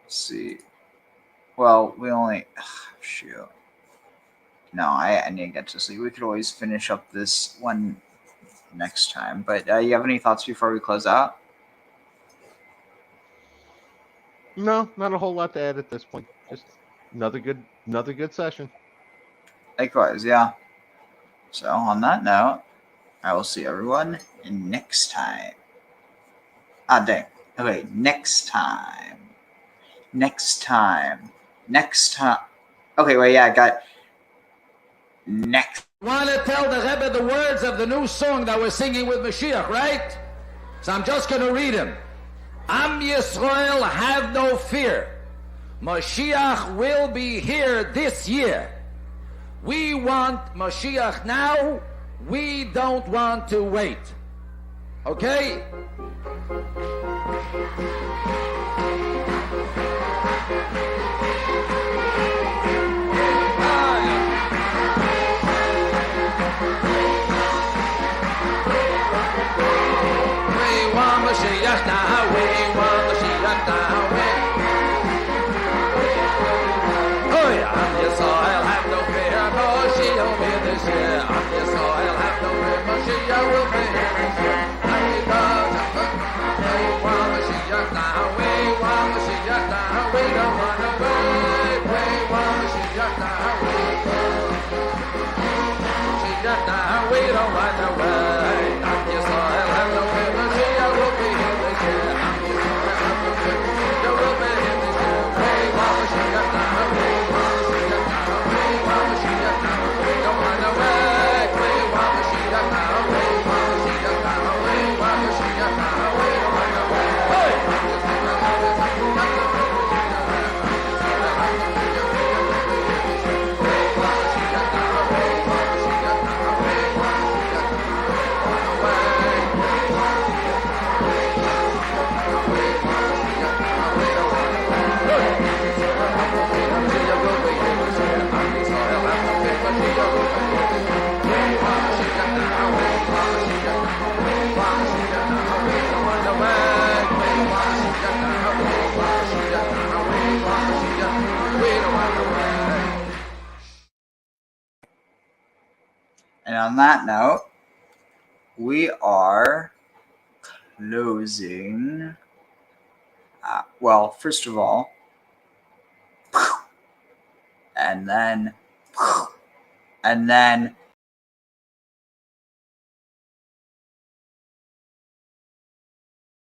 Let's see. Well, we only shoot. No, I need to get to sleep. We could always finish up this one next time. But you have any thoughts before we close out? No, not a whole lot to add at this point. Just another good session. Likewise, yeah. So on that note, I will see everyone next time. Dang. Okay, next time. Okay, wait, yeah, I got next. Want to tell the Rebbe the words of the new song that we're singing with Mashiach, right? So I'm just going to read him. Am Yisrael, have no fear. Mashiach will be here this year. We want Mashiach now. We don't want to wait. Okay? Mashiach now, we want Mashiach now. Oh yeah, Am Yisrael, have no fear, Mashiach will be this year. Am Yisrael, have no fear, Mashiach will be here this year. And on that note, we are closing. Well, first of all, and then